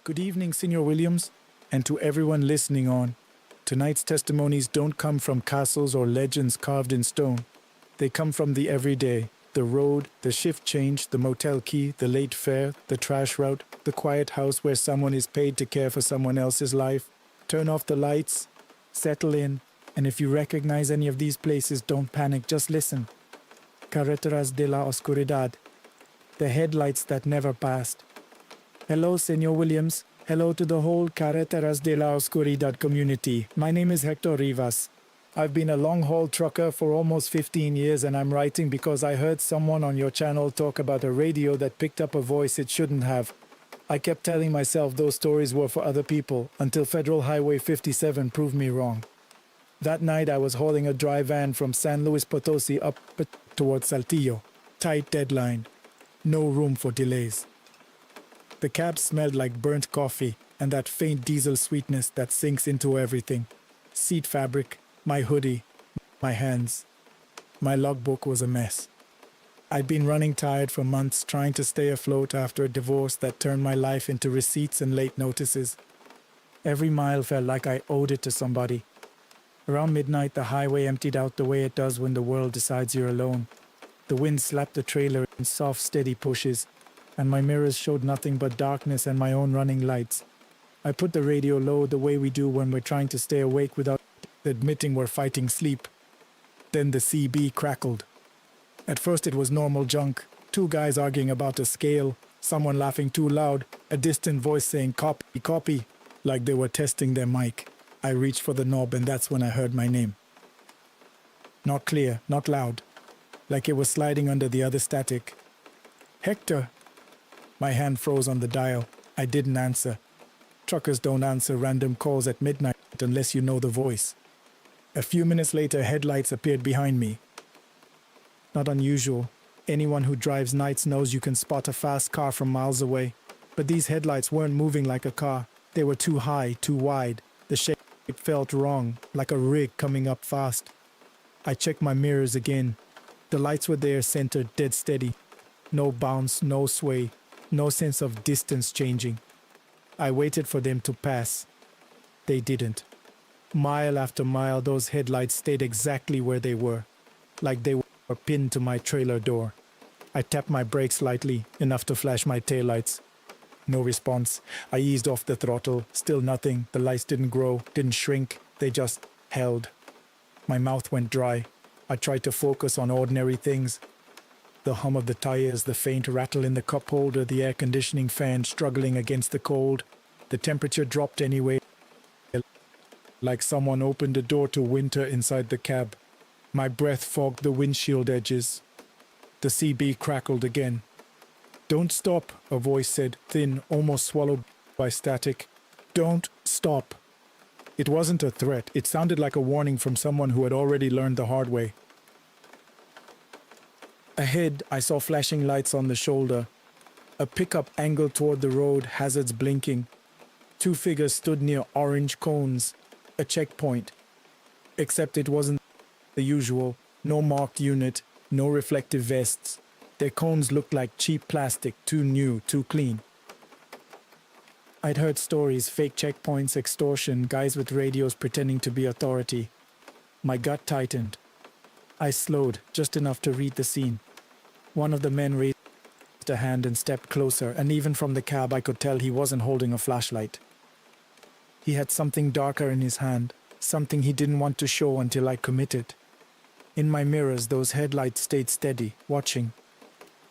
Good evening, Senor Williams, and to everyone listening on. Tonight's testimonies don't come from castles or legends carved in stone. They come from the everyday, the road, the shift change, the motel key, the late fare, the trash route, the quiet house where someone is paid to care for someone else's life. Turn off the lights, settle in, and if you recognize any of these places, don't panic, just listen. Carreteras de la Oscuridad. The headlights that never passed. Hello, Senor Williams. Hello to the whole Carreteras de la Oscuridad community. My name is Hector Rivas. I've been a long-haul trucker for almost 15 years, and I'm writing because I heard someone on your channel talk about a radio that picked up a voice it shouldn't have. I kept telling myself those stories were for other people until Federal Highway 57 proved me wrong. That night I was hauling a dry van from San Luis Potosi up towards Saltillo. Tight deadline. No room for delays. The cab smelled like burnt coffee and that faint diesel sweetness that sinks into everything. Seat fabric, my hoodie, my hands. My logbook was a mess. I'd been running tired for months, trying to stay afloat after a divorce that turned my life into receipts and late notices. Every mile felt like I owed it to somebody. Around midnight, the highway emptied out the way it does when the world decides you're alone. The wind slapped the trailer in soft, steady pushes, and my mirrors showed nothing but darkness and my own running lights. I put the radio low the way we do when we're trying to stay awake without admitting we're fighting sleep. Then the CB crackled. At first it was normal junk. Two guys arguing about a scale, someone laughing too loud, a distant voice saying copy, copy, like they were testing their mic. I reached for the knob and that's when I heard my name. Not clear, not loud, like it was sliding under the other static. Hector! My hand froze on the dial. I didn't answer. Truckers don't answer random calls at midnight unless you know the voice. A few minutes later, headlights appeared behind me. Not unusual. Anyone who drives nights knows you can spot a fast car from miles away. But these headlights weren't moving like a car. They were too high, too wide. The shape felt wrong, like a rig coming up fast. I checked my mirrors again. The lights were there, centered, dead steady. No bounce, no sway. No sense of distance changing. I waited for them to pass. They didn't. Mile after mile, those headlights stayed exactly where they were, like they were pinned to my trailer door. I tapped my brakes lightly, enough to flash my taillights. No response. I eased off the throttle. Still nothing. The lights didn't grow, didn't shrink. They just held. My mouth went dry. I tried to focus on ordinary things. The hum of the tires, the faint rattle in the cup holder, the air conditioning fan struggling against the cold. The temperature dropped anyway, like someone opened the door to winter inside the cab. My breath fogged the windshield edges. The CB crackled again. "Don't stop," a voice said, thin, almost swallowed by static. "Don't stop." It wasn't a threat. It sounded like a warning from someone who had already learned the hard way. Ahead, I saw flashing lights on the shoulder. A pickup angled toward the road, hazards blinking. Two figures stood near orange cones, a checkpoint. Except it wasn't the usual. No marked unit, no reflective vests. Their cones looked like cheap plastic, too new, too clean. I'd heard stories, fake checkpoints, extortion, guys with radios pretending to be authority. My gut tightened. I slowed, just enough to read the scene. One of the men raised a hand and stepped closer, and even from the cab I could tell he wasn't holding a flashlight. He had something darker in his hand, something he didn't want to show until I committed. In my mirrors, those headlights stayed steady, watching.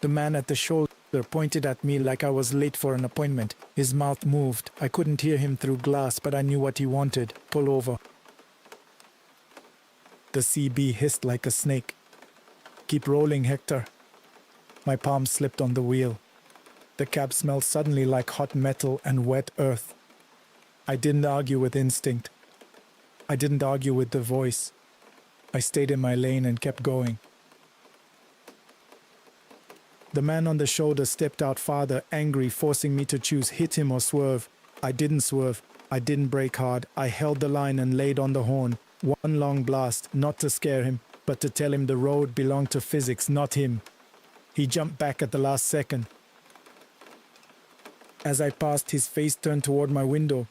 The man at the shoulder pointed at me like I was late for an appointment. His mouth moved. I couldn't hear him through glass, but I knew what he wanted. Pull over. The CB hissed like a snake. "Keep rolling, Hector." My palm slipped on the wheel. The cab smelled suddenly like hot metal and wet earth. I didn't argue with instinct. I didn't argue with the voice. I stayed in my lane and kept going. The man on the shoulder stepped out farther, angry, forcing me to choose hit him or swerve. I didn't swerve. I didn't brake hard. I held the line and laid on the horn. One long blast, not to scare him, but to tell him the road belonged to physics, not him. He jumped back at the last second. As I passed, his face turned toward my window.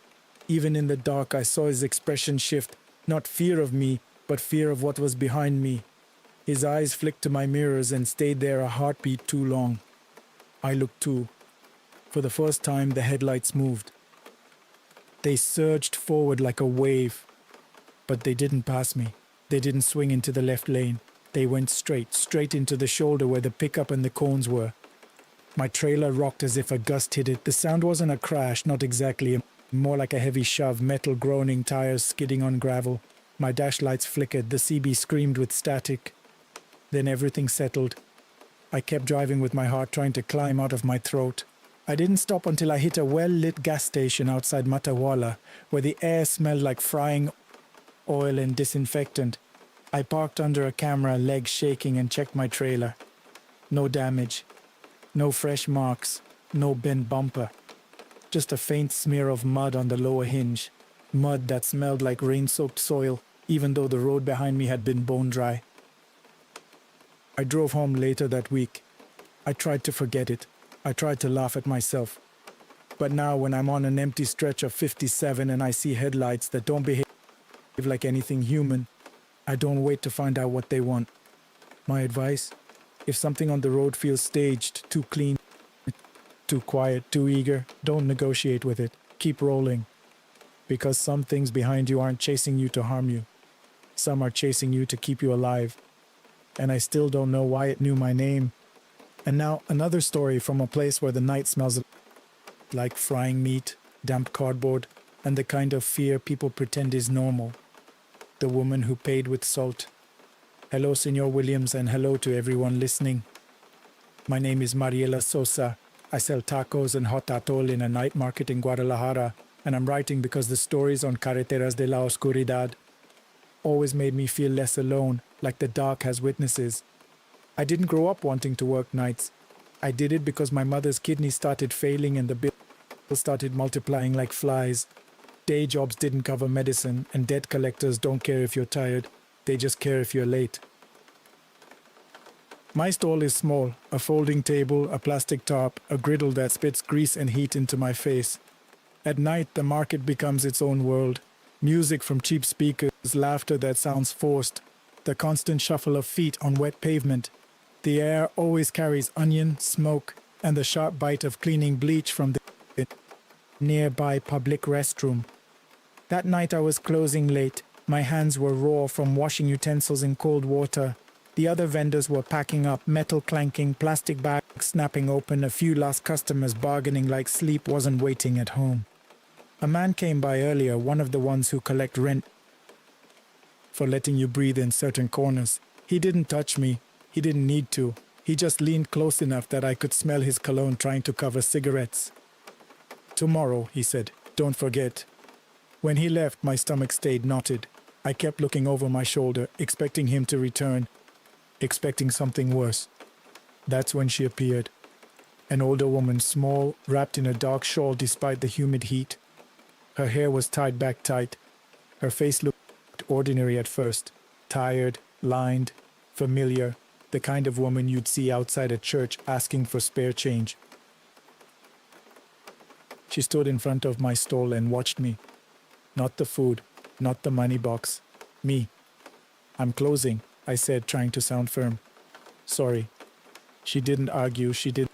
Even in the dark, I saw his expression shift, not fear of me, but fear of what was behind me. His eyes flicked to my mirrors and stayed there a heartbeat too long. I looked too. For the first time, the headlights moved. They surged forward like a wave. But they didn't pass me. They didn't swing into the left lane. They went straight into the shoulder where the pickup and the cones were. My trailer rocked as if a gust hit it. The sound wasn't a crash, not exactly. More like a heavy shove, metal groaning, tires skidding on gravel. My dash lights flickered. The CB screamed with static. Then everything settled. I kept driving with my heart trying to climb out of my throat. I didn't stop until I hit a well-lit gas station outside Matawala, where the air smelled like frying oil and disinfectant. I parked under a camera, legs shaking, and checked my trailer. No damage. No fresh marks. No bent bumper. Just a faint smear of mud on the lower hinge. Mud that smelled like rain-soaked soil, even though the road behind me had been bone dry. I drove home later that week. I tried to forget it. I tried to laugh at myself. But now when I'm on an empty stretch of 57 and I see headlights that don't behave like anything human, I don't wait to find out what they want. My advice? If something on the road feels staged, too clean, too quiet, too eager, don't negotiate with it. Keep rolling. Because some things behind you aren't chasing you to harm you. Some are chasing you to keep you alive. And I still don't know why it knew my name. And now another story from a place where the night smells like frying meat, damp cardboard, and the kind of fear people pretend is normal. The woman who paid with salt. Hello, Senor Williams, and hello to everyone listening. My name is Mariela Sosa. I sell tacos and hot atol in a night market in Guadalajara, and I'm writing because the stories on Carreteras de la Oscuridad always made me feel less alone, like the dark has witnesses. I didn't grow up wanting to work nights. I did it because my mother's kidneys started failing and the bills started multiplying like flies. Day jobs didn't cover medicine, and debt collectors don't care if you're tired. They just care if you're late. My stall is small, a folding table, a plastic tarp, a griddle that spits grease and heat into my face. At night, the market becomes its own world. Music from cheap speakers, laughter that sounds forced, the constant shuffle of feet on wet pavement. The air always carries onion, smoke, and the sharp bite of cleaning bleach from the nearby public restroom. That night I was closing late. My hands were raw from washing utensils in cold water. The other vendors were packing up, metal clanking, plastic bags snapping open, a few last customers bargaining like sleep wasn't waiting at home. A man came by earlier, one of the ones who collect rent for letting you breathe in certain corners. He didn't touch me. He didn't need to. He just leaned close enough that I could smell his cologne trying to cover cigarettes. Tomorrow, he said, don't forget. When he left, my stomach stayed knotted. I kept looking over my shoulder, expecting him to return, expecting something worse. That's when she appeared. An older woman, small, wrapped in a dark shawl despite the humid heat. Her hair was tied back tight. Her face looked ordinary at first. Tired, lined, familiar, the kind of woman you'd see outside a church asking for spare change. She stood in front of my stall and watched me. Not the food, not the money box. Me. I'm closing, I said, trying to sound firm. Sorry. She didn't argue, she didn't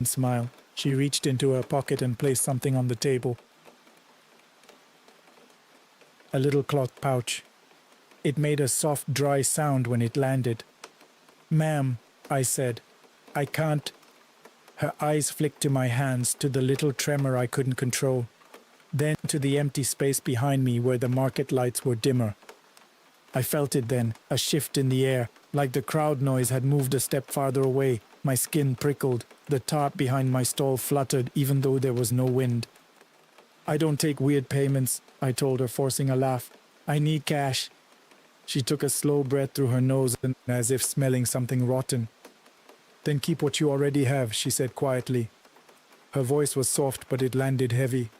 smile. She reached into her pocket and placed something on the table. A little cloth pouch. It made a soft, dry sound when it landed. Ma'am, I said, I can't. Her eyes flicked to my hands, to the little tremor I couldn't control. Then to the empty space behind me where the market lights were dimmer. I felt it then, a shift in the air, like the crowd noise had moved a step farther away. My skin prickled. The tarp behind my stall fluttered even though there was no wind. I don't take weird payments, I told her, forcing a laugh. I need cash. She took a slow breath through her nose as if smelling something rotten. Then keep what you already have, she said quietly. Her voice was soft, but it landed heavy,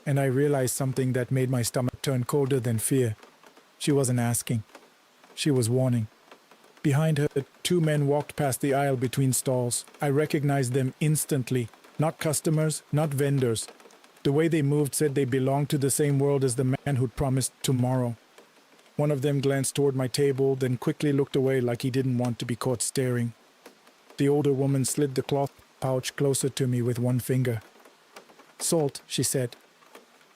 and I realized something that made my stomach turn colder than fear. She wasn't asking. She was warning. Behind her, two men walked past the aisle between stalls. I recognized them instantly. Not customers, not vendors. The way they moved said they belonged to the same world as the man who'd promised tomorrow. One of them glanced toward my table, then quickly looked away like he didn't want to be caught staring. The older woman slid the cloth pouch closer to me with one finger. "Salt," she said.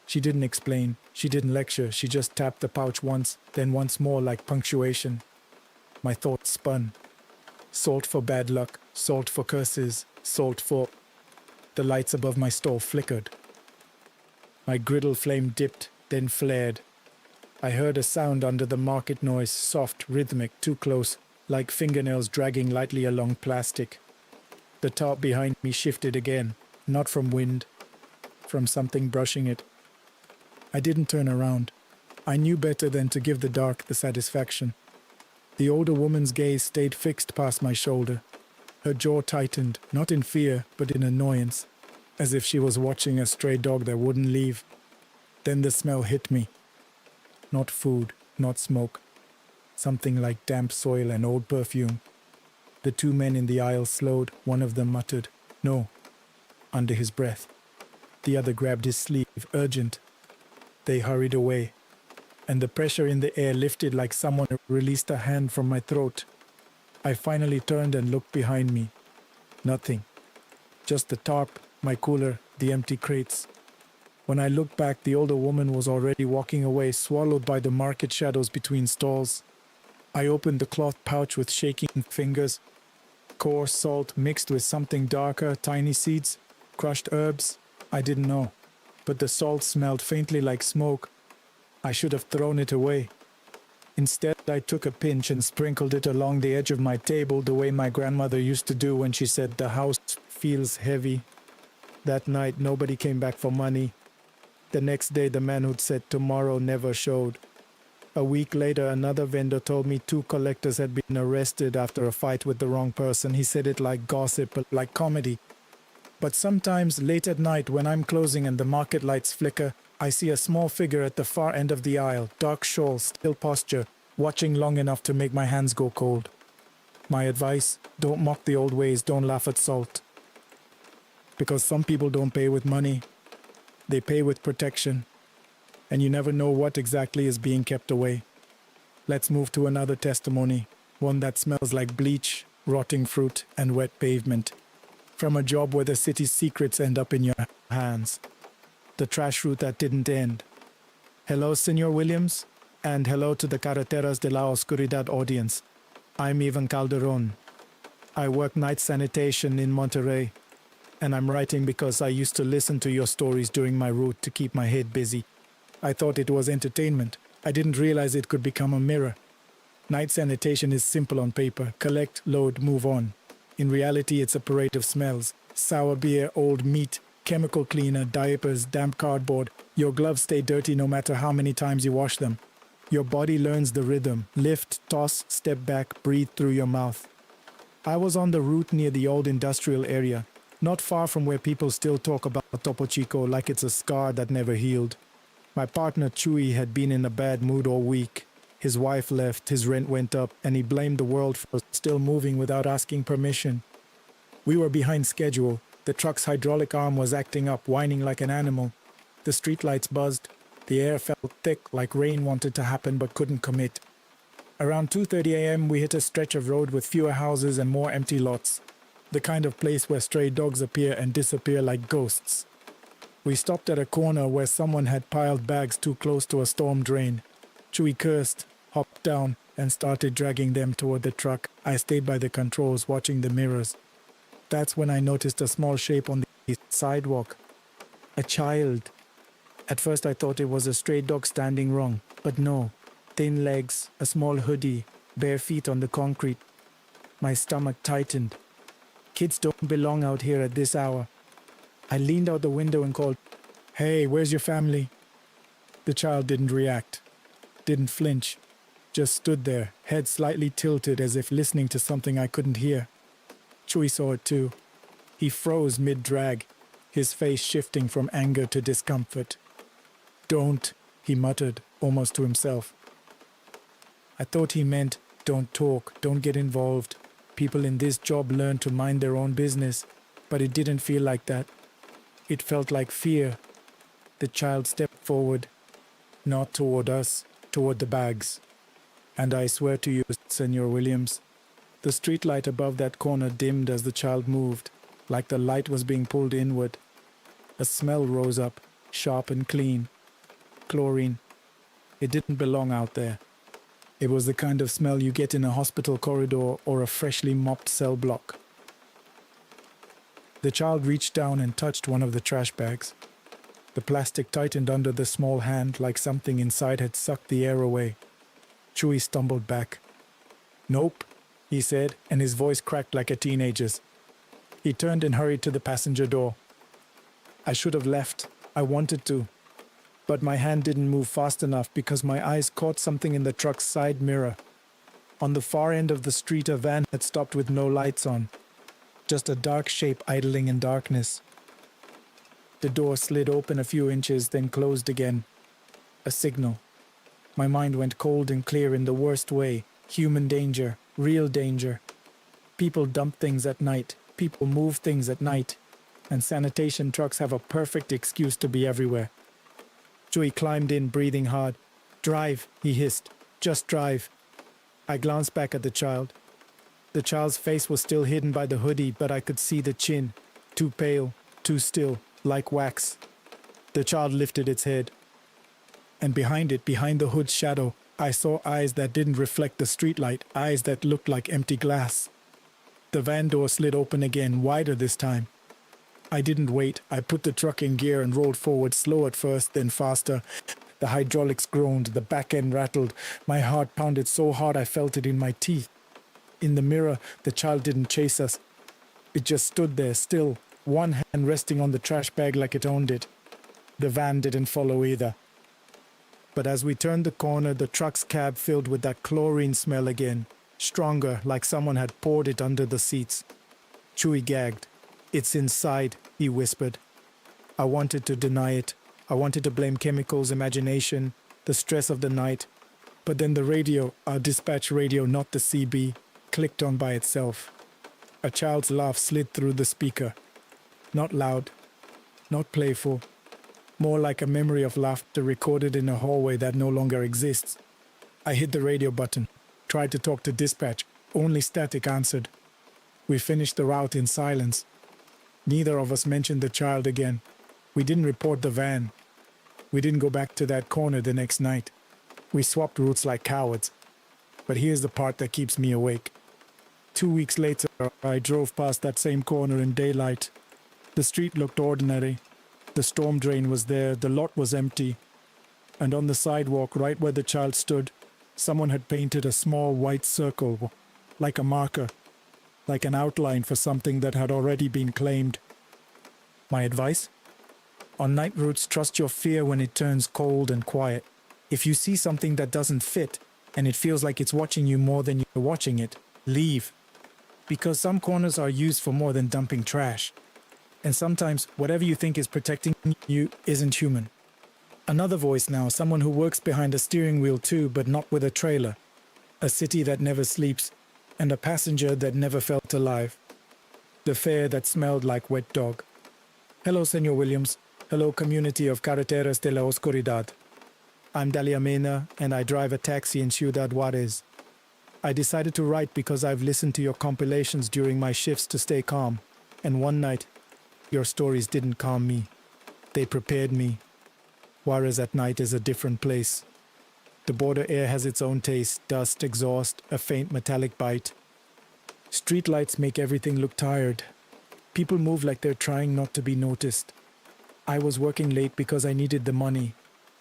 She didn't explain, she didn't lecture, she just tapped the pouch once, then once more like punctuation. My thoughts spun. Salt for bad luck, salt for curses, salt for... The lights above my stall flickered. My griddle flame dipped, then flared. I heard a sound under the market noise, soft, rhythmic, too close, like fingernails dragging lightly along plastic. The tarp behind me shifted again, not from wind, from something brushing it. I didn't turn around. I knew better than to give the dark the satisfaction. The older woman's gaze stayed fixed past my shoulder. Her jaw tightened, not in fear, but in annoyance, as if she was watching a stray dog that wouldn't leave. Then the smell hit me. Not food, not smoke. Something like damp soil and old perfume. The two men in the aisle slowed. One of them muttered, "No," under his breath. The other grabbed his sleeve, urgent. They hurried away, and the pressure in the air lifted like someone released a hand from my throat. I finally turned and looked behind me. Nothing. Just the tarp, my cooler, the empty crates. When I looked back, the older woman was already walking away, swallowed by the market shadows between stalls. I opened the cloth pouch with shaking fingers. Coarse salt mixed with something darker, tiny seeds, crushed herbs. I didn't know, but the salt smelled faintly like smoke. I should have thrown it away. Instead, I took a pinch and sprinkled it along the edge of my table the way my grandmother used to do when she said the house feels heavy. That night, nobody came back for money. The next day, the man who'd said tomorrow never showed. A week later, another vendor told me 2 collectors had been arrested after a fight with the wrong person. He said it like gossip, but like comedy. But sometimes, late at night, when I'm closing and the market lights flicker, I see a small figure at the far end of the aisle, dark shawl, still posture, watching long enough to make my hands go cold. My advice, don't mock the old ways, don't laugh at salt. Because some people don't pay with money. They pay with protection. And you never know what exactly is being kept away. Let's move to another testimony, one that smells like bleach, rotting fruit, and wet pavement. From a job where the city's secrets end up in your hands. The trash route that didn't end. Hello, Senor Williams, and hello to the Carreteras de la Oscuridad audience. I'm Ivan Calderon. I work night sanitation in Monterrey, and I'm writing because I used to listen to your stories during my route to keep my head busy. I thought it was entertainment. I didn't realize it could become a mirror. Night sanitation is simple on paper. Collect, load, move on. In reality, it's a parade of smells. Sour beer, old meat, chemical cleaner, diapers, damp cardboard. Your gloves stay dirty no matter how many times you wash them. Your body learns the rhythm. Lift, toss, step back, breathe through your mouth. I was on the route near the old industrial area, not far from where people still talk about Topo Chico like it's a scar that never healed. My partner Chewy had been in a bad mood all week. His wife left, his rent went up, and he blamed the world for still moving without asking permission. We were behind schedule. The truck's hydraulic arm was acting up, whining like an animal. The streetlights buzzed. The air felt thick, like rain wanted to happen but couldn't commit. Around 2:30 a.m. we hit a stretch of road with fewer houses and more empty lots. The kind of place where stray dogs appear and disappear like ghosts. We stopped at a corner where someone had piled bags too close to a storm drain. Chewy cursed, hopped down, and started dragging them toward the truck. I stayed by the controls, watching the mirrors. That's when I noticed a small shape on the sidewalk. A child. At first I thought it was a stray dog standing wrong, but no. Thin legs, a small hoodie, bare feet on the concrete. My stomach tightened. Kids don't belong out here at this hour. I leaned out the window and called, "Hey, where's your family?" The child didn't react, didn't flinch, just stood there, head slightly tilted as if listening to something I couldn't hear. Chewy saw it too. He froze mid-drag, his face shifting from anger to discomfort. "Don't," he muttered, almost to himself. I thought he meant, don't talk, don't get involved. People in this job learn to mind their own business. But it didn't feel like that. It felt like fear. The child stepped forward, not toward us, toward the bags. And I swear to you, Senor Williams, the streetlight above that corner dimmed as the child moved, like the light was being pulled inward. A smell rose up, sharp and clean. Chlorine. It didn't belong out there. It was the kind of smell you get in a hospital corridor or a freshly mopped cell block. The child reached down and touched one of the trash bags. The plastic tightened under the small hand like something inside had sucked the air away. Chewie stumbled back. "Nope," he said, and his voice cracked like a teenager's. He turned and hurried to the passenger door. I should have left. I wanted to. But my hand didn't move fast enough because my eyes caught something in the truck's side mirror. On the far end of the street, a van had stopped with no lights on. Just a dark shape idling in darkness. The door slid open a few inches, then closed again. A signal. My mind went cold and clear in the worst way. Human danger. Real danger. People dump things at night. People move things at night. And sanitation trucks have a perfect excuse to be everywhere. Chewie climbed in, breathing hard. "Drive," he hissed. "Just drive." I glanced back at the child. The child's face was still hidden by the hoodie, but I could see the chin. Too pale, too still, like wax. The child lifted its head. And behind it, behind the hood's shadow, I saw eyes that didn't reflect the streetlight, eyes that looked like empty glass. The van door slid open again, wider this time. I didn't wait. I put the truck in gear and rolled forward, slow at first, then faster. The hydraulics groaned, the back end rattled. My heart pounded so hard I felt it in my teeth. In the mirror, the child didn't chase us. It just stood there, still, one hand resting on the trash bag like it owned it. The van didn't follow either. But as we turned the corner, the truck's cab filled with that chlorine smell again, stronger, like someone had poured it under the seats. Chewie gagged. "It's inside," he whispered. I wanted to deny it. I wanted to blame chemicals, imagination, the stress of the night. But then the radio, our dispatch radio, not the CB, clicked on by itself. A child's laugh slid through the speaker. Not loud, not playful, more like a memory of laughter recorded in a hallway that no longer exists. I hit the radio button, tried to talk to dispatch. Only static answered. We finished the route in silence. Neither of us mentioned the child again. We didn't report the van. We didn't go back to that corner the next night. We swapped routes like cowards. But here's the part that keeps me awake. 2 weeks later, I drove past that same corner in daylight. The street looked ordinary. The storm drain was there, the lot was empty. And on the sidewalk, right where the child stood, someone had painted a small white circle, like a marker, like an outline for something that had already been claimed. My advice? On night routes, trust your fear when it turns cold and quiet. If you see something that doesn't fit, and it feels like it's watching you more than you're watching it, leave. Because some corners are used for more than dumping trash. And sometimes, whatever you think is protecting you isn't human. Another voice now, someone who works behind a steering wheel too, but not with a trailer. A city that never sleeps, and a passenger that never felt alive. The fare that smelled like wet dog. Hello, Senor Williams. Hello, community of Carreteras de la Oscuridad. I'm Dalia Mena, and I drive a taxi in Ciudad Juarez. I decided to write because I've listened to your compilations during my shifts to stay calm. And one night, your stories didn't calm me. They prepared me. Juarez at night is a different place. The border air has its own taste, dust, exhaust, a faint metallic bite. Streetlights make everything look tired. People move like they're trying not to be noticed. I was working late because I needed the money.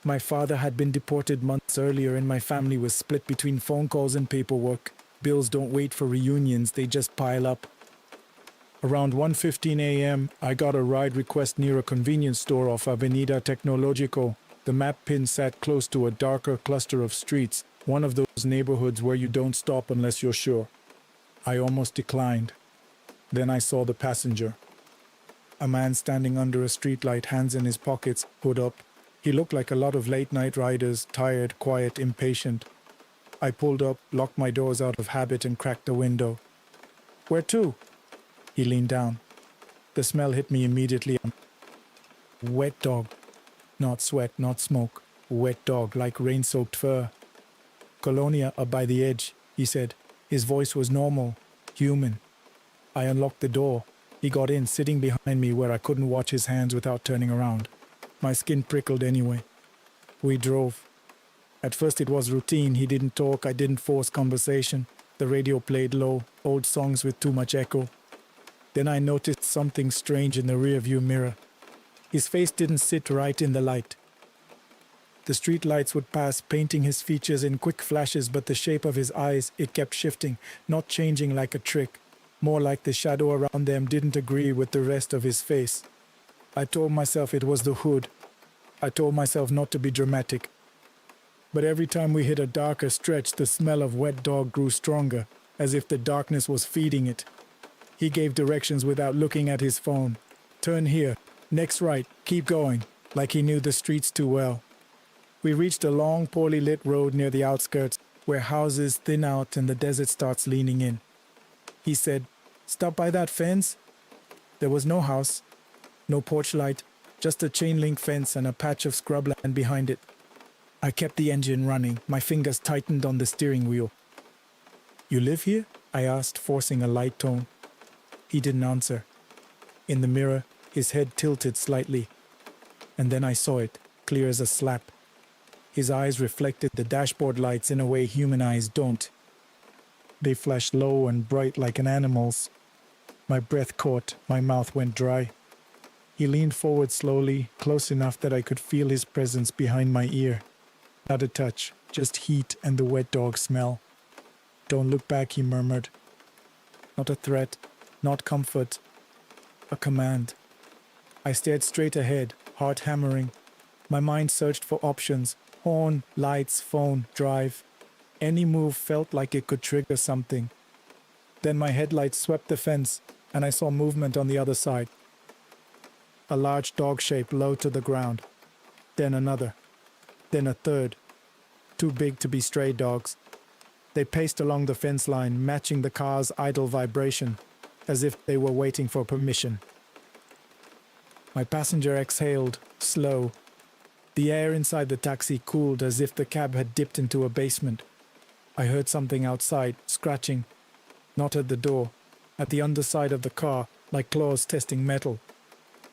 My father had been deported months earlier and my family was split between phone calls and paperwork. Bills don't wait for reunions, they just pile up. Around 1:15 a.m., I got a ride request near a convenience store off Avenida Tecnologico. The map pin sat close to a darker cluster of streets, one of those neighborhoods where you don't stop unless you're sure. I almost declined. Then I saw the passenger. A man standing under a streetlight, hands in his pockets, hood up. He looked like a lot of late-night riders, tired, quiet, impatient. I pulled up, locked my doors out of habit, and cracked the window. "Where to?" He leaned down. The smell hit me immediately. Wet dog. Not sweat, not smoke. Wet dog, like rain-soaked fur. Colonia up by the edge, he said. His voice was normal, human. I unlocked the door. He got in, sitting behind me where I couldn't watch his hands without turning around. My skin prickled anyway. We drove. At first it was routine. He didn't talk, I didn't force conversation. The radio played low, old songs with too much echo. Then I noticed something strange in the rearview mirror. His face didn't sit right in the light. The street lights would pass, painting his features in quick flashes, but the shape of his eyes, it kept shifting, not changing like a trick. More like the shadow around them didn't agree with the rest of his face. I told myself it was the hood. I told myself not to be dramatic. But every time we hit a darker stretch, the smell of wet dog grew stronger, as if the darkness was feeding it. He gave directions without looking at his phone. Turn here, next right, keep going, like he knew the streets too well. We reached a long, poorly lit road near the outskirts, where houses thin out and the desert starts leaning in. He said, "Stop by that fence." There was no house, no porch light, just a chain-link fence and a patch of scrubland behind it. I kept the engine running, my fingers tightened on the steering wheel. "You live here?" I asked, forcing a light tone. He didn't answer. In the mirror, his head tilted slightly. And then I saw it, clear as a slap. His eyes reflected the dashboard lights in a way human eyes don't. They flashed low and bright like an animal's. My breath caught, my mouth went dry. He leaned forward slowly, close enough that I could feel his presence behind my ear. Not a touch, just heat and the wet dog smell. "Don't look back," he murmured. Not a threat, not comfort, a command. I stared straight ahead, heart hammering. My mind searched for options: horn, lights, phone, drive. Any move felt like it could trigger something. Then my headlights swept the fence, and I saw movement on the other side. A large dog shape low to the ground. Then another. Then a third. Too big to be stray dogs. They paced along the fence line, matching the car's idle vibration, as if they were waiting for permission. My passenger exhaled, slow. The air inside the taxi cooled as if the cab had dipped into a basement. I heard something outside, scratching. Not at the door, at the underside of the car, like claws testing metal.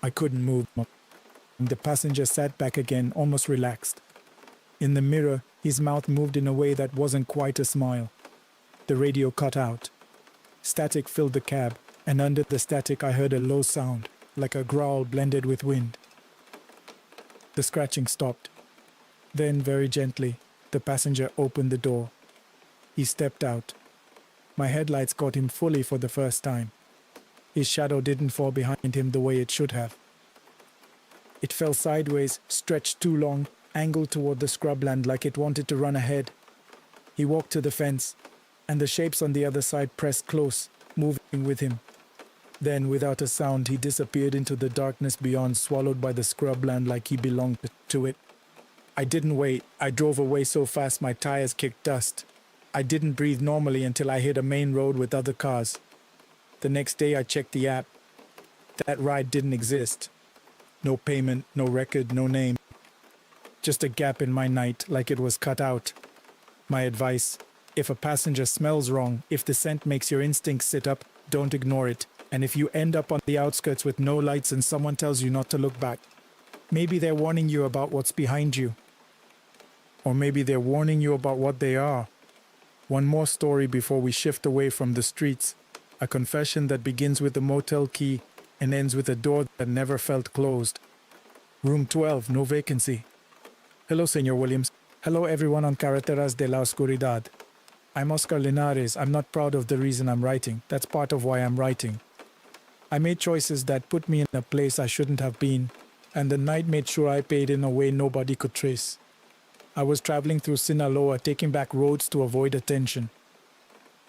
I couldn't move. The passenger sat back again, almost relaxed. In the mirror, his mouth moved in a way that wasn't quite a smile. The radio cut out. Static filled the cab, and under the static I heard a low sound, like a growl blended with wind. The scratching stopped. Then, very gently, the passenger opened the door. He stepped out. My headlights caught him fully for the first time. His shadow didn't fall behind him the way it should have. It fell sideways, stretched too long, angled toward the scrubland like it wanted to run ahead. He walked to the fence, and the shapes on the other side pressed close, moving with him. Then, without a sound, he disappeared into the darkness beyond, swallowed by the scrubland like he belonged to it. I didn't wait. I drove away so fast my tires kicked dust. I didn't breathe normally until I hit a main road with other cars. The next day I checked the app. That ride didn't exist. No payment, no record, no name. Just a gap in my night, like it was cut out. My advice: if a passenger smells wrong, if the scent makes your instincts sit up, don't ignore it. And if you end up on the outskirts with no lights and someone tells you not to look back, maybe they're warning you about what's behind you. Or maybe they're warning you about what they are. One more story before we shift away from the streets. A confession that begins with a motel key and ends with a door that never felt closed. Room 12, no vacancy. Hello, Senor Williams. Hello, everyone on Carreteras de la Oscuridad. I'm Oscar Linares. I'm not proud of the reason I'm writing. That's part of why I'm writing. I made choices that put me in a place I shouldn't have been, and the night made sure I paid in a way nobody could trace. I was traveling through Sinaloa, taking back roads to avoid attention.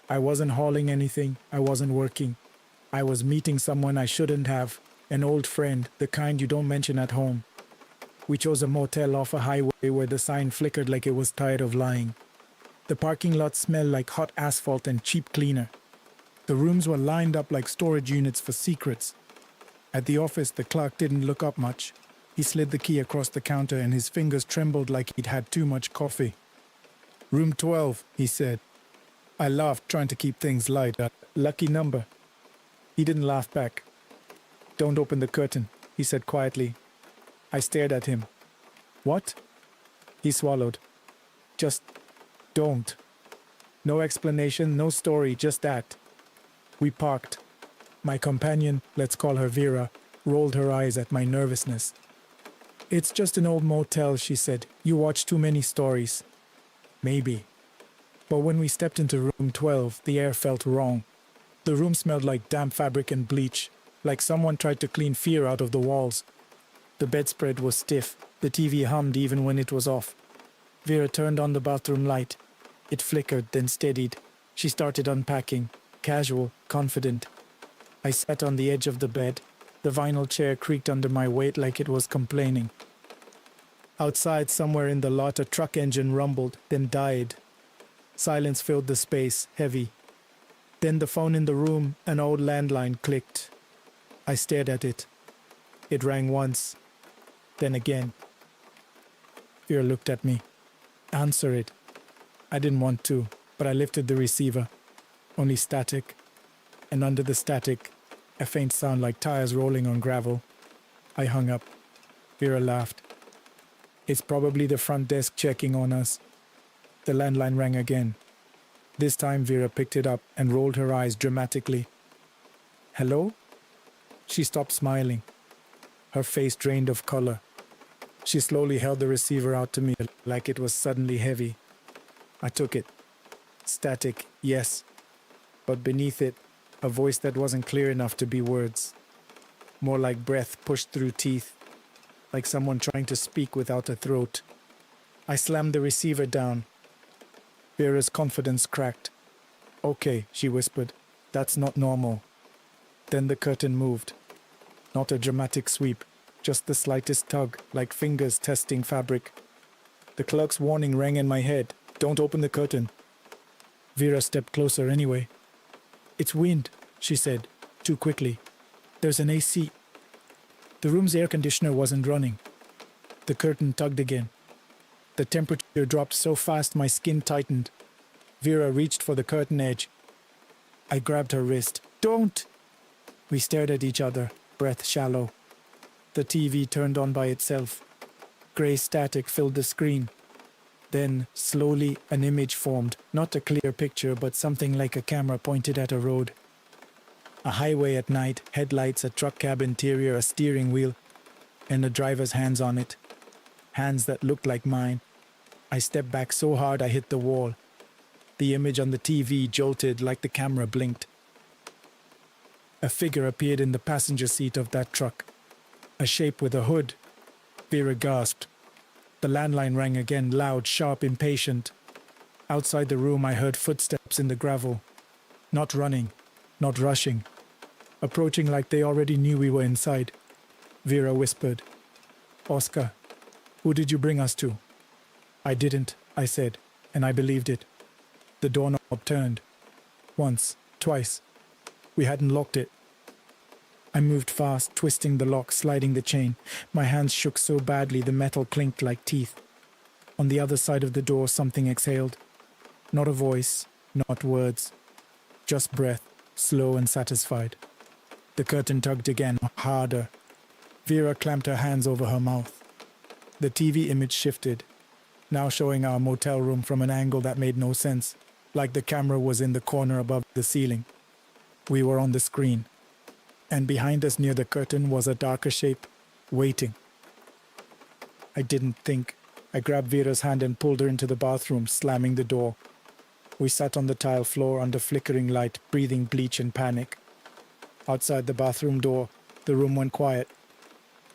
I wasn't hauling anything. I wasn't working. I was meeting someone I shouldn't have, an old friend, the kind you don't mention at home. We chose a motel off a highway where the sign flickered like it was tired of lying. The parking lot smelled like hot asphalt and cheap cleaner. The rooms were lined up like storage units for secrets. At the office, the clerk didn't look up much. He slid the key across the counter and his fingers trembled like he'd had too much coffee. "Room 12, he said. I laughed, trying to keep things light. A lucky number. He didn't laugh back. "Don't open the curtain," he said quietly. I stared at him. "What?" He swallowed. "Just don't." No explanation, no story, just that. We parked. My companion, let's call her Vera, rolled her eyes at my nervousness. "It's just an old motel," she said. "You watch too many stories." Maybe. But when we stepped into room 12, the air felt wrong. The room smelled like damp fabric and bleach, like someone tried to clean fear out of the walls. The bedspread was stiff. The TV hummed even when it was off. Vera turned on the bathroom light. It flickered, then steadied. She started unpacking, casual, confident. I sat on the edge of the bed. The vinyl chair creaked under my weight like it was complaining. Outside, somewhere in the lot, a truck engine rumbled, then died. Silence filled the space, heavy. Then the phone in the room, an old landline, clicked. I stared at it. It rang once, then again. Vera looked at me. "Answer it." I didn't want to, but I lifted the receiver. Only static. And under the static, a faint sound like tires rolling on gravel. I hung up. Vera laughed. "It's probably the front desk checking on us." The landline rang again. This time Vera picked it up and rolled her eyes dramatically. "Hello?" She stopped smiling. Her face drained of color. She slowly held the receiver out to me like it was suddenly heavy. I took it. Static, yes. But beneath it, a voice that wasn't clear enough to be words. More like breath pushed through teeth. Like someone trying to speak without a throat. I slammed the receiver down. Vera's confidence cracked. "Okay," she whispered. "That's not normal." Then the curtain moved. Not a dramatic sweep, just the slightest tug, like fingers testing fabric. The clerk's warning rang in my head. "Don't open the curtain." Vera stepped closer anyway. "It's wind," she said, too quickly. "There's an AC." The room's air conditioner wasn't running. The curtain tugged again. The temperature dropped so fast my skin tightened. Vera reached for the curtain edge. I grabbed her wrist. "Don't!" We stared at each other, breath shallow. The TV turned on by itself. Grey static filled the screen. Then, slowly, an image formed, not a clear picture, but something like a camera pointed at a road. A highway at night, headlights, a truck cab interior, a steering wheel, and a driver's hands on it. Hands that looked like mine. I stepped back so hard I hit the wall. The image on the TV jolted like the camera blinked. A figure appeared in the passenger seat of that truck. A shape with a hood. Vera gasped. The landline rang again, loud, sharp, impatient. Outside the room I heard footsteps in the gravel. Not running, not rushing. Approaching like they already knew we were inside. Vera whispered, "Oscar, who did you bring us to?" "I didn't," I said, and I believed it. The doorknob turned. Once, twice. We hadn't locked it. I moved fast, twisting the lock, sliding the chain. My hands shook so badly the metal clinked like teeth. On the other side of the door something exhaled. Not a voice, not words. Just breath, slow and satisfied. The curtain tugged again, harder. Vera clamped her hands over her mouth. The TV image shifted, now showing our motel room from an angle that made no sense, like the camera was in the corner above the ceiling. We were on the screen. And behind us near the curtain was a darker shape, waiting. I didn't think. I grabbed Vera's hand and pulled her into the bathroom, slamming the door. We sat on the tile floor under flickering light, breathing bleach and panic. Outside the bathroom door, the room went quiet.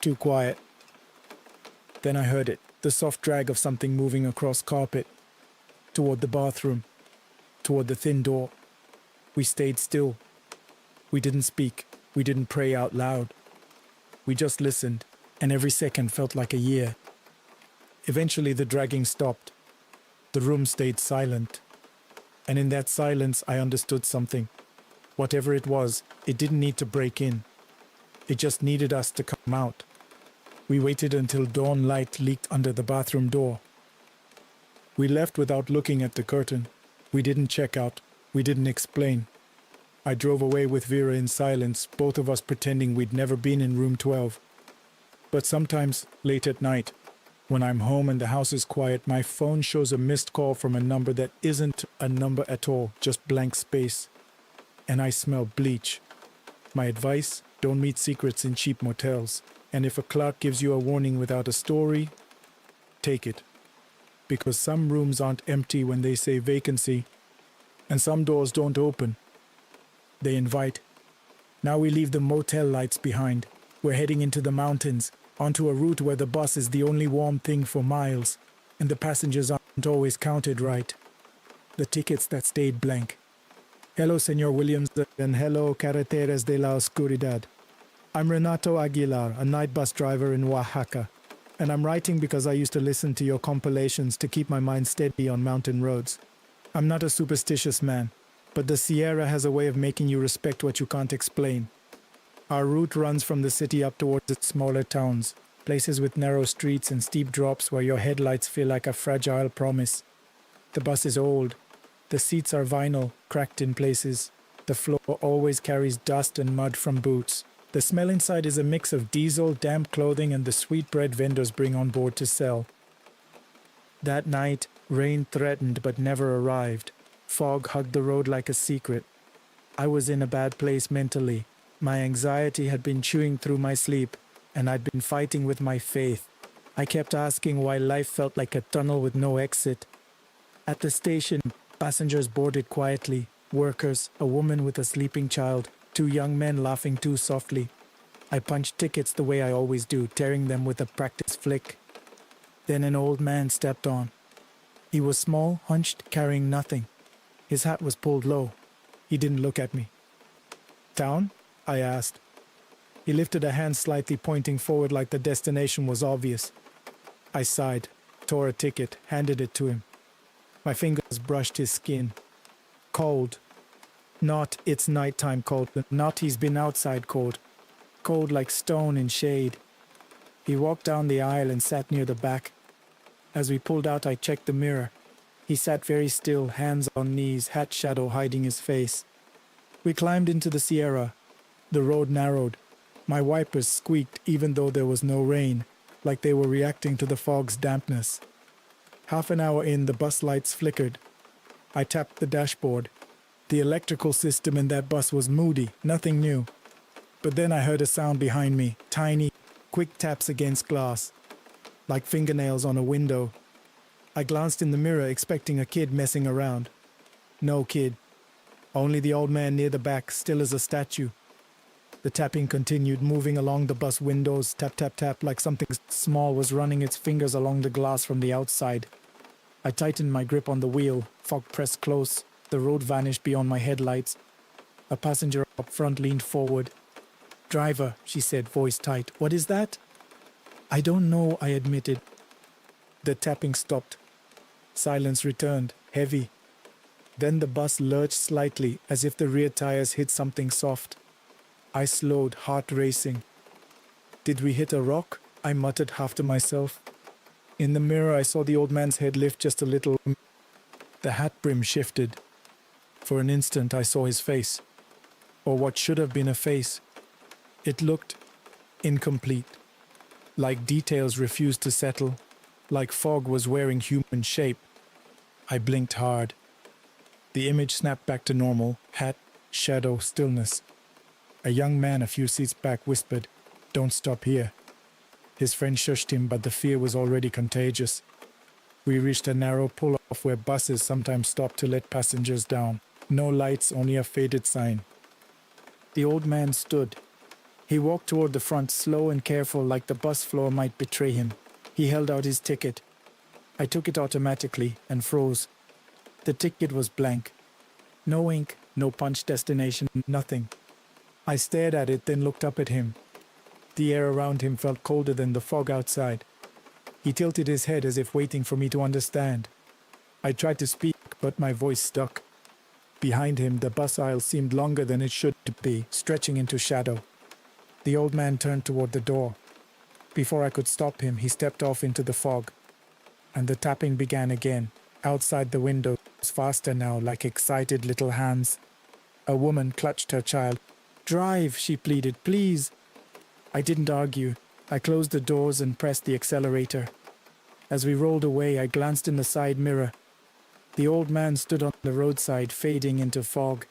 Too quiet. Then I heard it, the soft drag of something moving across carpet. Toward the bathroom. Toward the thin door. We stayed still. We didn't speak. We didn't pray out loud. We just listened, and every second felt like a year. Eventually the dragging stopped. The room stayed silent. And in that silence I understood something. Whatever it was, it didn't need to break in. It just needed us to come out. We waited until dawn light leaked under the bathroom door. We left without looking at the curtain. We didn't check out. We didn't explain. I drove away with Vera in silence, both of us pretending we'd never been in room 12. But sometimes, late at night, when I'm home and the house is quiet, my phone shows a missed call from a number that isn't a number at all, just blank space. And I smell bleach. My advice, don't meet secrets in cheap motels. And if a clerk gives you a warning without a story, take it. Because some rooms aren't empty when they say vacancy, and some doors don't open. They invite. Now we leave the motel lights behind. We're heading into the mountains, onto a route where the bus is the only warm thing for miles, and the passengers aren't always counted right. The tickets that stayed blank. Hello, Senor Williams, and hello, Carreteras de la Oscuridad. I'm Renato Aguilar, a night bus driver in Oaxaca, and I'm writing because I used to listen to your compilations to keep my mind steady on mountain roads. I'm not a superstitious man, but the Sierra has a way of making you respect what you can't explain. Our route runs from the city up towards the smaller towns, places with narrow streets and steep drops where your headlights feel like a fragile promise. The bus is old. The seats are vinyl, cracked in places. The floor always carries dust and mud from boots. The smell inside is a mix of diesel, damp clothing, and the sweetbread vendors bring on board to sell. That night, rain threatened but never arrived. Fog hugged the road like a secret. I was in a bad place mentally. My anxiety had been chewing through my sleep, and I'd been fighting with my faith. I kept asking why life felt like a tunnel with no exit. At the station, passengers boarded quietly. Workers, a woman with a sleeping child, 2 young men laughing too softly. I punched tickets the way I always do, tearing them with a practice flick. Then an old man stepped on. He was small, hunched, carrying nothing. His hat was pulled low. He didn't look at me. "Town?" I asked. He lifted a hand slightly, pointing forward like the destination was obvious. I sighed, tore a ticket, handed it to him. My fingers brushed his skin. Cold. Not it's nighttime cold, not he's been outside cold. Cold like stone in shade. He walked down the aisle and sat near the back. As we pulled out, I checked the mirror. He sat very still, hands on knees, hat shadow hiding his face. We climbed into the Sierra. The road narrowed. My wipers squeaked even though there was no rain, like they were reacting to the fog's dampness. Half an hour in, the bus lights flickered. I tapped the dashboard. The electrical system in that bus was moody, nothing new. But then I heard a sound behind me, tiny, quick taps against glass, like fingernails on a window. I glanced in the mirror, expecting a kid messing around. No kid. Only the old man near the back, still as a statue. The tapping continued, moving along the bus windows, tap, tap, tap, like something small was running its fingers along the glass from the outside. I tightened my grip on the wheel, fog pressed close. The road vanished beyond my headlights. A passenger up front leaned forward. "Driver," she said, voice tight. "What is that?" "I don't know," I admitted. The tapping stopped. Silence returned, heavy. Then the bus lurched slightly, as if the rear tires hit something soft. I slowed, heart racing. "Did we hit a rock?" I muttered half to myself. In the mirror, I saw the old man's head lift just a little. The hat brim shifted. For an instant, I saw his face, or what should have been a face. It looked incomplete, like details refused to settle, like fog was wearing human shape. I blinked hard. The image snapped back to normal, hat, shadow, stillness. A young man a few seats back whispered, "Don't stop here." His friend shushed him, but the fear was already contagious. We reached a narrow pull-off where buses sometimes stopped to let passengers down. No lights, only a faded sign. The old man stood. He walked toward the front, slow and careful, like the bus floor might betray him. He held out his ticket. I took it automatically and froze. The ticket was blank. No ink, no punch destination, nothing. I stared at it, then looked up at him. The air around him felt colder than the fog outside. He tilted his head as if waiting for me to understand. I tried to speak, but my voice stuck. Behind him, the bus aisle seemed longer than it should be, stretching into shadow. The old man turned toward the door. Before I could stop him, he stepped off into the fog, and the tapping began again, outside the window, faster now, like excited little hands. A woman clutched her child. "Drive," she pleaded, "please." I didn't argue. I closed the doors and pressed the accelerator. As we rolled away, I glanced in the side mirror. The old man stood on the roadside, fading into fog,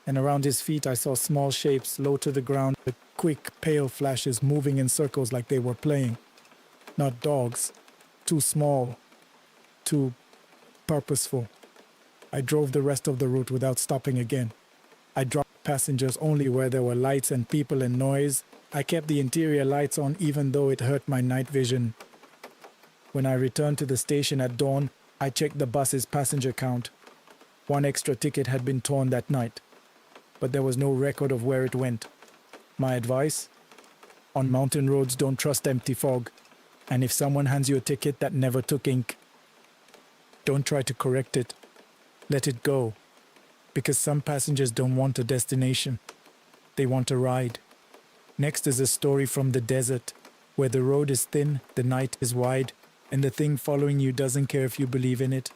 and around his feet I saw small shapes low to the ground, with quick, pale flashes moving in circles like they were playing. Not dogs. Too small. Too purposeful. I drove the rest of the route without stopping again. I dropped passengers only where there were lights and people and noise. I kept the interior lights on even though it hurt my night vision. When I returned to the station at dawn, I checked the bus's passenger count. 1 extra ticket had been torn that night, but there was no record of where it went. My advice? On mountain roads, don't trust empty fog. And if someone hands you a ticket that never took ink, don't try to correct it. Let it go. Because some passengers don't want a destination. They want a ride. Next is a story from the desert, where the road is thin, the night is wide, and the thing following you doesn't care if you believe in it.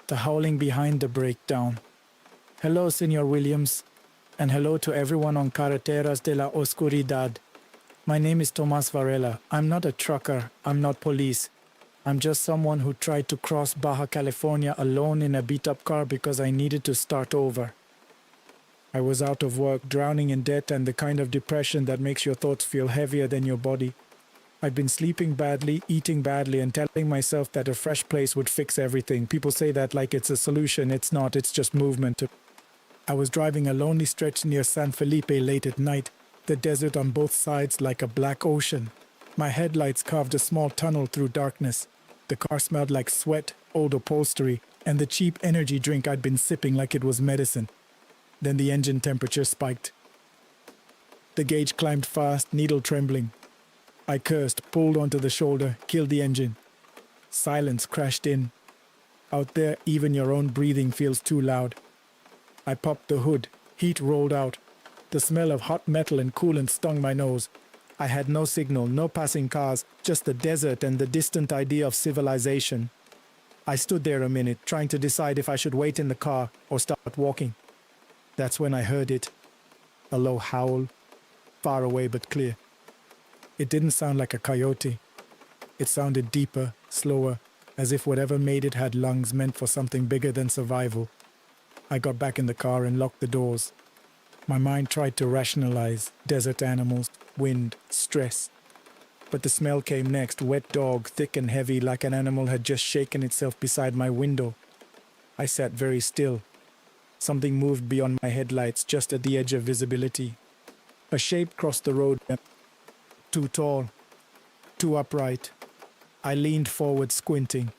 The howling behind the breakdown. Hello, Senor Williams, and hello to everyone on Carreteras de la Oscuridad. My name is Tomas Varela. I'm not a trucker. I'm not police. I'm just someone who tried to cross Baja California alone in a beat-up car because I needed to start over. I was out of work, drowning in debt and the kind of depression that makes your thoughts feel heavier than your body. I'd been sleeping badly, eating badly, and telling myself that a fresh place would fix everything. People say that like it's a solution. It's not. It's just movement. I was driving a lonely stretch near San Felipe late at night, the desert on both sides like a black ocean. My headlights carved a small tunnel through darkness. The car smelled like sweat, old upholstery, and the cheap energy drink I'd been sipping like it was medicine. Then the engine temperature spiked. The gauge climbed fast, needle trembling. I cursed, pulled onto the shoulder, killed the engine. Silence crashed in. Out there, even your own breathing feels too loud. I popped the hood. Heat rolled out. The smell of hot metal and coolant stung my nose. I had no signal, no passing cars, just the desert and the distant idea of civilization. I stood there a minute, trying to decide if I should wait in the car or start walking. That's when I heard it. A low howl, far away but clear. It didn't sound like a coyote. It sounded deeper, slower, as if whatever made it had lungs meant for something bigger than survival. I got back in the car and locked the doors. My mind tried to rationalize desert animals, wind, stress. But the smell came next, wet dog, thick and heavy, like an animal had just shaken itself beside my window. I sat very still. Something moved beyond my headlights, just at the edge of visibility. A shape crossed the road. Too tall, too upright. I leaned forward, squinting.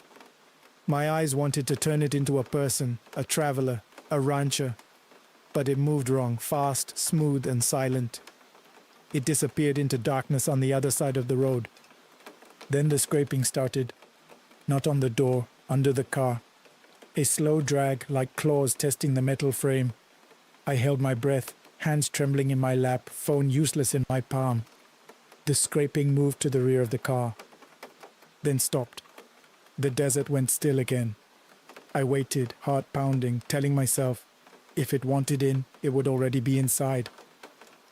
My eyes wanted to turn it into a person, a traveler, a rancher. But it moved wrong, fast, smooth, and silent. It disappeared into darkness on the other side of the road. Then the scraping started. Not on the door, under the car. A slow drag, like claws testing the metal frame. I held my breath, hands trembling in my lap, phone useless in my palm. The scraping moved to the rear of the car. Then stopped. The desert went still again. I waited, heart pounding, telling myself, if it wanted in, it would already be inside.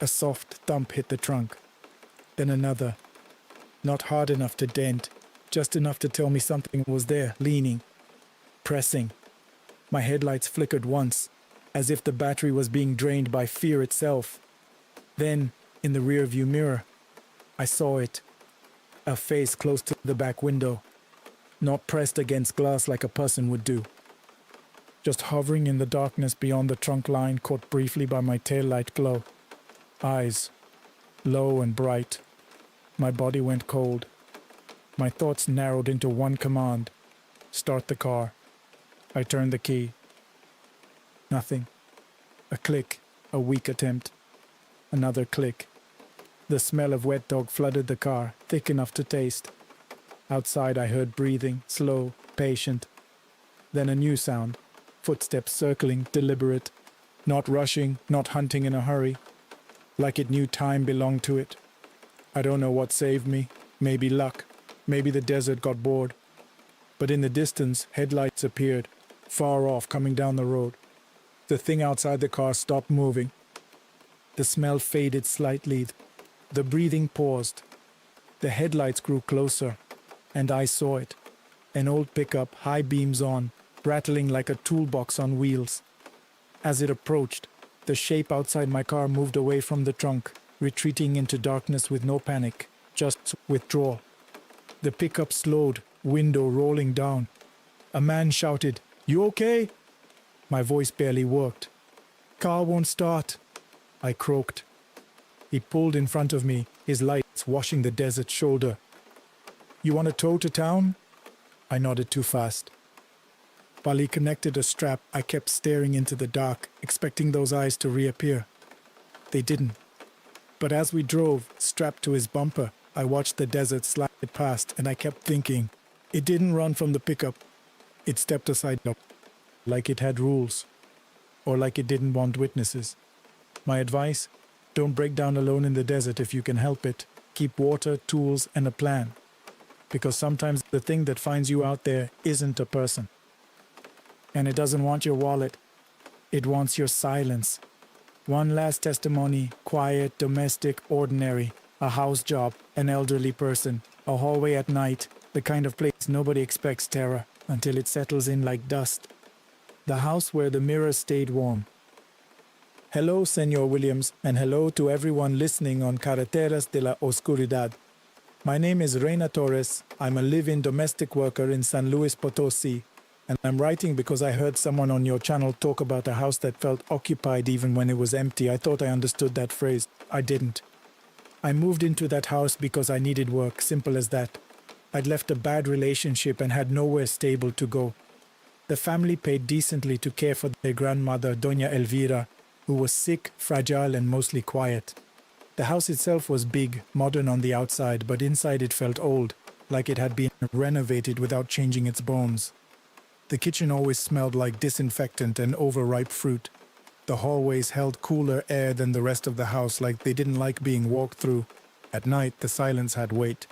A soft thump hit the trunk. Then another. Not hard enough to dent, just enough to tell me something was there, leaning, pressing. My headlights flickered once, as if the battery was being drained by fear itself. Then, in the rearview mirror, I saw it. A face close to the back window, not pressed against glass like a person would do. Just hovering in the darkness beyond the trunk line, caught briefly by my taillight glow. Eyes, low and bright. My body went cold. My thoughts narrowed into one command. Start the car. I turned the key. Nothing. A click, a weak attempt. Another click. The smell of wet dog flooded the car, thick enough to taste. Outside I heard breathing, slow, patient. Then a new sound. Footsteps circling, deliberate. Not rushing, not hunting in a hurry. like it knew time belonged to it. I don't know what saved me. Maybe luck. Maybe the desert got bored. But in the distance, headlights appeared, far off, coming down the road. The thing outside the car stopped moving. The smell faded slightly. The breathing paused. The headlights grew closer, and I saw it. An old pickup, high beams on, rattling like a toolbox on wheels. As it approached, the shape outside my car moved away from the trunk, retreating into darkness with no panic, just withdrawal. The pickup slowed, window rolling down. A man shouted, "You okay?" My voice barely worked. "Car won't start," I croaked. He pulled in front of me, his lights washing the desert shoulder. "You want a tow to town?" I nodded too fast. While he connected a strap, I kept staring into the dark, expecting those eyes to reappear. They didn't. But as we drove, strapped to his bumper, I watched the desert slide past, and I kept thinking, it didn't run from the pickup. It stepped aside, like it had rules, or like it didn't want witnesses. My advice? Don't break down alone in the desert if you can help it. Keep water, tools, and a plan. Because sometimes the thing that finds you out there isn't a person. And it doesn't want your wallet. It wants your silence. One last testimony, quiet, domestic, ordinary. A house job, an elderly person, a hallway at night, the kind of place nobody expects terror until it settles in like dust. The house where the mirror stayed warm. Hello, Senor Williams, and hello to everyone listening on Carreteras de la Oscuridad. My name is Reina Torres. I'm a live-in domestic worker in San Luis Potosi, and I'm writing because I heard someone on your channel talk about a house that felt occupied even when it was empty. I thought I understood that phrase. I didn't. I moved into that house because I needed work, simple as that. I'd left a bad relationship and had nowhere stable to go. The family paid decently to care for their grandmother, Doña Elvira, who was sick, fragile, and mostly quiet. The house itself was big, modern on the outside, but inside it felt old, like it had been renovated without changing its bones. The kitchen always smelled like disinfectant and overripe fruit. The hallways held cooler air than the rest of the house, like they didn't like being walked through. At night, the silence had weight.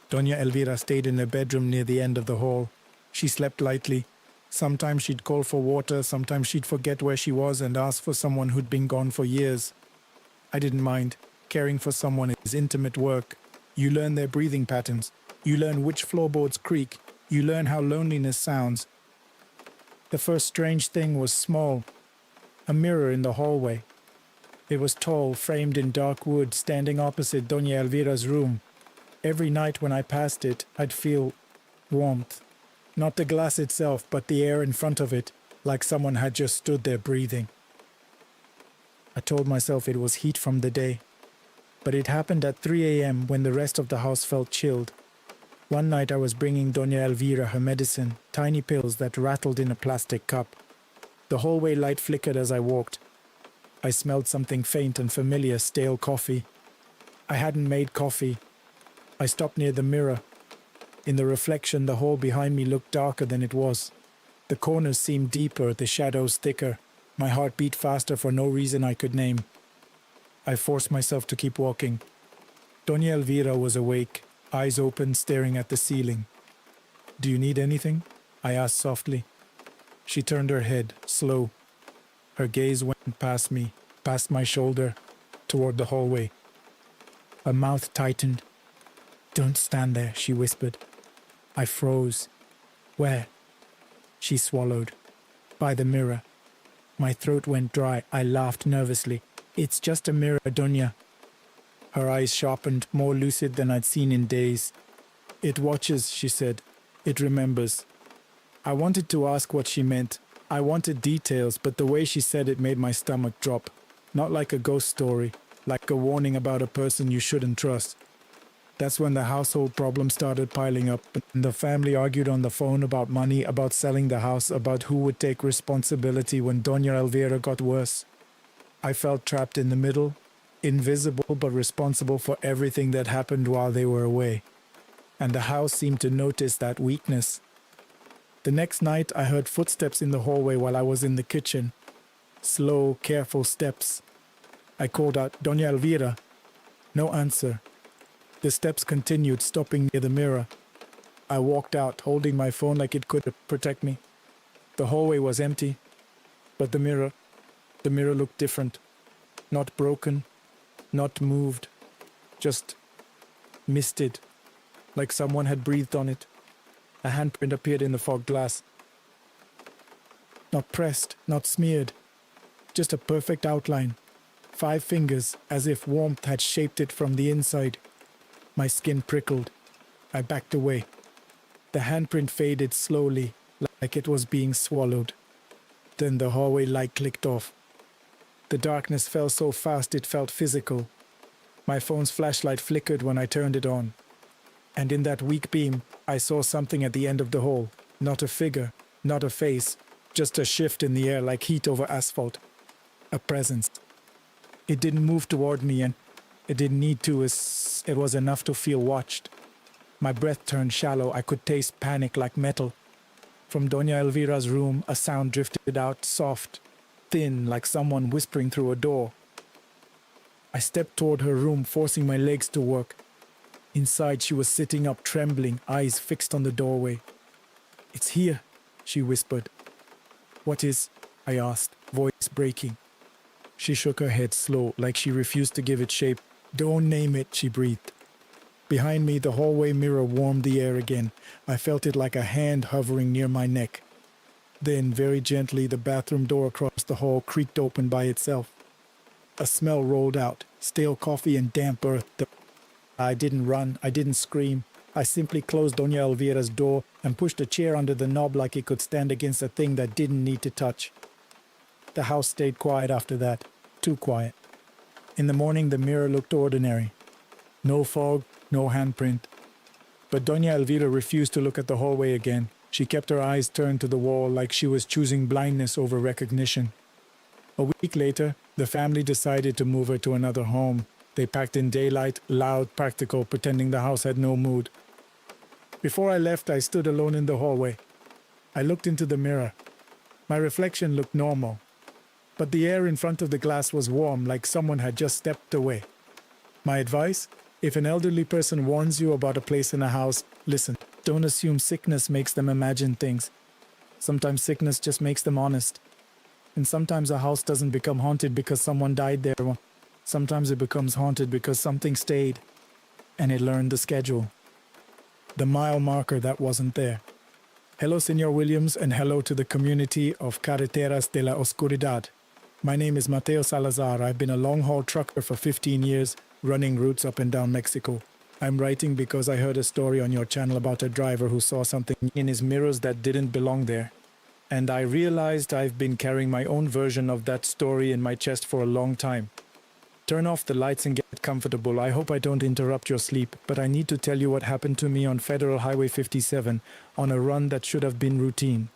Doña Elvira stayed in her bedroom near the end of the hall. She slept lightly. Sometimes she'd call for water, sometimes she'd forget where she was and ask for someone who'd been gone for years. I didn't mind. Caring for someone is intimate work. You learn their breathing patterns. You learn which floorboards creak. You learn how loneliness sounds. The first strange thing was small. A mirror in the hallway. It was tall, framed in dark wood, standing opposite Doña Elvira's room. Every night when I passed it, I'd feel warmth. Not the glass itself, but the air in front of it, like someone had just stood there breathing. I told myself it was heat from the day. But it happened at 3 a.m. when the rest of the house felt chilled. One night I was bringing Doña Elvira her medicine, tiny pills that rattled in a plastic cup. The hallway light flickered as I walked. I smelled something faint and familiar, stale coffee. I hadn't made coffee. I stopped near the mirror. In the reflection, the hall behind me looked darker than it was. The corners seemed deeper, the shadows thicker. My heart beat faster for no reason I could name. I forced myself to keep walking. Doña Elvira was awake, eyes open, staring at the ceiling. "Do you need anything?" I asked softly. She turned her head, slow. Her gaze went past me, past my shoulder, toward the hallway. Her mouth tightened. "Don't stand there," she whispered. I froze. "Where?" She swallowed. "By the mirror." My throat went dry. I laughed nervously. "It's just a mirror, Doña." Her eyes sharpened, more lucid than I'd seen in days. "It watches," she said. "It remembers." I wanted to ask what she meant. I wanted details, but the way she said it made my stomach drop. Not like a ghost story, like a warning about a person you shouldn't trust. That's when the household problems started piling up, and the family argued on the phone about money, about selling the house, about who would take responsibility when Doña Elvira got worse. I felt trapped in the middle, invisible but responsible for everything that happened while they were away. And the house seemed to notice that weakness. The next night, I heard footsteps in the hallway while I was in the kitchen. Slow, careful steps. I called out, Doña Elvira. No answer. The steps continued, stopping near the mirror. I walked out, holding my phone like it could protect me. The hallway was empty, but the mirror looked different. Not broken, not moved, just misted, like someone had breathed on it. A handprint appeared in the fog glass. Not pressed, not smeared, just a perfect outline. 5 fingers, as if warmth had shaped it from the inside. My skin prickled. I backed away. The handprint faded slowly, like it was being swallowed. Then the hallway light clicked off. The darkness fell so fast it felt physical. My phone's flashlight flickered when I turned it on. And in that weak beam, I saw something at the end of the hall. Not a figure, not a face, just a shift in the air like heat over asphalt. A presence. It didn't move toward me, and it didn't need to. It was enough to feel watched. My breath turned shallow. I could taste panic like metal. From Doña Elvira's room, a sound drifted out, soft, thin, like someone whispering through a door. I stepped toward her room, forcing my legs to work. Inside, she was sitting up, trembling, eyes fixed on the doorway. "It's here," she whispered. "What is?" I asked, voice breaking. She shook her head slow, like she refused to give it shape. "Don't name it," she breathed. Behind me, the hallway mirror warmed the air again. I felt it like a hand hovering near my neck. Then, very gently, the bathroom door across the hall creaked open by itself. A smell rolled out, stale coffee and damp earth. I didn't run, I didn't scream. I simply closed Doña Elvira's door and pushed a chair under the knob like it could stand against a thing that didn't need to touch. The house stayed quiet after that, too quiet. In the morning, the mirror looked ordinary. No fog, no handprint. But Doña Elvira refused to look at the hallway again. She kept her eyes turned to the wall like she was choosing blindness over recognition. A week later, the family decided to move her to another home. They packed in daylight, loud, practical, pretending the house had no mood. Before I left, I stood alone in the hallway. I looked into the mirror. My reflection looked normal. But the air in front of the glass was warm, like someone had just stepped away. My advice? If an elderly person warns you about a place in a house, listen. Don't assume sickness makes them imagine things. Sometimes sickness just makes them honest. And sometimes a house doesn't become haunted because someone died there. Sometimes it becomes haunted because something stayed, and it learned the schedule. The mile marker that wasn't there. Hello, Senor Williams, and hello to the community of Carreteras de la Oscuridad. My name is Mateo Salazar. I've been a long-haul trucker for 15 years, running routes up and down Mexico. I'm writing because I heard a story on your channel about a driver who saw something in his mirrors that didn't belong there. And I realized I've been carrying my own version of that story in my chest for a long time. Turn off the lights and get comfortable. I hope I don't interrupt your sleep, but I need to tell you what happened to me on Federal Highway 57 on a run that should have been routine.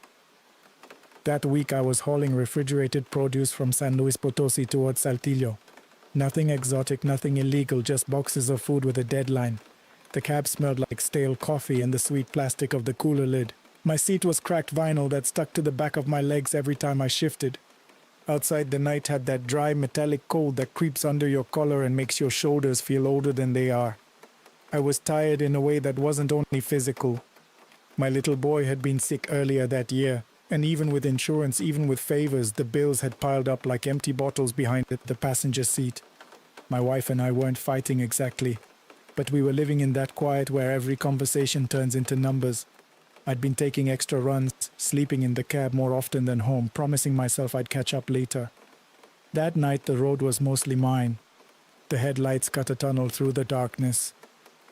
That week I was hauling refrigerated produce from San Luis Potosi towards Saltillo. Nothing exotic, nothing illegal, just boxes of food with a deadline. The cab smelled like stale coffee and the sweet plastic of the cooler lid. My seat was cracked vinyl that stuck to the back of my legs every time I shifted. Outside, the night had that dry metallic cold that creeps under your collar and makes your shoulders feel older than they are. I was tired in a way that wasn't only physical. My little boy had been sick earlier that year, and even with insurance, even with favors, the bills had piled up like empty bottles behind the passenger seat. My wife and I weren't fighting exactly, but we were living in that quiet where every conversation turns into numbers. I'd been taking extra runs, sleeping in the cab more often than home, promising myself I'd catch up later. That night the road was mostly mine. The headlights cut a tunnel through the darkness.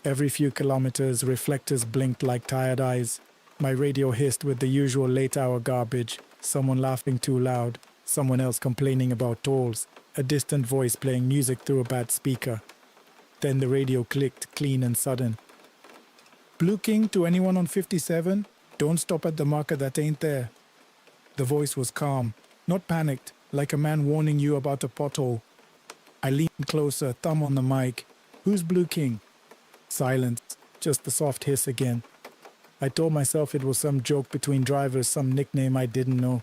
Every few kilometers, reflectors blinked like tired eyes. My radio hissed with the usual late-hour garbage, someone laughing too loud, someone else complaining about tolls, a distant voice playing music through a bad speaker. Then the radio clicked, clean and sudden. Blue King, to anyone on 57, don't stop at the marker that ain't there. The voice was calm, not panicked, like a man warning you about a pothole. I leaned closer, thumb on the mic. Who's Blue King? Silence, just the soft hiss again. I told myself it was some joke between drivers, some nickname I didn't know.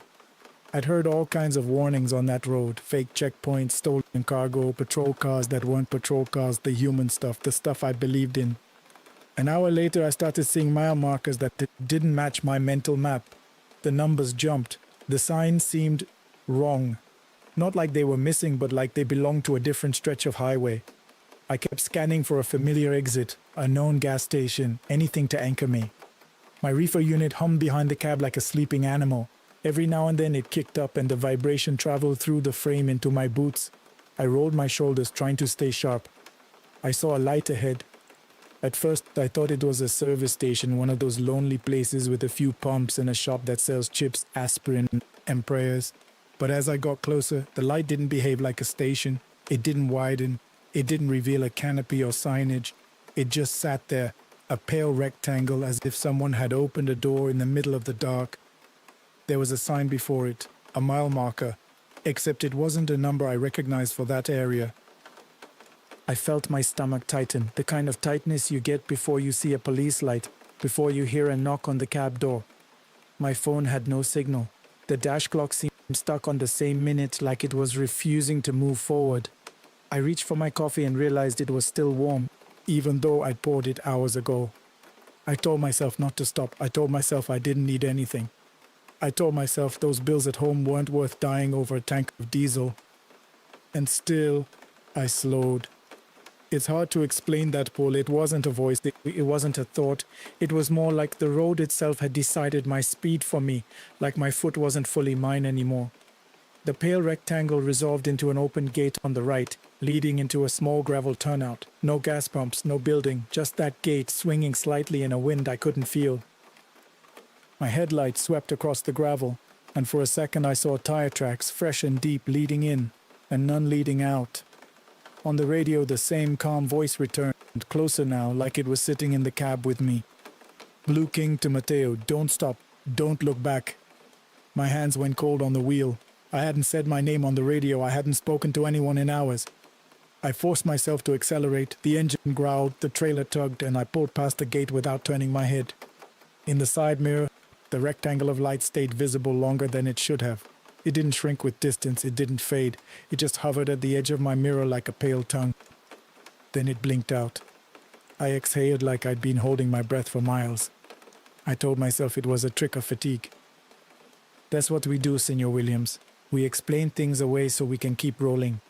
I'd heard all kinds of warnings on that road: fake checkpoints, stolen cargo, patrol cars that weren't patrol cars, the human stuff, the stuff I believed in. An hour later, I started seeing mile markers that didn't match my mental map. The numbers jumped. The signs seemed wrong. Not like they were missing, but like they belonged to a different stretch of highway. I kept scanning for a familiar exit, a known gas station, anything to anchor me. My reefer unit hummed behind the cab like a sleeping animal. Every now and then it kicked up and the vibration traveled through the frame into my boots. I rolled my shoulders, trying to stay sharp. I saw a light ahead. At first, I thought it was a service station, one of those lonely places with a few pumps and a shop that sells chips, aspirin, and prayers. But as I got closer, the light didn't behave like a station. It didn't widen. It didn't reveal a canopy or signage. It just sat there, a pale rectangle, as if someone had opened a door in the middle of the dark. There was a sign before it, a mile marker, except it wasn't a number I recognized for that area. I felt my stomach tighten, the kind of tightness you get before you see a police light, before you hear a knock on the cab door. My phone had no signal. The dash clock seemed stuck on the same minute, like it was refusing to move forward. I reached for my coffee and realized it was still warm, even though I'd poured it hours ago. I told myself not to stop. I told myself I didn't need anything. I told myself those bills at home weren't worth dying over a tank of diesel. And still, I slowed. It's hard to explain that, Paul. It wasn't a voice, it wasn't a thought. It was more like the road itself had decided my speed for me, like my foot wasn't fully mine anymore. The pale rectangle resolved into an open gate on the right, leading into a small gravel turnout. No gas pumps, no building, just that gate swinging slightly in a wind I couldn't feel. My headlights swept across the gravel, and for a second I saw tire tracks, fresh and deep, leading in, and none leading out. On the radio, the same calm voice returned, closer now, like it was sitting in the cab with me. Blue King to Mateo, don't stop, don't look back. My hands went cold on the wheel. I hadn't said my name on the radio, I hadn't spoken to anyone in hours. I forced myself to accelerate, the engine growled, the trailer tugged, and I pulled past the gate without turning my head. In the side mirror, the rectangle of light stayed visible longer than it should have. It didn't shrink with distance, it didn't fade. It just hovered at the edge of my mirror like a pale tongue. Then it blinked out. I exhaled like I'd been holding my breath for miles. I told myself it was a trick of fatigue. That's what we do, Senor Williams. We explain things away so we can keep rolling.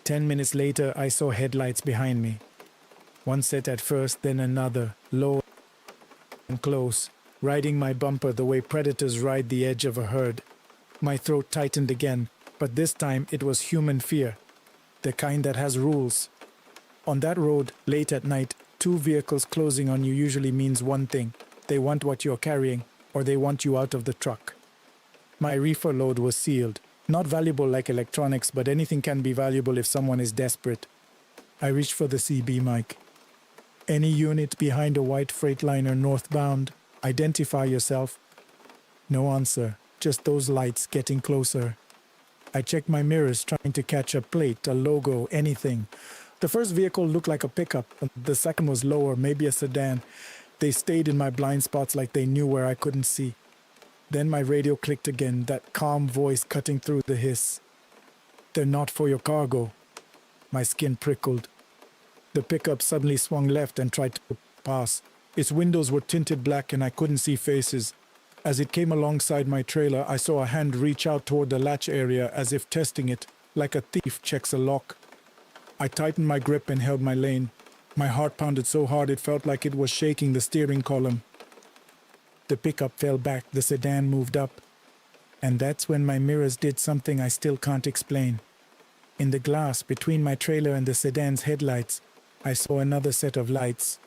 10 minutes later, I saw headlights behind me. One set at first, then another, low and close, riding my bumper the way predators ride the edge of a herd. My throat tightened again, but this time it was human fear, the kind that has rules. On that road, late at night, two vehicles closing on you usually means one thing. They want what you're carrying, or they want you out of the truck. My reefer load was sealed. Not valuable like electronics, but anything can be valuable if someone is desperate. I reached for the CB mic. Any unit behind a white Freightliner northbound, identify yourself. No answer. Just those lights getting closer. I checked my mirrors, trying to catch a plate, a logo, anything. The first vehicle looked like a pickup. The second was lower, maybe a sedan. They stayed in my blind spots like they knew where I couldn't see. Then my radio clicked again, that calm voice cutting through the hiss. They're not for your cargo. My skin prickled. The pickup suddenly swung left and tried to pass. Its windows were tinted black and I couldn't see faces. As it came alongside my trailer, I saw a hand reach out toward the latch area as if testing it, like a thief checks a lock. I tightened my grip and held my lane. My heart pounded so hard it felt like it was shaking the steering column. The pickup fell back, the sedan moved up. And that's when my mirrors did something I still can't explain. In the glass between my trailer and the sedan's headlights, I saw another set of lights.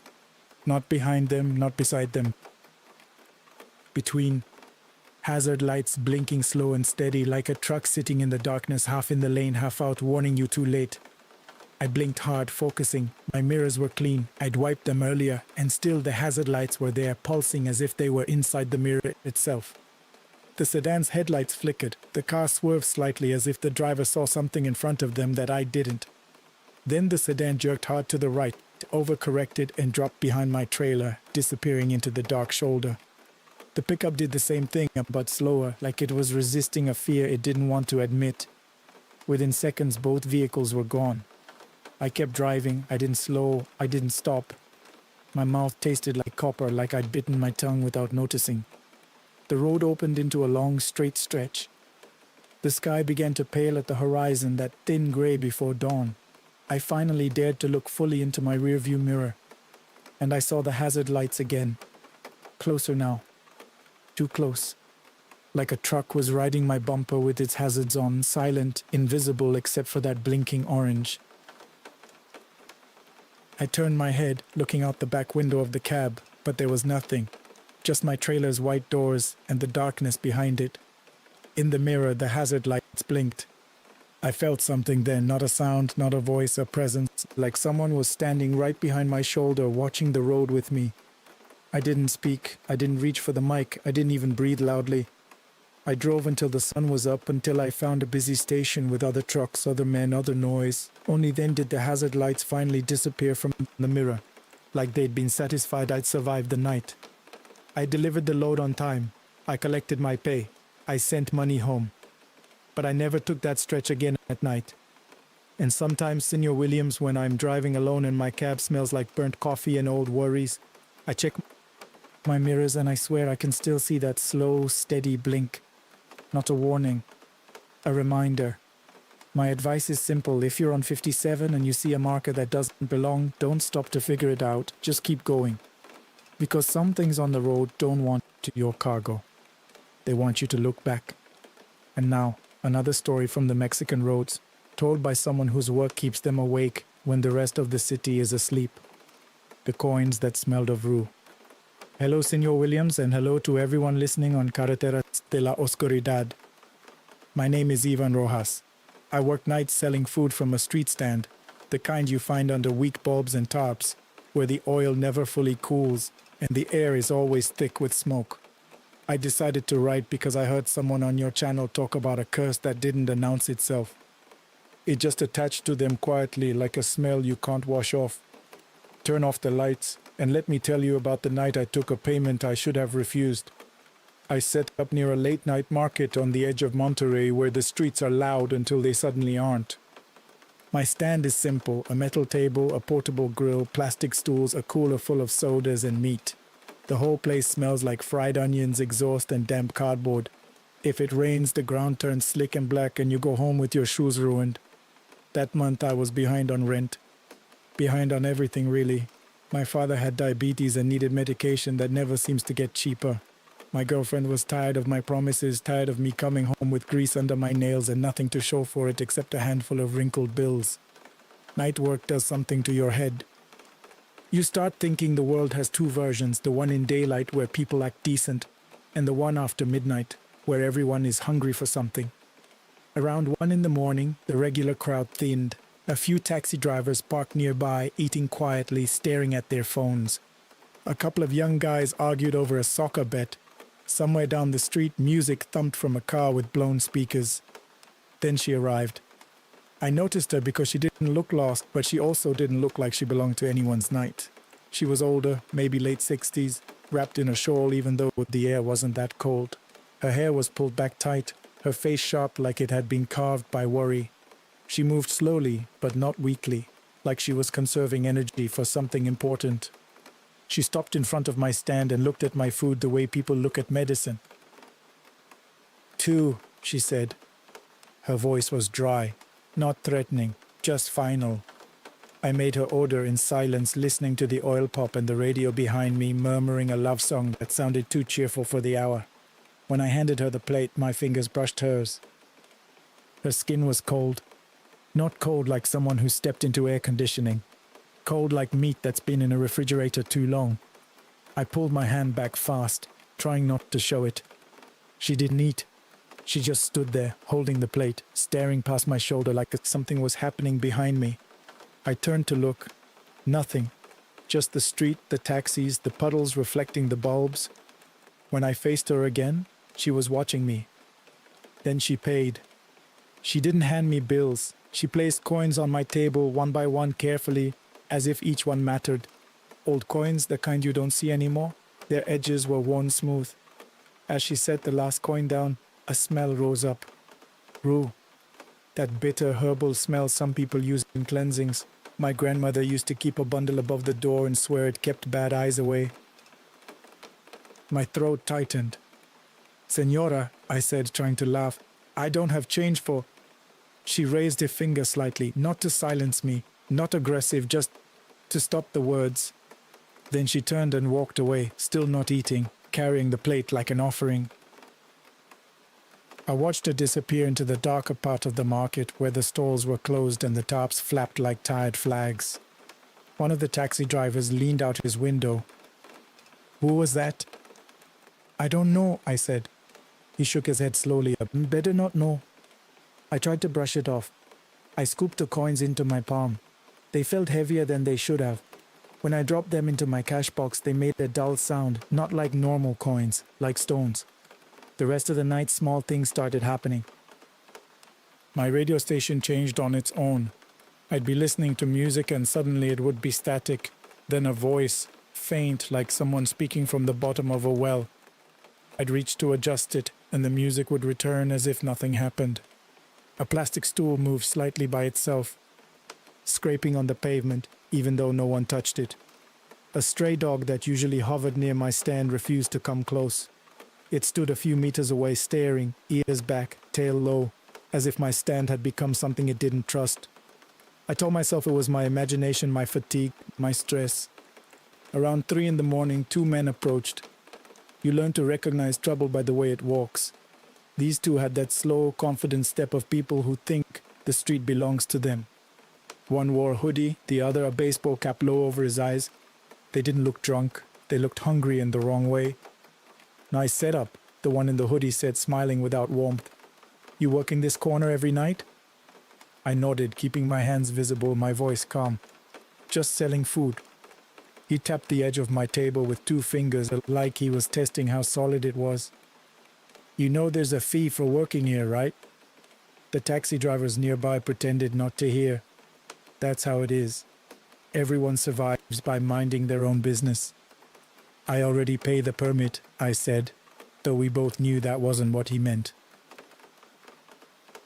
Not behind them, not beside them. Between. Hazard lights blinking slow and steady, like a truck sitting in the darkness, half in the lane, half out, warning you too late. I blinked hard, focusing. My mirrors were clean. I'd wiped them earlier, and still the hazard lights were there, pulsing as if they were inside the mirror itself. The sedan's headlights flickered. The car swerved slightly as if the driver saw something in front of them that I didn't. Then the sedan jerked hard to the right, overcorrected and dropped behind my trailer, disappearing into the dark shoulder. The pickup did the same thing, but slower, like it was resisting a fear it didn't want to admit. Within seconds, both vehicles were gone. I kept driving. I didn't slow. I didn't stop. My mouth tasted like copper, like I'd bitten my tongue without noticing. The road opened into a long, straight stretch. The sky began to pale at the horizon, that thin gray before dawn. I finally dared to look fully into my rearview mirror, and I saw the hazard lights again. Closer now. Too close. Like a truck was riding my bumper with its hazards on, silent, invisible except for that blinking orange. I turned my head, looking out the back window of the cab, but there was nothing. Just my trailer's white doors and the darkness behind it. In the mirror, the hazard lights blinked. I felt something then, not a sound, not a voice, a presence, like someone was standing right behind my shoulder, watching the road with me. I didn't speak, I didn't reach for the mic, I didn't even breathe loudly. I drove until the sun was up, until I found a busy station with other trucks, other men, other noise. Only then did the hazard lights finally disappear from the mirror, like they'd been satisfied I'd survived the night. I delivered the load on time. I collected my pay. I sent money home. But I never took that stretch again at night. And sometimes, Senor Williams, when I'm driving alone and my cab smells like burnt coffee and old worries, I check my mirrors and I swear I can still see that slow, steady blink. Not a warning, a reminder. My advice is simple. If you're on 57 and you see a marker that doesn't belong, don't stop to figure it out. Just keep going. Because some things on the road don't want your cargo. They want you to look back. And now, another story from the Mexican roads, told by someone whose work keeps them awake when the rest of the city is asleep. The coins that smelled of rue. Hello, Senor Williams, and hello to everyone listening on Carreteras de la Oscuridad. My name is Ivan Rojas. I work nights selling food from a street stand, the kind you find under weak bulbs and tarps, where the oil never fully cools and the air is always thick with smoke. I decided to write because I heard someone on your channel talk about a curse that didn't announce itself. It just attached to them quietly, like a smell you can't wash off. Turn off the lights, and let me tell you about the night I took a payment I should have refused. I set up near a late-night market on the edge of Monterey where the streets are loud until they suddenly aren't. My stand is simple, a metal table, a portable grill, plastic stools, a cooler full of sodas and meat. The whole place smells like fried onions, exhaust, and damp cardboard. If it rains, the ground turns slick and black and you go home with your shoes ruined. That month I was behind on rent. Behind on everything, really. My father had diabetes and needed medication that never seems to get cheaper. My girlfriend was tired of my promises, tired of me coming home with grease under my nails and nothing to show for it except a handful of wrinkled bills. Night work does something to your head. You start thinking the world has two versions, the one in daylight where people act decent, and the one after midnight where everyone is hungry for something. Around 1 in the morning, the regular crowd thinned. A few taxi drivers parked nearby, eating quietly, staring at their phones. A couple of young guys argued over a soccer bet. Somewhere down the street, music thumped from a car with blown speakers. Then she arrived. I noticed her because she didn't look lost, but she also didn't look like she belonged to anyone's night. She was older, maybe late 60s, wrapped in a shawl even though the air wasn't that cold. Her hair was pulled back tight, her face sharp like it had been carved by worry. She moved slowly, but not weakly, like she was conserving energy for something important. She stopped in front of my stand and looked at my food the way people look at medicine. 2, she said. Her voice was dry, not threatening, just final. I made her order in silence, listening to the oil pop and the radio behind me, murmuring a love song that sounded too cheerful for the hour. When I handed her the plate, my fingers brushed hers. Her skin was cold. Not cold like someone who stepped into air conditioning. Cold like meat that's been in a refrigerator too long. I pulled my hand back fast, trying not to show it. She didn't eat. She just stood there, holding the plate, staring past my shoulder like something was happening behind me. I turned to look. Nothing. Just the street, the taxis, the puddles reflecting the bulbs. When I faced her again, she was watching me. Then she paid. She didn't hand me bills. She placed coins on my table one by one carefully, as if each one mattered. Old coins, the kind you don't see anymore. Their edges were worn smooth. As she set the last coin down, a smell rose up. Rue. That bitter herbal smell some people use in cleansings. My grandmother used to keep a bundle above the door and swear it kept bad eyes away. My throat tightened. "Senora," I said, trying to laugh, "I don't have change for—" She raised her finger slightly, not to silence me, not aggressive, just to stop the words. Then she turned and walked away, still not eating, carrying the plate like an offering. I watched her disappear into the darker part of the market where the stalls were closed and the tarps flapped like tired flags. One of the taxi drivers leaned out his window. "Who was that?" "I don't know," I said. He shook his head slowly. "Better not know." I tried to brush it off. I scooped the coins into my palm. They felt heavier than they should have. When I dropped them into my cash box, they made a dull sound, not like normal coins, like stones. The rest of the night, small things started happening. My radio station changed on its own. I'd be listening to music and suddenly it would be static, then a voice, faint like someone speaking from the bottom of a well. I'd reach to adjust it and the music would return as if nothing happened. A plastic stool moved slightly by itself, scraping on the pavement, even though no one touched it. A stray dog that usually hovered near my stand refused to come close. It stood a few meters away staring, ears back, tail low, as if my stand had become something it didn't trust. I told myself it was my imagination, my fatigue, my stress. Around 3 in the morning, 2 men approached. You learn to recognize trouble by the way it walks. These 2 had that slow, confident step of people who think the street belongs to them. One wore a hoodie, the other a baseball cap low over his eyes. They didn't look drunk. They looked hungry in the wrong way. "Nice setup," the one in the hoodie said, smiling without warmth. "You work in this corner every night?" I nodded, keeping my hands visible, my voice calm. "Just selling food." He tapped the edge of my table with 2 fingers, like he was testing how solid it was. "You know there's a fee for working here, right?" The taxi drivers nearby pretended not to hear. That's how it is. Everyone survives by minding their own business. "I already pay the permit," I said, though we both knew that wasn't what he meant.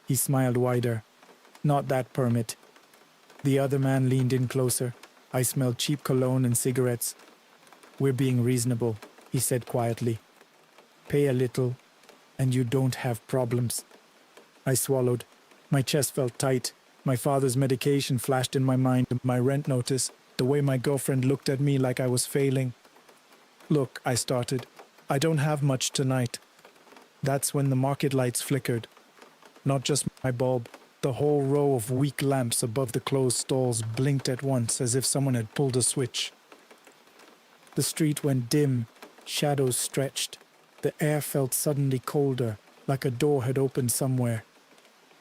He smiled wider. "Not that permit." The other man leaned in closer. I smelled cheap cologne and cigarettes. "We're being reasonable," he said quietly. "Pay a little, and you don't have problems." I swallowed. My chest felt tight. My father's medication flashed in my mind, my rent notice, the way my girlfriend looked at me like I was failing. "Look," I started, "I don't have much tonight." That's when the market lights flickered. Not just my bulb. The whole row of weak lamps above the closed stalls blinked at once as if someone had pulled a switch. The street went dim. Shadows stretched. The air felt suddenly colder, like a door had opened somewhere.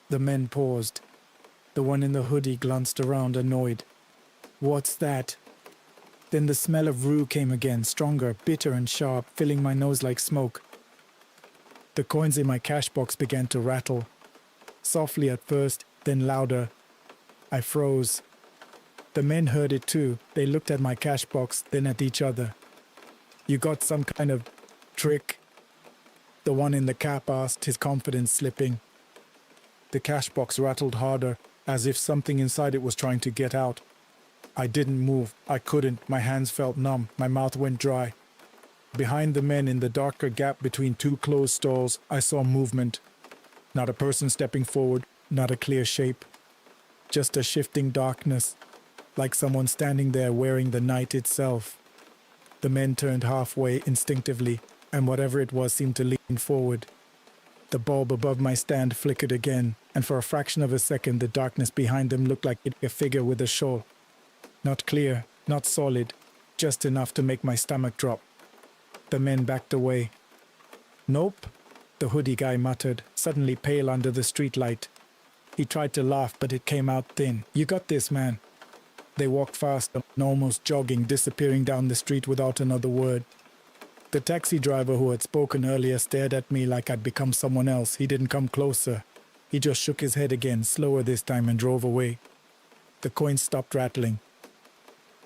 The men paused. The one in the hoodie glanced around, annoyed. "What's that?" Then the smell of rue came again, stronger, bitter and sharp, filling my nose like smoke. The coins in my cash box began to rattle. Softly at first, then louder. I froze. The men heard it too. They looked at my cash box, then at each other. "You got some kind of trick?" The one in the cap asked, his confidence slipping. The cash box rattled harder, as if something inside it was trying to get out. I didn't move. I couldn't. My hands felt numb. My mouth went dry. Behind the men, in the darker gap between 2 closed stalls, I saw movement. Not a person stepping forward, not a clear shape. Just a shifting darkness, like someone standing there wearing the night itself. The men turned halfway instinctively, and whatever it was seemed to lean forward. The bulb above my stand flickered again, and for a fraction of a second the darkness behind them looked like a figure with a shawl. Not clear, not solid, just enough to make my stomach drop. The men backed away. "Nope," the hoodie guy muttered, suddenly pale under the streetlight. He tried to laugh, but it came out thin. "You got this, man." They walked fast, almost jogging, disappearing down the street without another word. The taxi driver who had spoken earlier stared at me like I'd become someone else. He didn't come closer. He just shook his head again, slower this time, and drove away. The coins stopped rattling.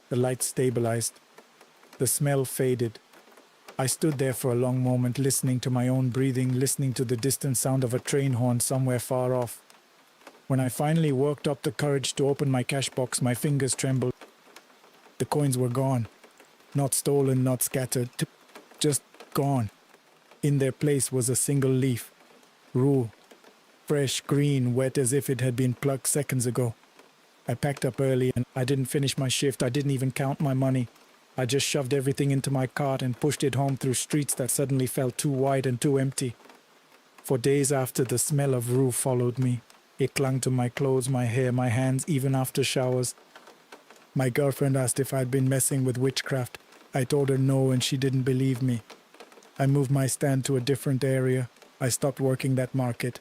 The lights stabilized. The smell faded. I stood there for a long moment, listening to my own breathing, listening to the distant sound of a train horn somewhere far off. When I finally worked up the courage to open my cash box, my fingers trembled. The coins were gone. Not stolen, not scattered, just gone. In their place was a single leaf. Rule. Fresh, green, wet as if it had been plucked seconds ago. I packed up early and I didn't finish my shift. I didn't even count my money. I just shoved everything into my cart and pushed it home through streets that suddenly felt too wide and too empty. For days after, the smell of rue followed me. It clung to my clothes, my hair, my hands, even after showers. My girlfriend asked if I'd been messing with witchcraft. I told her no, and she didn't believe me. I moved my stand to a different area. I stopped working that market.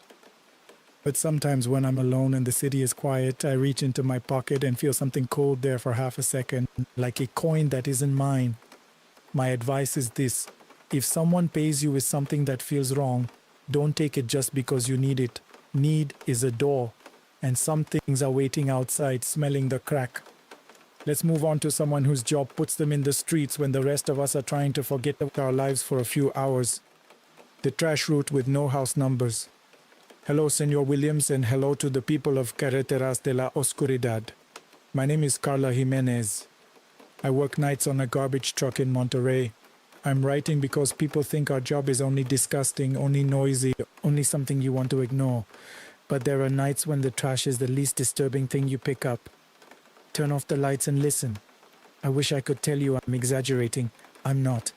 But sometimes when I'm alone and the city is quiet, I reach into my pocket and feel something cold there for half a second, like a coin that isn't mine. My advice is this: if someone pays you with something that feels wrong, don't take it just because you need it. Need is a door, and some things are waiting outside, smelling the crack. Let's move on to someone whose job puts them in the streets when the rest of us are trying to forget about our lives for a few hours. The trash route with no house numbers. Hello, Senor Williams, and hello to the people of Carreteras de la Oscuridad. My name is Carla Jimenez. I work nights on a garbage truck in Monterrey. I'm writing because people think our job is only disgusting, only noisy, only something you want to ignore. But there are nights when the trash is the least disturbing thing you pick up. Turn off the lights and listen. I wish I could tell you I'm exaggerating. I'm not.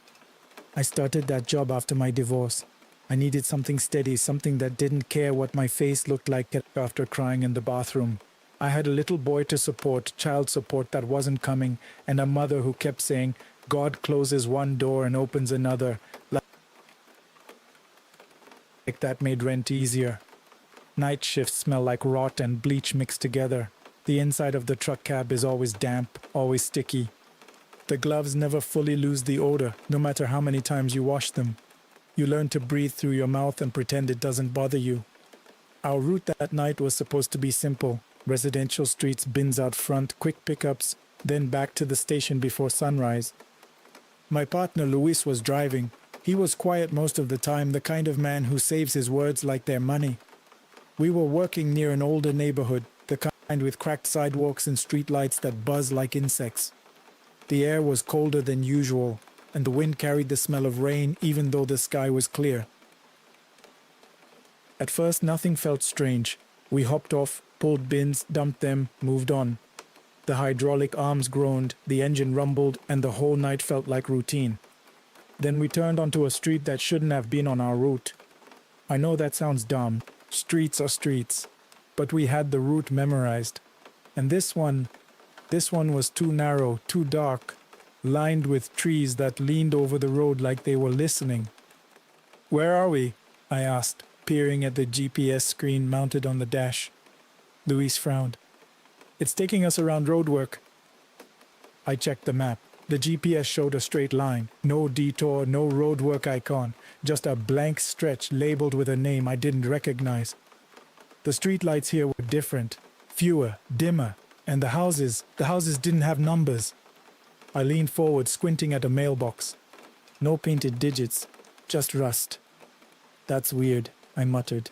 I started that job after my divorce. I needed something steady, something that didn't care what my face looked like after crying in the bathroom. I had a little boy to support, child support that wasn't coming, and a mother who kept saying, God closes one door and opens another. Like that made rent easier. Night shifts smell like rot and bleach mixed together. The inside of the truck cab is always damp, always sticky. The gloves never fully lose the odor, no matter how many times you wash them. You learn to breathe through your mouth and pretend it doesn't bother you. Our route that night was supposed to be simple. Residential streets, bins out front, quick pickups, then back to the station before sunrise. My partner Luis was driving. He was quiet most of the time, the kind of man who saves his words like they're money. We were working near an older neighborhood, the kind with cracked sidewalks and streetlights that buzz like insects. The air was colder than usual, and the wind carried the smell of rain even though the sky was clear. At first nothing felt strange. We hopped off, pulled bins, dumped them, moved on. The hydraulic arms groaned, the engine rumbled, and the whole night felt like routine. Then we turned onto a street that shouldn't have been on our route. I know that sounds dumb. Streets are streets. But we had the route memorized. And this one was too narrow, too dark, lined with trees that leaned over the road like they were listening. "Where are we?" I asked, peering at the GPS screen mounted on the dash. Luis frowned. "It's taking us around roadwork." I checked the map. The GPS showed a straight line. No detour, no roadwork icon. Just a blank stretch labeled with a name I didn't recognize. The streetlights here were different. Fewer, dimmer. And the houses didn't have numbers. I leaned forward, squinting at a mailbox. No painted digits, just rust. "That's weird," I muttered.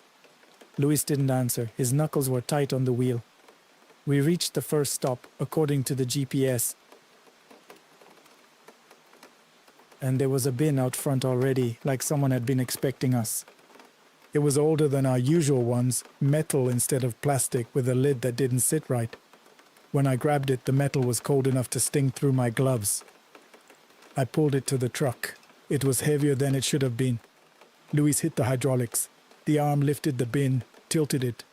Luis didn't answer. His knuckles were tight on the wheel. We reached the first stop, according to the GPS. And there was a bin out front already, like someone had been expecting us. It was older than our usual ones, metal instead of plastic, with a lid that didn't sit right. When I grabbed it, the metal was cold enough to sting through my gloves. I pulled it to the truck. It was heavier than it should have been. Luis hit the hydraulics. The arm lifted the bin, tilted it.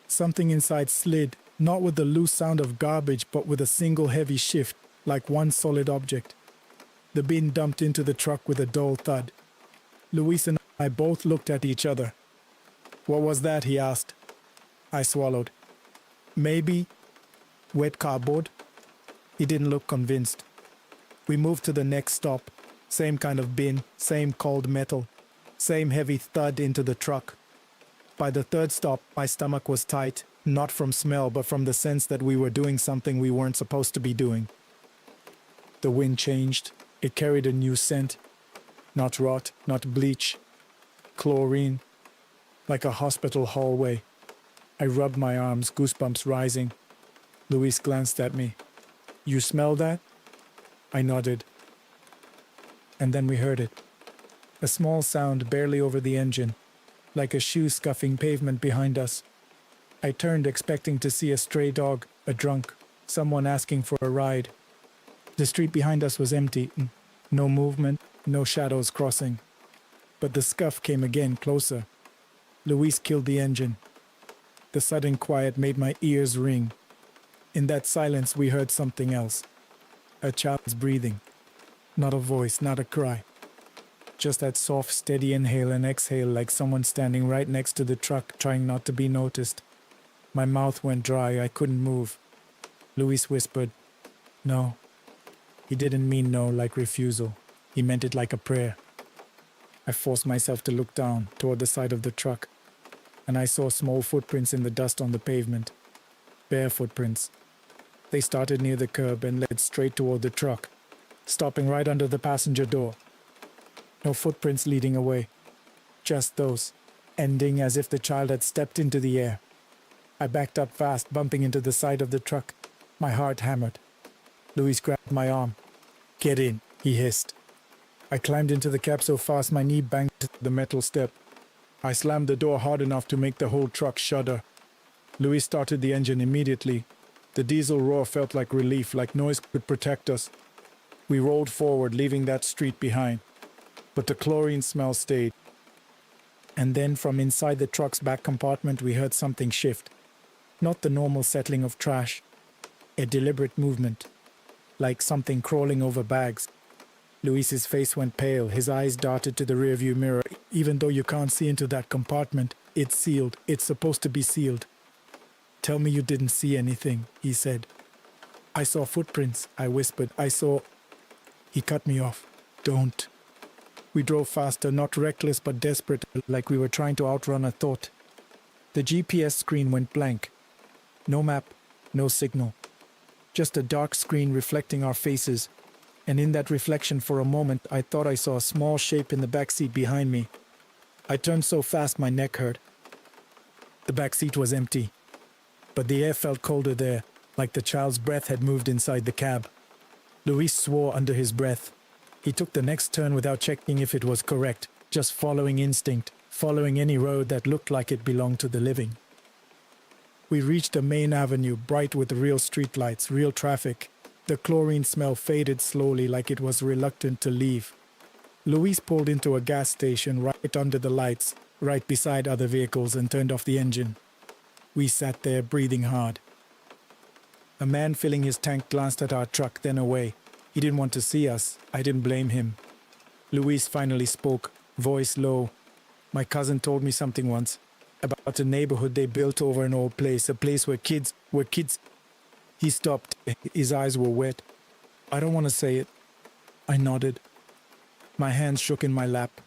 Something inside slid, not with the loose sound of garbage, but with a single heavy shift, like one solid object. The bin dumped into the truck with a dull thud. Luis and I both looked at each other. "What was that?" he asked. I swallowed. "Maybe wet cardboard?" He didn't look convinced. We moved to the next stop. Same kind of bin, same cold metal, same heavy thud into the truck. By the third stop, my stomach was tight, not from smell, but from the sense that we were doing something we weren't supposed to be doing. The wind changed. It carried a new scent. Not rot, not bleach. Chlorine. Like a hospital hallway. I rubbed my arms, goosebumps rising. Luis glanced at me. You smell that? I nodded. And then we heard it. A small sound barely over the engine, like a shoe scuffing pavement behind us. I turned expecting to see a stray dog, a drunk, someone asking for a ride. The street behind us was empty. No movement, no shadows crossing. But the scuff came again, closer. Luis killed the engine. The sudden quiet made my ears ring. In that silence we heard something else. A child's breathing. Not a voice, not a cry. Just that soft, steady inhale and exhale like someone standing right next to the truck trying not to be noticed. My mouth went dry, I couldn't move. Luis whispered, "No." He didn't mean no like refusal. He meant it like a prayer. I forced myself to look down toward the side of the truck, and I saw small footprints in the dust on the pavement. Bare footprints. They started near the curb and led straight toward the truck, stopping right under the passenger door. No footprints leading away. Just those, ending as if the child had stepped into the air. I backed up fast, bumping into the side of the truck. My heart hammered. Luis grabbed my arm. "Get in," he hissed. I climbed into the cab so fast my knee banged the metal step. I slammed the door hard enough to make the whole truck shudder. Luis started the engine immediately. The diesel roar felt like relief, like noise could protect us. We rolled forward, leaving that street behind. But the chlorine smell stayed. And then from inside the truck's back compartment we heard something shift. Not the normal settling of trash. A deliberate movement. Like something crawling over bags. Luis's face went pale, his eyes darted to the rearview mirror. Even though you can't see into that compartment, it's sealed. It's supposed to be sealed. "Tell me you didn't see anything," he said. "I saw footprints," I whispered. "I saw..." He cut me off. "Don't." We drove faster, not reckless but desperate, like we were trying to outrun a thought. The GPS screen went blank. No map, no signal. Just a dark screen reflecting our faces. And in that reflection for a moment, I thought I saw a small shape in the back seat behind me. I turned so fast my neck hurt. The back seat was empty. But the air felt colder there, like the child's breath had moved inside the cab. Luis swore under his breath. He took the next turn without checking if it was correct, just following instinct, following any road that looked like it belonged to the living. We reached a main avenue, bright with real streetlights, real traffic. The chlorine smell faded slowly like it was reluctant to leave. Luis pulled into a gas station right under the lights, right beside other vehicles, and turned off the engine. We sat there, breathing hard. A man filling his tank glanced at our truck, then away. He didn't want to see us. I didn't blame him. Luis finally spoke, voice low. "My cousin told me something once, about a neighborhood they built over an old place, a place where kids... He stopped. His eyes were wet. "I don't want to say it." I nodded. My hands shook in my lap.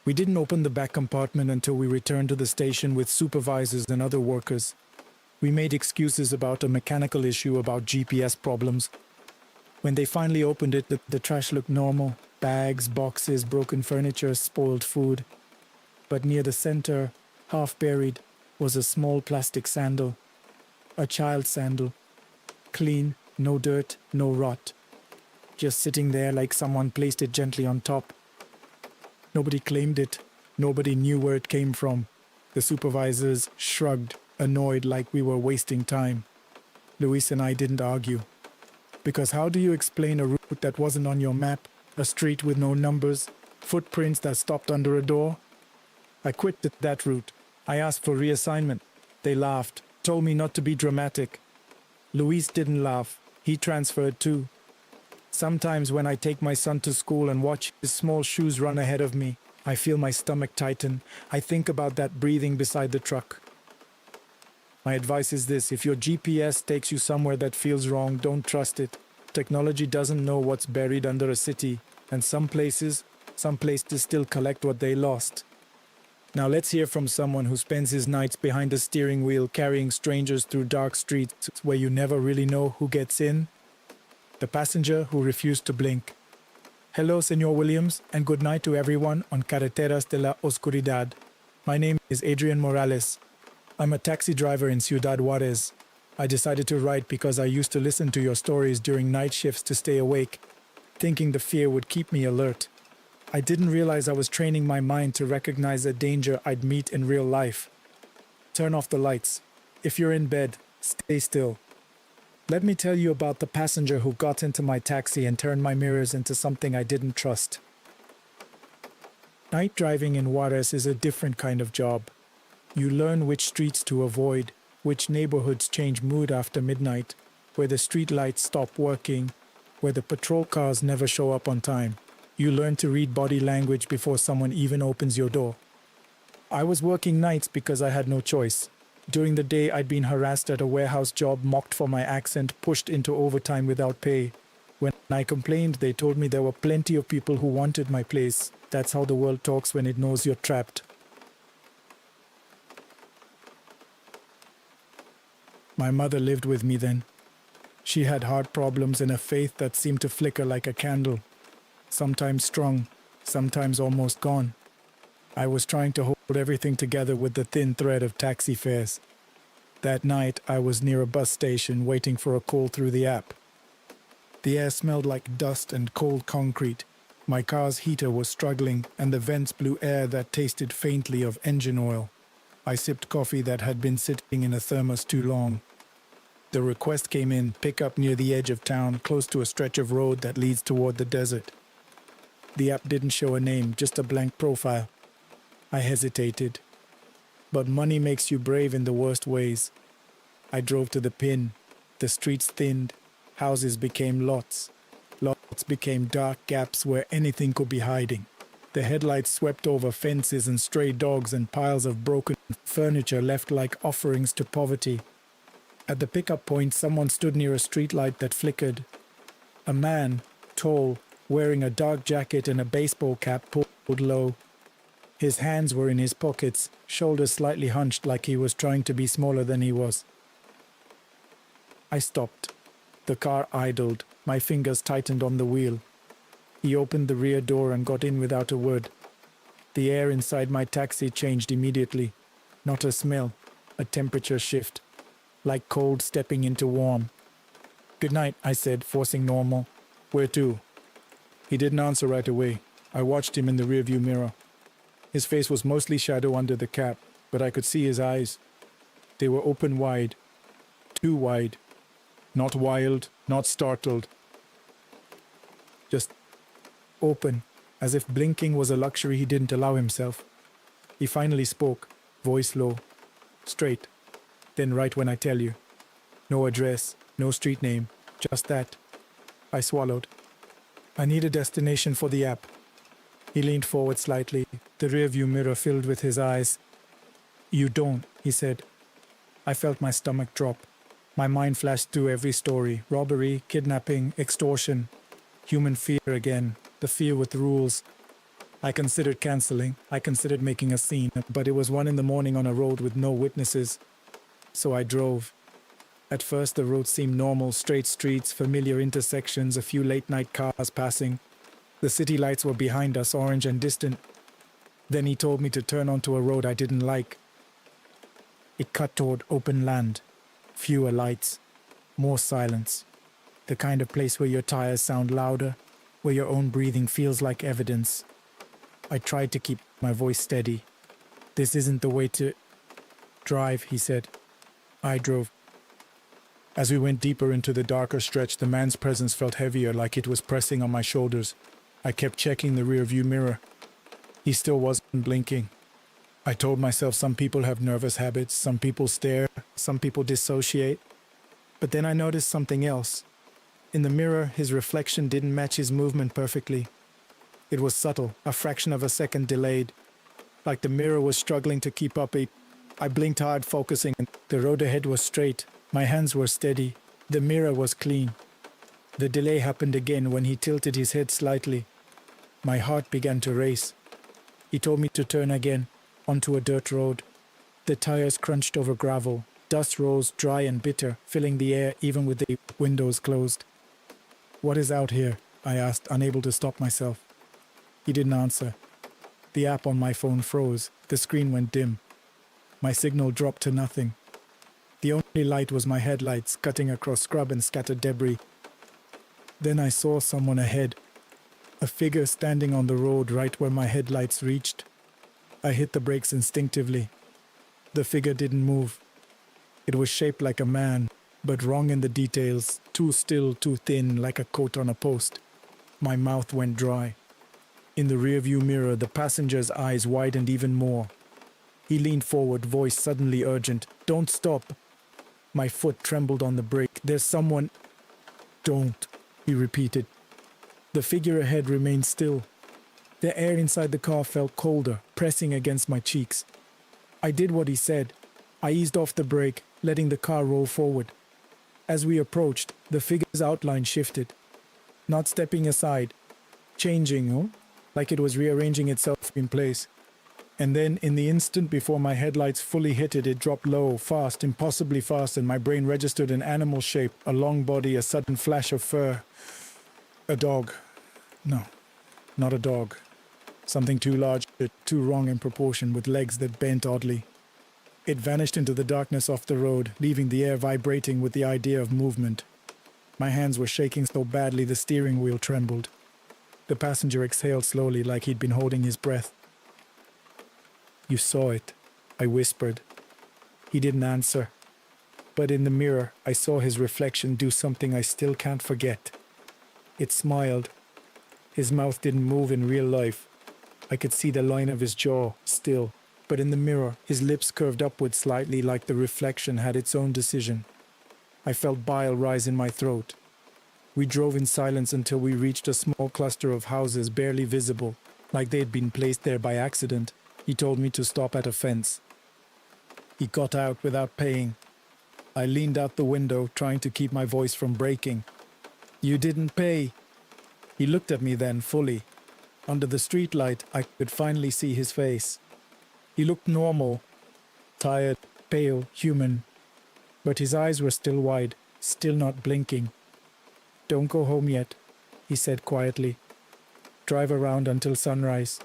We didn't open the back compartment until we returned to the station with supervisors and other workers. We made excuses about a mechanical issue, about GPS problems. When they finally opened it, the trash looked normal. Bags, boxes, broken furniture, spoiled food. But near the center, half buried, was a small plastic sandal. A child's sandal. Clean, no dirt, no rot. Just sitting there like someone placed it gently on top. Nobody claimed it. Nobody knew where it came from. The supervisors shrugged, annoyed like we were wasting time. Luis and I didn't argue. Because how do you explain a route that wasn't on your map? A street with no numbers? Footprints that stopped under a door? I quit that route. I asked for reassignment. They laughed, told me not to be dramatic. Luis didn't laugh. He transferred too. Sometimes when I take my son to school and watch his small shoes run ahead of me, I feel my stomach tighten. I think about that breathing beside the truck. My advice is this: if your GPS takes you somewhere that feels wrong, don't trust it. Technology doesn't know what's buried under a city, and some places still collect what they lost. Now let's hear from someone who spends his nights behind the steering wheel carrying strangers through dark streets where you never really know who gets in. The passenger who refused to blink. Hello, Senor Williams, and good night to everyone on Carreteras de la Oscuridad. My name is Adrian Morales. I'm a taxi driver in Ciudad Juarez. I decided to write because I used to listen to your stories during night shifts to stay awake, thinking the fear would keep me alert. I didn't realize I was training my mind to recognize a danger I'd meet in real life. Turn off the lights. If you're in bed, stay still. Let me tell you about the passenger who got into my taxi and turned my mirrors into something I didn't trust. Night driving in Juarez is a different kind of job. You learn which streets to avoid, which neighborhoods change mood after midnight, where the street lights stop working, where the patrol cars never show up on time. You learn to read body language before someone even opens your door. I was working nights because I had no choice. During the day, I'd been harassed at a warehouse job, mocked for my accent, pushed into overtime without pay. When I complained, they told me there were plenty of people who wanted my place. That's how the world talks when it knows you're trapped. My mother lived with me then. She had heart problems and a faith that seemed to flicker like a candle. Sometimes strong, sometimes almost gone. I was trying to hold everything together with the thin thread of taxi fares. That night, I was near a bus station waiting for a call through the app. The air smelled like dust and cold concrete. My car's heater was struggling, and the vents blew air that tasted faintly of engine oil. I sipped coffee that had been sitting in a thermos too long. The request came in, pick up near the edge of town, close to a stretch of road that leads toward the desert. The app didn't show a name, just a blank profile. I hesitated. But money makes you brave in the worst ways. I drove to the pin. The streets thinned. Houses became lots. Lots became dark gaps where anything could be hiding. The headlights swept over fences and stray dogs, and piles of broken furniture left like offerings to poverty. At the pickup point, someone stood near a streetlight that flickered. A man, tall, wearing a dark jacket and a baseball cap pulled low. His hands were in his pockets, shoulders slightly hunched like he was trying to be smaller than he was. I stopped. The car idled. My fingers tightened on the wheel. He opened the rear door and got in without a word. The air inside my taxi changed immediately. Not a smell, a temperature shift. Like cold stepping into warm. "Good night," I said, forcing normal. "Where to?" He didn't answer right away. I watched him in the rearview mirror. His face was mostly shadow under the cap, but I could see his eyes. They were open wide. Too wide. Not wild, not startled. Just open, as if blinking was a luxury he didn't allow himself. He finally spoke, voice low. "Straight. Then right when I tell you. No address, no street name, just that." I swallowed. "I need a destination for the app." He leaned forward slightly, the rearview mirror filled with his eyes. "You don't," he said. I felt my stomach drop. My mind flashed through every story: robbery, kidnapping, extortion. Human fear again, the fear with rules. I considered canceling. I considered making a scene, but it was 1 a.m. on a road with no witnesses. So I drove. At first the road seemed normal, straight streets, familiar intersections, a few late-night cars passing. The city lights were behind us, orange and distant. Then he told me to turn onto a road I didn't like. It cut toward open land. Fewer lights. More silence. The kind of place where your tires sound louder, where your own breathing feels like evidence. I tried to keep my voice steady. "This isn't the way to drive," he said. I drove. As we went deeper into the darker stretch, the man's presence felt heavier, like it was pressing on my shoulders. I kept checking the rearview mirror. He still wasn't blinking. I told myself some people have nervous habits, some people stare, some people dissociate. But then I noticed something else. In the mirror, his reflection didn't match his movement perfectly. It was subtle, a fraction of a second delayed. Like the mirror was struggling to keep up. I blinked hard, focusing. The road ahead was straight. My hands were steady. The mirror was clean. The delay happened again when he tilted his head slightly. My heart began to race. He told me to turn again, onto a dirt road. The tires crunched over gravel. Dust rose, dry and bitter, filling the air even with the windows closed. "What is out here?" I asked, unable to stop myself. He didn't answer. The app on my phone froze. The screen went dim. My signal dropped to nothing. The only light was my headlights cutting across scrub and scattered debris. Then I saw someone ahead. A figure standing on the road right where my headlights reached. I hit the brakes instinctively. The figure didn't move. It was shaped like a man, but wrong in the details, too still, too thin, like a coat on a post. My mouth went dry. In the rearview mirror, the passenger's eyes widened even more. He leaned forward, voice suddenly urgent. "Don't stop." My foot trembled on the brake. "There's someone—" "Don't," he repeated. The figure ahead remained still. The air inside the car felt colder, pressing against my cheeks. I did what he said. I eased off the brake, letting the car roll forward. As we approached, the figure's outline shifted. Not stepping aside, changing, like it was rearranging itself in place. And then, in the instant before my headlights fully hit it, it dropped low, fast, impossibly fast, and my brain registered an animal shape, a long body, a sudden flash of fur. A dog. No, not a dog. Something too large, too wrong in proportion, with legs that bent oddly. It vanished into the darkness off the road, leaving the air vibrating with the idea of movement. My hands were shaking so badly the steering wheel trembled. The passenger exhaled slowly, like he'd been holding his breath. "You saw it," I whispered. He didn't answer. But in the mirror, I saw his reflection do something I still can't forget. It smiled. His mouth didn't move in real life. I could see the line of his jaw, still. But in the mirror, his lips curved upward slightly, like the reflection had its own decision. I felt bile rise in my throat. We drove in silence until we reached a small cluster of houses barely visible, like they'd been placed there by accident. He told me to stop at a fence. He got out without paying. I leaned out the window, trying to keep my voice from breaking. "You didn't pay." He looked at me then, fully. Under the streetlight, I could finally see his face. He looked normal, tired, pale, human. But his eyes were still wide, still not blinking. "Don't go home yet," he said quietly. "Drive around until sunrise."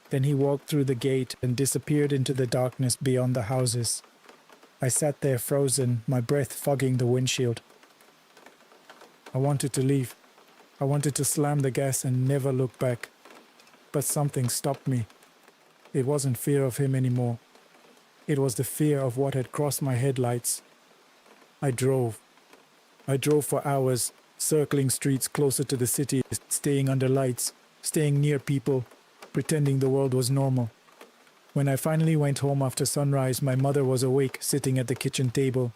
Then he walked through the gate and disappeared into the darkness beyond the houses. I sat there frozen, my breath fogging the windshield. I wanted to leave. I wanted to slam the gas and never look back. But something stopped me. It wasn't fear of him anymore. It was the fear of what had crossed my headlights. I drove. I drove for hours, circling streets closer to the city, staying under lights, staying near people, pretending the world was normal. When I finally went home after sunrise, my mother was awake, sitting at the kitchen table.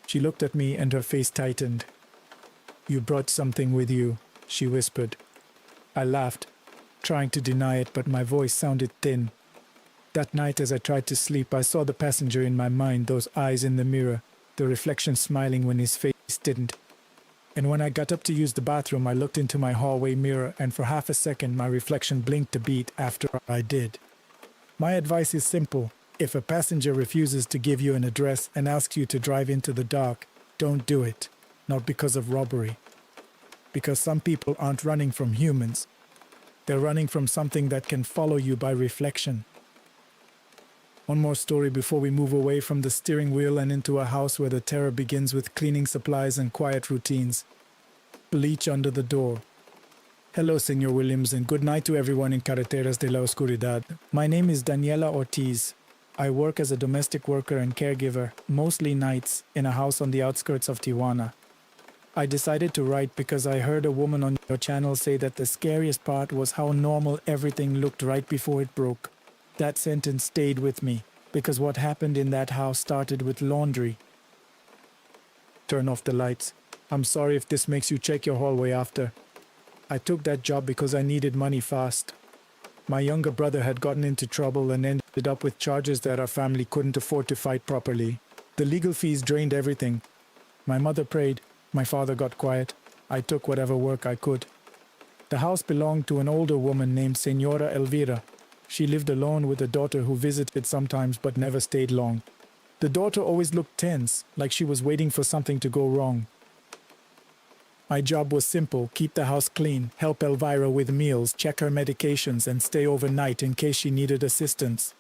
She looked at me and her face tightened. "You brought something with you," she whispered. I laughed, trying to deny it, but my voice sounded thin. That night as I tried to sleep, I saw the passenger in my mind, those eyes in the mirror, the reflection smiling when his face didn't. And when I got up to use the bathroom, I looked into my hallway mirror, and for half a second my reflection blinked a beat after I did. My advice is simple. If a passenger refuses to give you an address and asks you to drive into the dark, don't do it. Not because of robbery. Because some people aren't running from humans. They're running from something that can follow you by reflection. One more story before we move away from the steering wheel and into a house where the terror begins with cleaning supplies and quiet routines. Bleach under the door. Hello, Senor Williams, and good night to everyone in Carreteras de la Oscuridad. My name is Daniela Ortiz. I work as a domestic worker and caregiver, mostly nights, in a house on the outskirts of Tijuana. I decided to write because I heard a woman on your channel say that the scariest part was how normal everything looked right before it broke. That sentence stayed with me, because what happened in that house started with laundry. Turn off the lights. I'm sorry if this makes you check your hallway after. I took that job because I needed money fast. My younger brother had gotten into trouble and ended up with charges that our family couldn't afford to fight properly. The legal fees drained everything. My mother prayed. My father got quiet. I took whatever work I could. The house belonged to an older woman named Señora Elvira. She lived alone with a daughter who visited sometimes but never stayed long. The daughter always looked tense, like she was waiting for something to go wrong. My job was simple: keep the house clean, help Elvira with meals, check her medications, and stay overnight in case she needed assistance.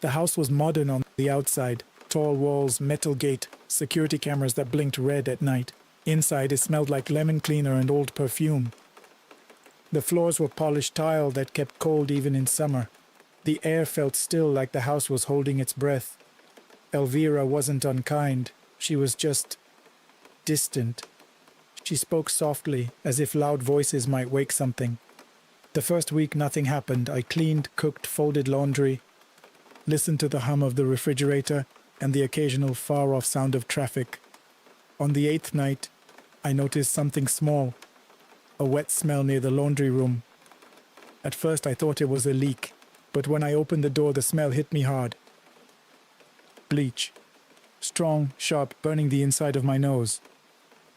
The house was modern on the outside: tall walls, metal gate, security cameras that blinked red at night. Inside, it smelled like lemon cleaner and old perfume. The floors were polished tile that kept cold even in summer. The air felt still, like the house was holding its breath. Elvira wasn't unkind. She was just distant. She spoke softly, as if loud voices might wake something. The first week, nothing happened. I cleaned, cooked, folded laundry, listened to the hum of the refrigerator and the occasional far-off sound of traffic. On the 8th night, I noticed something small, a wet smell near the laundry room. At first, I thought it was a leak, but when I opened the door, the smell hit me hard. Bleach. Strong, sharp, burning the inside of my nose.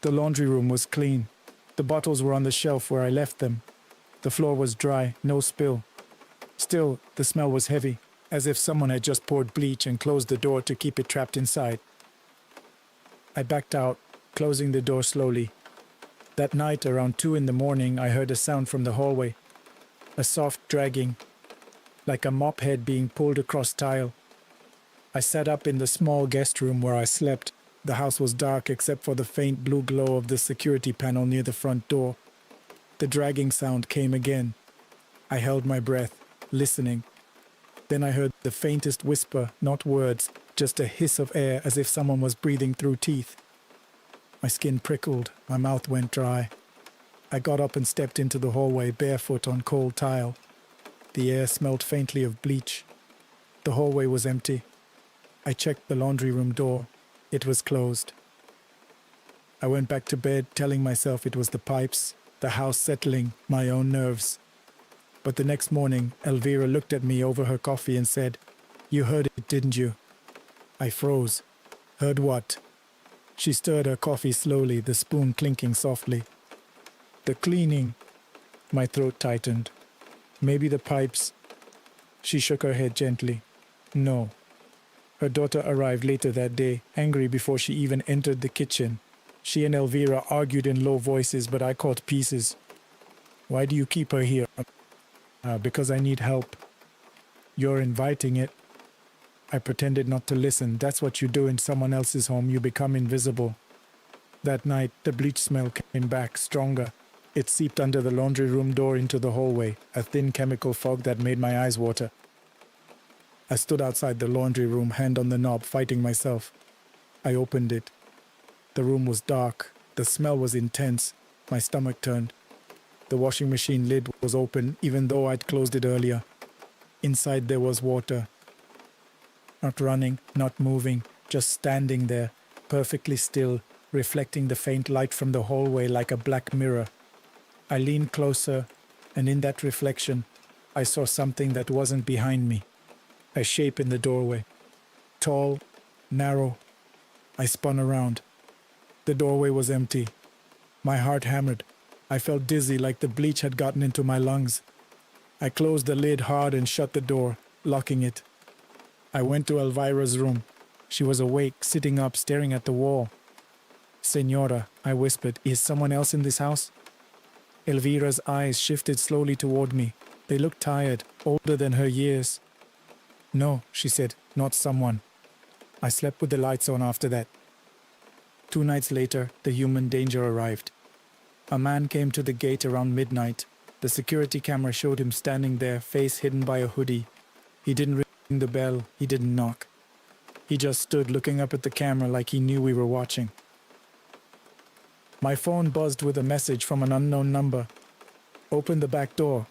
The laundry room was clean. The bottles were on the shelf where I left them. The floor was dry, no spill. Still, the smell was heavy, as if someone had just poured bleach and closed the door to keep it trapped inside. I backed out, closing the door slowly. That night, around 2 in the morning, I heard a sound from the hallway. A soft dragging, like a mop head being pulled across tile. I sat up in the small guest room where I slept. The house was dark except for the faint blue glow of the security panel near the front door. The dragging sound came again. I held my breath, listening. Then I heard the faintest whisper, not words, just a hiss of air as if someone was breathing through teeth. My skin prickled, my mouth went dry. I got up and stepped into the hallway, barefoot on cold tile. The air smelled faintly of bleach. The hallway was empty. I checked the laundry room door. It was closed. I went back to bed, telling myself it was the pipes, the house settling, my own nerves. But the next morning, Elvira looked at me over her coffee and said, "You heard it, didn't you?" I froze. Heard what? She stirred her coffee slowly, the spoon clinking softly. "The cleaning." My throat tightened. "Maybe the pipes." She shook her head gently. "No." Her daughter arrived later that day, angry before she even entered the kitchen. She and Elvira argued in low voices, but I caught pieces. "Why do you keep her here?" Because I need help." "You're inviting it." I pretended not to listen. That's what you do in someone else's home. You become invisible. That night, the bleach smell came back, stronger. It seeped under the laundry room door into the hallway, a thin chemical fog that made my eyes water. I stood outside the laundry room, hand on the knob, fighting myself. I opened it. The room was dark. The smell was intense. My stomach turned. The washing machine lid was open, even though I'd closed it earlier. Inside there was water. Not running, not moving, just standing there, perfectly still, reflecting the faint light from the hallway like a black mirror. I leaned closer, and in that reflection, I saw something that wasn't behind me. A shape in the doorway. Tall, narrow. I spun around. The doorway was empty. My heart hammered. I felt dizzy, like the bleach had gotten into my lungs. I closed the lid hard and shut the door, locking it. I went to Elvira's room. She was awake, sitting up, staring at the wall. "Señora," I whispered, "is someone else in this house?" Elvira's eyes shifted slowly toward me. They looked tired, older than her years. "No," she said, "not someone." I slept with the lights on after that. 2 nights later, the human danger arrived. A man came to the gate around midnight. The security camera showed him standing there, face hidden by a hoodie. He didn't ring the bell, he didn't knock. He just stood looking up at the camera like he knew we were watching. My phone buzzed with a message from an unknown number. "Open the back door."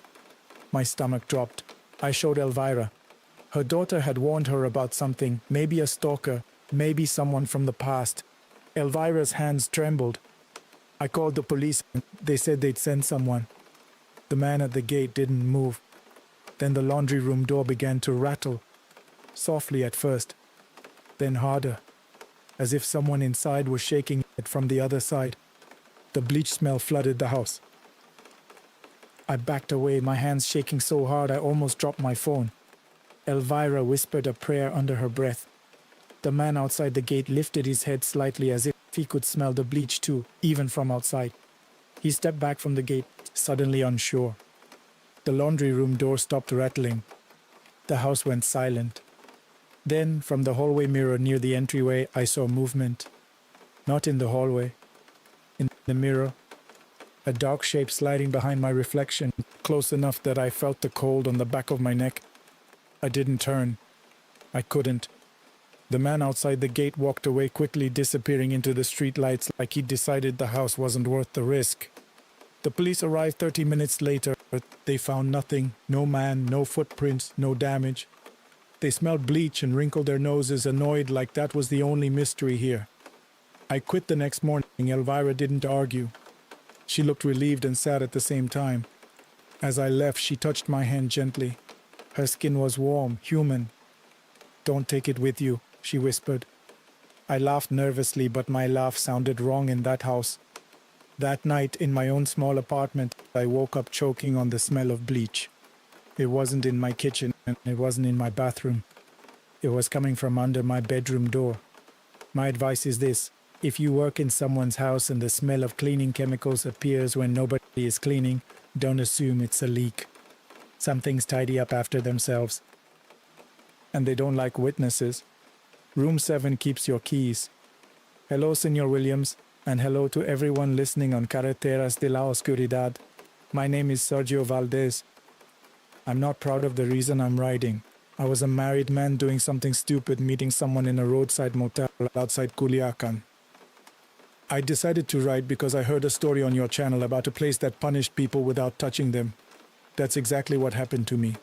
My stomach dropped. I showed Elvira. Her daughter had warned her about something, maybe a stalker, maybe someone from the past. Elvira's hands trembled. I called the police. They said they'd send someone. The man at the gate didn't move. Then the laundry room door began to rattle, softly at first, then harder, as if someone inside was shaking it from the other side. The bleach smell flooded the house. I backed away, my hands shaking so hard I almost dropped my phone. Elvira whispered a prayer under her breath. The man outside the gate lifted his head slightly as if he could smell the bleach too, even from outside. He stepped back from the gate, suddenly unsure. The laundry room door stopped rattling. The house went silent. Then, from the hallway mirror near the entryway, I saw movement. Not in the hallway. In the mirror. A dark shape sliding behind my reflection, close enough that I felt the cold on the back of my neck. I didn't turn. I couldn't. The man outside the gate walked away quickly, disappearing into the street lights like he'd decided the house wasn't worth the risk. The police arrived 30 minutes later. They found nothing. No man, no footprints, no damage. They smelled bleach and wrinkled their noses, annoyed like that was the only mystery here. I quit the next morning. Elvira didn't argue. She looked relieved and sad at the same time. As I left, she touched my hand gently. Her skin was warm, human. "Don't take it with you," she whispered. I laughed nervously, but my laugh sounded wrong in that house. That night, in my own small apartment, I woke up choking on the smell of bleach. It wasn't in my kitchen, and it wasn't in my bathroom. It was coming from under my bedroom door. My advice is this: if you work in someone's house and the smell of cleaning chemicals appears when nobody is cleaning, don't assume it's a leak. Some things tidy up after themselves. And they don't like witnesses. Room 7 keeps your keys. Hello, Senor Williams, and hello to everyone listening on Carreteras de la Oscuridad. My name is Sergio Valdez. I'm not proud of the reason I'm writing. I was a married man doing something stupid, meeting someone in a roadside motel outside Culiacan. I decided to write because I heard a story on your channel about a place that punished people without touching them. That's exactly what happened to me.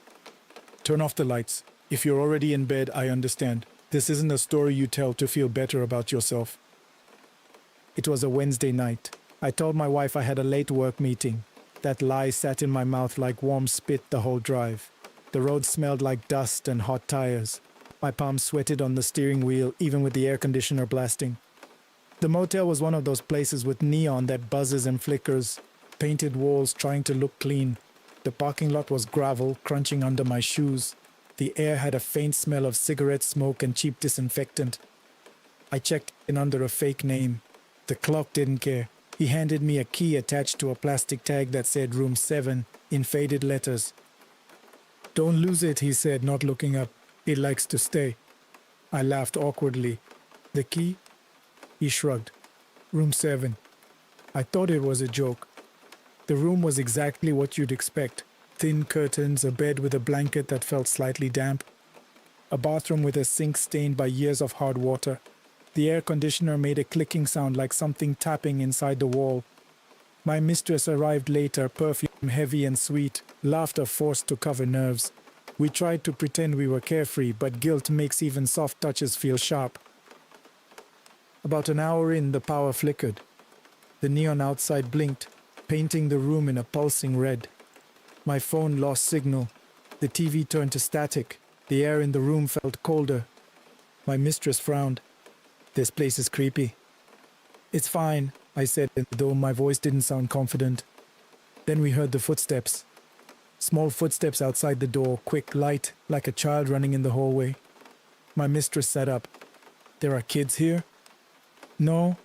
Turn off the lights. If you're already in bed, I understand. This isn't a story you tell to feel better about yourself. It was a Wednesday night. I told my wife I had a late work meeting. That lie sat in my mouth like warm spit the whole drive. The road smelled like dust and hot tires. My palms sweated on the steering wheel, even with the air conditioner blasting. The motel was one of those places with neon that buzzes and flickers, painted walls trying to look clean. The parking lot was gravel, crunching under my shoes. The air had a faint smell of cigarette smoke and cheap disinfectant. I checked in under a fake name. The clock didn't care. He handed me a key attached to a plastic tag that said Room 7 in faded letters. "Don't lose it," he said, not looking up. "It likes to stay." I laughed awkwardly. "The key?" He shrugged. "Room 7. I thought it was a joke. The room was exactly what you'd expect. Thin curtains, a bed with a blanket that felt slightly damp, a bathroom with a sink stained by years of hard water. The air conditioner made a clicking sound like something tapping inside the wall. My mistress arrived later, perfume heavy and sweet, laughter forced to cover nerves. We tried to pretend we were carefree, but guilt makes even soft touches feel sharp. About an hour in, the power flickered. The neon outside blinked, painting the room in a pulsing red. My phone lost signal. The TV turned to static. The air in the room felt colder. My mistress frowned. "This place is creepy." "It's fine," I said, though my voice didn't sound confident. Then we heard the footsteps. Small footsteps outside the door, quick, light, like a child running in the hallway. My mistress sat up. "There are kids here?" "No,"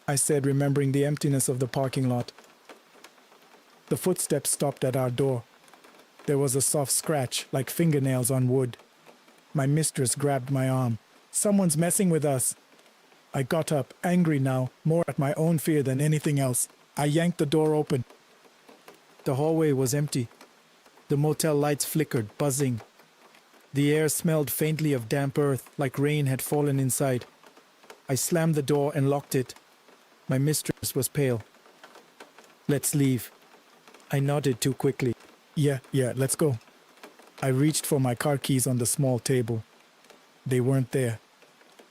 I said, remembering the emptiness of the parking lot. The footsteps stopped at our door. There was a soft scratch, like fingernails on wood. My mistress grabbed my arm. "Someone's messing with us." I got up, angry now, more at my own fear than anything else. I yanked the door open. The hallway was empty. The motel lights flickered, buzzing. The air smelled faintly of damp earth, like rain had fallen inside. I slammed the door and locked it. My mistress was pale. "Let's leave." I nodded too quickly. Yeah, let's go." I reached for my car keys on the small table. They weren't there.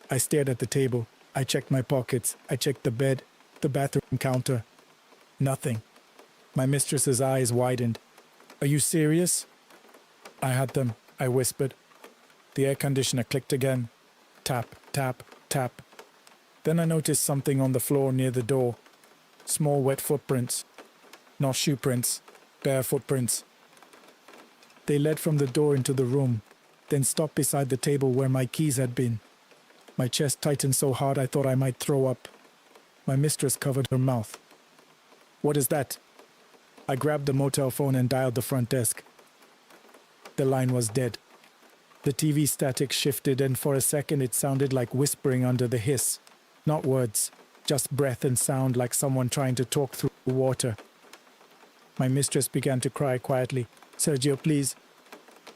I stared at the table. I checked my pockets. I checked the bed, the bathroom counter. Nothing. My mistress's eyes widened. "Are you serious?" "I had them," I whispered. The air conditioner clicked again. Tap, tap, tap. Then I noticed something on the floor near the door. Small wet footprints. Not shoe prints, bare footprints. They led from the door into the room, then stopped beside the table where my keys had been. My chest tightened so hard I thought I might throw up. My mistress covered her mouth. What is that? I grabbed the motel phone and dialed the front desk. The line was dead. The TV static shifted, and for a second it sounded like whispering under the hiss. Not words, just breath and sound, like someone trying to talk through water. My mistress began to cry quietly. "Sergio, please."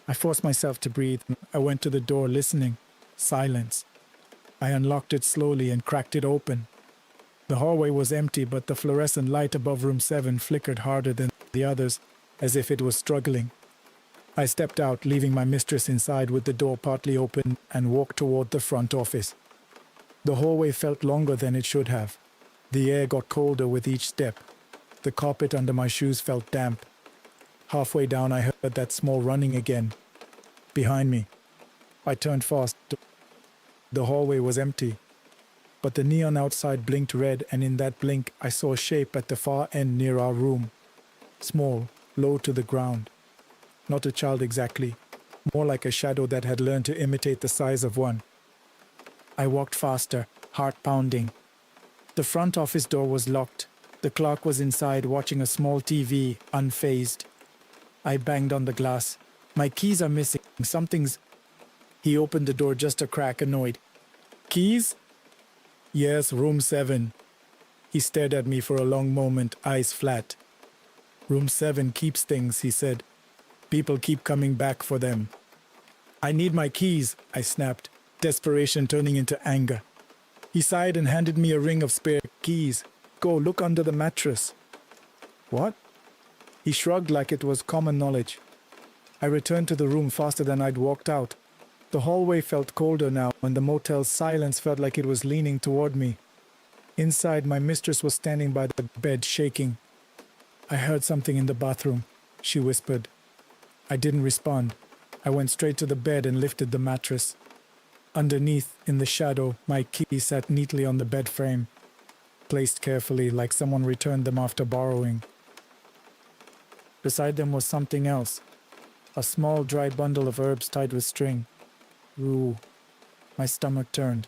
I forced myself to breathe. I went to the door, listening. Silence. I unlocked it slowly and cracked it open. The hallway was empty, but the fluorescent light above room 7 flickered harder than the others, as if it was struggling. I stepped out, leaving my mistress inside with the door partly open, and walked toward the front office. The hallway felt longer than it should have. The air got colder with each step. The carpet under my shoes felt damp. Halfway down, I heard that small running again. Behind me. I turned fast. The hallway was empty, but the neon outside blinked red, and in that blink, I saw a shape at the far end near our room. Small, low to the ground. Not a child exactly, more like a shadow that had learned to imitate the size of one. I walked faster, heart pounding. The front office door was locked. The clerk was inside watching a small TV, unfazed. I banged on the glass. "My keys are missing. Something's..." He opened the door just a crack, annoyed. "Keys?" "Yes, room 7. He stared at me for a long moment, eyes flat. "Room 7 keeps things," he said. "People keep coming back for them." "I need my keys," I snapped, desperation turning into anger. He sighed and handed me a ring of spare keys. "Go, look under the mattress." "What?" He shrugged like it was common knowledge. I returned to the room faster than I'd walked out. The hallway felt colder now, and the motel's silence felt like it was leaning toward me. Inside, my mistress was standing by the bed, shaking. "I heard something in the bathroom," she whispered. I didn't respond. I went straight to the bed and lifted the mattress. Underneath, in the shadow, my keys sat neatly on the bed frame, placed carefully like someone returned them after borrowing. Beside them was something else. A small, dry bundle of herbs tied with string. Ooh. My stomach turned.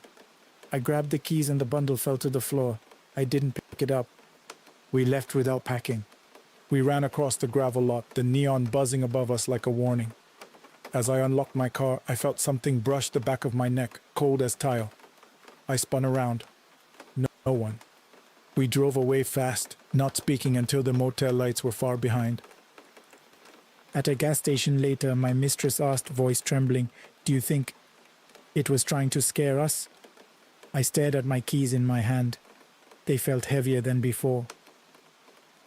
I grabbed the keys and the bundle fell to the floor. I didn't pick it up. We left without packing. We ran across the gravel lot, the neon buzzing above us like a warning. As I unlocked my car, I felt something brush the back of my neck, cold as tile. I spun around. No one. We drove away fast, not speaking until the motel lights were far behind. At a gas station later, my mistress asked, voice trembling, "Do you think it was trying to scare us?" I stared at my keys in my hand. They felt heavier than before.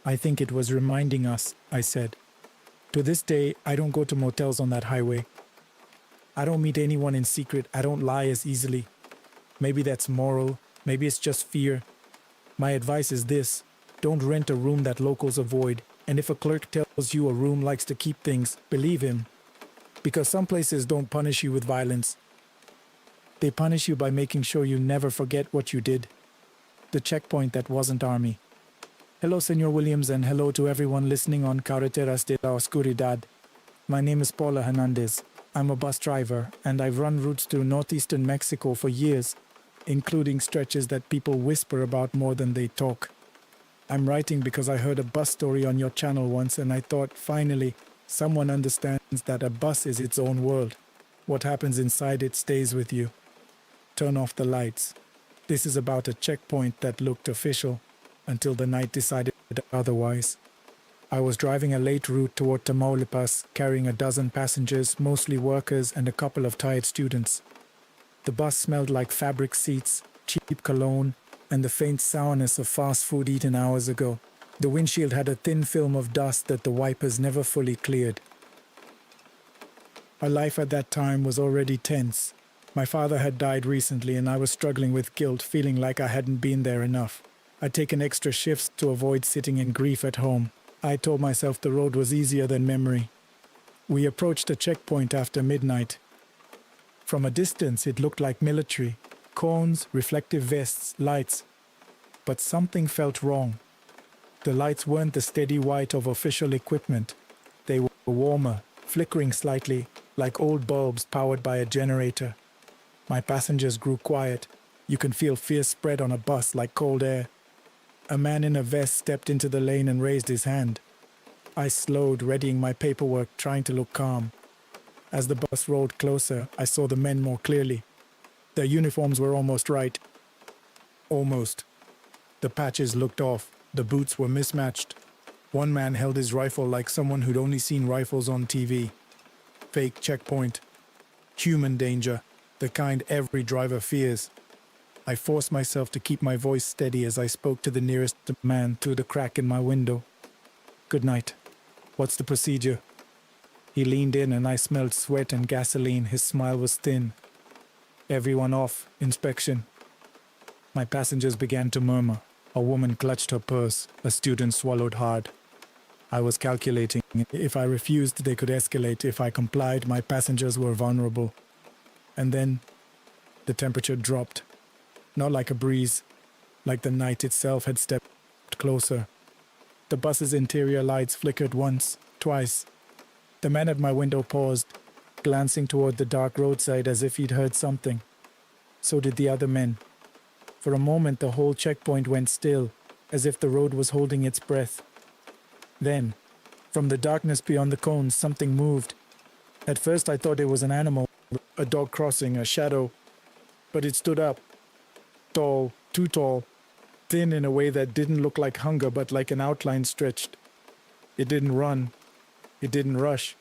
"I think it was reminding us," I said. To this day, I don't go to motels on that highway. I don't meet anyone in secret. I don't lie as easily. Maybe that's moral. Maybe it's just fear. My advice is this: don't rent a room that locals avoid. And if a clerk tells you a room likes to keep things, believe him. Because some places don't punish you with violence. They punish you by making sure you never forget what you did. The checkpoint that wasn't army. Hello, Senor Williams, and hello to everyone listening on Carreteras de la Oscuridad. My name is Paula Hernandez. I'm a bus driver, and I've run routes through northeastern Mexico for years, including stretches that people whisper about more than they talk. I'm writing because I heard a bus story on your channel once, and I thought, finally, someone understands that a bus is its own world. What happens inside it stays with you. Turn off the lights. This is about a checkpoint that looked official, until the night decided otherwise. I was driving a late route toward Tamaulipas, carrying a dozen passengers, mostly workers, and a couple of tired students. The bus smelled like fabric seats, cheap cologne, and the faint sourness of fast food eaten hours ago. The windshield had a thin film of dust that the wipers never fully cleared. My life at that time was already tense. My father had died recently, and I was struggling with guilt, feeling like I hadn't been there enough. I'd taken extra shifts to avoid sitting in grief at home. I told myself the road was easier than memory. We approached a checkpoint after midnight. From a distance, it looked like military. Cones, reflective vests, lights. But something felt wrong. The lights weren't the steady white of official equipment. They were warmer, flickering slightly, like old bulbs powered by a generator. My passengers grew quiet. You can feel fear spread on a bus like cold air. A man in a vest stepped into the lane and raised his hand. I slowed, readying my paperwork, trying to look calm. As the bus rolled closer, I saw the men more clearly. Their uniforms were almost right. Almost. The patches looked off. The boots were mismatched. One man held his rifle like someone who'd only seen rifles on TV. Fake checkpoint. Human danger. The kind every driver fears. I forced myself to keep my voice steady as I spoke to the nearest man through the crack in my window. "Good night. What's the procedure?" He leaned in and I smelled sweat and gasoline. His smile was thin. "Everyone off. Inspection." My passengers began to murmur. A woman clutched her purse. A student swallowed hard. I was calculating. If I refused, they could escalate. If I complied, my passengers were vulnerable. And then the temperature dropped. Not like a breeze, like the night itself had stepped closer. The bus's interior lights flickered once, twice. The man at my window paused, glancing toward the dark roadside as if he'd heard something. So did the other men. For a moment, the whole checkpoint went still, as if the road was holding its breath. Then, from the darkness beyond the cones, something moved. At first, I thought it was an animal, a dog crossing, a shadow. But it stood up. Tall, too tall, thin in a way that didn't look like hunger, but like an outline stretched. It didn't run. It didn't rush.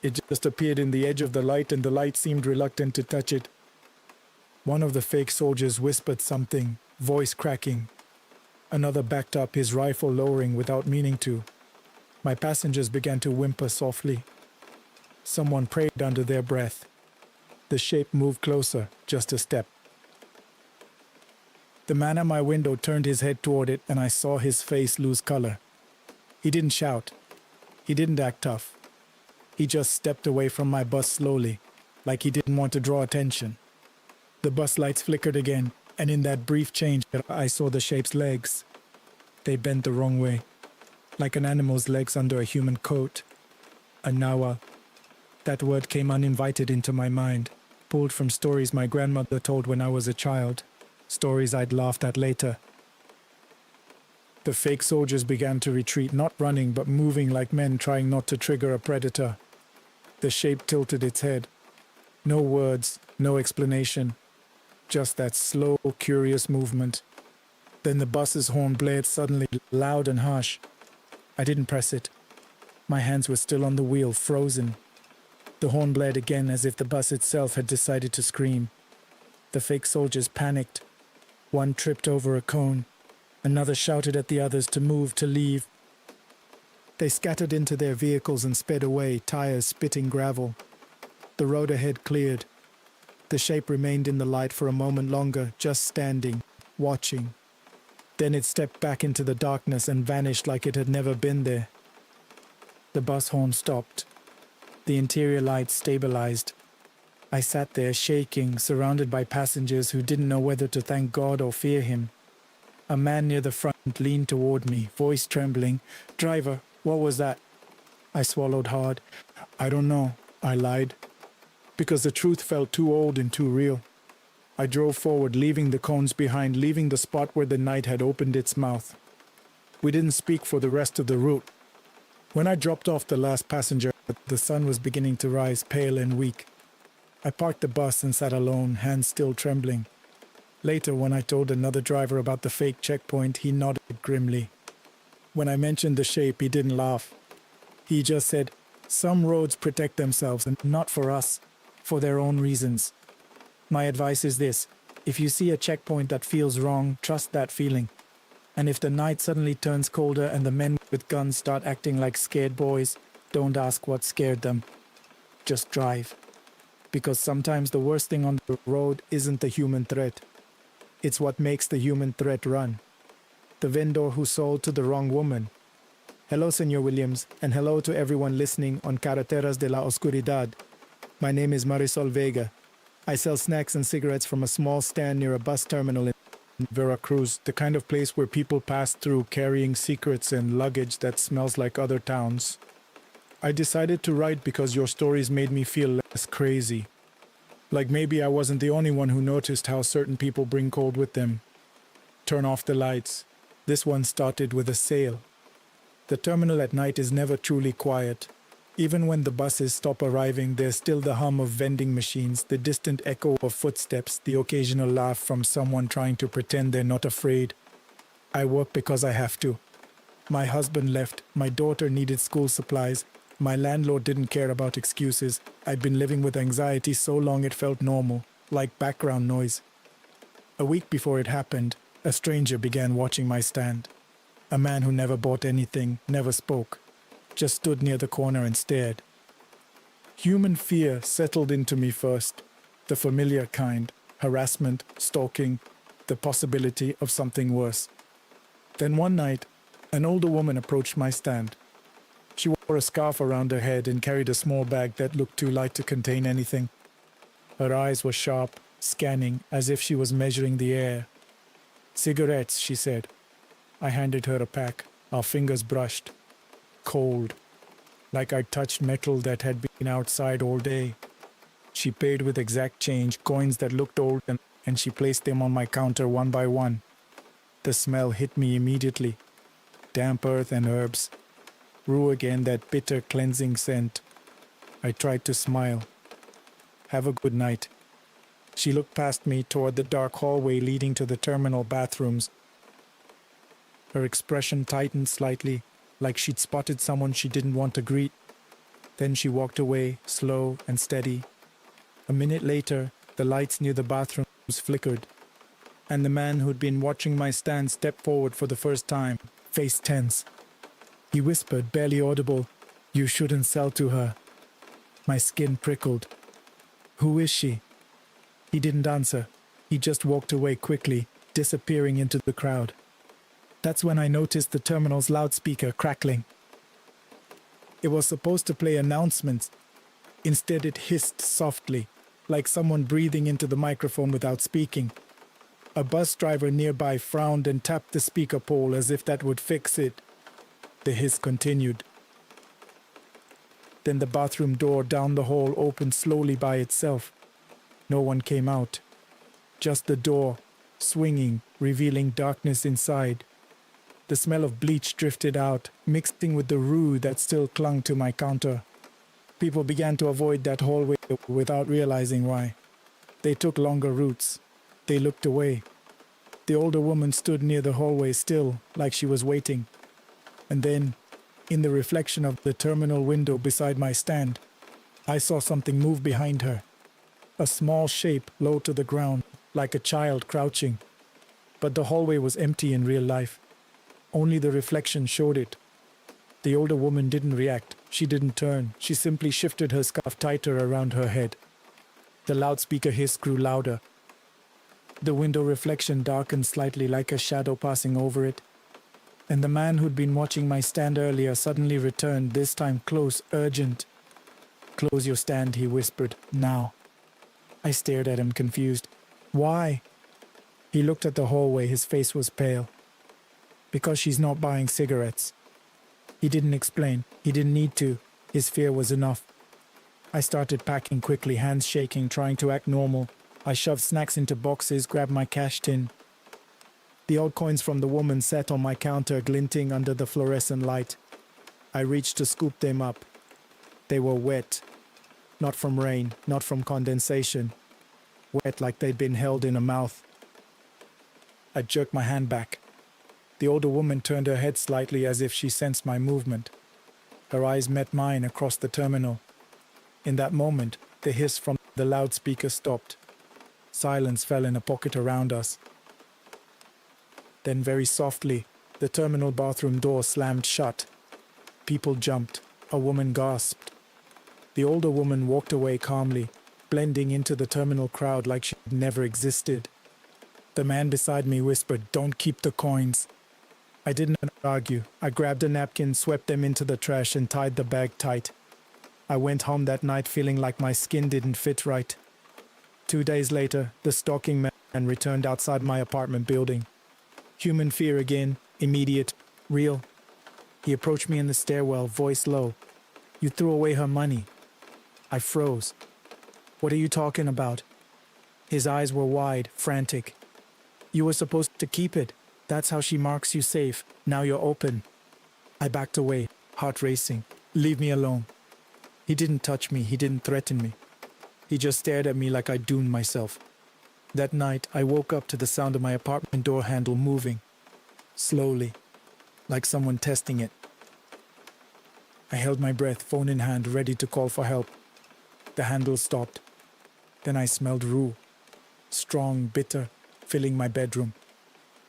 It just appeared in the edge of the light, and the light seemed reluctant to touch it. One of the fake soldiers whispered something, voice cracking. Another backed up, his rifle lowering without meaning to. My passengers began to whimper softly. Someone prayed under their breath. The shape moved closer, just a step. The man at my window turned his head toward it, and I saw his face lose color. He didn't shout. He didn't act tough. He just stepped away from my bus slowly, like he didn't want to draw attention. The bus lights flickered again, and in that brief change, I saw the shape's legs. They bent the wrong way, like an animal's legs under a human coat. A nawa. That word came uninvited into my mind, pulled from stories my grandmother told when I was a child. Stories I'd laughed at later. The fake soldiers began to retreat, not running, but moving like men trying not to trigger a predator. The shape tilted its head. No words, no explanation. Just that slow, curious movement. Then the bus's horn blared suddenly, loud and harsh. I didn't press it. My hands were still on the wheel, frozen. The horn blared again as if the bus itself had decided to scream. The fake soldiers panicked. One tripped over a cone. Another shouted at the others to move, to leave. They scattered into their vehicles and sped away, tires spitting gravel. The road ahead cleared. The shape remained in the light for a moment longer, just standing, watching. Then it stepped back into the darkness and vanished like it had never been there. The bus horn stopped. The interior lights stabilized. I sat there shaking, surrounded by passengers who didn't know whether to thank God or fear him. A man near the front leaned toward me, voice trembling. "Driver, what was that?" I swallowed hard. "I don't know," I lied, because the truth felt too old and too real. I drove forward, leaving the cones behind, leaving the spot where the night had opened its mouth. We didn't speak for the rest of the route. When I dropped off the last passenger, the sun was beginning to rise, pale and weak. I parked the bus and sat alone, hands still trembling. Later, when I told another driver about the fake checkpoint, he nodded grimly. When I mentioned the shape, he didn't laugh. He just said, "Some roads protect themselves, and not for us, for their own reasons." My advice is this: if you see a checkpoint that feels wrong, trust that feeling. And if the night suddenly turns colder and the men with guns start acting like scared boys, don't ask what scared them. Just drive. Because sometimes the worst thing on the road isn't the human threat. It's what makes the human threat run. The vendor who sold to the wrong woman. Hello, Senor Williams, and hello to everyone listening on Carreteras de la Oscuridad. My name is Marisol Vega. I sell snacks and cigarettes from a small stand near a bus terminal in Veracruz, the kind of place where people pass through carrying secrets and luggage that smells like other towns. I decided to write because your stories made me feel less crazy. Like maybe I wasn't the only one who noticed how certain people bring cold with them. Turn off the lights. This one started with a sale. The terminal at night is never truly quiet. Even when the buses stop arriving, there's still the hum of vending machines, the distant echo of footsteps, the occasional laugh from someone trying to pretend they're not afraid. I work because I have to. My husband left, my daughter needed school supplies, my landlord didn't care about excuses. I'd been living with anxiety so long it felt normal, like background noise. A week before it happened, a stranger began watching my stand. A man who never bought anything, never spoke, just stood near the corner and stared. Human fear settled into me first, the familiar kind, harassment, stalking, the possibility of something worse. Then one night, an older woman approached my stand. She wore a scarf around her head and carried a small bag that looked too light to contain anything. Her eyes were sharp, scanning, as if she was measuring the air. "Cigarettes," she said. I handed her a pack. Our fingers brushed. Cold. Like I'd touched metal that had been outside all day. She paid with exact change, coins that looked old, and she placed them on my counter one by one. The smell hit me immediately. Damp earth and herbs. Rue again, that bitter cleansing scent. I tried to smile. "Have a good night." She looked past me toward the dark hallway leading to the terminal bathrooms. Her expression tightened slightly, like she'd spotted someone she didn't want to greet. Then she walked away, slow and steady. A minute later, the lights near the bathrooms flickered, and the man who'd been watching my stand stepped forward for the first time, face tense. He whispered, barely audible, "You shouldn't sell to her." My skin prickled. "Who is she?" He didn't answer. He just walked away quickly, disappearing into the crowd. That's when I noticed the terminal's loudspeaker crackling. It was supposed to play announcements. Instead, it hissed softly, like someone breathing into the microphone without speaking. A bus driver nearby frowned and tapped the speaker pole as if that would fix it. The hiss continued. Then the bathroom door down the hall opened slowly by itself. No one came out. Just the door, swinging, revealing darkness inside. The smell of bleach drifted out, mixing with the rue that still clung to my counter. People began to avoid that hallway without realizing why. They took longer routes. They looked away. The older woman stood near the hallway still, like she was waiting. And then, in the reflection of the terminal window beside my stand, I saw something move behind her. A small shape low to the ground, like a child crouching. But the hallway was empty in real life. Only the reflection showed it. The older woman didn't react. She didn't turn. She simply shifted her scarf tighter around her head. The loudspeaker hiss grew louder. The window reflection darkened slightly, like a shadow passing over it. And the man who'd been watching my stand earlier suddenly returned, this time close, urgent. "Close your stand," he whispered. "Now." I stared at him, confused. "Why?" He looked at the hallway. His face was pale. "Because she's not buying cigarettes." He didn't explain. He didn't need to. His fear was enough. I started packing quickly, hands shaking, trying to act normal. I shoved snacks into boxes, grabbed my cash tin. The old coins from the woman sat on my counter, glinting under the fluorescent light. I reached to scoop them up. They were wet. Not from rain, not from condensation. Wet like they'd been held in a mouth. I jerked my hand back. The older woman turned her head slightly as if she sensed my movement. Her eyes met mine across the terminal. In that moment, the hiss from the loudspeaker stopped. Silence fell in a pocket around us. Then very softly, the terminal bathroom door slammed shut. People jumped. A woman gasped. The older woman walked away calmly, blending into the terminal crowd like she'd never existed. The man beside me whispered, "Don't keep the coins." I didn't argue. I grabbed a napkin, swept them into the trash, and tied the bag tight. I went home that night feeling like my skin didn't fit right. 2 days later, the stalking man returned outside my apartment building. Human fear again, immediate, real. He approached me in the stairwell, voice low. "You threw away her money." I froze. "What are you talking about?" His eyes were wide, frantic. "You were supposed to keep it." That's how she marks you safe. Now you're open. I backed away, heart racing. Leave me alone. He didn't touch me, he didn't threaten me. He just stared at me like I doomed myself. That night, I woke up to the sound of my apartment door handle moving. Slowly, like someone testing it. I held my breath, phone in hand, ready to call for help. The handle stopped. Then I smelled rue. Strong, bitter, filling my bedroom.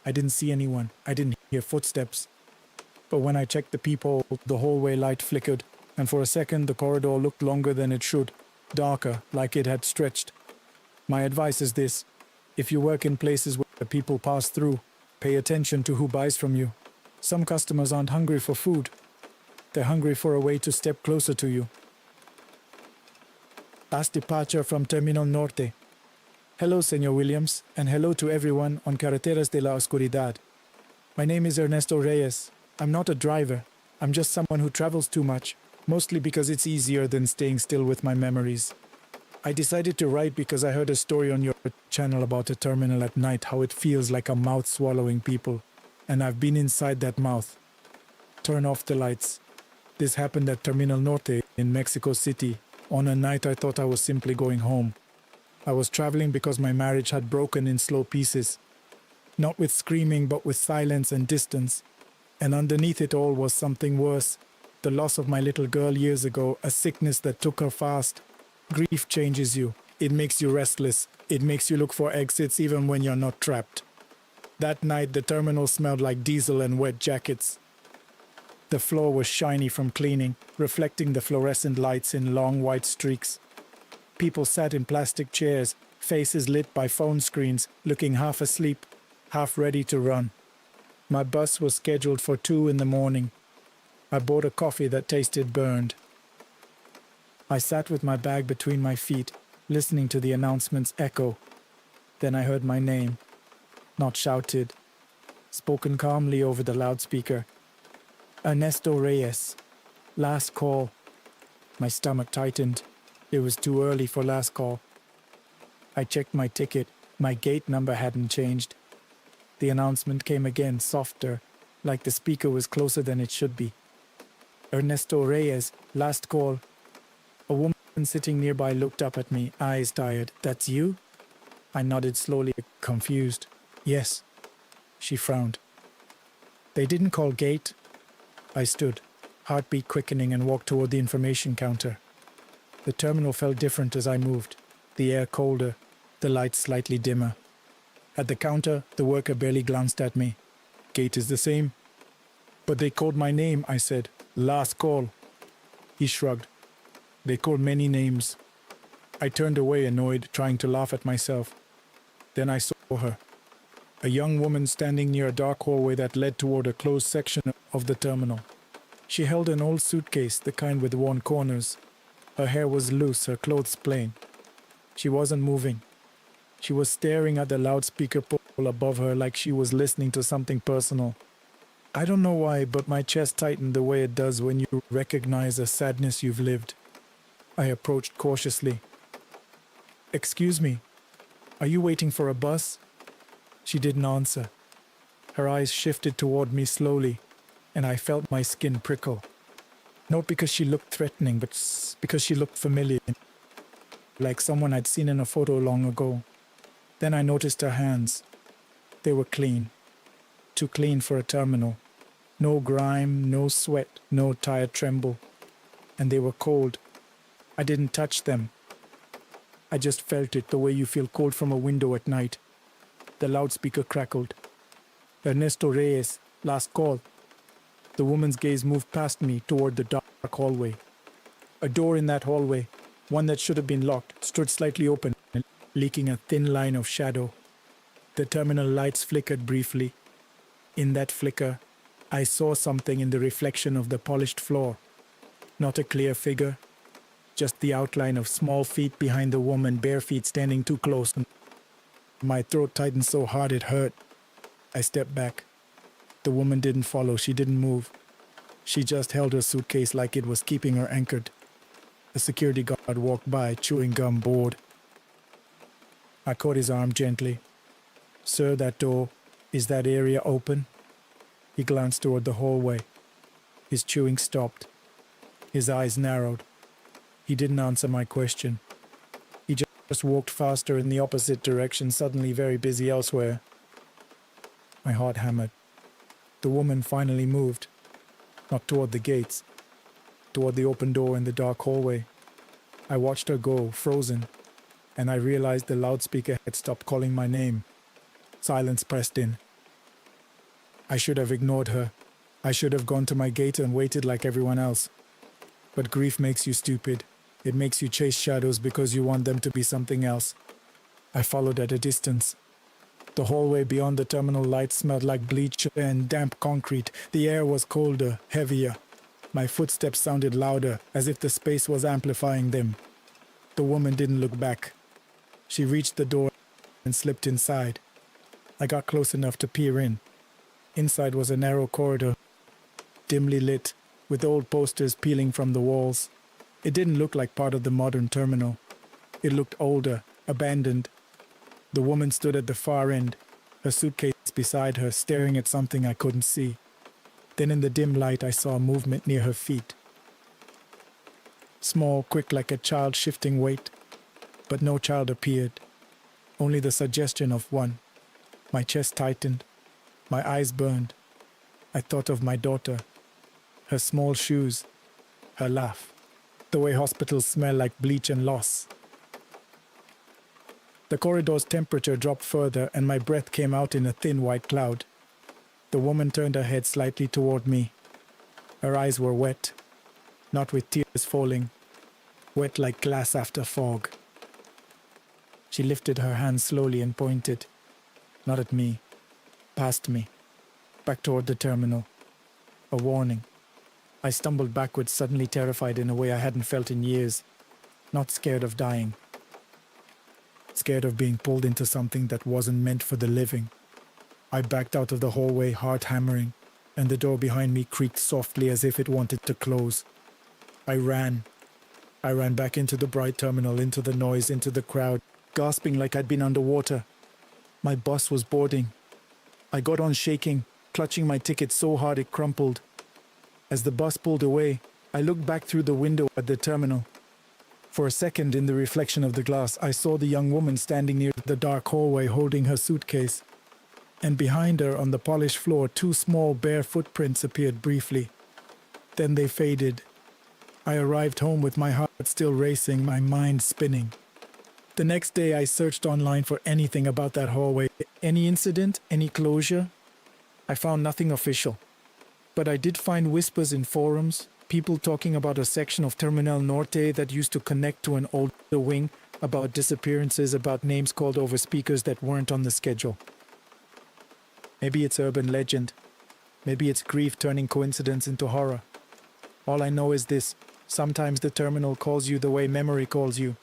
I didn't see anyone. I didn't hear footsteps. But when I checked the peephole, the hallway light flickered, and for a second the corridor looked longer than it should, darker, like it had stretched. My advice is this: if you work in places where people pass through, pay attention to who buys from you. Some customers aren't hungry for food. They're hungry for a way to step closer to you. Last departure from Terminal Norte. Hello, Senor Williams, and hello to everyone on Carreteras de la Oscuridad. My name is Ernesto Reyes. I'm not a driver. I'm just someone who travels too much, mostly because it's easier than staying still with my memories. I decided to write because I heard a story on your channel about a terminal at night, how it feels like a mouth swallowing people. And I've been inside that mouth. Turn off the lights. This happened at Terminal Norte in Mexico City. On a night I thought I was simply going home. I was traveling because my marriage had broken in slow pieces. Not with screaming, but with silence and distance. And underneath it all was something worse. The loss of my little girl years ago, a sickness that took her fast. Grief changes you. It makes you restless. It makes you look for exits even when you're not trapped. That night the terminal smelled like diesel and wet jackets. The floor was shiny from cleaning, reflecting the fluorescent lights in long white streaks. People sat in plastic chairs, faces lit by phone screens, looking half asleep, half ready to run. My bus was scheduled for 2 in the morning. I bought a coffee that tasted burned. I sat with my bag between my feet, listening to the announcements echo. Then I heard my name, not shouted, spoken calmly over the loudspeaker. Ernesto Reyes. Last call. My stomach tightened. It was too early for last call. I checked my ticket. My gate number hadn't changed. The announcement came again, softer, like the speaker was closer than it should be. Ernesto Reyes, last call. A woman sitting nearby looked up at me, eyes tired. That's you? I nodded slowly, confused. Yes. She frowned. They didn't call gate. I stood, heartbeat quickening, and walked toward the information counter. The terminal felt different as I moved, the air colder, the lights slightly dimmer. At the counter, the worker barely glanced at me. Gate is the same. But they called my name, I said. Last call. He shrugged. They called many names. I turned away, annoyed, trying to laugh at myself. Then I saw her. A young woman standing near a dark hallway that led toward a closed section of the terminal. She held an old suitcase, the kind with worn corners. Her hair was loose, her clothes plain. She wasn't moving. She was staring at the loudspeaker pole above her like she was listening to something personal. I don't know why, but my chest tightened the way it does when you recognize a sadness you've lived. I approached cautiously. Excuse me, are you waiting for a bus? She didn't answer. Her eyes shifted toward me slowly, and I felt my skin prickle. Not because she looked threatening, but because she looked familiar, like someone I'd seen in a photo long ago. Then I noticed her hands. They were clean. Too clean for a terminal. No grime, no sweat, no tired tremble. And they were cold. I didn't touch them. I just felt it, the way you feel cold from a window at night. The loudspeaker crackled. Ernesto Reyes, last call. The woman's gaze moved past me toward the dark hallway. A door in that hallway, one that should have been locked, stood slightly open, leaking a thin line of shadow. The terminal lights flickered briefly. In that flicker, I saw something in the reflection of the polished floor. Not a clear figure, just the outline of small feet behind the woman, bare feet standing too close. My throat tightened so hard it hurt. I stepped back. The woman didn't follow. She didn't move. She just held her suitcase like it was keeping her anchored. A security guard walked by, chewing gum, bored. I caught his arm gently. Sir, that door, Is that area open? He glanced toward the hallway. His chewing stopped. His eyes narrowed. He didn't answer my question. He just walked faster in the opposite direction, suddenly very busy elsewhere. My heart hammered. The woman finally moved. Not toward the gates. Toward the open door in the dark hallway. I watched her go, frozen, and I realized the loudspeaker had stopped calling my name. Silence pressed in. I should have ignored her. I should have gone to my gate and waited like everyone else. But grief makes you stupid. It makes you chase shadows because you want them to be something else. I followed at a distance. The hallway beyond the terminal lights smelled like bleach and damp concrete. The air was colder, heavier. My footsteps sounded louder, as if the space was amplifying them. The woman didn't look back. She reached the door and slipped inside. I got close enough to peer in. Inside was a narrow corridor, dimly lit, with old posters peeling from the walls. It didn't look like part of the modern terminal. It looked older, abandoned. The woman stood at the far end, her suitcase beside her, staring at something I couldn't see. Then in the dim light I saw movement near her feet. Small, quick like a child shifting weight. But no child appeared. Only the suggestion of one. My chest tightened. My eyes burned. I thought of my daughter. Her small shoes. Her laugh. The way hospitals smell like bleach and loss. The corridor's temperature dropped further and my breath came out in a thin white cloud. The woman turned her head slightly toward me. Her eyes were wet, not with tears falling, wet like glass after fog. She lifted her hand slowly and pointed, not at me, past me, back toward the terminal. A warning. I stumbled backwards, suddenly terrified in a way I hadn't felt in years. Not scared of dying. Scared of being pulled into something that wasn't meant for the living. I backed out of the hallway, heart hammering, and the door behind me creaked softly as if it wanted to close. I ran. I ran back into the bright terminal, into the noise, into the crowd, gasping like I'd been underwater. My bus was boarding. I got on shaking, clutching my ticket so hard it crumpled. As the bus pulled away, I looked back through the window at the terminal. For a second, in the reflection of the glass, I saw the young woman standing near the dark hallway holding her suitcase. And behind her, on the polished floor, 2 small bare footprints appeared briefly. Then they faded. I arrived home with my heart still racing, my mind spinning. The next day I searched online for anything about that hallway. Any incident, any closure? I found nothing official. But I did find whispers in forums, people talking about a section of Terminal Norte that used to connect to an older wing, about disappearances, about names called over speakers that weren't on the schedule. Maybe it's urban legend. Maybe it's grief turning coincidence into horror. All I know is this: sometimes the terminal calls you the way memory calls you.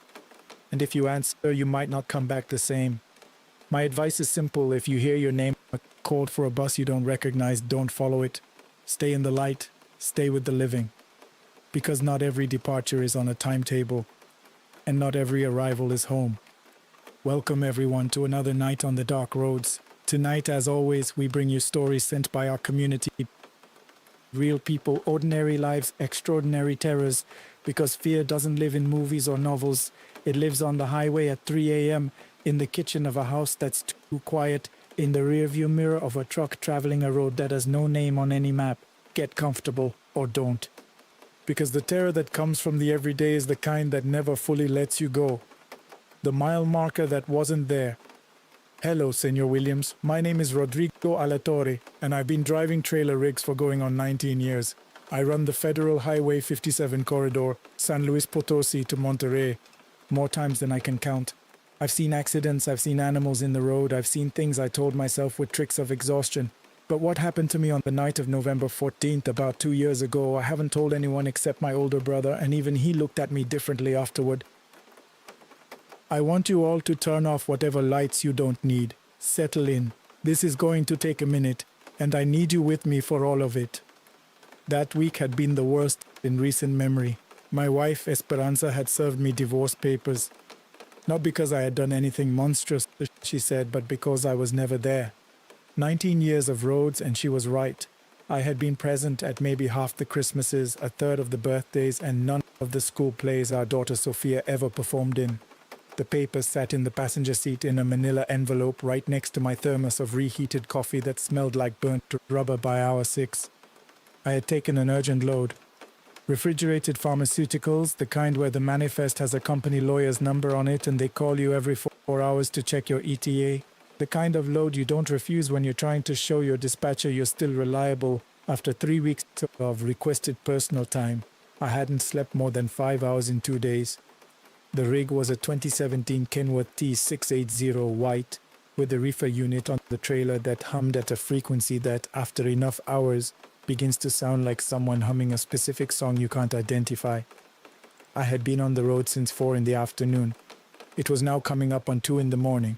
And if you answer, you might not come back the same. My advice is simple: if you hear your name called for a bus you don't recognize, don't follow it. Stay in the light. Stay with the living. Because not every departure is on a timetable, and not every arrival is home. Welcome everyone to another night on the dark roads. Tonight, as always, we bring you stories sent by our community. Real people, ordinary lives, extraordinary terrors. Because fear doesn't live in movies or novels. It lives on the highway at 3 a.m., in the kitchen of a house that's too quiet, in the rearview mirror of a truck traveling a road that has no name on any map. Get comfortable, or don't. Because the terror that comes from the everyday is the kind that never fully lets you go. The mile marker that wasn't there. Hello, Senor Williams. My name is Rodrigo Alatorre, and I've been driving trailer rigs for going on 19 years. I run the Federal Highway 57 corridor, San Luis Potosi to Monterrey, more times than I can count. I've seen accidents, I've seen animals in the road, I've seen things I told myself were tricks of exhaustion. But what happened to me on the night of November 14th, about 2 years ago, I haven't told anyone except my older brother, and even he looked at me differently afterward. I want you all to turn off whatever lights you don't need. Settle in. This is going to take a minute, and I need you with me for all of it. That week had been the worst in recent memory. My wife, Esperanza, had served me divorce papers. Not because I had done anything monstrous, she said, but because I was never there. 19 years of roads, and she was right. I had been present at maybe half the Christmases, a third of the birthdays, and none of the school plays our daughter Sophia ever performed in. The papers sat in the passenger seat in a manila envelope right next to my thermos of reheated coffee that smelled like burnt rubber by hour 6. I had taken an urgent load. Refrigerated pharmaceuticals, the kind where the manifest has a company lawyer's number on it and they call you every 4 hours to check your ETA. The kind of load you don't refuse when you're trying to show your dispatcher you're still reliable after 3 weeks of requested personal time. I hadn't slept more than 5 hours in 2 days. The rig was a 2017 Kenworth T680 white with a reefer unit on the trailer that hummed at a frequency that, after enough hours, begins to sound like someone humming a specific song you can't identify. I had been on the road since 4 in the afternoon. It was now coming up on 2 in the morning.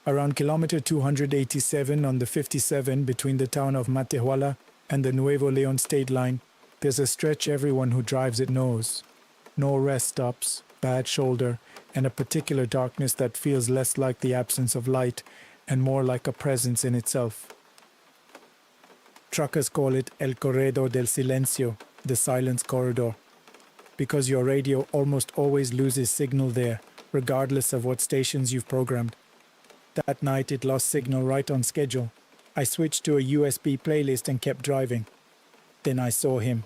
Around kilometer 287 on the 57 between the town of Matehuala and the Nuevo Leon state line, there's a stretch everyone who drives it knows. No rest stops, bad shoulder, and a particular darkness that feels less like the absence of light and more like a presence in itself. Truckers call it El Corredor del Silencio, the silence corridor, because your radio almost always loses signal there, regardless of what stations you've programmed. That night it lost signal right on schedule. I switched to a USB playlist and kept driving. Then I saw him.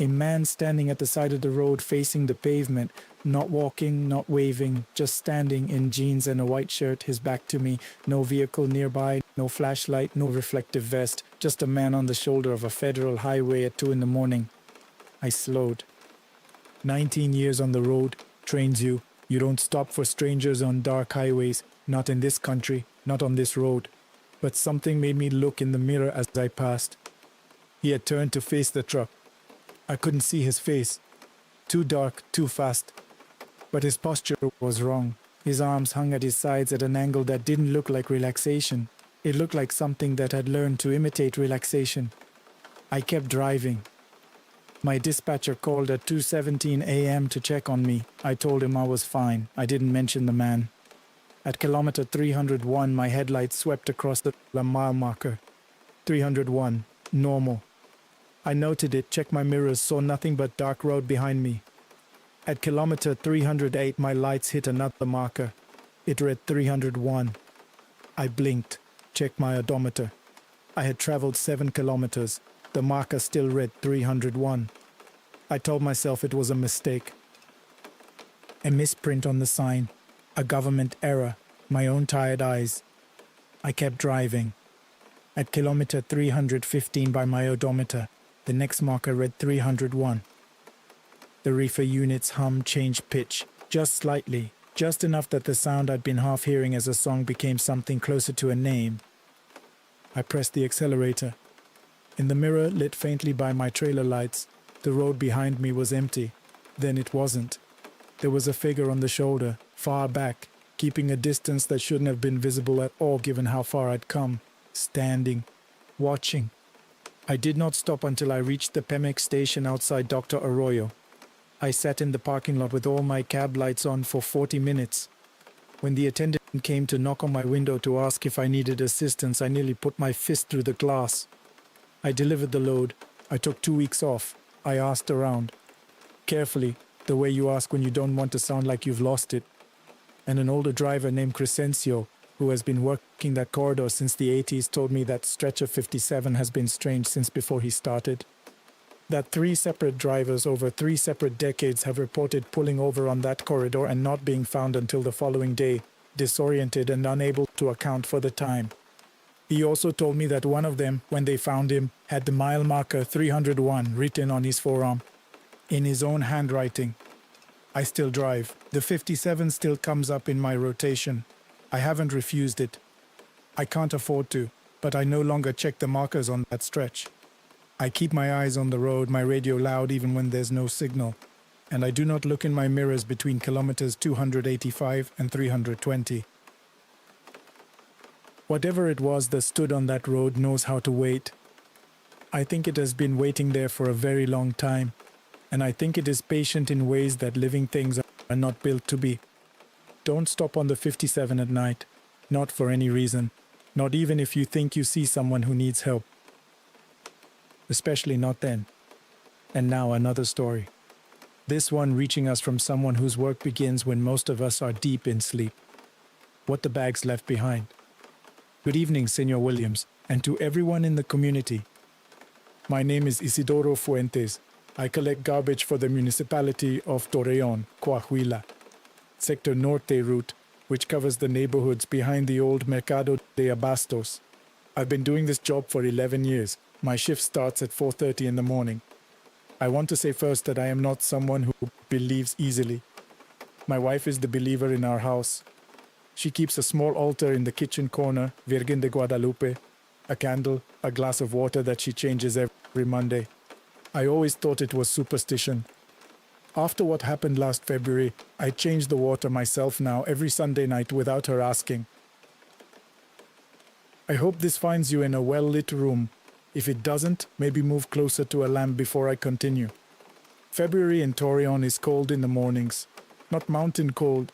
A man standing at the side of the road facing the pavement, not walking, not waving, just standing in jeans and a white shirt, his back to me, no vehicle nearby, no flashlight, no reflective vest, just a man on the shoulder of a federal highway at 2 in the morning. I slowed. 19 years on the road trains you. You don't stop for strangers on dark highways, not in this country, not on this road. But something made me look in the mirror as I passed. He had turned to face the truck. I couldn't see his face. Too dark, too fast. But his posture was wrong. His arms hung at his sides at an angle that didn't look like relaxation. It looked like something that had learned to imitate relaxation. I kept driving. My dispatcher called at 2:17 a.m. to check on me. I told him I was fine. I didn't mention the man. At kilometer 301, my headlights swept across the mile marker. 301, normal. I noted it, checked my mirrors, saw nothing but dark road behind me. At kilometer 308, my lights hit another marker. It read 301. I blinked, checked my odometer. I had traveled 7 kilometers. The marker still read 301. I told myself it was a mistake. A misprint on the sign. A government error. My own tired eyes. I kept driving. At kilometer 315 by my odometer, the next marker read 301. The reefer unit's hum changed pitch, just slightly, just enough that the sound I'd been half hearing as a song became something closer to a name. I pressed the accelerator. In the mirror, lit faintly by my trailer lights, the road behind me was empty. Then it wasn't. There was a figure on the shoulder, far back, keeping a distance that shouldn't have been visible at all given how far I'd come, standing, watching. I did not stop until I reached the Pemex station outside Dr. Arroyo. I sat in the parking lot with all my cab lights on for 40 minutes. When the attendant came to knock on my window to ask if I needed assistance, I nearly put my fist through the glass. I delivered the load. I took 2 weeks off. I asked around. Carefully, the way you ask when you don't want to sound like you've lost it. And an older driver named Crescencio, who has been working that corridor since the 80s, told me that stretch of 57 has been strange since before he started. That 3 separate drivers over 3 separate decades have reported pulling over on that corridor and not being found until the following day, disoriented and unable to account for the time. He also told me that one of them, when they found him, had the mile marker 301 written on his forearm, in his own handwriting. I still drive. The 57 still comes up in my rotation. I haven't refused it. I can't afford to, but I no longer check the markers on that stretch. I keep my eyes on the road, my radio loud even when there's no signal, and I do not look in my mirrors between kilometers 285 and 320. Whatever it was that stood on that road knows how to wait. I think it has been waiting there for a very long time, and I think it is patient in ways that living things are not built to be. Don't stop on the 57 at night. Not for any reason. Not even if you think you see someone who needs help. Especially not then. And now another story. This one reaching us from someone whose work begins when most of us are deep in sleep. What the bags left behind. Good evening, Senor Williams, and to everyone in the community. My name is Isidoro Fuentes. I collect garbage for the municipality of Torreon, Coahuila, Sector Norte route, which covers the neighborhoods behind the old Mercado de Abastos. I've been doing this job for 11 years. My shift starts at 4:30 in the morning. I want to say first that I am not someone who believes easily. My wife is the believer in our house. She keeps a small altar in the kitchen corner, Virgen de Guadalupe, a candle, a glass of water that she changes every Monday. I always thought it was superstition. After what happened last February, I change the water myself now every Sunday night without her asking. I hope this finds you in a well-lit room. If it doesn't, maybe move closer to a lamp before I continue. February in Torreon is cold in the mornings. Not mountain cold,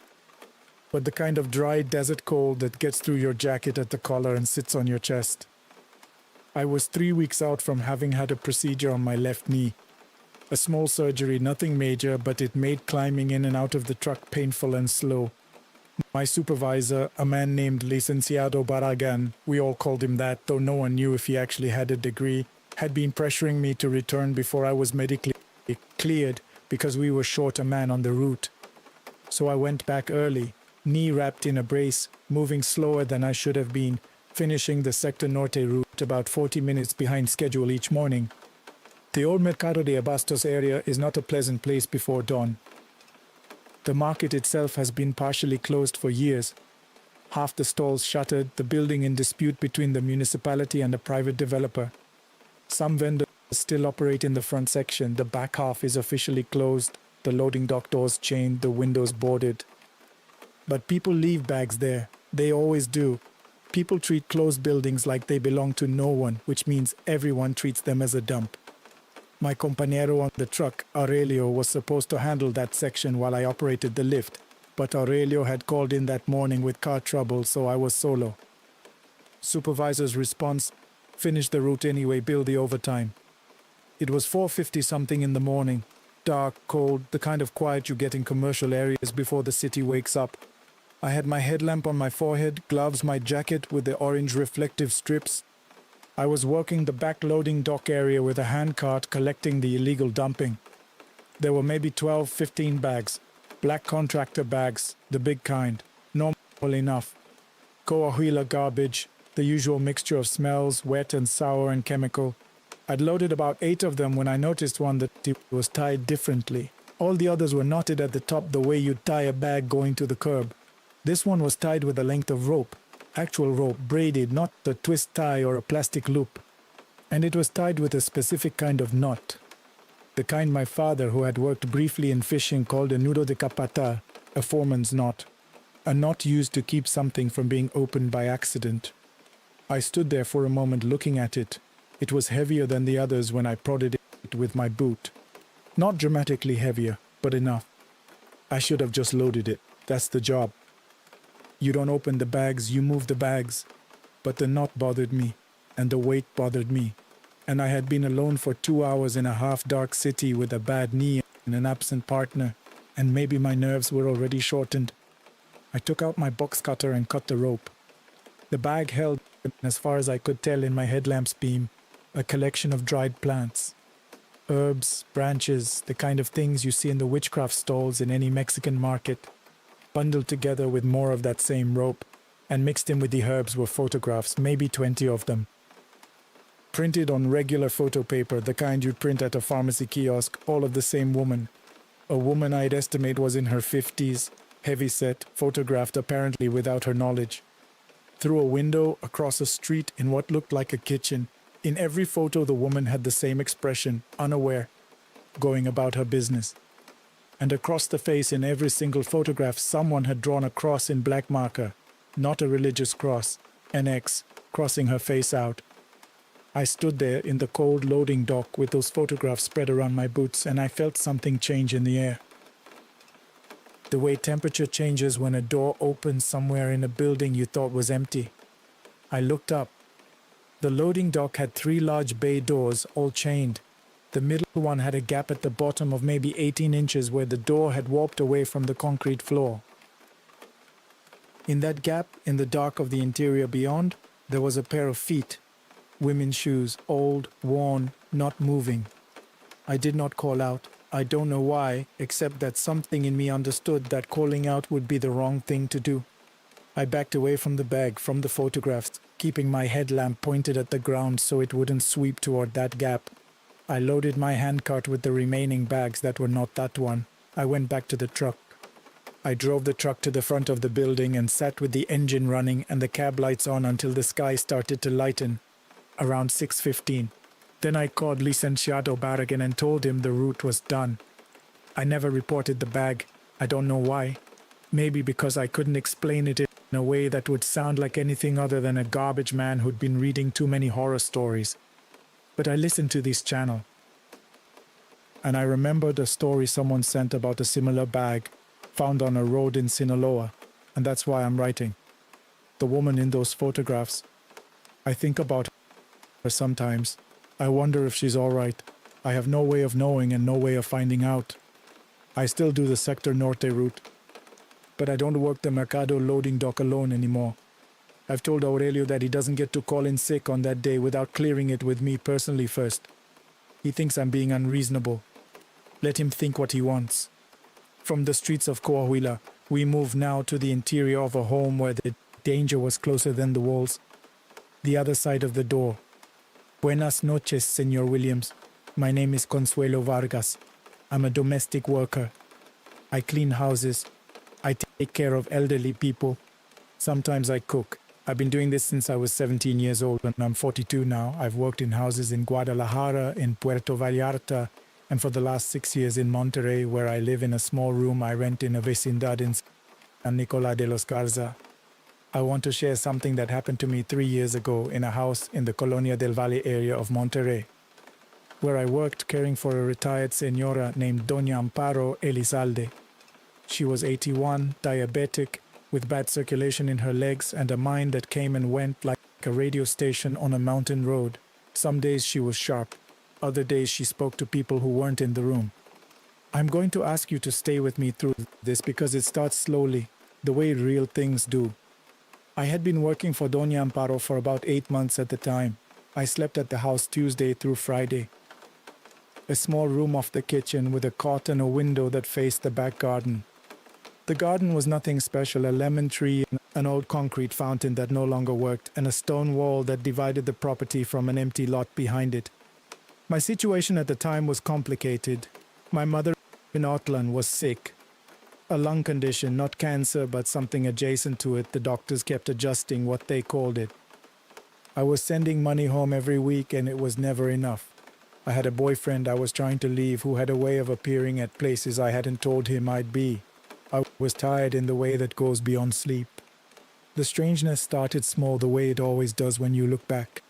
but the kind of dry desert cold that gets through your jacket at the collar and sits on your chest. I was 3 weeks out from having had a procedure on my left knee. A small surgery, nothing major, but it made climbing in and out of the truck painful and slow. My supervisor, a man named Licenciado Barragan, we all called him that, though no one knew if he actually had a degree, had been pressuring me to return before I was medically cleared because we were short a man on the route. So I went back early, knee wrapped in a brace, moving slower than I should have been, finishing the Sector Norte route about 40 minutes behind schedule each morning. The old Mercado de Abastos area is not a pleasant place before dawn. The market itself has been partially closed for years. Half the stalls shuttered, the building in dispute between the municipality and a private developer. Some vendors still operate in the front section, the back half is officially closed, the loading dock doors chained, the windows boarded. But people leave bags there. They always do. People treat closed buildings like they belong to no one, which means everyone treats them as a dump. My compañero on the truck, Aurelio, was supposed to handle that section while I operated the lift, but Aurelio had called in that morning with car trouble, so I was solo. Supervisor's response, finish the route anyway, bill the overtime. It was 4:50 something in the morning. Dark, cold, the kind of quiet you get in commercial areas before the city wakes up. I had my headlamp on my forehead, gloves, my jacket with the orange reflective strips. I was working the back loading dock area with a handcart collecting the illegal dumping. There were maybe 12, 15 bags. Black contractor bags, the big kind. Normal enough. Coahuila garbage, the usual mixture of smells, wet and sour and chemical. I'd loaded about 8 of them when I noticed one that it was tied differently. All the others were knotted at the top the way you'd tie a bag going to the curb. This one was tied with a length of rope. Actual rope, braided, not a twist tie or a plastic loop. And it was tied with a specific kind of knot. The kind my father, who had worked briefly in fishing, called a nudo de capata, a foreman's knot. A knot used to keep something from being opened by accident. I stood there for a moment looking at it. It was heavier than the others when I prodded it with my boot. Not dramatically heavier, but enough. I should have just loaded it. That's the job. You don't open the bags, you move the bags. But the knot bothered me, and the weight bothered me. And I had been alone for 2 hours in a half-dark city with a bad knee and an absent partner, and maybe my nerves were already shortened. I took out my box cutter and cut the rope. The bag held, as far as I could tell in my headlamp's beam, a collection of dried plants. Herbs, branches, the kind of things you see in the witchcraft stalls in any Mexican market. Bundled together with more of that same rope, and mixed in with the herbs were photographs, maybe 20 of them. Printed on regular photo paper, the kind you'd print at a pharmacy kiosk, all of the same woman. A woman I'd estimate was in her 50s, heavy-set, photographed apparently without her knowledge. Through a window, across a street, in what looked like a kitchen. In every photo the woman had the same expression, unaware, going about her business. And across the face in every single photograph someone had drawn a cross in black marker, not a religious cross, an X, crossing her face out. I stood there in the cold loading dock with those photographs spread around my boots, and I felt something change in the air. The way temperature changes when a door opens somewhere in a building you thought was empty. I looked up. The loading dock had 3 large bay doors, all chained. The middle one had a gap at the bottom of maybe 18 inches where the door had warped away from the concrete floor. In that gap, in the dark of the interior beyond, there was a pair of feet. Women's shoes, old, worn, not moving. I did not call out. I don't know why, except that something in me understood that calling out would be the wrong thing to do. I backed away from the bag, from the photographs, keeping my headlamp pointed at the ground so it wouldn't sweep toward that gap. I loaded my handcart with the remaining bags that were not that one. I went back to the truck. I drove the truck to the front of the building and sat with the engine running and the cab lights on until the sky started to lighten, around 6:15. Then I called Licenciado Barragan and told him the route was done. I never reported the bag. I don't know why. Maybe because I couldn't explain it in a way that would sound like anything other than a garbage man who'd been reading too many horror stories. But I listened to this channel. And I remembered a story someone sent about a similar bag found on a road in Sinaloa, and that's why I'm writing. The woman in those photographs. I think about her sometimes. I wonder if she's all right. I have no way of knowing and no way of finding out. I still do the Sector Norte route, but I don't work the Mercado loading dock alone anymore. I've told Aurelio that he doesn't get to call in sick on that day without clearing it with me personally first. He thinks I'm being unreasonable. Let him think what he wants. From the streets of Coahuila, we move now to the interior of a home where the danger was closer than the walls. The other side of the door. Buenas noches, Señor Williams. My name is Consuelo Vargas. I'm a domestic worker. I clean houses. I take care of elderly people. Sometimes I cook. I've been doing this since I was 17 years old and I'm 42 now. I've worked in houses in Guadalajara, in Puerto Vallarta, and for the last 6 years in Monterrey, where I live in a small room I rent in a vecindad in San Nicolás de los Garza. I want to share something that happened to me 3 years ago in a house in the Colonia del Valle area of Monterrey, where I worked caring for a retired señora named Doña Amparo Elizalde. She was 81, diabetic, with bad circulation in her legs and a mind that came and went like a radio station on a mountain road. Some days she was sharp. Other days she spoke to people who weren't in the room. I'm going to ask you to stay with me through this because it starts slowly, the way real things do. I had been working for Doña Amparo for about 8 months at the time. I slept at the house Tuesday through Friday. A small room off the kitchen with a cot and a window that faced the back garden. The garden was nothing special, a lemon tree, an old concrete fountain that no longer worked, and a stone wall that divided the property from an empty lot behind it. My situation at the time was complicated. My mother in Otlan was sick. A lung condition, not cancer, but something adjacent to it. The doctors kept adjusting what they called it. I was sending money home every week and it was never enough. I had a boyfriend I was trying to leave who had a way of appearing at places I hadn't told him I'd be. I was tired in the way that goes beyond sleep. The strangeness started small the way it always does when you look back.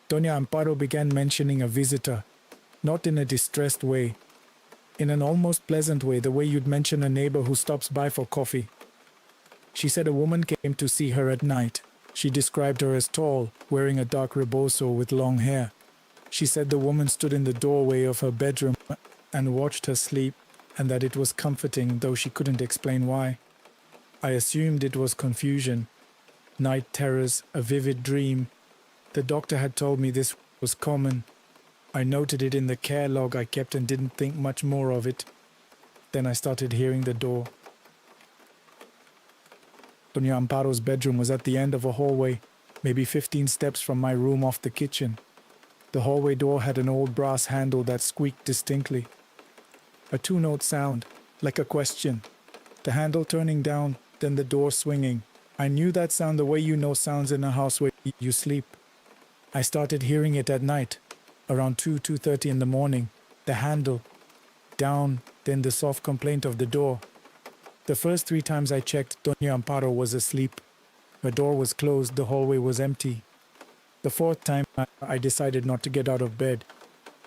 Doña Amparo began mentioning a visitor, not in a distressed way, in an almost pleasant way, the way you'd mention a neighbor who stops by for coffee. She said a woman came to see her at night. She described her as tall, wearing a dark rebozo with long hair. She said the woman stood in the doorway of her bedroom and watched her sleep, and that it was comforting, though she couldn't explain why. I assumed it was confusion, night terrors, a vivid dream. The doctor had told me this was common. I noted it in the care log I kept and didn't think much more of it. Then I started hearing the door. Doña Amparo's bedroom was at the end of a hallway, maybe 15 steps from my room off the kitchen. The hallway door had an old brass handle that squeaked distinctly. A two-note sound, like a question. The handle turning down, then the door swinging. I knew that sound the way you know sounds in a house where you sleep. I started hearing it at night, around 2:30 in the morning. The handle, down, then the soft complaint of the door. The first 3 times I checked, Doña Amparo was asleep. Her door was closed, the hallway was empty. The 4th time, I decided not to get out of bed.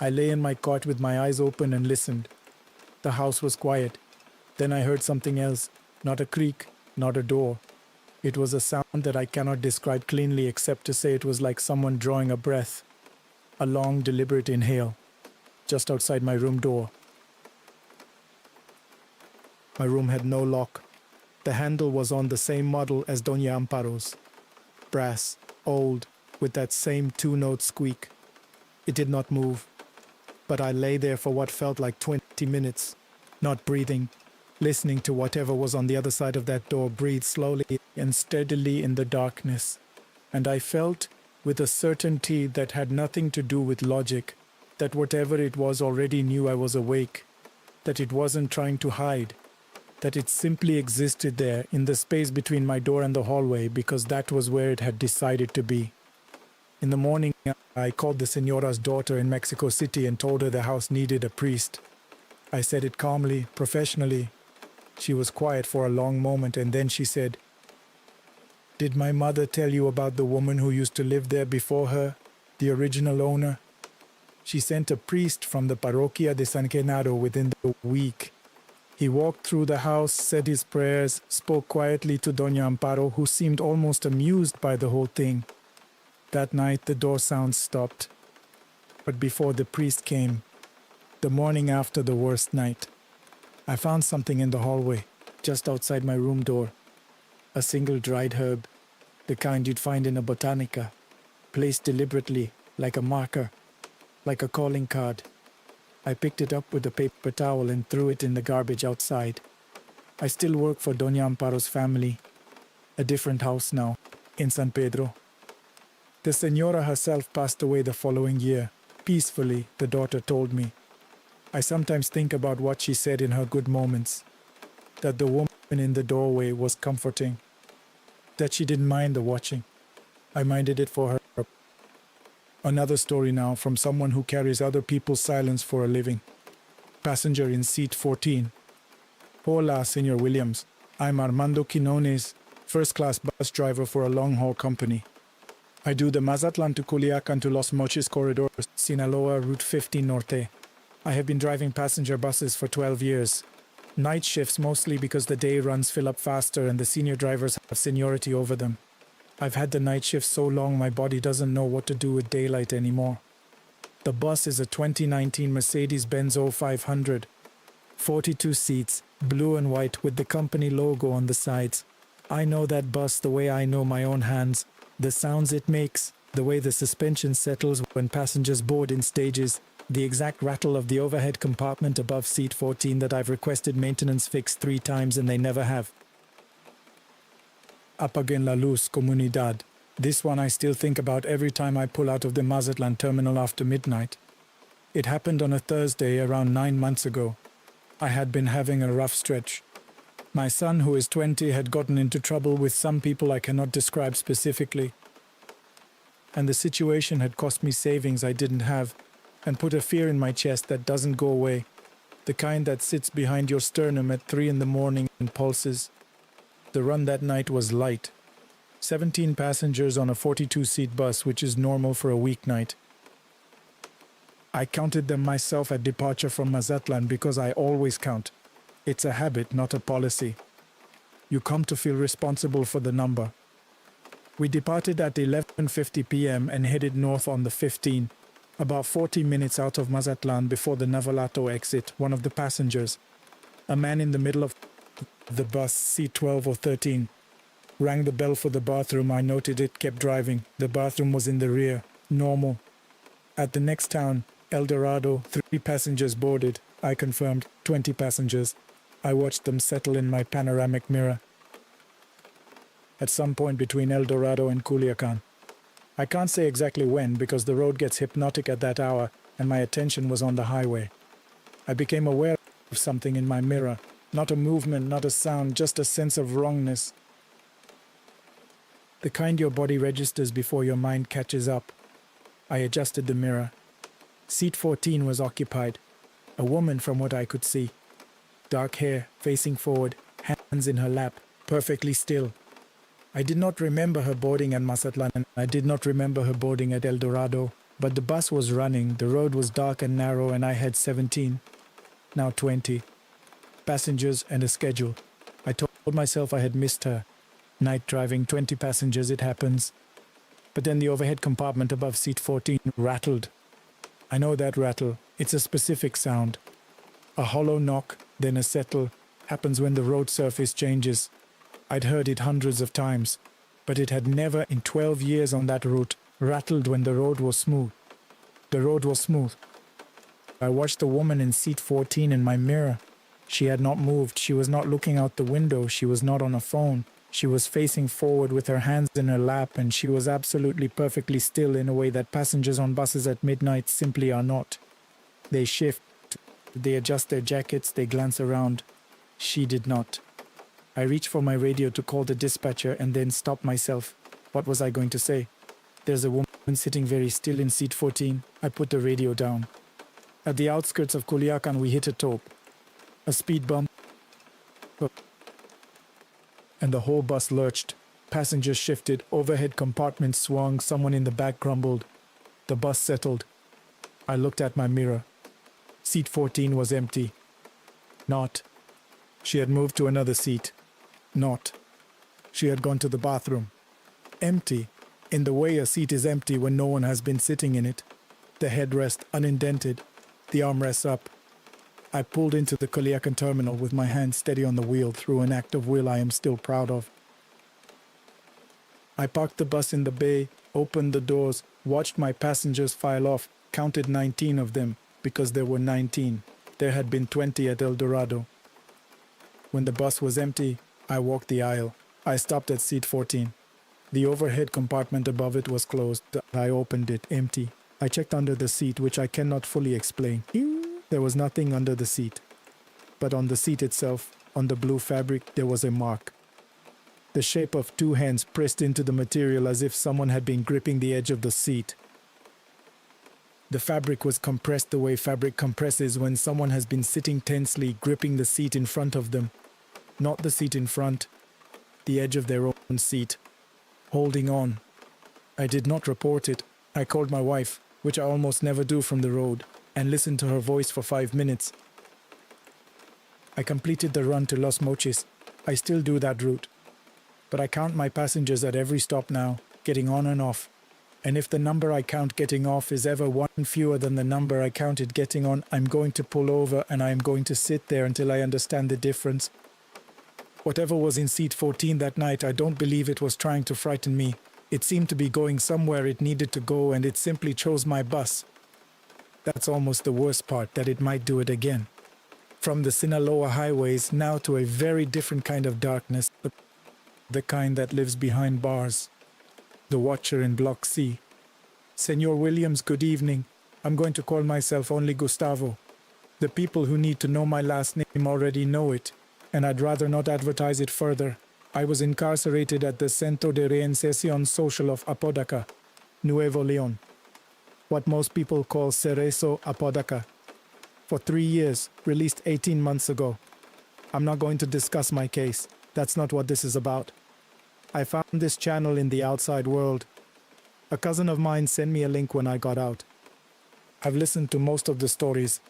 I lay in my cot with my eyes open and listened. The house was quiet. Then I heard something else, not a creak, not a door. It was a sound that I cannot describe cleanly except to say it was like someone drawing a breath, a long, deliberate inhale, just outside my room door. My room had no lock. The handle was on the same model as Doña Amparo's. Brass, old, with that same two-note squeak. It did not move, but I lay there for what felt like 20 minutes, not breathing, listening to whatever was on the other side of that door breathe slowly and steadily in the darkness. And I felt, with a certainty that had nothing to do with logic, that whatever it was already knew I was awake, that it wasn't trying to hide, that it simply existed there in the space between my door and the hallway because that was where it had decided to be. In the morning, I called the señora's daughter in Mexico City and told her the house needed a priest. I said it calmly, professionally. She was quiet for a long moment and then she said, "Did my mother tell you about the woman who used to live there before her, the original owner? She sent a priest from the Parroquia de San Genaro within the week. He walked through the house, said his prayers, spoke quietly to Doña Amparo, who seemed almost amused by the whole thing. That night the door sounds stopped. But before the priest came, the morning after the worst night, I found something in the hallway, just outside my room door. A single dried herb, the kind you'd find in a botanica, placed deliberately, like a marker, like a calling card. I picked it up with a paper towel and threw it in the garbage outside. I still work for Doña Amparo's family. A different house now, in San Pedro. The señora herself passed away the following year. Peacefully, the daughter told me. I sometimes think about what she said in her good moments. That the woman in the doorway was comforting. That she didn't mind the watching. I minded it for her. Another story now from someone who carries other people's silence for a living. Passenger in seat 14. Hola, Señor Williams. I'm Armando Quinones, first-class bus driver for a long-haul company. I do the Mazatlan to Culiacan to Los Mochis corridor, Sinaloa, Route 15 Norte. I have been driving passenger buses for 12 years. Night shifts mostly because the day runs fill up faster and the senior drivers have seniority over them. I've had the night shift so long my body doesn't know what to do with daylight anymore. The bus is a 2019 Mercedes-Benz 0500. 42 seats, blue and white with the company logo on the sides. I know that bus the way I know my own hands. The sounds it makes, the way the suspension settles when passengers board in stages, the exact rattle of the overhead compartment above seat 14 that I've requested maintenance fix 3 times and they never have. Apaguen la luz, comunidad. This one I still think about every time I pull out of the Mazatlan terminal after midnight. It happened on a Thursday around 9 months ago. I had been having a rough stretch. My son, who is 20, had gotten into trouble with some people I cannot describe specifically. And the situation had cost me savings I didn't have, and put a fear in my chest that doesn't go away, the kind that sits behind your sternum at 3 in the morning and pulses. The run that night was light. 17 passengers on a 42-seat bus, which is normal for a weeknight. I counted them myself at departure from Mazatlan because I always count. It's a habit, not a policy. You come to feel responsible for the number. We departed at 11:50 p.m. and headed north on the 15, about 40 minutes out of Mazatlan before the Navalato exit. One of the passengers, a man in the middle of the bus, seat 12 or 13, rang the bell for the bathroom. I noted it, kept driving. The bathroom was in the rear, normal. At the next town, El Dorado, 3 passengers boarded. I confirmed, 20 passengers. I watched them settle in my panoramic mirror. At some point between El Dorado and Culiacan. I can't say exactly when because the road gets hypnotic at that hour and my attention was on the highway. I became aware of something in my mirror. Not a movement, not a sound, just a sense of wrongness. The kind your body registers before your mind catches up. I adjusted the mirror. Seat 14 was occupied. A woman from what I could see. Dark hair, facing forward, hands in her lap, perfectly still. I did not remember her boarding at Mazatlan, and I did not remember her boarding at El Dorado, but the bus was running, the road was dark and narrow, and I had 17, now 20. passengers, and a schedule. I told myself I had missed her. Night driving, 20 passengers, it happens. But then the overhead compartment above seat 14 rattled. I know that rattle. It's a specific sound. A hollow knock, then a settle, happens when the road surface changes. I'd heard it hundreds of times, but it had never in 12 years on that route rattled when the road was smooth. The road was smooth. I watched the woman in seat 14 in my mirror. She had not moved. She was not looking out the window. She was not on a phone. She was facing forward with her hands in her lap, and she was absolutely perfectly still in a way that passengers on buses at midnight simply are not. They shift, they adjust their jackets, they glance around. She did not. I reached for my radio to call the dispatcher and then stopped myself. What was I going to say? There's a woman sitting very still in seat 14. I put the radio down. At the outskirts of Culiacan, we hit a taupe. A speed bump. And the whole bus lurched. Passengers shifted, overhead compartments swung, someone in the back grumbled. The bus settled. I looked at my mirror. Seat 14 was empty. Not. She had moved to another seat. Not. She had gone to the bathroom. Empty, in the way a seat is empty when no one has been sitting in it. The headrest unindented, the armrests up. I pulled into the Culiacan terminal with my hand steady on the wheel through an act of will I am still proud of. I parked the bus in the bay, opened the doors, watched my passengers file off, counted 19 of them, because there were 19. There had been 20 at El Dorado. When the bus was empty, I walked the aisle. I stopped at seat 14. The overhead compartment above it was closed. I opened it, empty. I checked under the seat, which I cannot fully explain. There was nothing under the seat. But on the seat itself, on the blue fabric, there was a mark. The shape of two hands pressed into the material as if someone had been gripping the edge of the seat. The fabric was compressed the way fabric compresses when someone has been sitting tensely, gripping the seat in front of them. Not the seat in front, the edge of their own seat. Holding on. I did not report it. I called my wife, which I almost never do from the road, and listened to her voice for 5 minutes. I completed the run to Los Mochis. I still do that route. But I count my passengers at every stop now, getting on and off. And if the number I count getting off is ever one fewer than the number I counted getting on, I'm going to pull over and I am going to sit there until I understand the difference. Whatever was in seat 14 that night, I don't believe it was trying to frighten me. It seemed to be going somewhere it needed to go, and it simply chose my bus. That's almost the worst part, that it might do it again. From the Sinaloa highways now to a very different kind of darkness, the kind that lives behind bars. The watcher in Block C. Senor Williams, good evening. I'm going to call myself only Gustavo. The people who need to know my last name already know it, and I'd rather not advertise it further. I was incarcerated at the Centro de Reinserción Social of Apodaca, Nuevo León. What most people call Cerezo Apodaca. For 3 years, released 18 months ago. I'm not going to discuss my case. That's not what this is about. I found this channel in the outside world. A cousin of mine sent me a link when I got out. I've listened to most of the stories.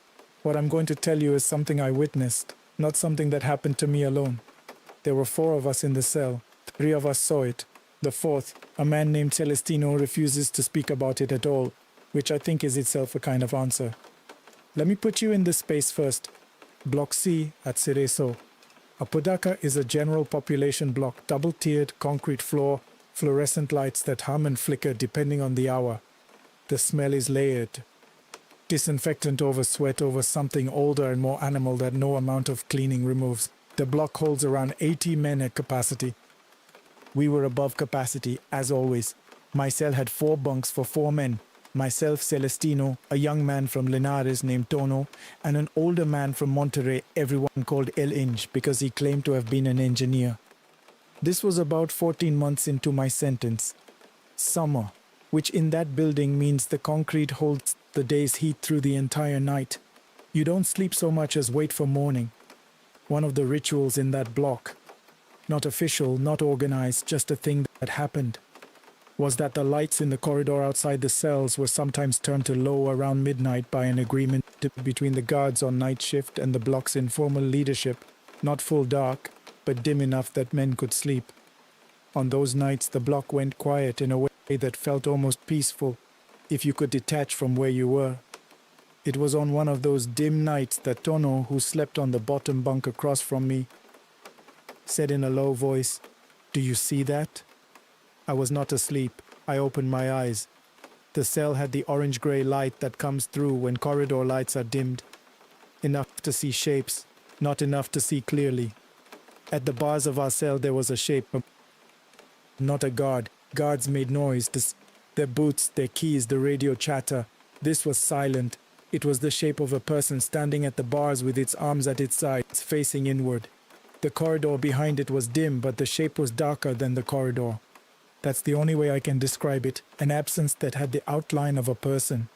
What I'm going to tell you is something I witnessed, not something that happened to me alone. There were 4 of us in the cell. 3 of us saw it. The 4th, a man named Celestino, refuses to speak about it at all, which I think is itself a kind of answer. Let me put you in this space first. Block C at Cerezo. Apodaca is a general population block, double-tiered, concrete floor, fluorescent lights that hum and flicker depending on the hour. The smell is layered. Disinfectant over sweat over something older and more animal that no amount of cleaning removes. The block holds around 80 men at capacity. We were above capacity, as always. My cell had 4 bunks for 4 men. Myself, Celestino, a young man from Linares named Tono, and an older man from Monterrey everyone called El Inge because he claimed to have been an engineer. This was about 14 months into my sentence. Summer, which in that building means the concrete holds the day's heat through the entire night. You don't sleep so much as wait for morning. One of the rituals in that block, not official, not organized, just a thing that happened, was that the lights in the corridor outside the cells were sometimes turned to low around midnight by an agreement between the guards on night shift and the block's informal leadership, not full dark, but dim enough that men could sleep. On those nights, the block went quiet in a way that felt almost peaceful, if you could detach from where you were. It was on one of those dim nights that Tono, who slept on the bottom bunk across from me, said in a low voice, "Do you see that?" I was not asleep. I opened my eyes. The cell had the orange-grey light that comes through when corridor lights are dimmed. Enough to see shapes, not enough to see clearly. At the bars of our cell there was a shape, not a guard. Guards made noise, their boots, their keys, the radio chatter. This was silent. It was the shape of a person standing at the bars with its arms at its sides, facing inward. The corridor behind it was dim, but the shape was darker than the corridor. That's the only way I can describe it, an absence that had the outline of a person.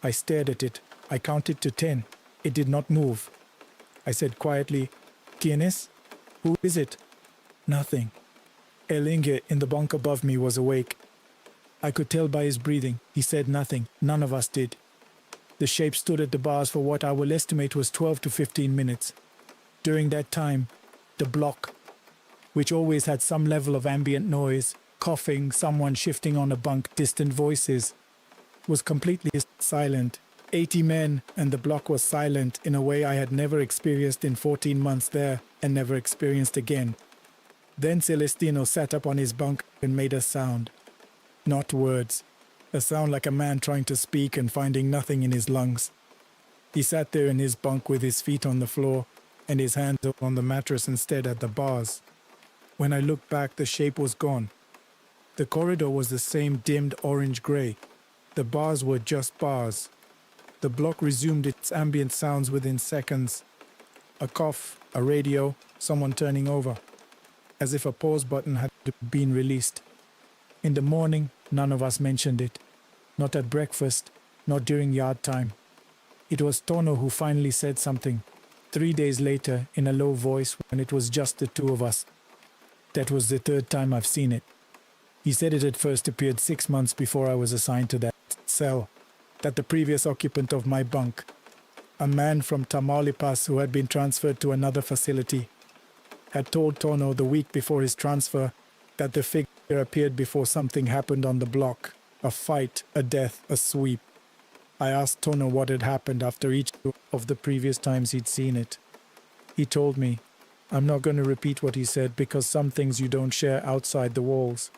I stared at it. I counted to 10. It did not move. I said quietly, "¿Quién es? Who is it?" Nothing. El Inge in the bunk above me was awake. I could tell by his breathing. He said nothing. None of us did. The shape stood at the bars for what I will estimate was 12 to 15 minutes. During that time, the block, which always had some level of ambient noise, coughing, someone shifting on a bunk, distant voices, was completely silent. 80 men, and the block was silent in a way I had never experienced in 14 months there and never experienced again. Then Celestino sat up on his bunk and made a sound. Not words. A sound like a man trying to speak and finding nothing in his lungs. He sat there in his bunk with his feet on the floor and his hands on the mattress instead at the bars. When I looked back, the shape was gone. The corridor was the same dimmed orange-grey. The bars were just bars. The block resumed its ambient sounds within seconds. A cough, a radio, someone turning over. As if a pause button had been released. In the morning, none of us mentioned it. Not at breakfast, not during yard time. It was Tono who finally said something, 3 days later, in a low voice when it was just the two of us. That was the third time I've seen it. He said it had first appeared 6 months before I was assigned to that cell, that the previous occupant of my bunk, a man from Tamaulipas who had been transferred to another facility, had told Tono the week before his transfer that the figure appeared before something happened on the block, a fight, a death, a sweep. I asked Tono what had happened after each of the previous times he'd seen it. He told me. I'm not going to repeat what he said because some things you don't share outside the walls.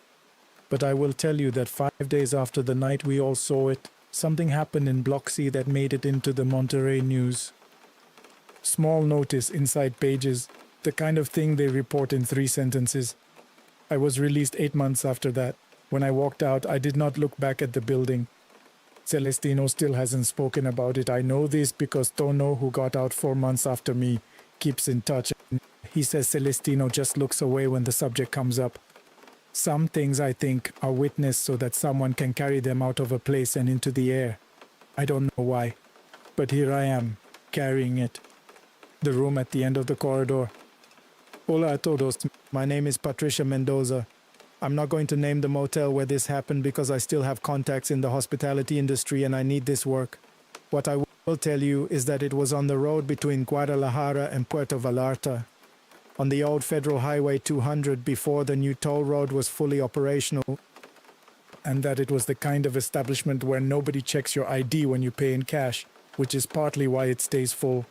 But I will tell you that 5 days after the night we all saw it, something happened in Block C that made it into the Monterey News. Small notice inside pages, the kind of thing they report in 3 sentences. I was released 8 months after that. When I walked out, I did not look back at the building. Celestino still hasn't spoken about it. I know this because Tono, who got out 4 months after me, keeps in touch. He says Celestino just looks away when the subject comes up. Some things, I think, are witnessed so that someone can carry them out of a place and into the air. I don't know why, but here I am, carrying it. The room at the end of the corridor. Hola a todos, my name is Patricia Mendoza. I'm not going to name the motel where this happened because I still have contacts in the hospitality industry and I need this work. What I will tell you is that it was on the road between Guadalajara and Puerto Vallarta, on the old Federal Highway 200 before the new toll road was fully operational, and that it was the kind of establishment where nobody checks your ID when you pay in cash, which is partly why it stays full.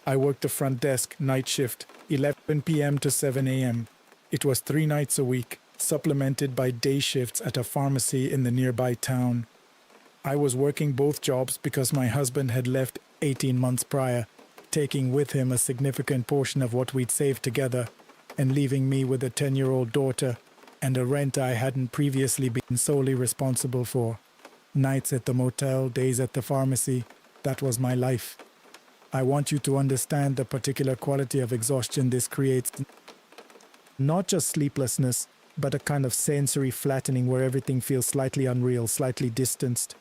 I worked the front desk, night shift, 11 p.m. to 7 a.m. It was 3 nights a week, supplemented by day shifts at a pharmacy in the nearby town. I was working both jobs because my husband had left 18 months prior, taking with him a significant portion of what we'd saved together and leaving me with a 10-year-old daughter and a rent I hadn't previously been solely responsible for. Nights at the motel, days at the pharmacy, that was my life. I want you to understand the particular quality of exhaustion this creates. Not just sleeplessness, but a kind of sensory flattening where everything feels slightly unreal, slightly distanced.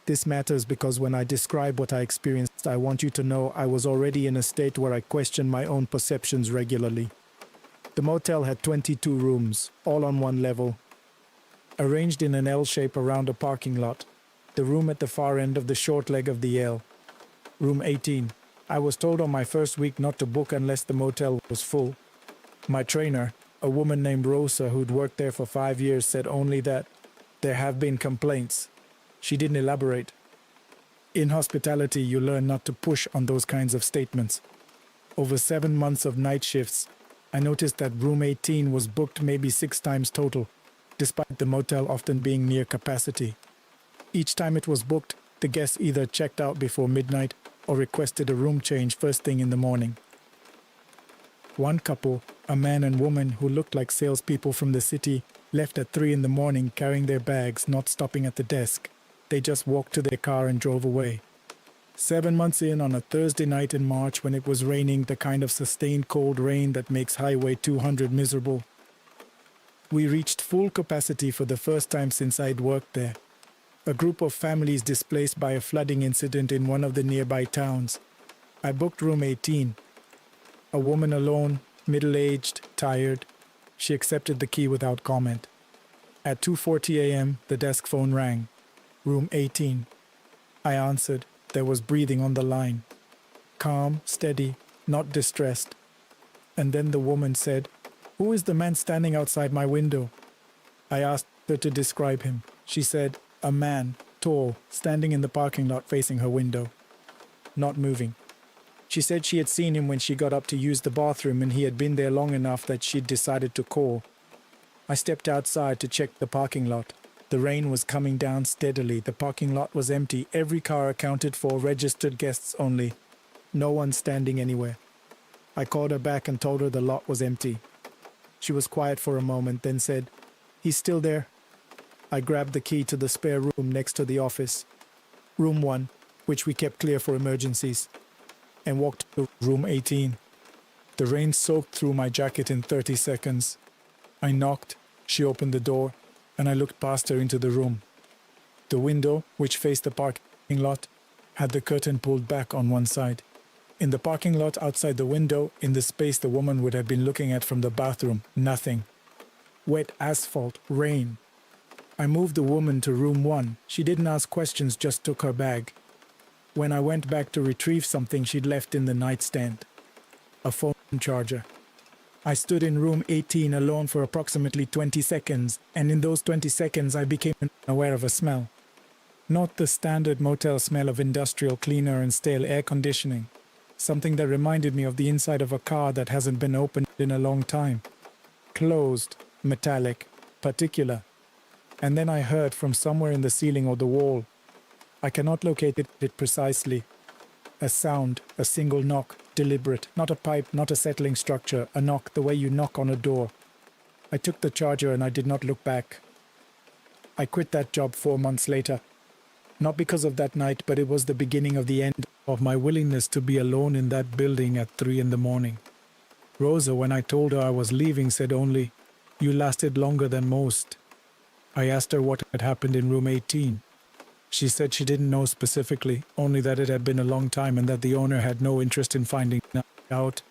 This matters because when I describe what I experienced, I want you to know I was already in a state where I questioned my own perceptions regularly. The motel had 22 rooms, all on one level, arranged in an L shape around a parking lot, the room at the far end of the short leg of the L. Room 18. I was told on my first week not to book unless the motel was full. My trainer, a woman named Rosa who'd worked there for 5 years, said only that there have been complaints. She didn't elaborate. In hospitality, you learn not to push on those kinds of statements. Over 7 months of night shifts, I noticed that room 18 was booked maybe 6 times total, despite the motel often being near capacity. Each time it was booked, the guests either checked out before midnight or requested a room change first thing in the morning. One couple, a man and woman who looked like salespeople from the city, left at 3 in the morning carrying their bags, not stopping at the desk. They just walked to their car and drove away. 7 months in, on a Thursday night in March when it was raining, the kind of sustained cold rain that makes Highway 200 miserable, we reached full capacity for the first time since I'd worked there. A group of families displaced by a flooding incident in one of the nearby towns. I booked room 18. A woman alone, middle-aged, tired. She accepted the key without comment. At 2:40 a.m., the desk phone rang. Room 18. I answered. There was breathing on the line. Calm, steady, not distressed. And then the woman said, "Who is the man standing outside my window?" I asked her to describe him. She said, "A man, tall, standing in the parking lot facing her window, not moving." She said she had seen him when she got up to use the bathroom and he had been there long enough that she'd decided to call. I stepped outside to check the parking lot. The rain was coming down steadily. The parking lot was empty. Every car accounted for, registered guests only. No one standing anywhere. I called her back and told her the lot was empty. She was quiet for a moment, then said, "He's still there." I grabbed the key to the spare room next to the office, room 1, which we kept clear for emergencies, and walked to room 18. The rain soaked through my jacket in 30 seconds. I knocked, she opened the door, and I looked past her into the room. The window, which faced the parking lot, had the curtain pulled back on one side. In the parking lot outside the window, in the space the woman would have been looking at from the bathroom, nothing. Wet asphalt, rain. I moved the woman to room 1. She didn't ask questions, just took her bag. When I went back to retrieve something she'd left in the nightstand, a phone charger. I stood in room 18 alone for approximately 20 seconds, and in those 20 seconds I became aware of a smell. Not the standard motel smell of industrial cleaner and stale air conditioning. Something that reminded me of the inside of a car that hasn't been opened in a long time. Closed, metallic, particular. And then I heard from somewhere in the ceiling or the wall. I cannot locate it precisely. A sound, a single knock, deliberate, not a pipe, not a settling structure, a knock the way you knock on a door. I took the charger and I did not look back. I quit that job 4 months later. Not because of that night, but it was the beginning of the end of my willingness to be alone in that building at 3 in the morning. Rosa, when I told her I was leaving, said only, "You lasted longer than most." I asked her what had happened in room 18. She said she didn't know specifically, only that it had been a long time and that the owner had no interest in finding out.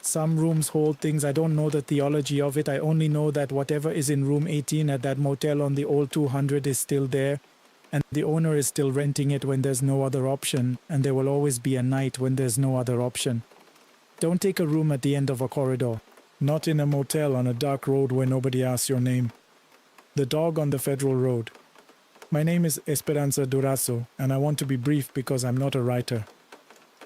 Some rooms hold things. I don't know the theology of it. I only know that whatever is in room 18 at that motel on the old 200 is still there, and the owner is still renting it when there's no other option, and there will always be a night when there's no other option. Don't take a room at the end of a corridor. Not in a motel on a dark road where nobody asks your name. The dog on the Federal Road. My name is Esperanza Durazo, and I want to be brief because I'm not a writer.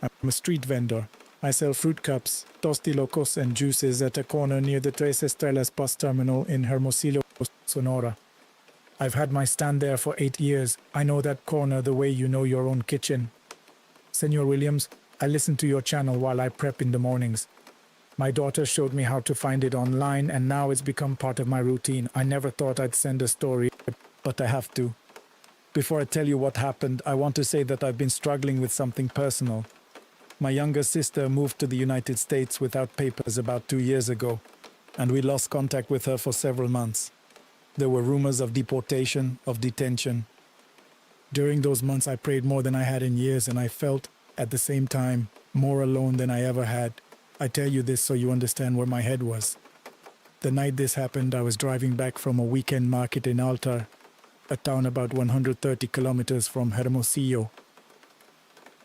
I'm a street vendor. I sell fruit cups, tostilocos, and juices at a corner near the Tres Estrellas bus terminal in Hermosillo, Sonora. I've had my stand there for 8 years. I know that corner the way you know your own kitchen. Senor Williams, I listen to your channel while I prep in the mornings. My daughter showed me how to find it online, and now it's become part of my routine. I never thought I'd send a story, but I have to. Before I tell you what happened, I want to say that I've been struggling with something personal. My younger sister moved to the United States without papers about 2 years ago, and we lost contact with her for several months. There were rumors of deportation, of detention. During those months, I prayed more than I had in years, and I felt, at the same time, more alone than I ever had. I tell you this so you understand where my head was. The night this happened, I was driving back from a weekend market in Altar, a town about 130 kilometers from Hermosillo.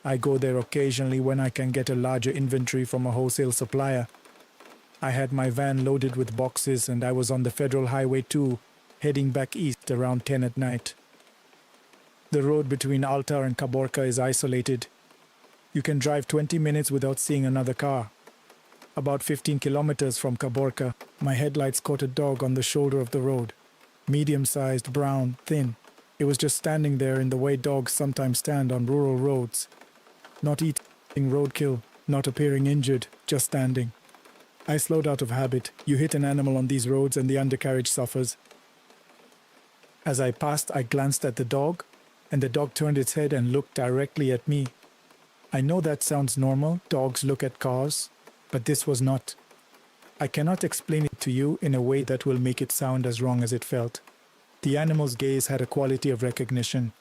I go there occasionally when I can get a larger inventory from a wholesale supplier. I had my van loaded with boxes and I was on the Federal Highway 2, heading back east around 10 at night. The road between Alta and Caborca is isolated. You can drive 20 minutes without seeing another car. About 15 kilometers from Caborca, my headlights caught a dog on the shoulder of the road. Medium-sized, brown, thin. It was just standing there in the way dogs sometimes stand on rural roads. Not eating roadkill, not appearing injured, just standing. I slowed out of habit. You hit an animal on these roads and the undercarriage suffers. As I passed, I glanced at the dog, and the dog turned its head and looked directly at me. I know that sounds normal, dogs look at cars, but this was not. I cannot explain it to you in a way that will make it sound as wrong as it felt. The animal's gaze had a quality of recognition,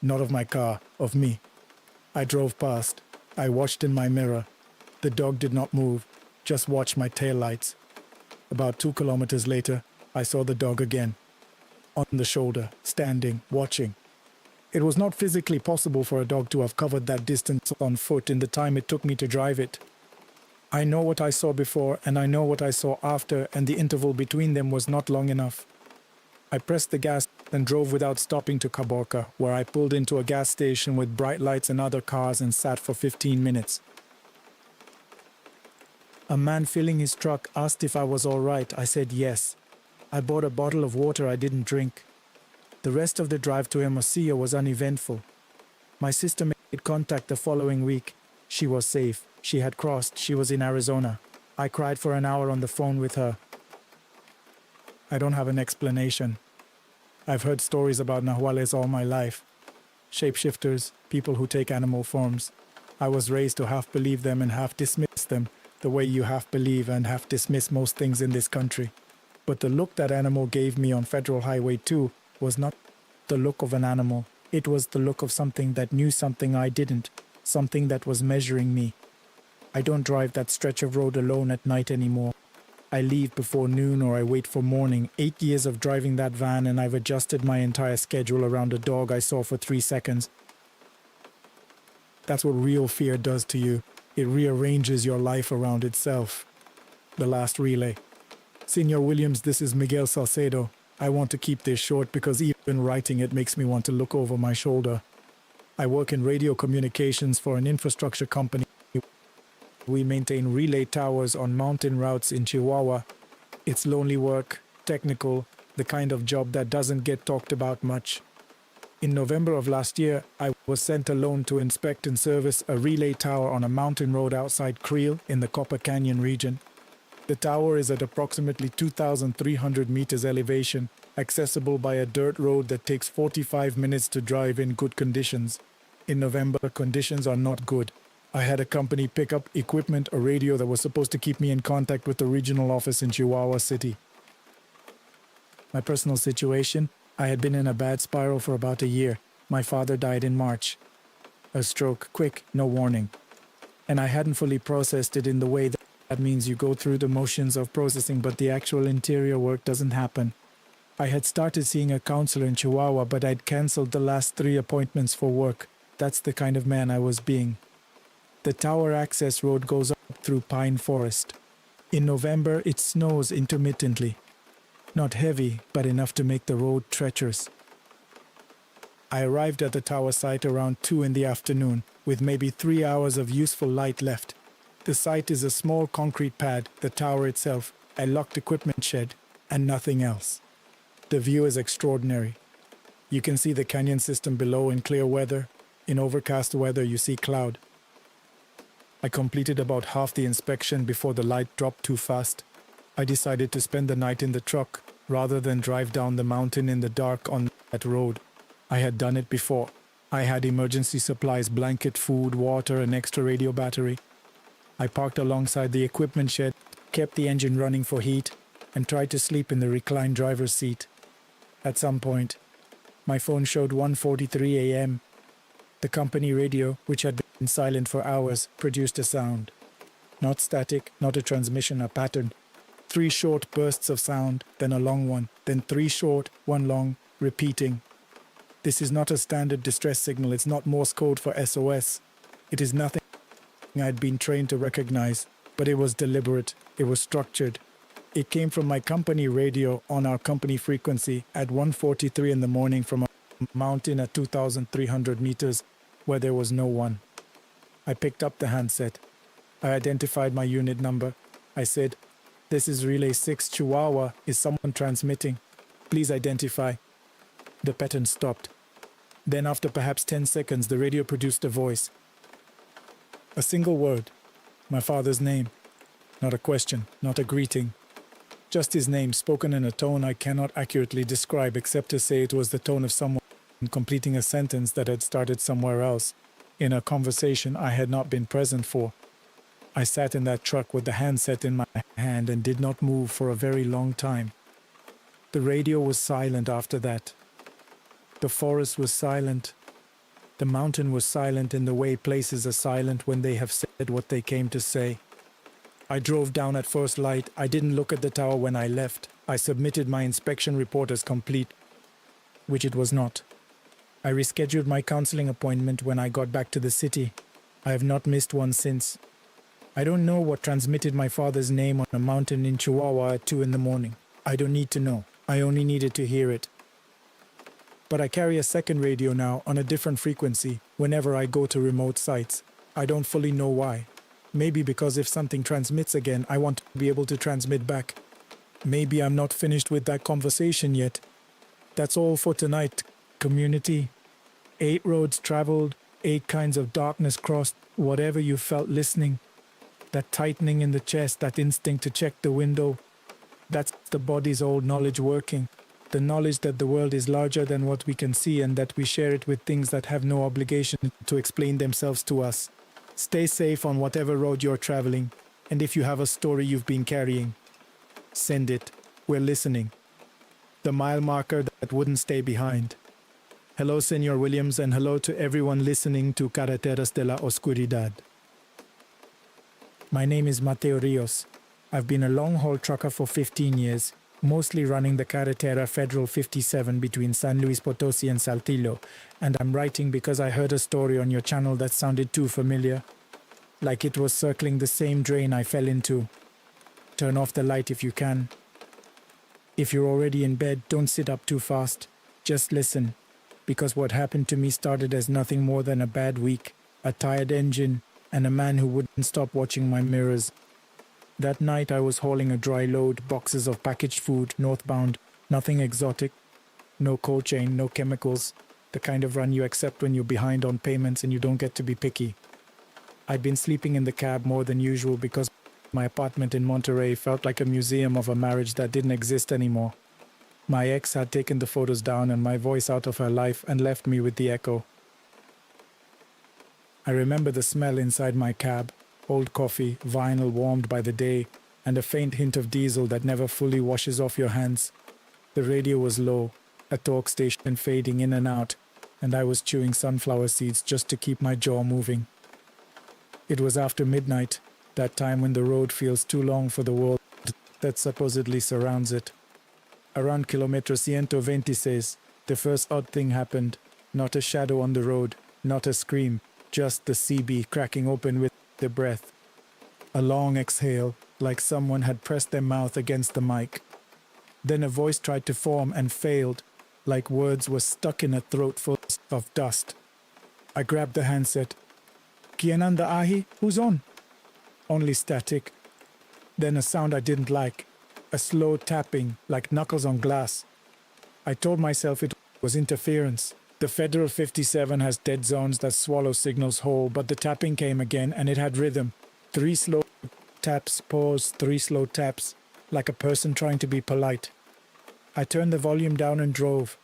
not of my car, of me. I drove past. I watched in my mirror. The dog did not move, just watched my taillights. About 2 kilometers later, I saw the dog again. On the shoulder, standing, watching. It was not physically possible for a dog to have covered that distance on foot in the time it took me to drive it. I know what I saw before and I know what I saw after, and the interval between them was not long enough. I pressed the gas and drove without stopping to Caborca, where I pulled into a gas station with bright lights and other cars and sat for 15 minutes. A man filling his truck asked if I was all right. I said yes. I bought a bottle of water I didn't drink. The rest of the drive to Hermosillo was uneventful. My sister made contact the following week. She was safe. She had crossed. She was in Arizona. I cried for an hour on the phone with her. I don't have an explanation. I've heard stories about Nahuales all my life. Shapeshifters, people who take animal forms. I was raised to half believe them and half dismiss them, the way you half believe and half dismiss most things in this country. But the look that animal gave me on Federal Highway 2 was not the look of an animal. It was the look of something that knew something I didn't, something that was measuring me. I don't drive that stretch of road alone at night anymore. I leave before noon or I wait for morning. 8 years of driving that van and I've adjusted my entire schedule around a dog I saw for 3 seconds. That's what real fear does to you. It rearranges your life around itself. The last relay. Senor Williams, this is Miguel Salcedo. I want to keep this short because even writing it makes me want to look over my shoulder. I work in radio communications for an infrastructure company. We maintain relay towers on mountain routes in Chihuahua. It's lonely work, technical, the kind of job that doesn't get talked about much. In November of last year, I was sent alone to inspect and service a relay tower on a mountain road outside Creel in the Copper Canyon region. The tower is at approximately 2,300 meters elevation, accessible by a dirt road that takes 45 minutes to drive in good conditions. In November, conditions are not good. I had a company pick up equipment, a radio that was supposed to keep me in contact with the regional office in Chihuahua City. My personal situation, I had been in a bad spiral for about a year. My father died in March. A stroke, quick, no warning. And I hadn't fully processed it in the way that means you go through the motions of processing, but the actual interior work doesn't happen. I had started seeing a counselor in Chihuahua, but I'd cancelled the last 3 appointments for work. That's the kind of man I was being. The tower access road goes up through pine forest. In November, it snows intermittently. Not heavy, but enough to make the road treacherous. I arrived at the tower site around 2 in the afternoon, with maybe 3 hours of useful light left. The site is a small concrete pad, the tower itself, a locked equipment shed, and nothing else. The view is extraordinary. You can see the canyon system below in clear weather. In overcast weather, you see cloud. I completed about half the inspection before the light dropped too fast. I decided to spend the night in the truck rather than drive down the mountain in the dark on that road. I had done it before. I had emergency supplies, blanket, food, water, and extra radio battery. I parked alongside the equipment shed, kept the engine running for heat, and tried to sleep in the reclined driver's seat. At some point, my phone showed 1:43 a.m. The company radio, which had been silent for hours, produced a sound. Not static, not a transmission, a pattern. 3 short bursts of sound, then a long one, then 3 short, 1 long, repeating. This is not a standard distress signal, it's not Morse code for SOS. It is nothing I'd been trained to recognize, but it was deliberate, it was structured. It came from my company radio on our company frequency at 1:43 in the morning from a mountain at 2,300 meters where there was no one. I picked up the handset. I identified my unit number. I said, "This is Relay 6 Chihuahua. Is someone transmitting? Please identify." The pattern stopped. Then after perhaps 10 seconds, the radio produced a voice. A single word. My father's name. Not a question, not a greeting. Just his name, spoken in a tone I cannot accurately describe except to say it was the tone of someone completing a sentence that had started somewhere else, in a conversation I had not been present for. I sat in that truck with the handset in my hand and did not move for a very long time. The radio was silent after that. The forest was silent. The mountain was silent in the way places are silent when they have said what they came to say. I drove down at first light. I didn't look at the tower when I left. I submitted my inspection report as complete, which it was not. I rescheduled my counseling appointment when I got back to the city. I have not missed one since. I don't know what transmitted my father's name on a mountain in Chihuahua at 2 in the morning. I don't need to know. I only needed to hear it. But I carry a second radio now on a different frequency whenever I go to remote sites. I don't fully know why. Maybe because if something transmits again, I want to be able to transmit back. Maybe I'm not finished with that conversation yet. That's all for tonight, community. 8 roads traveled, 8 kinds of darkness crossed, whatever you felt listening. That tightening in the chest, that instinct to check the window. That's the body's old knowledge working. The knowledge that the world is larger than what we can see and that we share it with things that have no obligation to explain themselves to us. Stay safe on whatever road you're traveling, and if you have a story you've been carrying, send it. We're listening. The mile marker that wouldn't stay behind. Hello, Senor Williams, and hello to everyone listening to Carreteras de la Oscuridad. My name is Mateo Rios. I've been a long-haul trucker for 15 years, mostly running the Carretera Federal 57 between San Luis Potosi and Saltillo, and I'm writing because I heard a story on your channel that sounded too familiar, like it was circling the same drain I fell into. Turn off the light if you can. If you're already in bed, don't sit up too fast. Just listen, because what happened to me started as nothing more than a bad week, a tired engine, and a man who wouldn't stop watching my mirrors. That night I was hauling a dry load, boxes of packaged food, northbound, nothing exotic, no cold chain, no chemicals, the kind of run you accept when you're behind on payments and you don't get to be picky. I'd been sleeping in the cab more than usual because my apartment in Monterey felt like a museum of a marriage that didn't exist anymore. My ex had taken the photos down and my voice out of her life and left me with the echo. I remember the smell inside my cab. Old coffee, vinyl warmed by the day, and a faint hint of diesel that never fully washes off your hands. The radio was low, a talk station fading in and out, and I was chewing sunflower seeds just to keep my jaw moving. It was after midnight, that time when the road feels too long for the world that supposedly surrounds it. Around kilometro 126, the first odd thing happened. Not a shadow on the road, not a scream, just the CB cracking open with the breath. A long exhale, like someone had pressed their mouth against the mic. Then a voice tried to form and failed, like words were stuck in a throat full of dust. I grabbed the handset. "Quien anda ahi? Who's on?" Only static. Then a sound I didn't like. A slow tapping, like knuckles on glass. I told myself it was interference. The Federal 57 has dead zones that swallow signals whole, but the tapping came again and it had rhythm. 3 slow taps, pause, 3 slow taps, like a person trying to be polite. I turned the volume down and drove.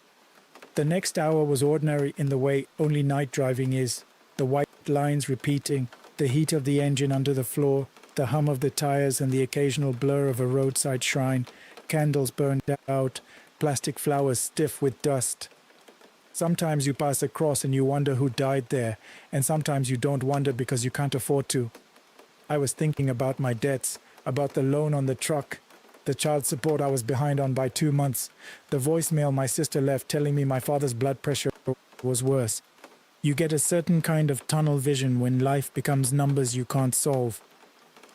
The next hour was ordinary in the way only night driving is. The white lines repeating, the heat of the engine under the floor, the hum of the tires and the occasional blur of a roadside shrine, candles burned out, plastic flowers stiff with dust. Sometimes you pass across and you wonder who died there, and sometimes you don't wonder because you can't afford to. I was thinking about my debts, about the loan on the truck, the child support I was behind on by 2 months, the voicemail my sister left telling me my father's blood pressure was worse. You get a certain kind of tunnel vision when life becomes numbers you can't solve.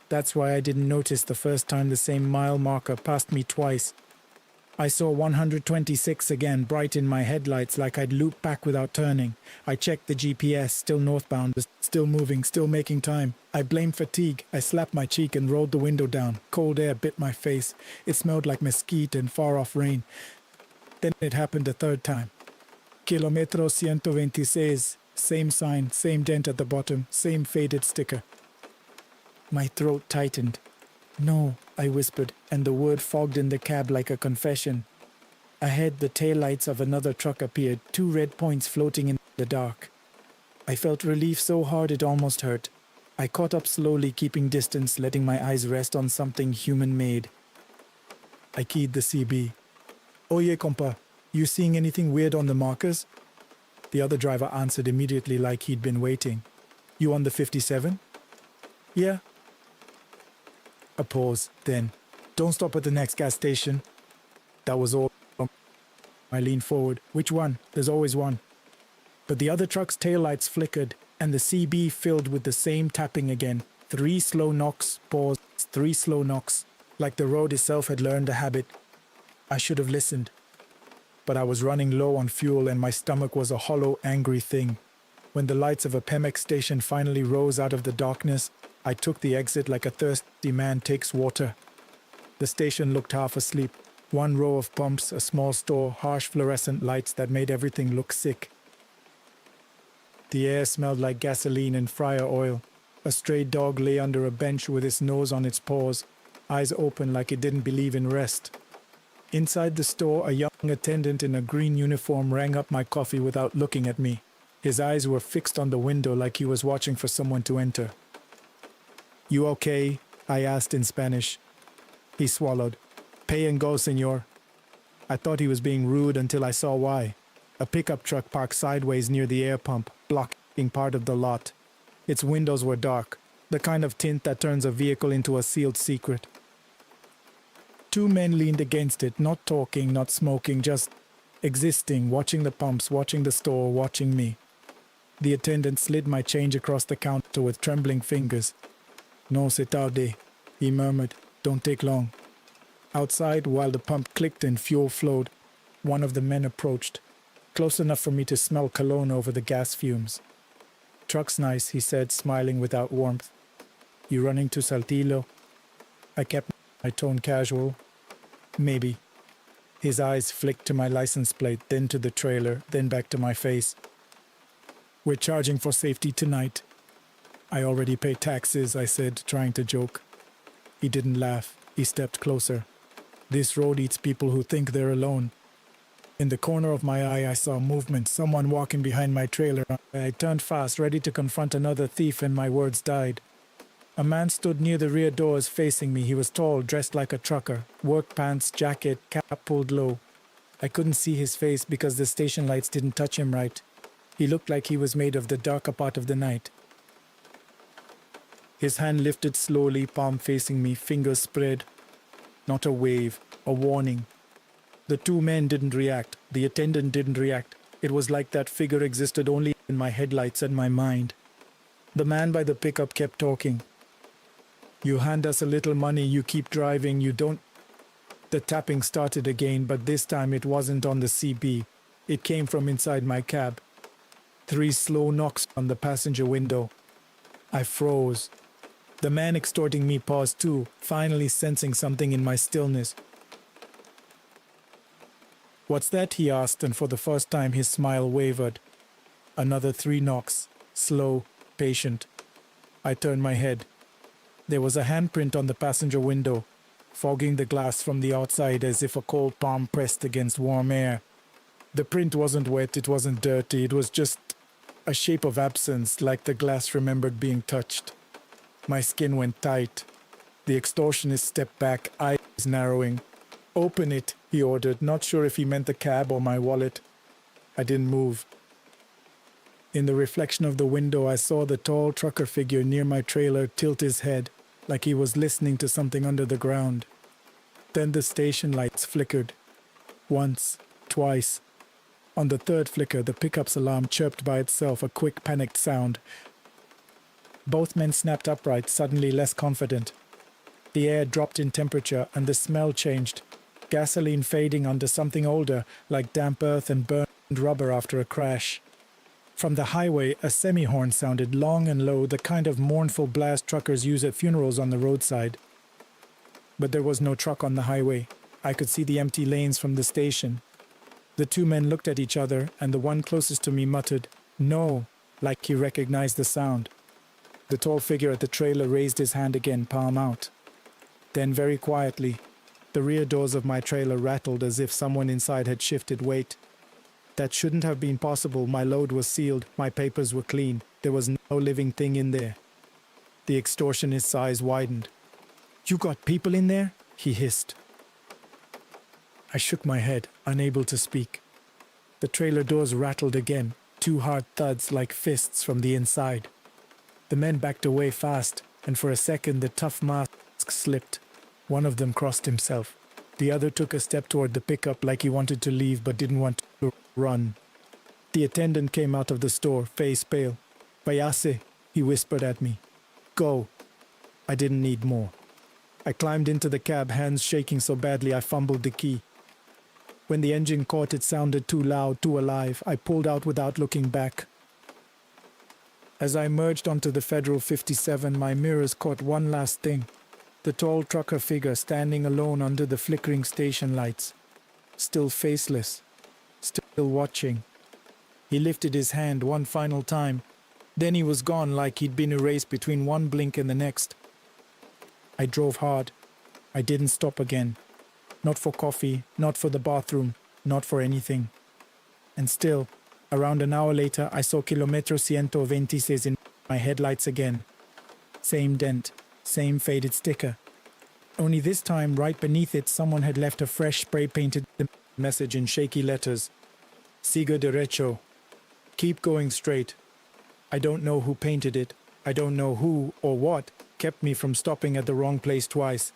That's why I didn't notice the first time the same mile marker passed me twice. I saw 126 again, bright in my headlights like I'd looped back without turning. I checked the GPS, still northbound, still moving, still making time. I blamed fatigue. I slapped my cheek and rolled the window down. Cold air bit my face. It smelled like mesquite and far-off rain. Then it happened a third time. Kilometro 126. Same sign, same dent at the bottom, same faded sticker. My throat tightened. No, I whispered, and the word fogged in the cab like a confession. Ahead, the taillights of another truck appeared, 2 red points floating in the dark. I felt relief so hard it almost hurt. I caught up slowly, keeping distance, letting my eyes rest on something human-made. I keyed the CB. Oye, compa, you seeing anything weird on the markers? The other driver answered immediately like he'd been waiting. You on the 57? Yeah. A pause, then, don't stop at the next gas station. That was all. I leaned forward. Which one? There's always one. But the other truck's taillights flickered, and the CB filled with the same tapping again. 3 slow knocks, pause, 3 slow knocks, like the road itself had learned a habit. I should have listened. But I was running low on fuel, and my stomach was a hollow, angry thing. When the lights of a Pemex station finally rose out of the darkness, I took the exit like a thirsty man takes water. The station looked half asleep. 1 row of pumps, a small store, harsh fluorescent lights that made everything look sick. The air smelled like gasoline and fryer oil. A stray dog lay under a bench with its nose on its paws, eyes open like it didn't believe in rest. Inside the store, a young attendant in a green uniform rang up my coffee without looking at me. His eyes were fixed on the window like he was watching for someone to enter. You okay? I asked in Spanish. He swallowed. Pay and go, senor. I thought he was being rude until I saw why. A pickup truck parked sideways near the air pump, blocking part of the lot. Its windows were dark, the kind of tint that turns a vehicle into a sealed secret. 2 men leaned against it, not talking, not smoking, just existing, watching the pumps, watching the store, watching me. The attendant slid my change across the counter with trembling fingers. No se tarde, he murmured. Don't take long. Outside, while the pump clicked and fuel flowed, one of the men approached, close enough for me to smell cologne over the gas fumes. Truck's nice, he said, smiling without warmth. You running to Saltillo? I kept my tone casual. Maybe. His eyes flicked to my license plate, then to the trailer, then back to my face. We're charging for safety tonight. I already pay taxes, I said, trying to joke. He didn't laugh. He stepped closer. This road eats people who think they're alone. In the corner of my eye, I saw movement, someone walking behind my trailer. I turned fast, ready to confront another thief, and my words died. A man stood near the rear doors facing me. He was tall, dressed like a trucker. Work pants, jacket, cap pulled low. I couldn't see his face because the station lights didn't touch him right. He looked like he was made of the darker part of the night. His hand lifted slowly, palm facing me, fingers spread. Not a wave, a warning. The 2 men didn't react. The attendant didn't react. It was like that figure existed only in my headlights and my mind. The man by the pickup kept talking. You hand us a little money, you keep driving, you don't... The tapping started again, but this time it wasn't on the CB. It came from inside my cab. 3 slow knocks on the passenger window. I froze. The man extorting me paused too, finally sensing something in my stillness. What's that? He asked, and for the first time his smile wavered. Another 3 knocks, slow, patient. I turned my head. There was a handprint on the passenger window, fogging the glass from the outside as if a cold palm pressed against warm air. The print wasn't wet, it wasn't dirty, it was just a shape of absence, like the glass remembered being touched. My skin went tight. The extortionist stepped back, eyes narrowing. Open it, he ordered, not sure if he meant the cab or my wallet. I didn't move. In the reflection of the window, I saw the tall trucker figure near my trailer tilt his head, like he was listening to something under the ground. Then the station lights flickered. Once, twice. On the third flicker, the pickup's alarm chirped by itself, a quick, panicked sound. Both men snapped upright, suddenly less confident. The air dropped in temperature and the smell changed, gasoline fading under something older, like damp earth and burned rubber after a crash. From the highway, a semi-horn sounded long and low, the kind of mournful blast truckers use at funerals on the roadside. But there was no truck on the highway. I could see the empty lanes from the station. The two men looked at each other, and the one closest to me muttered, "No," like he recognized the sound. The tall figure at the trailer raised his hand again, palm out. Then, very quietly, the rear doors of my trailer rattled as if someone inside had shifted weight. That shouldn't have been possible. My load was sealed, my papers were clean. There was no living thing in there. The extortionist's eyes widened. "You got people in there?" he hissed. I shook my head, unable to speak. The trailer doors rattled again, two hard thuds like fists from the inside. The men backed away fast, and for a second the tough mask slipped. One of them crossed himself. The other took a step toward the pickup like he wanted to leave but didn't want to run. The attendant came out of the store, face pale. "Vayase," he whispered at me. "Go." I didn't need more. I climbed into the cab, hands shaking so badly I fumbled the key. When the engine caught, it sounded too loud, too alive. I pulled out without looking back. As I emerged onto the Federal 57, my mirrors caught one last thing. The tall trucker figure standing alone under the flickering station lights. Still faceless. Still watching. He lifted his hand one final time. Then he was gone like he'd been erased between one blink and the next. I drove hard. I didn't stop again. Not for coffee, not for the bathroom, not for anything. And still, around an hour later, I saw Kilometro 126 in my headlights again. Same dent, same faded sticker. Only this time, right beneath it, someone had left a fresh spray-painted message in shaky letters. "Siga derecho." Keep going straight. I don't know who painted it. I don't know who or what kept me from stopping at the wrong place twice.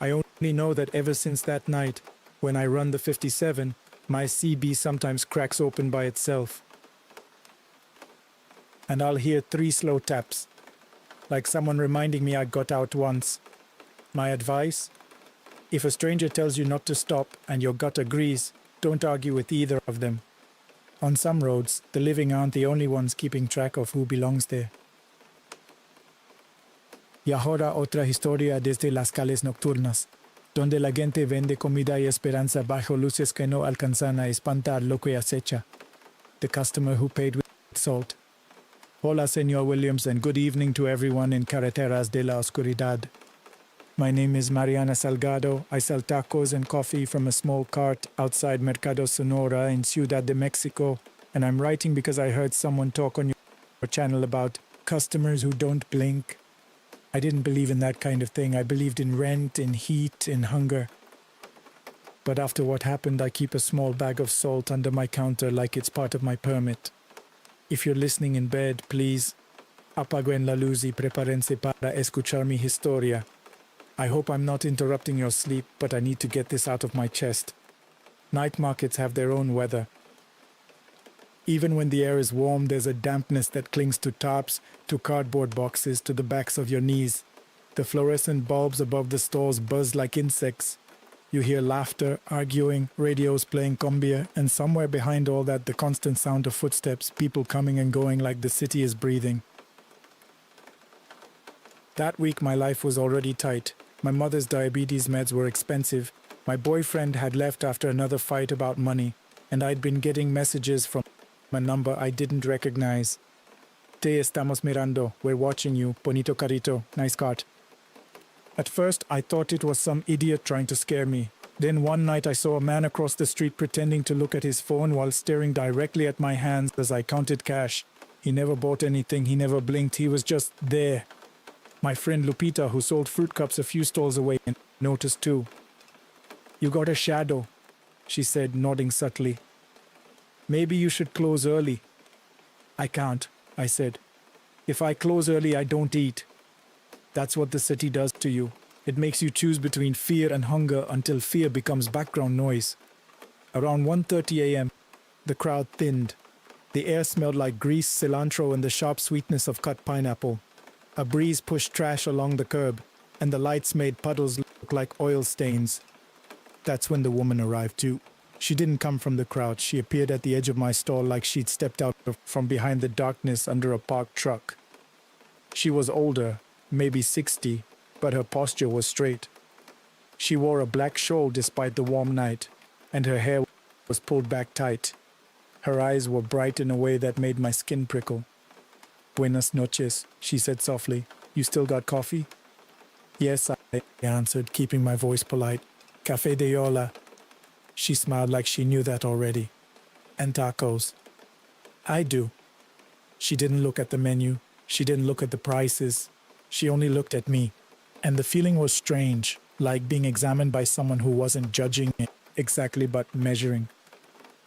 I only know that ever since that night, when I run the 57, my CB sometimes cracks open by itself. And I'll hear 3 slow taps, like someone reminding me I got out once. My advice? If a stranger tells you not to stop and your gut agrees, don't argue with either of them. On some roads, the living aren't the only ones keeping track of who belongs there. Y ahora otra historia desde las calles nocturnas, donde la gente vende comida y esperanza bajo luces que no alcanzan a espantar lo que acecha. The customer who paid with salt. Hola, Señor Williams, and good evening to everyone in Carreteras de la Oscuridad. My name is Mariana Salgado. I sell tacos and coffee from a small cart outside Mercado Sonora in Ciudad de Mexico, and I'm writing because I heard someone talk on your channel about customers who don't blink. I didn't believe in that kind of thing. I believed in rent, in heat, in hunger. But after what happened, I keep a small bag of salt under my counter like it's part of my permit. If you're listening in bed, please, apaguen la luz y prepárense para escuchar mi historia. I hope I'm not interrupting your sleep, but I need to get this out of my chest. Night markets have their own weather. Even when the air is warm, there's a dampness that clings to tarps, to cardboard boxes, to the backs of your knees. The fluorescent bulbs above the stores buzz like insects. You hear laughter, arguing, radios playing cumbia, and somewhere behind all that, the constant sound of footsteps, people coming and going like the city is breathing. That week, my life was already tight. My mother's diabetes meds were expensive. My boyfriend had left after another fight about money, and I'd been getting messages from a number I didn't recognize. Te estamos mirando. We're watching you. Bonito carrito. Nice cart. At first, I thought it was some idiot trying to scare me. Then one night I saw a man across the street pretending to look at his phone while staring directly at my hands as I counted cash. He never bought anything. He never blinked. He was just there. My friend Lupita, who sold fruit cups a few stalls away, noticed too. "You got a shadow," she said, nodding subtly. "Maybe you should close early." "I can't," I said. "If I close early, I don't eat." That's what the city does to you. It makes you choose between fear and hunger until fear becomes background noise. Around 1:30 a.m., The crowd thinned. The air smelled like grease, cilantro, and the sharp sweetness of cut pineapple. A breeze pushed trash along the curb, and the lights made puddles look like oil stains. That's when the woman arrived too. She didn't come from the crowd. She appeared at the edge of my stall like she'd stepped out from behind the darkness under a parked truck. She was older, maybe 60, but her posture was straight. She wore a black shawl despite the warm night, and her hair was pulled back tight. Her eyes were bright in a way that made my skin prickle. "Buenas noches," she said softly. "You still got coffee?" "Yes," I answered, keeping my voice polite. "Café de olla." She smiled like she knew that already. "And tacos." "I do." She didn't look at the menu. She didn't look at the prices. She only looked at me. And the feeling was strange, like being examined by someone who wasn't judging it exactly but measuring.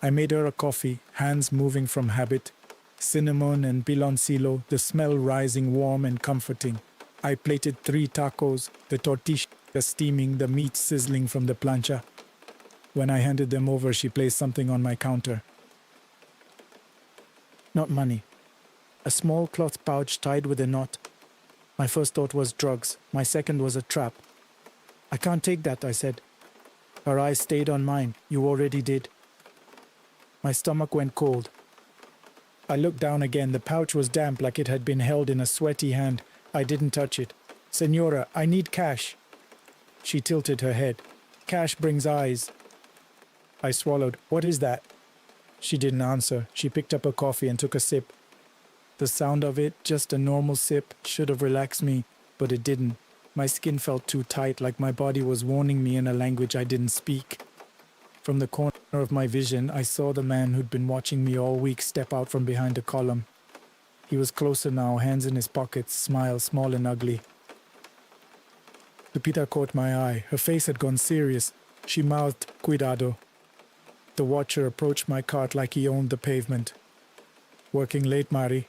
I made her a coffee, hands moving from habit. Cinnamon and piloncillo, the smell rising warm and comforting. I plated 3 tacos, the tortilla steaming, the meat sizzling from the plancha. When I handed them over, she placed something on my counter. Not money. A small cloth pouch tied with a knot. My first thought was drugs. My second was a trap. "I can't take that," I said. Her eyes stayed on mine. "You already did." My stomach went cold. I looked down again. The pouch was damp, like it had been held in a sweaty hand. I didn't touch it. "Senora, I need cash." She tilted her head. "Cash brings eyes." I swallowed. "What is that?" She didn't answer. She picked up a coffee and took a sip. The sound of it, just a normal sip, should have relaxed me, but it didn't. My skin felt too tight, like my body was warning me in a language I didn't speak. From the corner of my vision, I saw the man who'd been watching me all week step out from behind a column. He was closer now, hands in his pockets, smile small and ugly. Lupita caught my eye. Her face had gone serious. She mouthed, "Cuidado." The watcher approached my cart like he owned the pavement. "Working late, Mari?"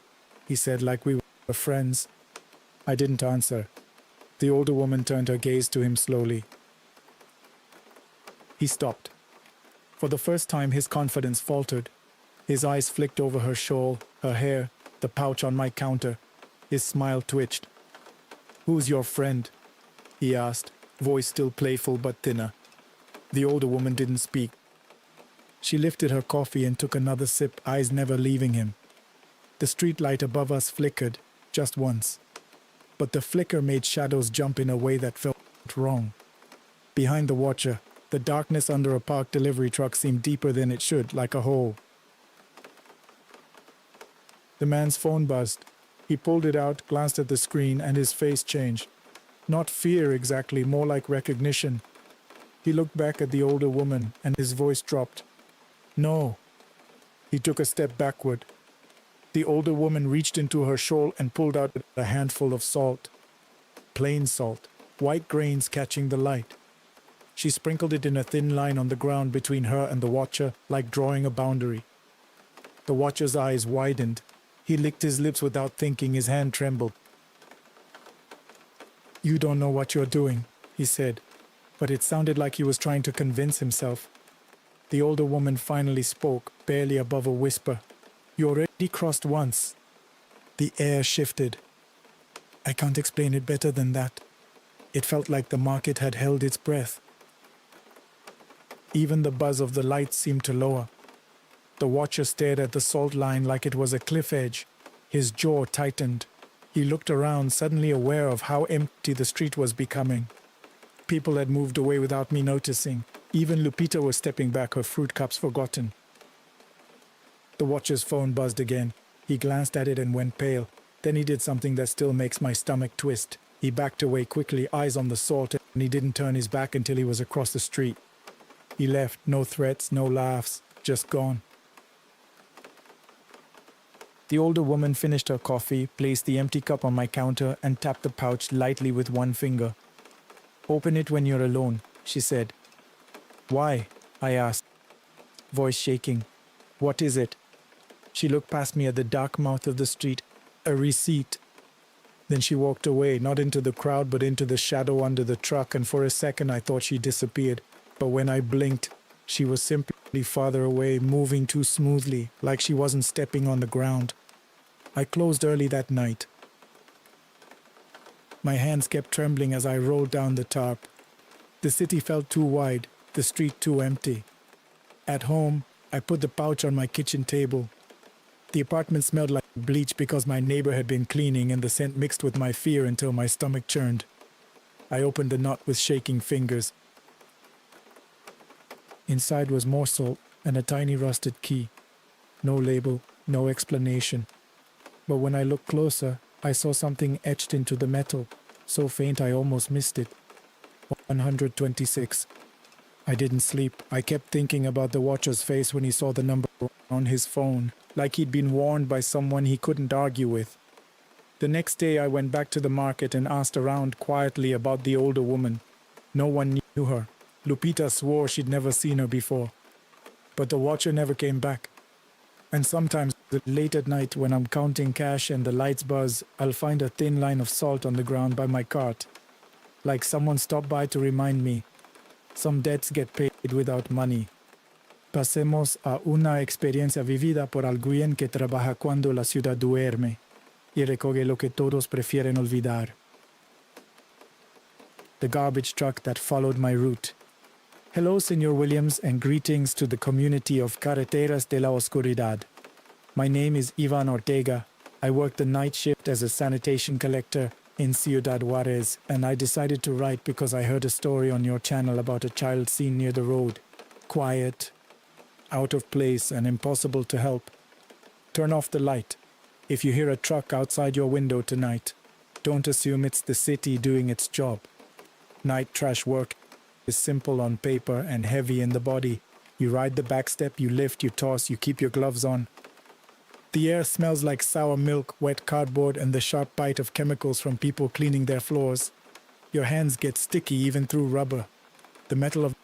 he said, like we were friends. I didn't answer. The older woman turned her gaze to him slowly. He stopped. For the first time, his confidence faltered. His eyes flicked over her shawl, her hair, the pouch on my counter. His smile twitched. "Who's your friend?" he asked, voice still playful but thinner. The older woman didn't speak. She lifted her coffee and took another sip, eyes never leaving him. The street light above us flickered, just once. But the flicker made shadows jump in a way that felt wrong. Behind the watcher, the darkness under a parked delivery truck seemed deeper than it should, like a hole. The man's phone buzzed. He pulled it out, glanced at the screen, and his face changed. Not fear exactly, more like recognition. He looked back at the older woman, and his voice dropped. "No." He took a step backward. The older woman reached into her shawl and pulled out a handful of salt. Plain salt, white grains catching the light. She sprinkled it in a thin line on the ground between her and the watcher, like drawing a boundary. The watcher's eyes widened. He licked his lips without thinking. His hand trembled. "You don't know what you're doing," he said, but it sounded like he was trying to convince himself. The older woman finally spoke, barely above a whisper. "You already crossed once." The air shifted. I can't explain it better than that. It felt like the market had held its breath. Even the buzz of the lights seemed to lower. The watcher stared at the salt line like it was a cliff edge. His jaw tightened. He looked around, suddenly aware of how empty the street was becoming. People had moved away without me noticing. Even Lupita was stepping back, her fruit cups forgotten. The watcher's phone buzzed again. He glanced at it and went pale. Then he did something that still makes my stomach twist. He backed away quickly, eyes on the salt, and he didn't turn his back until he was across the street. He left, no threats, no laughs, just gone. The older woman finished her coffee, placed the empty cup on my counter, and tapped the pouch lightly with one finger. "Open it when you're alone," she said. "Why?" I asked, voice shaking. "What is it?" She looked past me at the dark mouth of the street. "A receipt." Then she walked away, not into the crowd, but into the shadow under the truck, and for a second I thought she disappeared. But when I blinked, She was simply farther away, moving too smoothly, like she wasn't stepping on the ground. I closed early that night. My hands kept trembling as I rolled down the tarp. The city felt too wide, the street too empty. At home, I put the pouch on my kitchen table. The apartment smelled like bleach because my neighbor had been cleaning, and the scent mixed with my fear until my stomach churned. I opened the knot with shaking fingers. Inside was more salt and a tiny rusted key. No label, no explanation. But when I looked closer, I saw something etched into the metal, so faint I almost missed it. 126. I didn't sleep. I kept thinking about the watcher's face when he saw the number on his phone, like he'd been warned by someone he couldn't argue with. The next day I went back to the market and asked around quietly about the older woman. No one knew her. Lupita swore she'd never seen her before. But the watcher never came back. And sometimes, late at night, when I'm counting cash and the lights buzz, I'll find a thin line of salt on the ground by my cart. Like someone stopped by to remind me. Some debts get paid without money. Pasemos a una experiencia vivida por alguien que trabaja cuando la ciudad duerme y recoge lo que todos prefieren olvidar. The garbage truck that followed my route. Hello, Senor Williams, and greetings to the community of Carreteras de la Oscuridad. My name is Ivan Ortega. I work the night shift as a sanitation collector in Ciudad Juarez, and I decided to write because I heard a story on your channel about a child seen near the road. Quiet, out of place, and impossible to help. Turn off the light. If you hear a truck outside your window tonight, don't assume it's the city doing its job. Night trash work is simple on paper and heavy in the body. You ride the back step, you lift, you toss, you keep your gloves on. The air smells like sour milk, wet cardboard, and the sharp bite of chemicals from people cleaning their floors. Your hands get sticky even through rubber. The metal of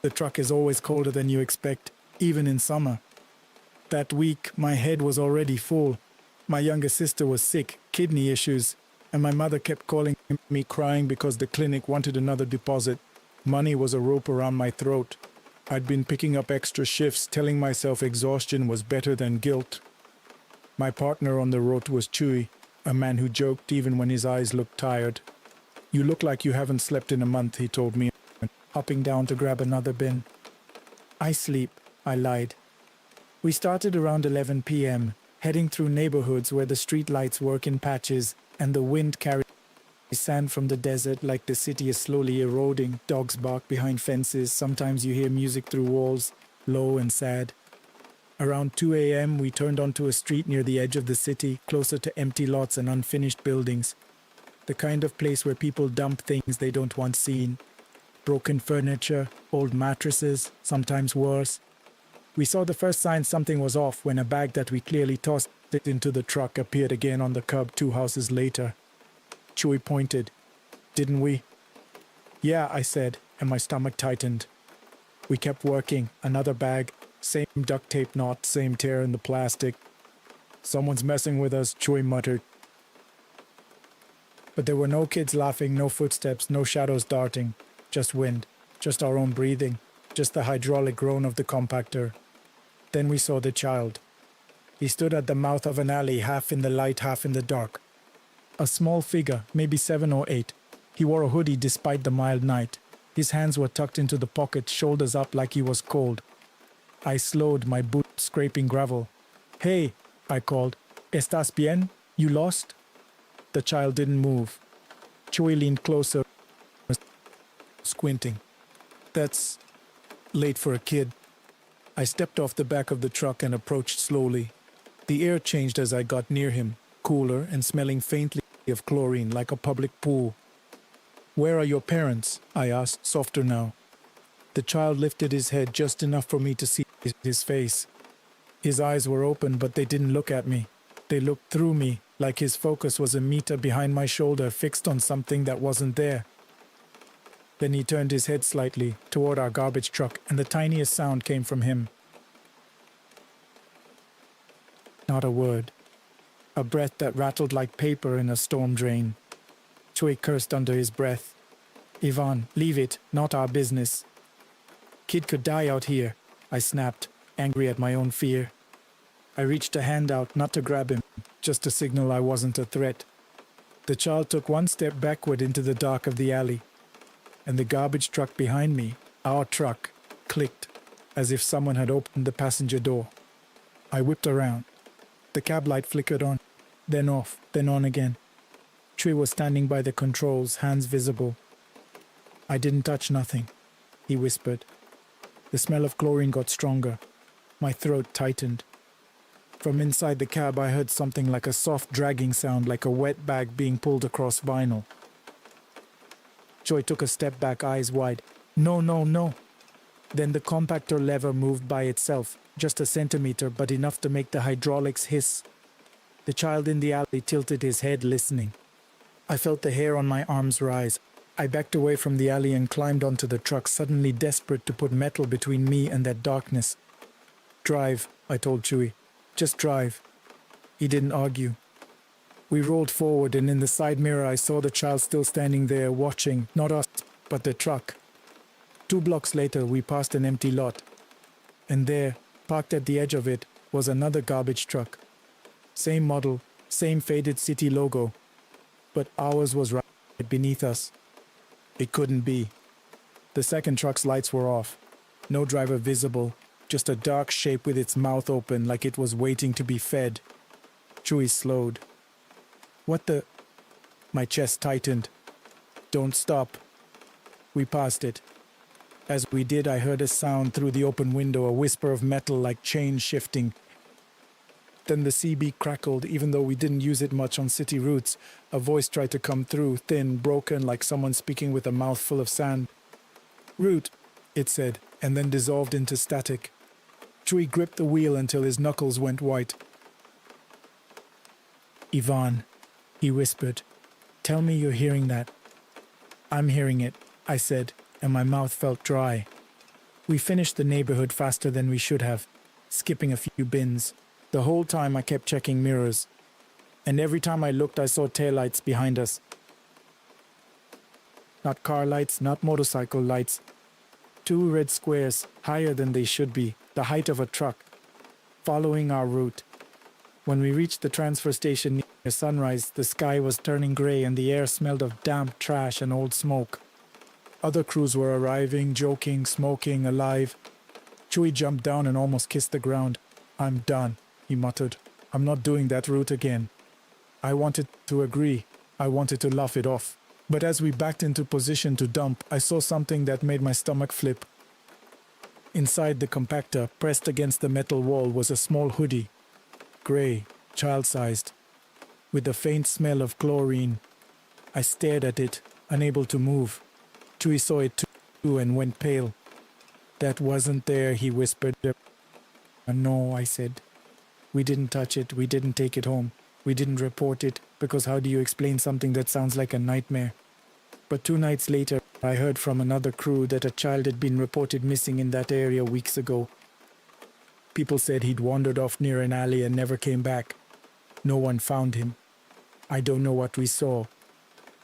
the truck is always colder than you expect, even in summer. That week, my head was already full. My younger sister was sick, kidney issues, and my mother kept calling me crying because the clinic wanted another deposit. Money was a rope around my throat. I'd been picking up extra shifts, telling myself exhaustion was better than guilt. My partner on the road was Chewy, a man who joked even when his eyes looked tired. You look like you haven't slept in a month, he told me, hopping down to grab another bin. I sleep, I lied. We started around 11 p.m., heading through neighborhoods where the street lights work in patches and the wind carries sand from the desert like the city is slowly eroding. Dogs bark behind fences. Sometimes you hear music through walls, low and sad. Around 2 a.m., we turned onto a street near the edge of the city, closer to empty lots and unfinished buildings. The kind of place where people dump things they don't want seen. Broken furniture, old mattresses, sometimes worse. We saw the first sign something was off when a bag that we clearly tossed it into the truck appeared again on the curb 2 houses later. Chewy pointed. Didn't we? Yeah, I said, and my stomach tightened. We kept working. Another bag. Same duct tape knot, same tear in the plastic. Someone's messing with us, Chewy muttered. But there were no kids laughing, no footsteps, no shadows darting. Just wind. Just our own breathing. Just the hydraulic groan of the compactor. Then we saw the child. He stood at the mouth of an alley, half in the light, half in the dark. A small figure, maybe 7 or 8. He wore a hoodie despite the mild night. His hands were tucked into the pockets, shoulders up like he was cold. I slowed, my boot scraping gravel. Hey, I called. ¿Estás bien? You lost? The child didn't move. Chewy leaned closer, squinting. That's late for a kid. I stepped off the back of the truck and approached slowly. The air changed as I got near him, cooler and smelling faintly of chlorine like a public pool. Where are your parents? I asked, softer now. The child lifted his head just enough for me to see his face. His eyes were open, but they didn't look at me. They looked through me, like his focus was a meter behind my shoulder fixed on something that wasn't there. Then he turned his head slightly toward our garbage truck, and the tiniest sound came from him. Not a word. A breath that rattled like paper in a storm drain. Chewy cursed under his breath. Ivan, leave it, not our business. Kid could die out here, I snapped, angry at my own fear. I reached a hand out, not to grab him, just to signal I wasn't a threat. The child took one step backward into the dark of the alley, and the garbage truck behind me, our truck, clicked, as if someone had opened the passenger door. I whipped around. The cab light flickered on, then off, then on again. Chewie was standing by the controls, hands visible. "I didn't touch nothing," he whispered. The smell of chlorine got stronger. My throat tightened. From inside the cab I heard something like a soft dragging sound, like a wet bag being pulled across vinyl. Joy took a step back, eyes wide. "No, no, no." Then the compactor lever moved by itself, just a centimeter, but enough to make the hydraulics hiss. The child in the alley tilted his head, listening. I felt the hair on my arms rise. I backed away from the alley and climbed onto the truck, suddenly desperate to put metal between me and that darkness. "Drive," I told Chewie. "Just drive." He didn't argue. We rolled forward, and in the side mirror I saw the child still standing there, watching, not us, but the truck. 2 blocks later, we passed an empty lot. And there, parked at the edge of it, was another garbage truck. Same model, same faded city logo. But ours was right beneath us. It couldn't be. The second truck's lights were off. No driver visible, just a dark shape with its mouth open like it was waiting to be fed. Chewie slowed. "What the—" My chest tightened. "Don't stop." We passed it. As we did, I heard a sound through the open window, a whisper of metal like chains shifting. Then the CB crackled, even though we didn't use it much on city routes. A voice tried to come through, thin, broken, like someone speaking with a mouthful of sand. "Route," it said, and then dissolved into static. Chewie gripped the wheel until his knuckles went white. "Ivan," he whispered, "tell me you're hearing that." "I'm hearing it," I said, and my mouth felt dry. We finished the neighborhood faster than we should have, skipping a few bins. The whole time I kept checking mirrors, and every time I looked I saw taillights behind us. Not car lights, not motorcycle lights. 2 red squares, higher than they should be, the height of a truck, following our route. When we reached the transfer station near sunrise, the sky was turning gray and the air smelled of damp trash and old smoke. Other crews were arriving, joking, smoking, alive. Chewie jumped down and almost kissed the ground. "I'm done," he muttered. "I'm not doing that route again." I wanted to agree. I wanted to laugh it off. But as we backed into position to dump, I saw something that made my stomach flip. Inside the compactor, pressed against the metal wall, was a small hoodie. Gray, child-sized, with the faint smell of chlorine. I stared at it, unable to move. Chewie saw it too and went pale. "That wasn't there," he whispered. "No," I said. "We didn't touch it. We didn't take it home. We didn't report it, because how do you explain something that sounds like a nightmare?" But 2 nights later, I heard from another crew that a child had been reported missing in that area weeks ago. People said he'd wandered off near an alley and never came back. No one found him. I don't know what we saw.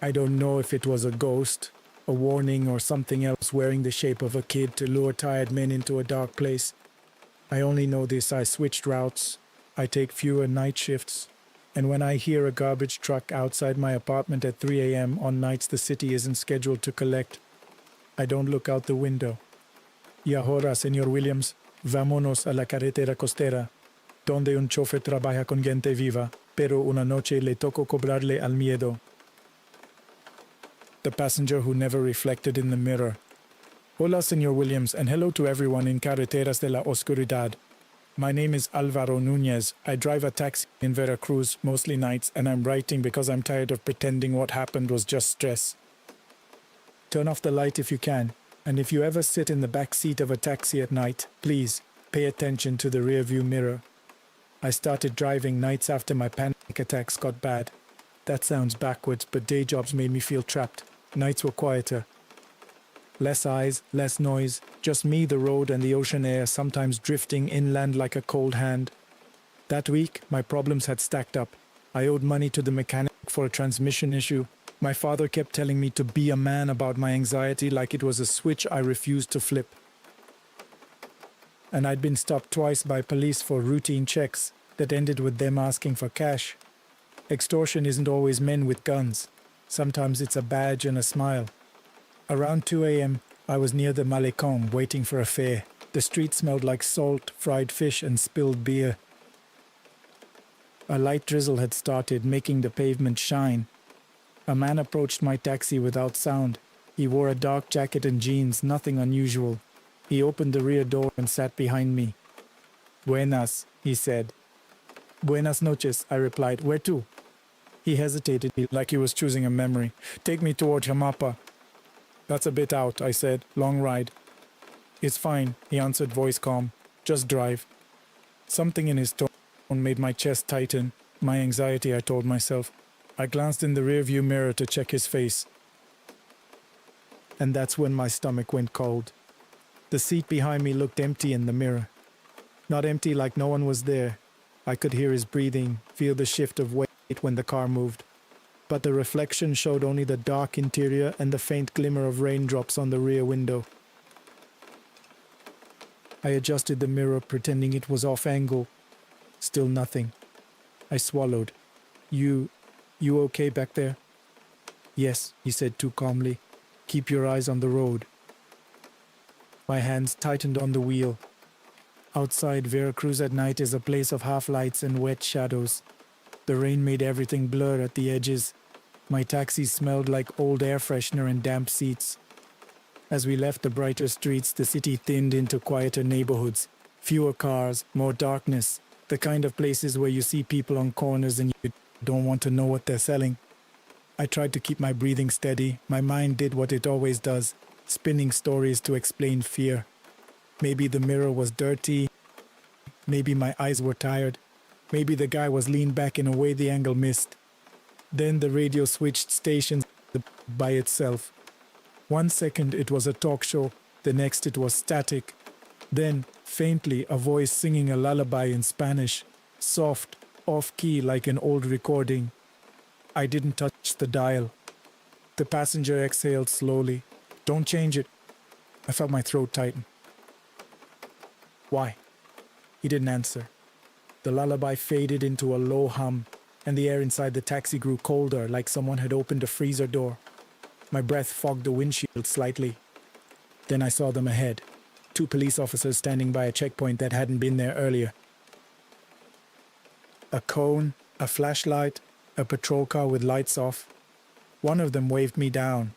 I don't know if it was a ghost, a warning, or something else wearing the shape of a kid to lure tired men into a dark place. I only know this: I switched routes. I take fewer night shifts. And when I hear a garbage truck outside my apartment at 3 a.m. on nights the city isn't scheduled to collect, I don't look out the window. Y ahora, Señor Williams, vámonos a la carretera costera, donde un chofer trabaja con gente viva, pero una noche le tocó cobrarle al miedo. The passenger who never reflected in the mirror. Hola, Señor Williams, and hello to everyone in Carreteras de la Oscuridad. My name is Alvaro Núñez. I drive a taxi in Veracruz, mostly nights, and I'm writing because I'm tired of pretending what happened was just stress. Turn off the light if you can, and if you ever sit in the back seat of a taxi at night, please pay attention to the rearview mirror. I started driving nights after my panic attacks got bad. That sounds backwards, but day jobs made me feel trapped. Nights were quieter. Less eyes, less noise, just me, the road, and the ocean air, sometimes drifting inland like a cold hand. That week, my problems had stacked up. I owed money to the mechanic for a transmission issue. My father kept telling me to be a man about my anxiety, like it was a switch I refused to flip. and I'd been stopped twice by police for routine checks that ended with them asking for cash. Extortion isn't always men with guns. Sometimes it's a badge and a smile. Around 2 a.m., I was near the Malecon waiting for a fare. The street smelled like salt, fried fish, and spilled beer. A light drizzle had started, making the pavement shine. A man approached my taxi without sound. He wore a dark jacket and jeans, nothing unusual. He opened the rear door and sat behind me. "Buenas," he said. "Buenas noches," I replied. "Where to?" He hesitated, like he was choosing a memory. "Take me toward Jamapa." "That's a bit out," I said. "Long ride." "It's fine," he answered, voice calm. "Just drive." Something in his tone made my chest tighten. My anxiety, I told myself. I glanced in the rearview mirror to check his face. And that's when my stomach went cold. The seat behind me looked empty in the mirror. Not empty like no one was there. I could hear his breathing, feel the shift of weight when the car moved. But the reflection showed only the dark interior and the faint glimmer of raindrops on the rear window. I adjusted the mirror, pretending it was off angle. Still nothing. I swallowed. You okay back there?" "Yes," he said too calmly. "Keep your eyes on the road." My hands tightened on the wheel. Outside, Veracruz at night is a place of half-lights and wet shadows. The rain made everything blur at the edges. My taxi smelled like old air freshener and damp seats. As we left the brighter streets, the city thinned into quieter neighborhoods. Fewer cars, more darkness. The kind of places where you see people on corners and you don't want to know what they're selling. I tried to keep my breathing steady. My mind did what it always does, spinning stories to explain fear. Maybe the mirror was dirty. Maybe my eyes were tired. Maybe the guy was leaned back in a way the angle missed. Then the radio switched stations by itself. 1 second it was a talk show, the next it was static. Then, faintly, a voice singing a lullaby in Spanish, soft, off-key like an old recording. I didn't touch the dial. The passenger exhaled slowly. "Don't change it." I felt my throat tighten. "Why?" He didn't answer. The lullaby faded into a low hum, and the air inside the taxi grew colder, like someone had opened a freezer door. My breath fogged the windshield slightly. Then I saw them ahead. 2 police officers standing by a checkpoint that hadn't been there earlier. A cone, a flashlight, a patrol car with lights off. One of them waved me down.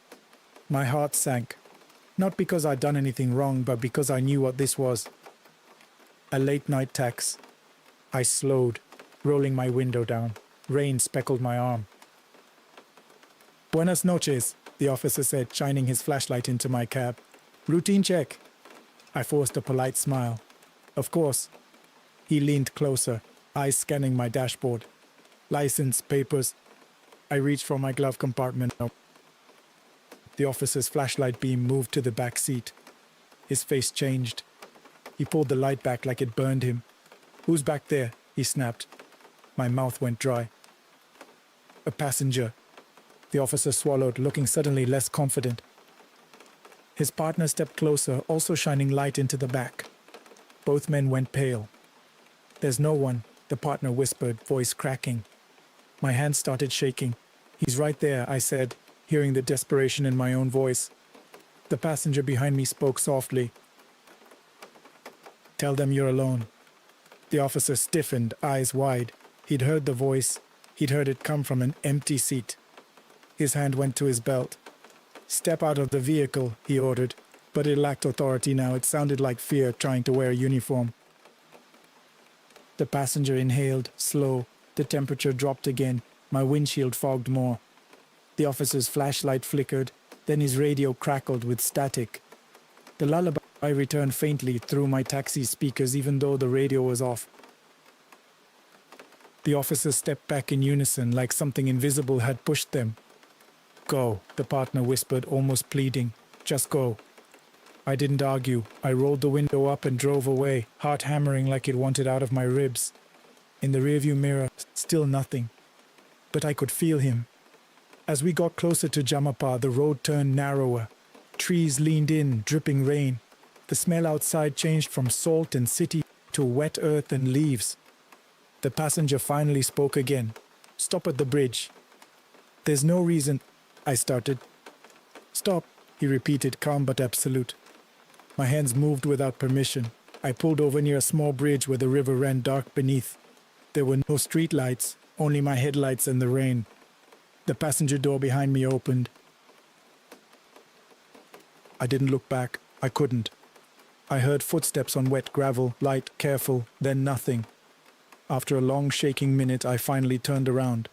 My heart sank. Not because I'd done anything wrong, but because I knew what this was. A late-night tax. I slowed, rolling my window down. Rain speckled my arm. "Buenas noches," the officer said, shining his flashlight into my cab. "Routine check." I forced a polite smile. "Of course." He leaned closer, eyes scanning my dashboard. "License, papers." I reached for my glove compartment. The officer's flashlight beam moved to the back seat. His face changed. He pulled the light back like it burned him. "Who's back there?" he snapped. My mouth went dry. "A passenger." The officer swallowed, looking suddenly less confident. His partner stepped closer, also shining light into the back. Both men went pale. "There's no one," the partner whispered, voice cracking. My hands started shaking. "He's right there," I said, hearing the desperation in my own voice. The passenger behind me spoke softly. "Tell them you're alone." The officer stiffened, eyes wide. He'd heard the voice. He'd heard it come from an empty seat. His hand went to his belt. "Step out of the vehicle," he ordered, but it lacked authority now. It sounded like fear trying to wear a uniform. The passenger inhaled, slow. The temperature dropped again. My windshield fogged more. The officer's flashlight flickered, then his radio crackled with static. The lullaby returned faintly through my taxi's speakers even though the radio was off. The officers stepped back in unison like something invisible had pushed them. "Go," the partner whispered, almost pleading. "Just go." I didn't argue. I rolled the window up and drove away, heart hammering like it wanted out of my ribs. In the rearview mirror, still nothing. But I could feel him. As we got closer to Jamapa, the road turned narrower. Trees leaned in, dripping rain. The smell outside changed from salt and city to wet earth and leaves. The passenger finally spoke again. "Stop at the bridge." "There's no reason," I started. "Stop," he repeated, calm but absolute. My hands moved without permission. I pulled over near a small bridge where the river ran dark beneath. There were no street lights, only my headlights and the rain. The passenger door behind me opened. I didn't look back. I couldn't. I heard footsteps on wet gravel, light, careful, then nothing. After a long shaking minute, I finally turned around.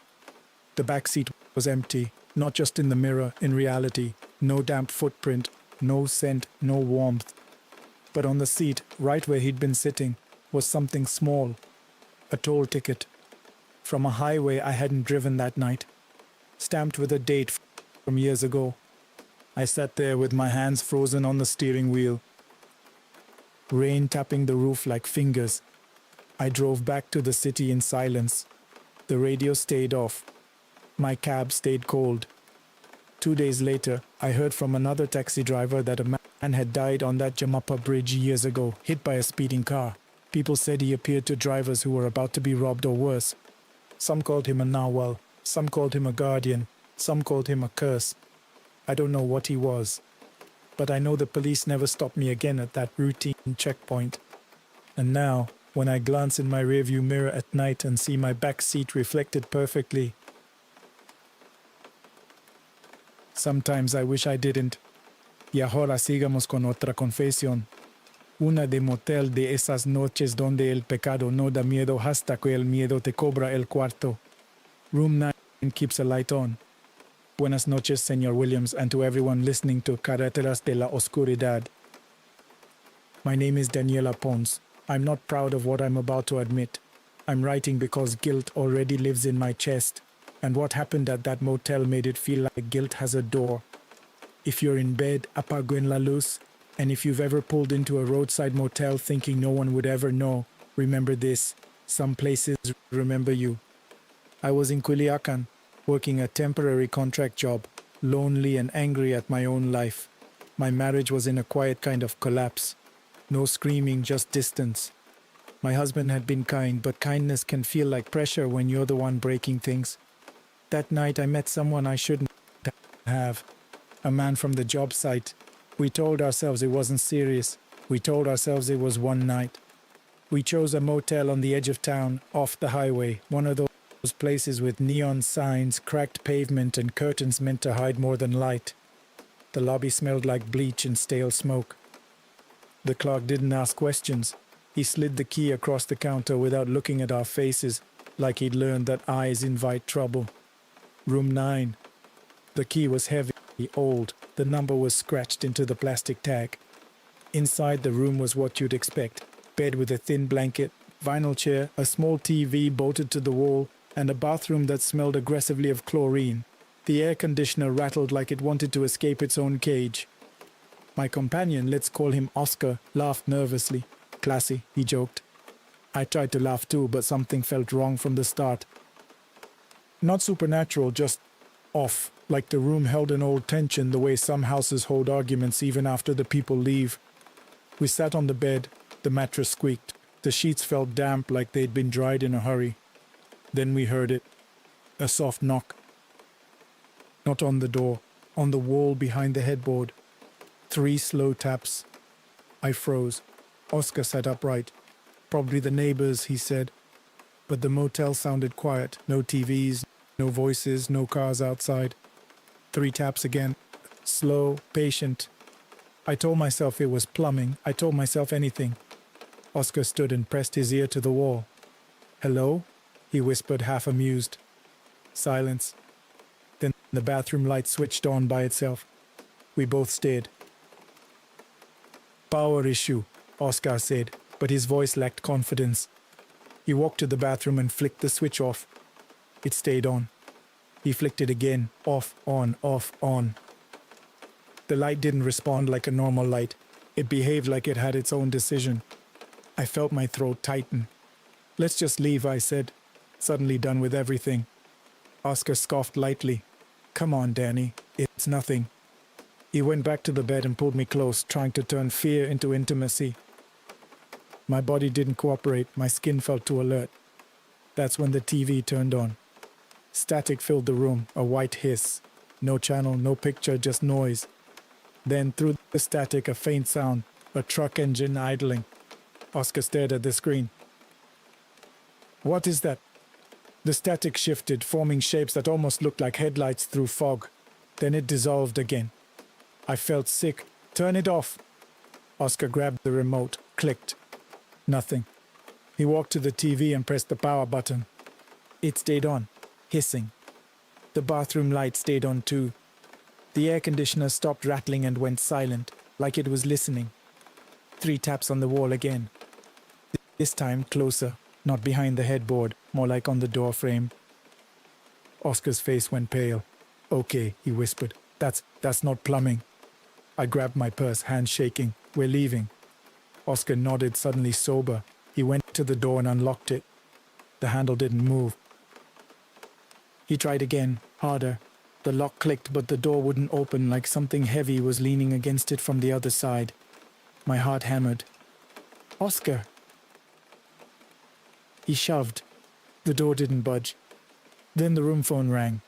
The back seat was empty, not just in the mirror, in reality. No damp footprint, no scent, no warmth. But on the seat, right where he'd been sitting, was something small. A toll ticket. From a highway I hadn't driven that night. Stamped with a date from years ago. I sat there with my hands frozen on the steering wheel. Rain tapping the roof like fingers. I drove back to the city in silence. The radio stayed off. My cab stayed cold. 2 days later, I heard from another taxi driver that a man had died on that Jamapa bridge years ago, hit by a speeding car. People said he appeared to drivers who were about to be robbed or worse. Some called him a narwhal, some called him a guardian, some called him a curse. I don't know what he was. But I know the police never stopped me again at that routine checkpoint. And now, when I glance in my rearview mirror at night and see my back seat reflected perfectly, sometimes I wish I didn't. Y ahora sigamos con otra confesión. Una de motel de esas noches donde el pecado no da miedo hasta que el miedo te cobra el cuarto. Room 9 keeps a light on. Buenas noches, Señor Williams, and to everyone listening to Carreteras de la Oscuridad. My name is Daniela Pons. I'm not proud of what I'm about to admit. I'm writing because guilt already lives in my chest, and what happened at that motel made it feel like guilt has a door. If you're in bed, apaguen la luz, and if you've ever pulled into a roadside motel thinking no one would ever know, remember this: some places remember you. I was in Culiacan, working a temporary contract job, lonely and angry at my own life. My marriage was in a quiet kind of collapse. No screaming, just distance. My husband had been kind, but kindness can feel like pressure when you're the one breaking things. That night I met someone I shouldn't have. A man from the job site. We told ourselves it wasn't serious. We told ourselves it was one night. We chose a motel on the edge of town, off the highway, one of those places with neon signs, cracked pavement, and curtains meant to hide more than light. The lobby smelled like bleach and stale smoke. The clerk didn't ask questions. He slid the key across the counter without looking at our faces, like he'd learned that eyes invite trouble. Room 9. The key was heavy, old. The number was scratched into the plastic tag. Inside the room was what you'd expect. Bed with a thin blanket, vinyl chair, a small TV bolted to the wall, and a bathroom that smelled aggressively of chlorine. The air conditioner rattled like it wanted to escape its own cage. My companion, let's call him Oscar, laughed nervously. Classy, he joked. I tried to laugh too, but something felt wrong from the start. Not supernatural, just off, like the room held an old tension the way some houses hold arguments even after the people leave. We sat on the bed, the mattress squeaked. The sheets felt damp like they'd been dried in a hurry. Then we heard it. A soft knock. Not on the door, on the wall behind the headboard. 3 slow taps. I froze. Oscar sat upright. Probably the neighbors, he said. But the motel sounded quiet. No TVs, no voices, no cars outside. 3 taps again. Slow, patient. I told myself it was plumbing. I told myself anything. Oscar stood and pressed his ear to the wall. "Hello?" he whispered, half amused. Silence. Then the bathroom light switched on by itself. We both stared. "Power issue," Oscar said, but his voice lacked confidence. He walked to the bathroom and flicked the switch off. It stayed on. He flicked it again, off, on, off, on. The light didn't respond like a normal light. It behaved like it had its own decision. I felt my throat tighten. "Let's just leave," I said, suddenly done with everything. Oscar scoffed lightly. "Come on, Danny. It's nothing." He went back to the bed and pulled me close, trying to turn fear into intimacy. My body didn't cooperate, my skin felt too alert. That's when the TV turned on. Static filled the room, a white hiss. No channel, no picture, just noise. Then, through the static, a faint sound, a truck engine idling. Oscar stared at the screen. What is that? The static shifted, forming shapes that almost looked like headlights through fog. Then it dissolved again. I felt sick. Turn it off. Oscar grabbed the remote, clicked. Nothing. He walked to the TV and pressed the power button. It stayed on, hissing. The bathroom light stayed on too. The air conditioner stopped rattling and went silent, like it was listening. 3 taps on the wall again. This time closer, not behind the headboard, more like on the door frame. Oscar's face went pale. Okay, he whispered. That's not plumbing. I grabbed my purse, hands shaking. We're leaving. Oscar nodded, suddenly sober. He went to the door and unlocked it. The handle didn't move. He tried again, harder. The lock clicked, but the door wouldn't open, like something heavy was leaning against it from the other side. My heart hammered. Oscar! He shoved. The door didn't budge. Then the room phone rang.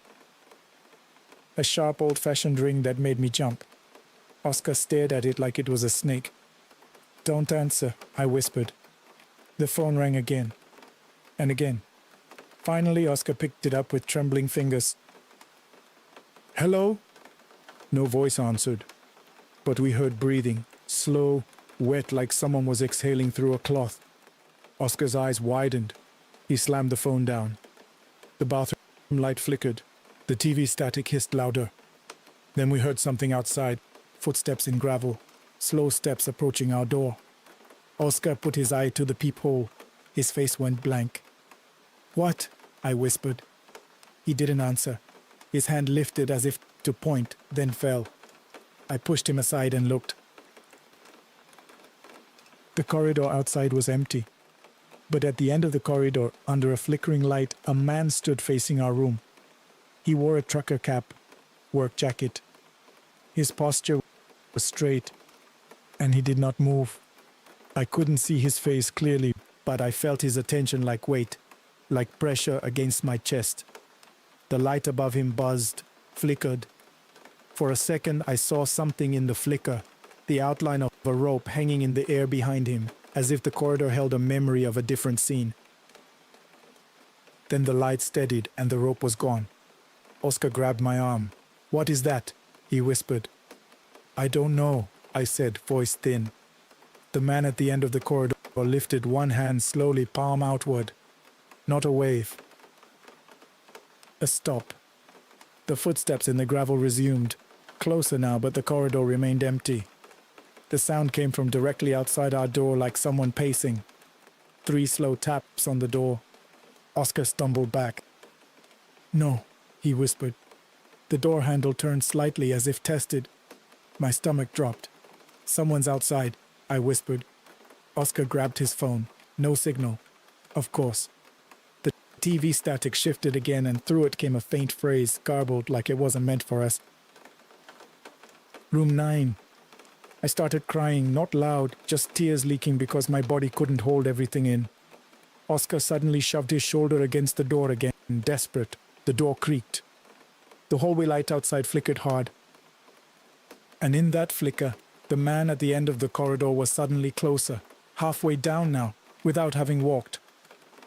A sharp, old-fashioned ring that made me jump. Oscar stared at it like it was a snake. Don't answer, I whispered. The phone rang again. And again. Finally, Oscar picked it up with trembling fingers. Hello? No voice answered. But we heard breathing, slow, wet like someone was exhaling through a cloth. Oscar's eyes widened. He slammed the phone down. The bathroom light flickered. The TV static hissed louder. Then we heard something outside, footsteps in gravel, slow steps approaching our door. Oscar put his eye to the peephole. His face went blank. What? I whispered. He didn't answer. His hand lifted as if to point, then fell. I pushed him aside and looked. The corridor outside was empty. But at the end of the corridor, under a flickering light, a man stood facing our room. He wore a trucker cap, work jacket. His posture was straight, and he did not move. I couldn't see his face clearly, but I felt his attention like weight, like pressure against my chest. The light above him buzzed, flickered. For a second, I saw something in the flicker, the outline of a rope hanging in the air behind him, as if the corridor held a memory of a different scene. Then the light steadied and the rope was gone. Oscar grabbed my arm. What is that? He whispered. I don't know, I said, voice thin. The man at the end of the corridor lifted one hand slowly, palm outward. Not a wave. A stop. The footsteps in the gravel resumed. Closer now, but the corridor remained empty. The sound came from directly outside our door like someone pacing. 3 slow taps on the door. Oscar stumbled back. No, he whispered. The door handle turned slightly as if tested. My stomach dropped. Someone's outside, I whispered. Oscar grabbed his phone. No signal. Of course. The TV static shifted again and through it came a faint phrase, garbled like it wasn't meant for us. Room 9. I started crying, not loud, just tears leaking because my body couldn't hold everything in. Oscar suddenly shoved his shoulder against the door again, desperate. The door creaked. The hallway light outside flickered hard. And in that flicker, the man at the end of the corridor was suddenly closer, halfway down now, without having walked.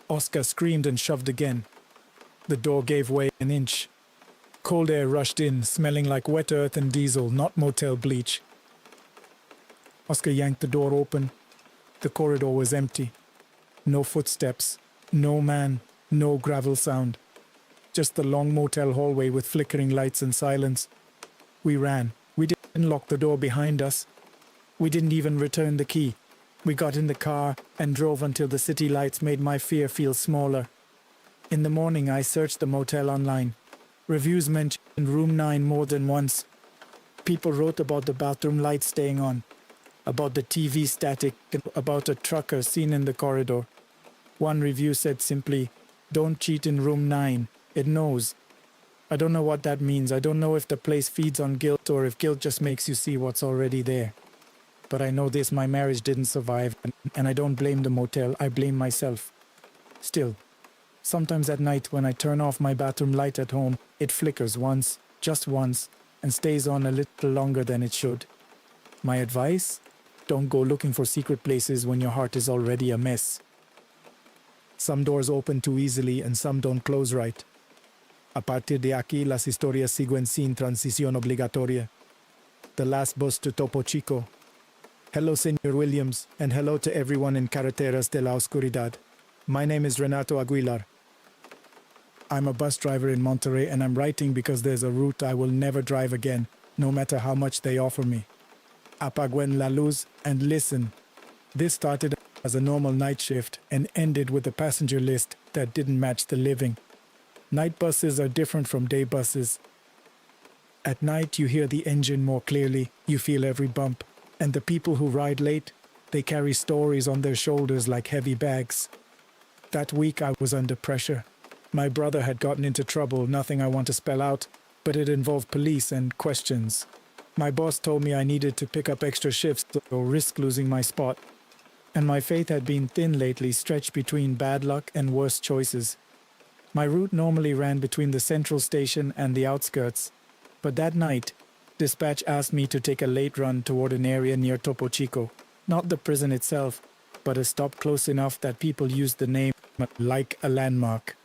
Oscar screamed and shoved again. The door gave way an inch. Cold air rushed in, smelling like wet earth and diesel, not motel bleach. Oscar yanked the door open. The corridor was empty. No footsteps, no man, no gravel sound. Just the long motel hallway with flickering lights and silence. We ran. We didn't lock the door behind us. We didn't even return the key. We got in the car and drove until the city lights made my fear feel smaller. In the morning, I searched the motel online. Reviews mentioned room 9 more than once. People wrote about the bathroom lights staying on, about the TV static, and about a trucker seen in the corridor. One review said simply, "Don't cheat in room 9. It knows." I don't know what that means. I don't know if the place feeds on guilt or if guilt just makes you see what's already there. But I know this, my marriage didn't survive, and I don't blame the motel, I blame myself. Still, sometimes at night when I turn off my bathroom light at home, it flickers once, just once, and stays on a little longer than it should. My advice? Don't go looking for secret places when your heart is already a mess. Some doors open too easily and some don't close right. A partir de aquí, las historias siguen sin transición obligatoria. The last bus to Topo Chico. Hello, Senor Williams, and hello to everyone in Carreteras de la Oscuridad. My name is Renato Aguilar. I'm a bus driver in Monterrey, and I'm writing because there's a route I will never drive again, no matter how much they offer me. Apaguen la luz and listen. This started as a normal night shift and ended with a passenger list that didn't match the living. Night buses are different from day buses. At night, you hear the engine more clearly, you feel every bump. And the people who ride late, they carry stories on their shoulders like heavy bags. That week I was under pressure. My brother had gotten into trouble, nothing I want to spell out, but it involved police and questions. My boss told me I needed to pick up extra shifts or risk losing my spot. And my faith had been thin lately, stretched between bad luck and worse choices. My route normally ran between the central station and the outskirts, but that night, dispatch asked me to take a late run toward an area near Topo Chico. Not the prison itself, but a stop close enough that people used the name like a landmark.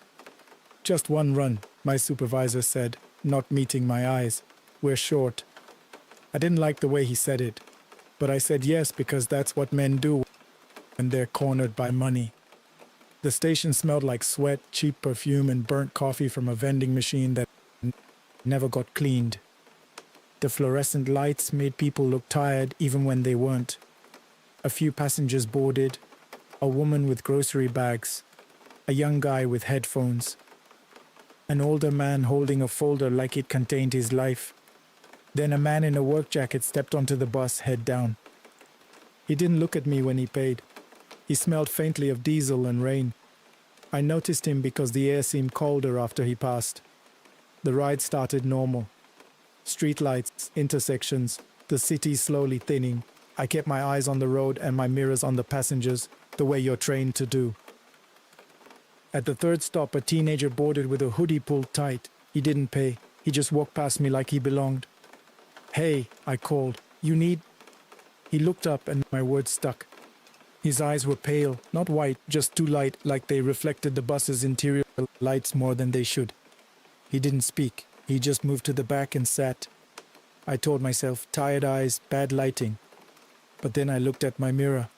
Just one run, my supervisor said, not meeting my eyes. We're short. I didn't like the way he said it, but I said yes because that's what men do when they're cornered by money. The station smelled like sweat, cheap perfume, and burnt coffee from a vending machine that never got cleaned. The fluorescent lights made people look tired even when they weren't. A few passengers boarded, a woman with grocery bags, a young guy with headphones, an older man holding a folder like it contained his life. Then a man in a work jacket stepped onto the bus, head down. He didn't look at me when he paid. He smelled faintly of diesel and rain. I noticed him because the air seemed colder after he passed. The ride started normal. Streetlights, intersections, the city slowly thinning. I kept my eyes on the road and my mirrors on the passengers, the way you're trained to do. At the third stop, a teenager boarded with a hoodie pulled tight. He didn't pay. He just walked past me like he belonged. "Hey," I called. "You need..." He looked up and my words stuck. His eyes were pale, not white, just too light, like they reflected the bus's interior lights more than they should. He didn't speak. He just moved to the back and sat. I told myself, tired eyes, bad lighting. But then I looked at my mirror.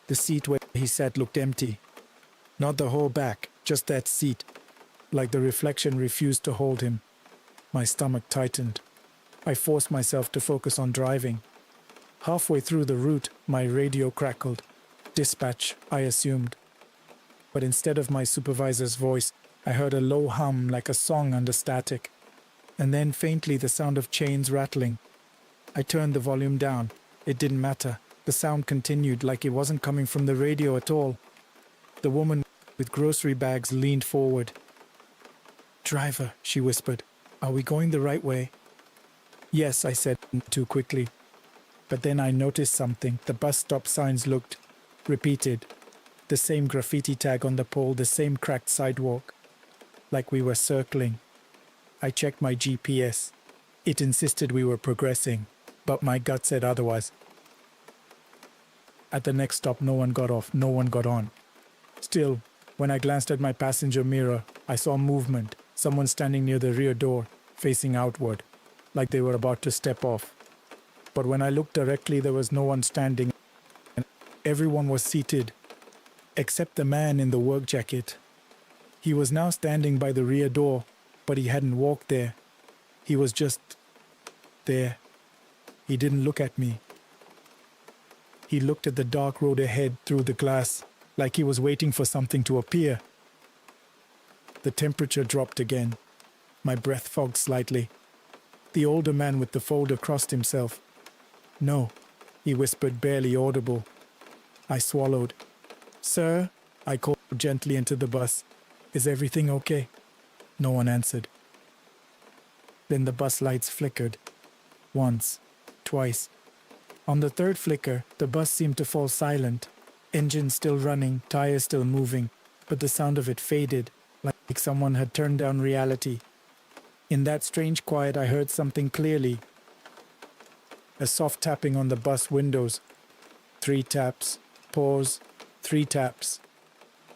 The seat where he sat looked empty. Not the whole back, just that seat. Like the reflection refused to hold him. My stomach tightened. I forced myself to focus on driving. Halfway through the route, my radio crackled. Dispatch, I assumed. But instead of my supervisor's voice, I heard a low hum like a song under static. And then faintly the sound of chains rattling. I turned the volume down. It didn't matter. The sound continued like it wasn't coming from the radio at all. The woman with grocery bags leaned forward. "Driver," she whispered, "are we going the right way?" "Yes," I said too quickly. But then I noticed something. The bus stop signs looked repeated. The same graffiti tag on the pole, the same cracked sidewalk. Like we were circling. I checked my GPS. It insisted we were progressing, but my gut said otherwise. At the next stop, no one got off, no one got on. Still, when I glanced at my passenger mirror, I saw movement, someone standing near the rear door, facing outward, like they were about to step off. But when I looked directly, there was no one standing, and everyone was seated, except the man in the work jacket. He was now standing by the rear door, but he hadn't walked there. He was just there. He didn't look at me. He looked at the dark road ahead through the glass, like he was waiting for something to appear. The temperature dropped again. My breath fogged slightly. The older man with the folder crossed himself. "No," he whispered, barely audible. I swallowed. "Sir," I called gently into the bus. "Is everything okay?" No one answered. Then the bus lights flickered. Once. Twice. On the third flicker, the bus seemed to fall silent. Engine still running, tires still moving, but the sound of it faded, like someone had turned down reality. In that strange quiet, I heard something clearly. A soft tapping on the bus windows. 3 taps. Pause. 3 taps.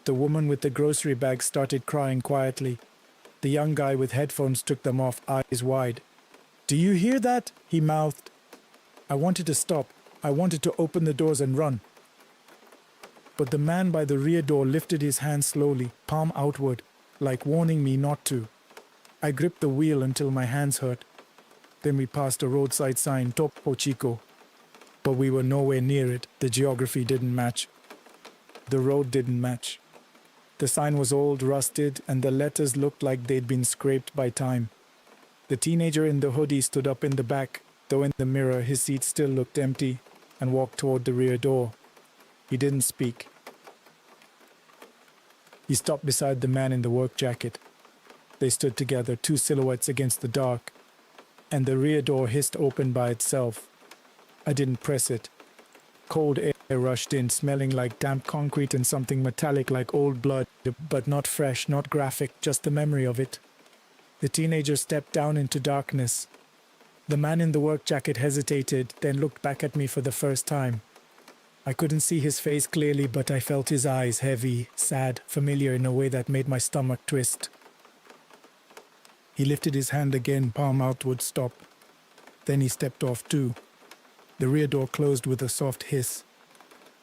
The woman with the grocery bag started crying quietly. The young guy with headphones took them off, eyes wide. "Do you hear that?" he mouthed. I wanted to stop. I wanted to open the doors and run. But the man by the rear door lifted his hand slowly, palm outward, like warning me not to. I gripped the wheel until my hands hurt. Then we passed a roadside sign, Topo Chico. But we were nowhere near it. The geography didn't match. The road didn't match. The sign was old, rusted, and the letters looked like they'd been scraped by time. The teenager in the hoodie stood up in the back, though in the mirror his seat still looked empty, and walked toward the rear door. He didn't speak. He stopped beside the man in the work jacket. They stood together, 2 silhouettes against the dark, and the rear door hissed open by itself. I didn't press it. Cold air rushed in, smelling like damp concrete and something metallic like old blood, but not fresh, not graphic, just the memory of it. The teenager stepped down into darkness. The man in the work jacket hesitated, then looked back at me for the first time. I couldn't see his face clearly, but I felt his eyes, heavy, sad, familiar in a way that made my stomach twist. He lifted his hand again, palm outward, stop. Then he stepped off too. The rear door closed with a soft hiss,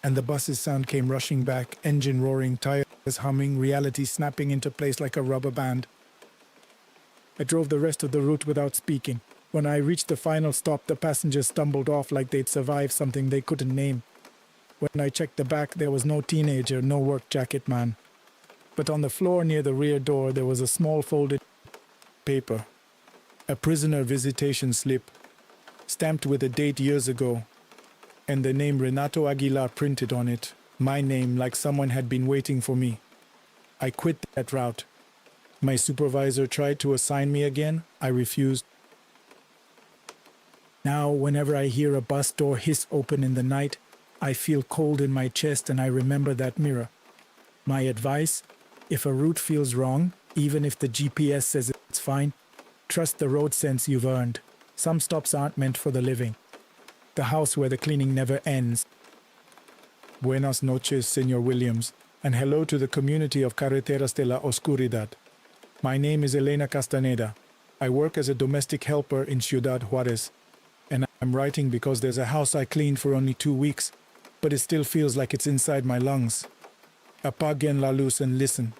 and the bus's sound came rushing back, engine roaring, tires humming, reality snapping into place like a rubber band. I drove the rest of the route without speaking. When I reached the final stop, the passengers stumbled off like they'd survived something they couldn't name. When I checked the back, there was no teenager, no work jacket man. But on the floor near the rear door, there was a small folded paper. A prisoner visitation slip, stamped with a date years ago, and the name Renato Aguilar printed on it. My name, like someone had been waiting for me. I quit that route. My supervisor tried to assign me again. I refused. Now, whenever I hear a bus door hiss open in the night, I feel cold in my chest and I remember that mirror. My advice: if a route feels wrong, even if the GPS says it's fine, trust the road sense you've earned. Some stops aren't meant for the living. The house where the cleaning never ends. Buenas noches, Señor Williams, and hello to the community of Carreteras de la Oscuridad. My name is Elena Castaneda. I work as a domestic helper in Ciudad Juarez, and I'm writing because there's a house I cleaned for only 2 weeks, but it still feels like it's inside my lungs. Apaguen la luz and listen.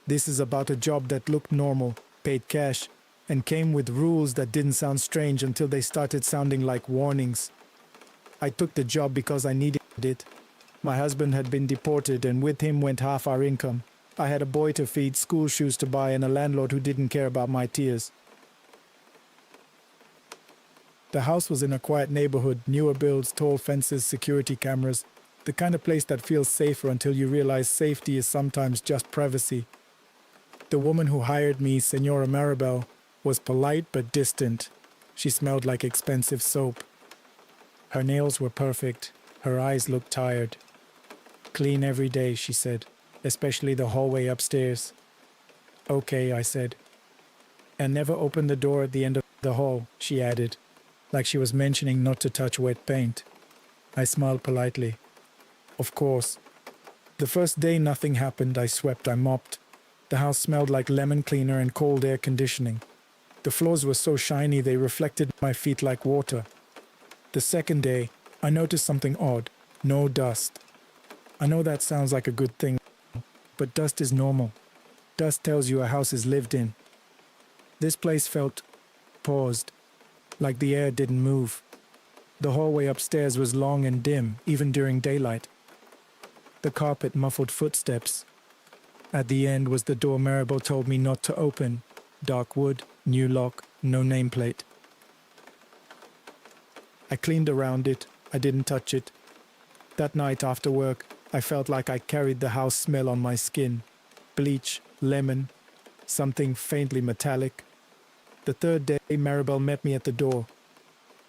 This is about a job that looked normal, paid cash, and came with rules that didn't sound strange until they started sounding like warnings. I took the job because I needed it. My husband had been deported, and with him went half our income. I had a boy to feed, school shoes to buy, and a landlord who didn't care about my tears. The house was in a quiet neighborhood, newer builds, tall fences, security cameras, the kind of place that feels safer until you realize safety is sometimes just privacy. The woman who hired me, Senora Maribel, was polite but distant. She smelled like expensive soap. Her nails were perfect. Her eyes looked tired. "Clean every day," she said, "especially the hallway upstairs." "Okay," I said. "And never open the door at the end of the hall," she added, like she was mentioning not to touch wet paint. I smiled politely. Of course. The first day nothing happened. I swept, I mopped. The house smelled like lemon cleaner and cold air conditioning. The floors were so shiny they reflected my feet like water. The second day, I noticed something odd. No dust. I know that sounds like a good thing, but dust is normal. Dust tells you a house is lived in. This place felt paused, like the air didn't move. The hallway upstairs was long and dim, even during daylight. The carpet muffled footsteps. At the end was the door Maribel told me not to open. Dark wood, new lock, no nameplate. I cleaned around it. I didn't touch it. That night after work, I felt like I carried the house smell on my skin. Bleach, lemon, something faintly metallic. The third day, Maribel met me at the door.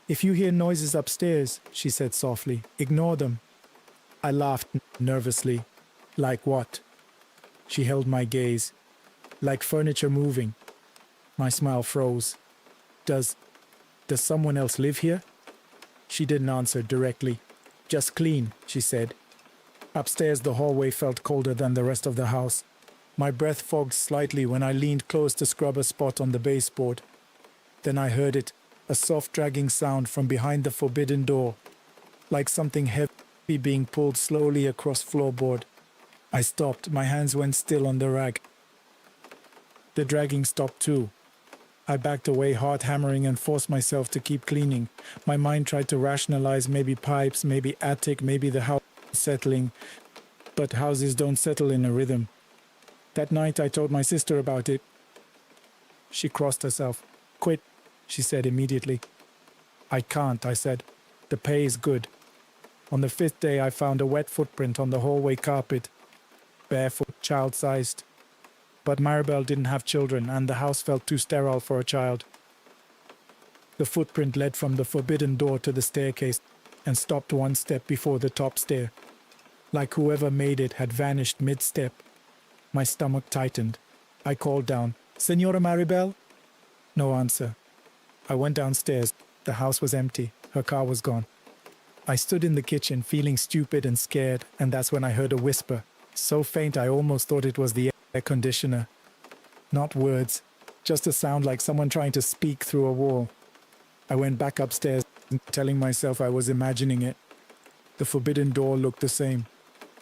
"If you hear noises upstairs," she said softly, "ignore them." I laughed nervously. "Like what?" She held my gaze. "Like furniture moving." My smile froze. Does someone else live here?" She didn't answer directly. "Just clean," she said. Upstairs, the hallway felt colder than the rest of the house. My breath fogged slightly when I leaned close to scrub a spot on the baseboard. Then I heard it, a soft dragging sound from behind the forbidden door, like something heavy being pulled slowly across floorboard. I stopped, my hands went still on the rag. The dragging stopped too. I backed away, heart hammering, and forced myself to keep cleaning. My mind tried to rationalize, maybe pipes, maybe attic, maybe the house settling. But houses don't settle in a rhythm. That night I told my sister about it. She crossed herself. "Quit," she said immediately. "I can't," I said. "The pay is good." On the fifth day I found a wet footprint on the hallway carpet. Barefoot, child-sized. But Maribel didn't have children, and the house felt too sterile for a child. The footprint led from the forbidden door to the staircase and stopped one step before the top stair. Like whoever made it had vanished mid-step. My stomach tightened. I called down, "Senora Maribel?" No answer. I went downstairs. The house was empty. Her car was gone. I stood in the kitchen, feeling stupid and scared, and that's when I heard a whisper, so faint I almost thought it was the air conditioner. Not words, just a sound like someone trying to speak through a wall. I went back upstairs, telling myself I was imagining it. The forbidden door looked the same.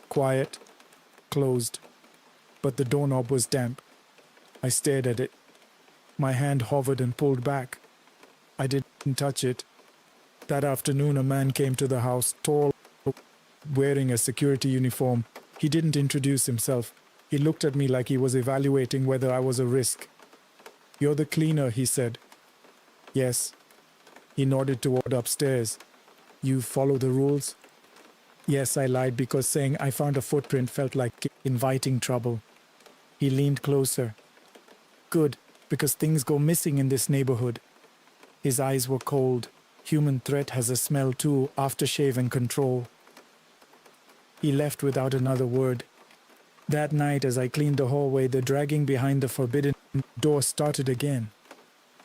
Quiet, closed. But the doorknob was damp. I stared at it. My hand hovered and pulled back. I didn't touch it. That afternoon a man came to the house, tall, wearing a security uniform. He didn't introduce himself. He looked at me like he was evaluating whether I was a risk. "You're the cleaner," he said. "Yes." He nodded toward upstairs. "You follow the rules?" Yes, I lied because saying I found a footprint felt like inviting trouble. He leaned closer. "Good, because things go missing in this neighborhood." His eyes were cold. Human threat has a smell too, aftershave and control. He left without another word. That night, as I cleaned the hallway, the dragging behind the forbidden door started again.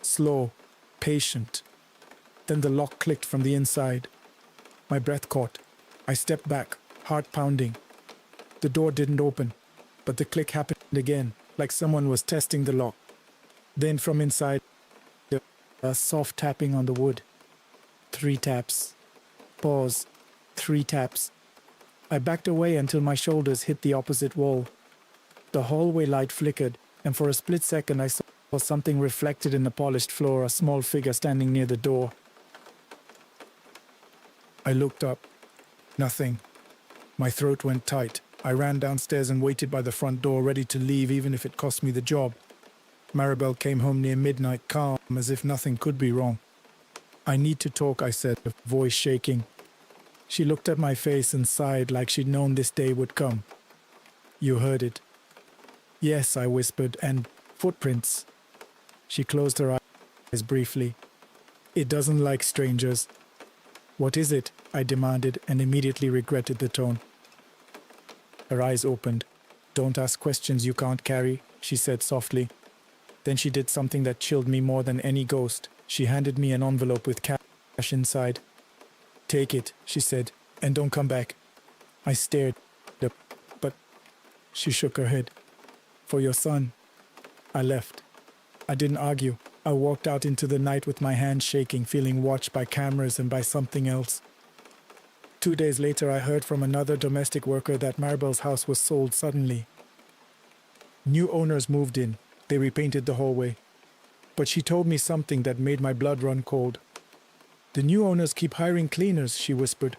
Slow, patient. Then the lock clicked from the inside. My breath caught. I stepped back, heart pounding. The door didn't open, but the click happened again, like someone was testing the lock. Then from inside, a soft tapping on the wood. 3 taps. Pause. 3 taps. I backed away until my shoulders hit the opposite wall. The hallway light flickered, and for a split second I saw something reflected in the polished floor, a small figure standing near the door. I looked up. Nothing. My throat went tight. I ran downstairs and waited by the front door, ready to leave even if it cost me the job. Maribel came home near midnight, calm, as if nothing could be wrong. "I need to talk," I said, voice shaking. She looked at my face and sighed like she'd known this day would come. "You heard it." "Yes," I whispered, "and footprints." She closed her eyes briefly. "It doesn't like strangers." "What is it?" I demanded, and immediately regretted the tone. Her eyes opened. "Don't ask questions you can't carry," she said softly. Then she did something that chilled me more than any ghost. She handed me an envelope with cash inside. "Take it," she said, "and don't come back." I stared. But she shook her head. "For your son." I left. I didn't argue. I walked out into the night with my hands shaking, feeling watched by cameras and by something else. 2 days later, I heard from another domestic worker that Maribel's house was sold suddenly. New owners moved in. They repainted the hallway. But she told me something that made my blood run cold. "The new owners keep hiring cleaners," she whispered.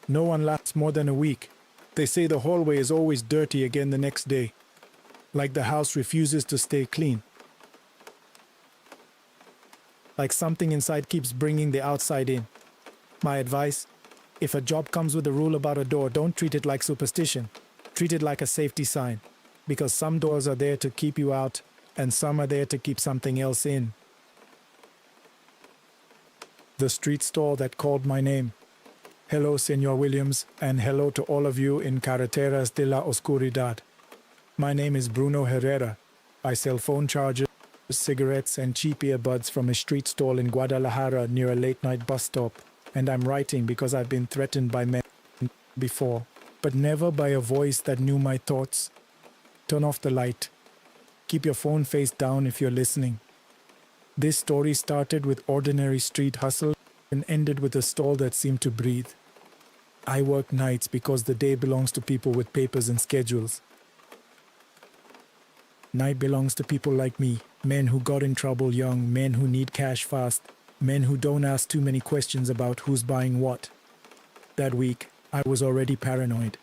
"No one lasts more than a week. They say the hallway is always dirty again the next day. Like the house refuses to stay clean. Like something inside keeps bringing the outside in. My advice? If a job comes with a rule about a door, don't treat it like superstition. Treat it like a safety sign. Because some doors are there to keep you out, and some are there to keep something else in." the street stall that called my name. Hello, Senor Williams, and hello to all of you in Carreteras de la Oscuridad. My name is Bruno Herrera. I sell phone chargers, cigarettes, and cheap earbuds from a street stall in Guadalajara near a late-night bus stop, and I'm writing because I've been threatened by men before, but never by a voice that knew my thoughts. Turn off the light. Keep your phone face down if you're listening. This story started with ordinary street hustle and ended with a stall that seemed to breathe. I work nights because the day belongs to people with papers and schedules. Night belongs to people like me, men who got in trouble young, men who need cash fast, men who don't ask too many questions about who's buying what. That week, I was already paranoid.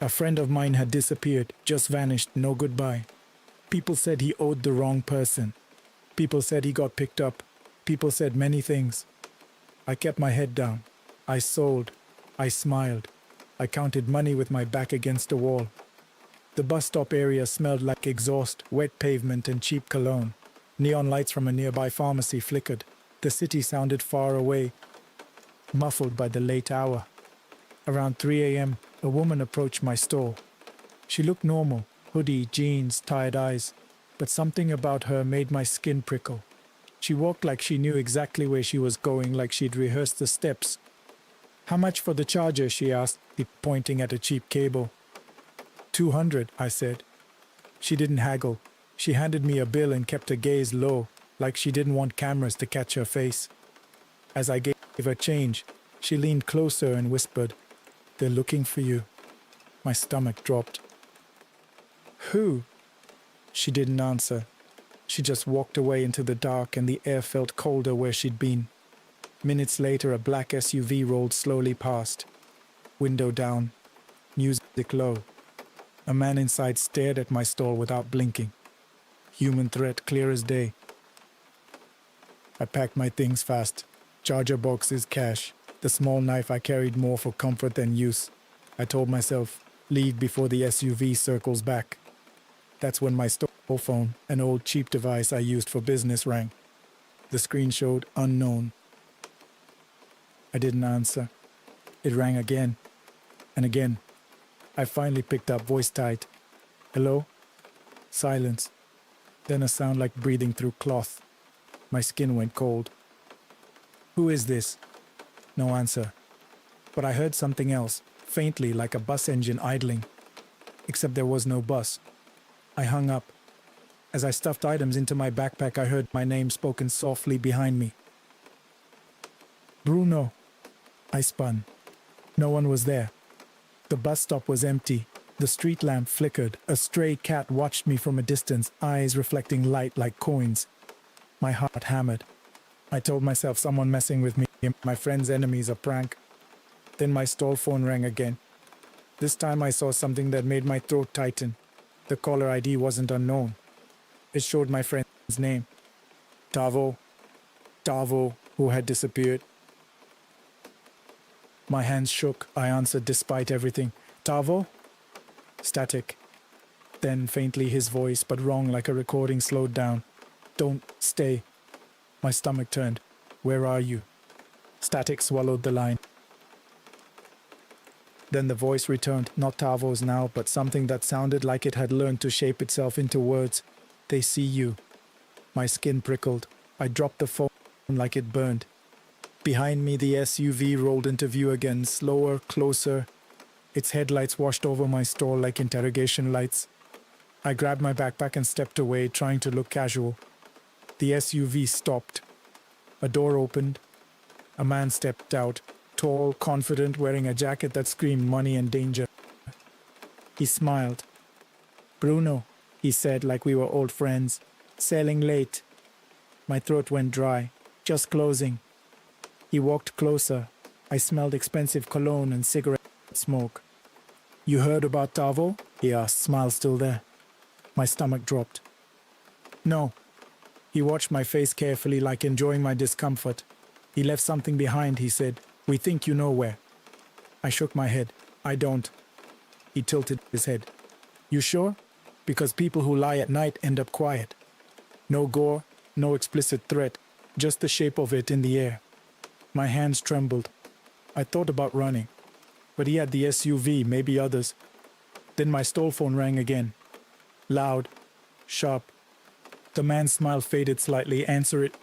A friend of mine had disappeared, just vanished, no goodbye. People said he owed the wrong person. People said he got picked up. People said many things. I kept my head down. I sold. I smiled. I counted money with my back against a wall. The bus stop area smelled like exhaust, wet pavement, and cheap cologne. Neon lights from a nearby pharmacy flickered. The city sounded far away, muffled by the late hour. Around 3 a.m., a woman approached my store. She looked normal, hoodie, jeans, tired eyes, but something about her made my skin prickle. She walked like she knew exactly where she was going, like she'd rehearsed the steps. "How much for the charger?" she asked, pointing at a cheap cable. $200, I said. She didn't haggle. She handed me a bill and kept her gaze low, like she didn't want cameras to catch her face. As I gave her change, she leaned closer and whispered, "They're looking for you." My stomach dropped. "Who?" She didn't answer. She just walked away into the dark, and the air felt colder where she'd been. Minutes later, a black SUV rolled slowly past. Window down. Music low. A man inside stared at my stall without blinking. Human threat clear as day. I packed my things fast. Charger boxes, cash. The small knife I carried more for comfort than use. I told myself, leave before the SUV circles back. That's when my stall phone, an old cheap device I used for business, rang. The screen showed unknown. I didn't answer. It rang again and again. I finally picked up, voice tight. "Hello?" Silence. Then a sound like breathing through cloth. My skin went cold. "Who is this?" No answer. But I heard something else, faintly like a bus engine idling. Except there was no bus. I hung up. As I stuffed items into my backpack, I heard my name spoken softly behind me. "Bruno." I spun. No one was there. The bus stop was empty. The street lamp flickered. A stray cat watched me from a distance, eyes reflecting light like coins. My heart hammered. I told myself someone messing with me, my friend's enemies, a prank. Then my stall phone rang again. This time I saw something that made my throat tighten. The caller ID wasn't unknown. It showed my friend's name. Tavo, who had disappeared. My hands shook. I answered despite everything. "Tavo?" Static. Then faintly his voice, but wrong, like a recording slowed down. "Don't stay." My stomach turned. "Where are you?" Static swallowed the line. Then the voice returned, not Tavo's now, but something that sounded like it had learned to shape itself into words. "They see you." My skin prickled. I dropped the phone like it burned. Behind me, the SUV rolled into view again, slower, closer. Its headlights washed over my stall like interrogation lights. I grabbed my backpack and stepped away, trying to look casual. The SUV stopped. A door opened. A man stepped out, tall, confident, wearing a jacket that screamed money and danger. He smiled. "Bruno," he said like we were old friends. "Sailing late." My throat went dry. "Just closing." He walked closer. I smelled expensive cologne and cigarette smoke. "You heard about Tavo?" he asked, smile still there. My stomach dropped. "No." He watched my face carefully, like enjoying my discomfort. "He left something behind," he said. "We think you know where." I shook my head. "I don't." He tilted his head. "You sure? Because people who lie at night end up quiet. No gore, no explicit threat, just the shape of it in the air." My hands trembled. I thought about running, but he had the SUV, maybe others. Then my stall phone rang again. Loud, sharp. The man's smile faded slightly. Answer it.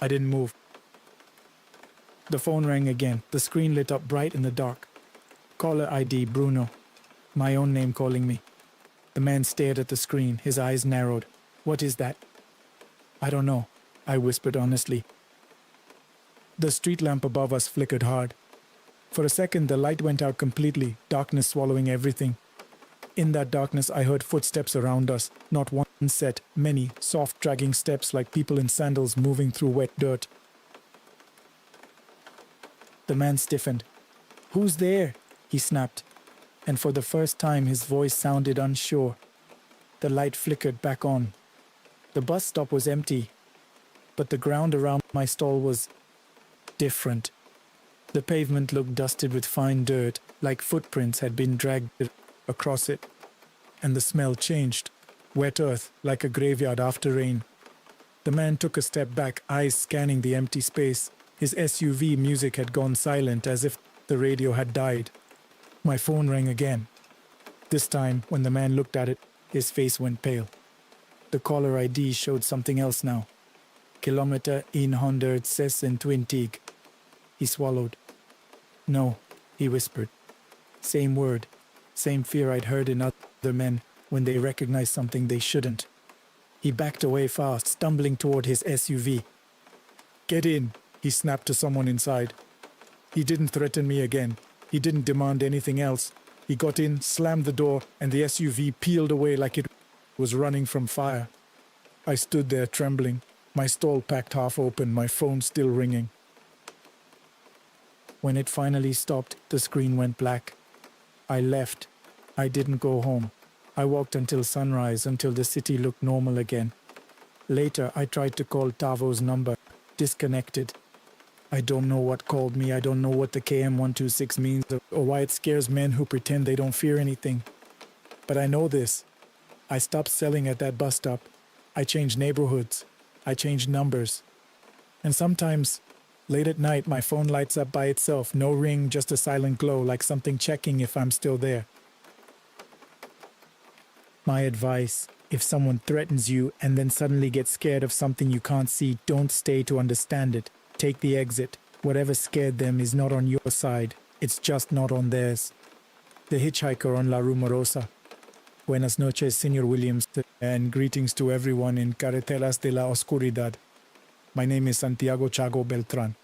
I didn't move. The phone rang again. The screen lit up bright in the dark. Caller ID Bruno. My own name calling me. The man stared at the screen, his eyes narrowed. What is that? I don't know, I whispered honestly. The street lamp above us flickered hard. For a second, the light went out completely, darkness swallowing everything. In that darkness, I heard footsteps around us, not one set, many, soft dragging steps like people in sandals moving through wet dirt. The man stiffened. Who's there? He snapped. And for the first time his voice sounded unsure. The light flickered back on. The bus stop was empty, but the ground around my stall was different. The pavement looked dusted with fine dirt, like footprints had been dragged across it. And the smell changed. Wet earth, like a graveyard after rain. The man took a step back, eyes scanning the empty space. His SUV music had gone silent, as if the radio had died. My phone rang again. This time, when the man looked at it, his face went pale. The caller ID showed something else now. Kilometer 126. He swallowed. No, he whispered. Same word, same fear I'd heard in other men when they recognized something they shouldn't. He backed away fast, stumbling toward his SUV. Get in, he snapped to someone inside. He didn't threaten me again. He didn't demand anything else. He got in, slammed the door, and the SUV peeled away like it was running from fire. I stood there trembling, my stall packed half open, my phone still ringing. When it finally stopped, the screen went black. I left. I didn't go home. I walked until sunrise, until the city looked normal again. Later, I tried to call Tavo's number. Disconnected. I don't know what called me. I don't know what the KM126 means or why it scares men who pretend they don't fear anything. But I know this. I stopped selling at that bus stop. I changed neighborhoods. I changed numbers. And sometimes, late at night, my phone lights up by itself. No ring, just a silent glow, like something checking if I'm still there. My advice, if someone threatens you and then suddenly gets scared of something you can't see, don't stay to understand it. Take the exit. Whatever scared them is not on your side. It's just not on theirs. The hitchhiker on La Rumorosa. Buenas noches, Señor Williams, and greetings to everyone in Carreteras de la Oscuridad. My name is Santiago Chago Beltran.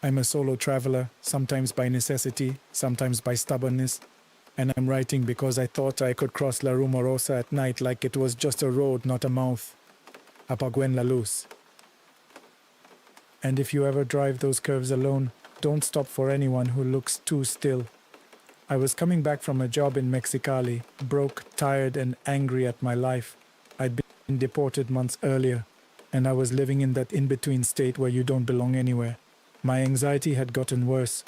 I'm a solo traveler, sometimes by necessity, sometimes by stubbornness, and I'm writing because I thought I could cross La Rumorosa at night like it was just a road, not a mouth. Apaguen la luz. And if you ever drive those curves alone, don't stop for anyone who looks too still. I was coming back from a job in Mexicali, broke, tired, and angry at my life. I'd been deported months earlier, and I was living in that in-between state where you don't belong anywhere. My anxiety had gotten worse.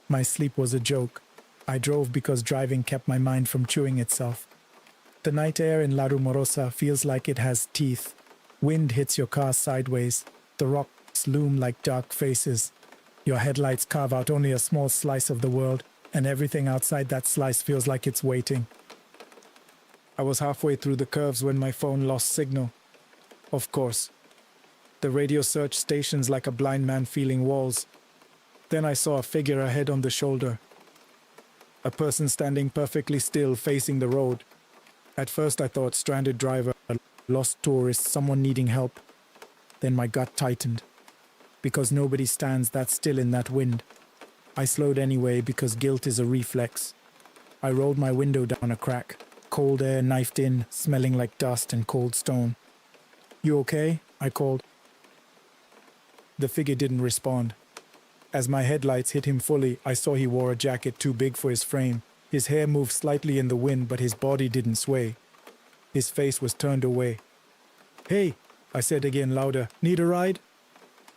My sleep was a joke. I drove because driving kept my mind from chewing itself. The night air in La Rumorosa feels like it has teeth. Wind hits your car sideways. The rocks loom like dark faces. Your headlights carve out only a small slice of the world, and everything outside that slice feels like it's waiting. I was halfway through the curves when my phone lost signal. Of course. The radio searched stations like a blind man feeling walls. Then I saw a figure ahead on the shoulder. A person standing perfectly still, facing the road. At first I thought stranded driver, lost tourist, someone needing help. Then my gut tightened. Because nobody stands that still in that wind. I slowed anyway because guilt is a reflex. I rolled my window down a crack. Cold air knifed in, smelling like dust and cold stone. You okay? I called. The figure didn't respond. As my headlights hit him fully, I saw he wore a jacket too big for his frame. His hair moved slightly in the wind, but his body didn't sway. His face was turned away. Hey, I said again louder. Need a ride?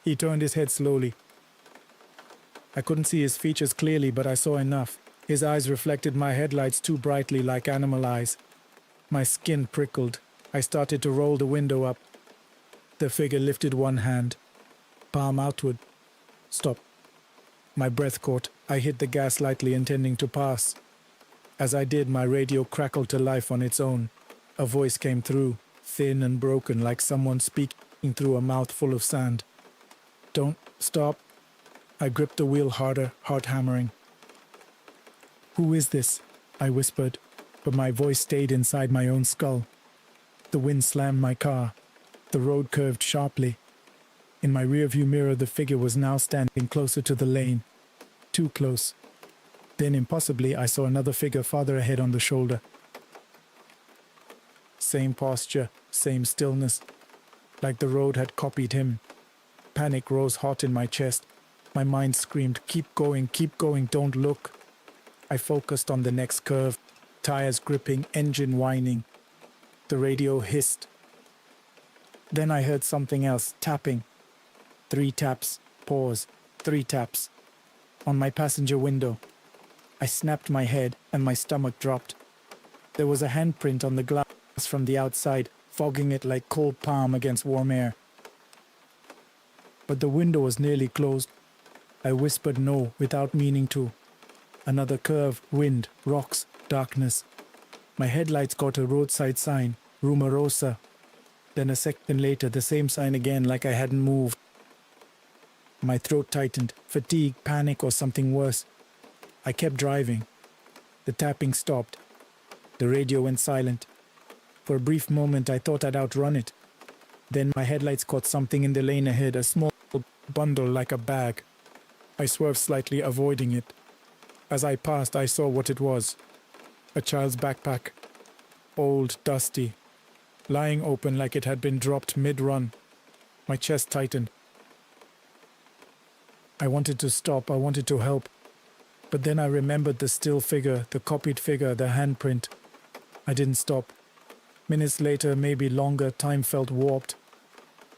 He turned his head slowly. I couldn't see his features clearly, but I saw enough. His eyes reflected my headlights too brightly like animal eyes. My skin prickled. I started to roll the window up. The figure lifted one hand, palm outward. Stop. My breath caught. I hit the gas lightly, intending to pass. As I did, my radio crackled to life on its own. A voice came through, thin and broken, like someone speaking through a mouthful of sand. Don't stop. I gripped the wheel harder, heart hammering. Who is this? I whispered, but my voice stayed inside my own skull. The wind slammed my car. The road curved sharply. In my rearview mirror, the figure was now standing closer to the lane. Too close. Then, impossibly, I saw another figure farther ahead on the shoulder. Same posture, same stillness, like the road had copied him. Panic rose hot in my chest. My mind screamed, keep going, don't look. I focused on the next curve, tires gripping, engine whining. The radio hissed. Then I heard something else, tapping. 3 taps, pause, 3 taps. On my passenger window. I snapped my head and my stomach dropped. There was a handprint on the glass from the outside, fogging it like cold palm against warm air. But the window was nearly closed. I whispered no without meaning to. Another curve, wind, rocks, darkness. My headlights caught a roadside sign, Rumorosa. Then a second later, the same sign again, like I hadn't moved. My throat tightened, fatigue, panic, or something worse. I kept driving. The tapping stopped. The radio went silent. For a brief moment, I thought I'd outrun it. Then my headlights caught something in the lane ahead, a small bundle like a bag. I swerved slightly, avoiding it. As I passed, I saw what it was. A child's backpack. Old, dusty. Lying open like it had been dropped mid-run. My chest tightened. I wanted to stop, I wanted to help. But then I remembered the still figure, the copied figure, the handprint. I didn't stop. Minutes later, maybe longer, time felt warped.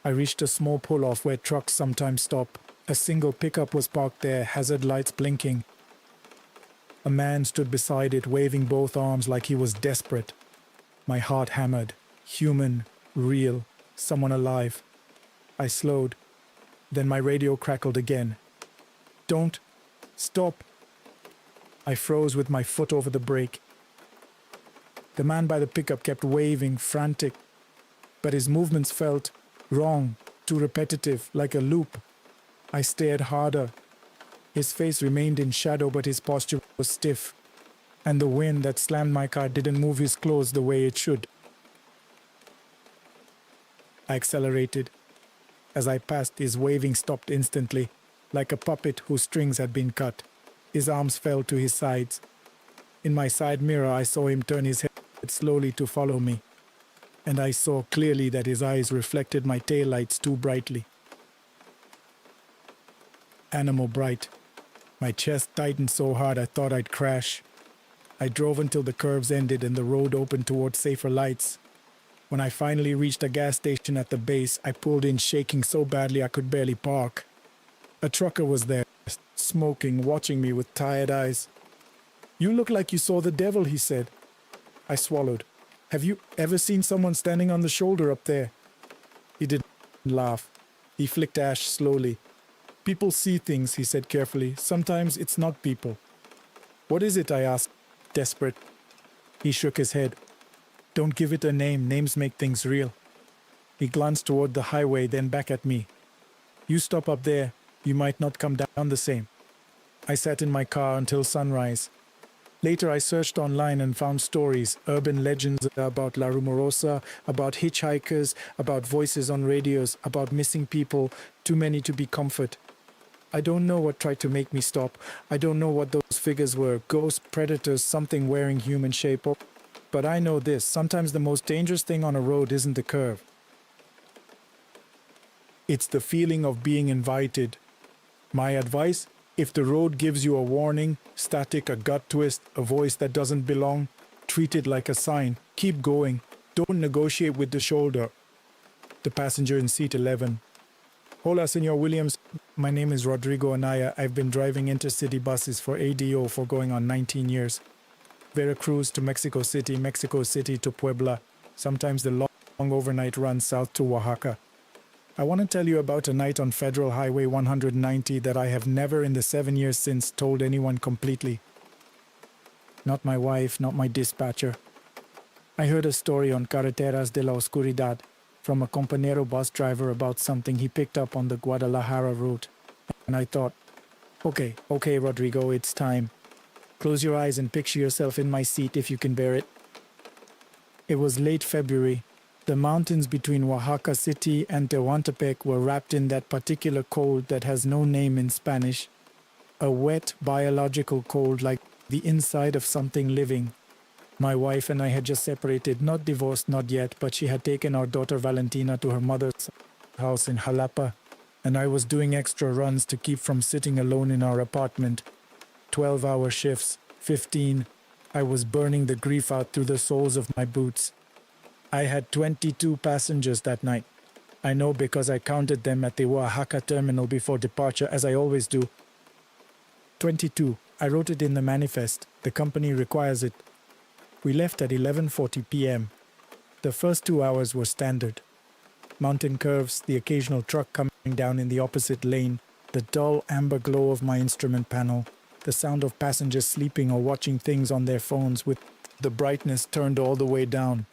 I reached a small pull-off where trucks sometimes stop. A single pickup was parked there, hazard lights blinking. A man stood beside it, waving both arms like he was desperate. My heart hammered. Human, real, someone alive. I slowed. Then my radio crackled again. Don't stop. I froze with my foot over the brake. The man by the pickup kept waving, frantic, but his movements felt wrong, too repetitive, like a loop. I stared harder. His face remained in shadow, but his posture was stiff, and the wind that slammed my car didn't move his clothes the way it should. I accelerated. As I passed, his waving stopped instantly, like a puppet whose strings had been cut. His arms fell to his sides. In my side mirror, I saw him turn his head slowly to follow me, and I saw clearly that his eyes reflected my taillights too brightly. Animal bright. My chest tightened so hard I thought I'd crash. I drove until the curves ended and the road opened towards safer lights. When I finally reached a gas station at the base, I pulled in shaking so badly I could barely park. A trucker was there, smoking, watching me with tired eyes. "You look like you saw the devil," he said. I swallowed. "Have you ever seen someone standing on the shoulder up there?" He didn't laugh. He flicked ash slowly. "People see things," he said carefully. "Sometimes it's not people." "What is it?" I asked, desperate. He shook his head. "Don't give it a name. Names make things real." He glanced toward the highway, then back at me. "You stop up there. You might not come down the same." I sat in my car until sunrise. Later I searched online and found stories, urban legends about La Rumorosa, about hitchhikers, about voices on radios, about missing people, too many to be comfort. I don't know what tried to make me stop. I don't know what those figures were, ghosts, predators, something wearing human shape. But I know this, sometimes the most dangerous thing on a road isn't the curve. It's the feeling of being invited. My advice? If the road gives you a warning, static, a gut twist, a voice that doesn't belong, treat it like a sign. Keep going. Don't negotiate with the shoulder. The passenger in seat 11. "Hola, Senor Williams. My name is Rodrigo Anaya. I've been driving intercity buses for ADO for going on 19 years. Veracruz to Mexico City to Puebla, sometimes the long overnight run south to Oaxaca. I want to tell you about a night on Federal Highway 190 that I have never in the 7 years since told anyone completely. Not my wife, not my dispatcher. I heard a story on Carreteras de la Oscuridad from a compañero bus driver about something he picked up on the Guadalajara route. And I thought, okay, Rodrigo, it's time. Close your eyes and picture yourself in my seat if you can bear it. It was late February. The mountains between Oaxaca City and Tehuantepec were wrapped in that particular cold that has no name in Spanish. A wet, biological cold like the inside of something living. My wife and I had just separated, not divorced, not yet, but she had taken our daughter Valentina to her mother's house in Jalapa, and I was doing extra runs to keep from sitting alone in our apartment. 12-hour shifts, 15. I was burning the grief out through the soles of my boots. I had 22 passengers that night. I know because I counted them at the Oaxaca terminal before departure, as I always do. 22. I wrote it in the manifest. The company requires it. We left at 11:40 p.m. The first 2 hours were standard. Mountain curves, the occasional truck coming down in the opposite lane, the dull amber glow of my instrument panel, the sound of passengers sleeping or watching things on their phones with the brightness turned all the way down.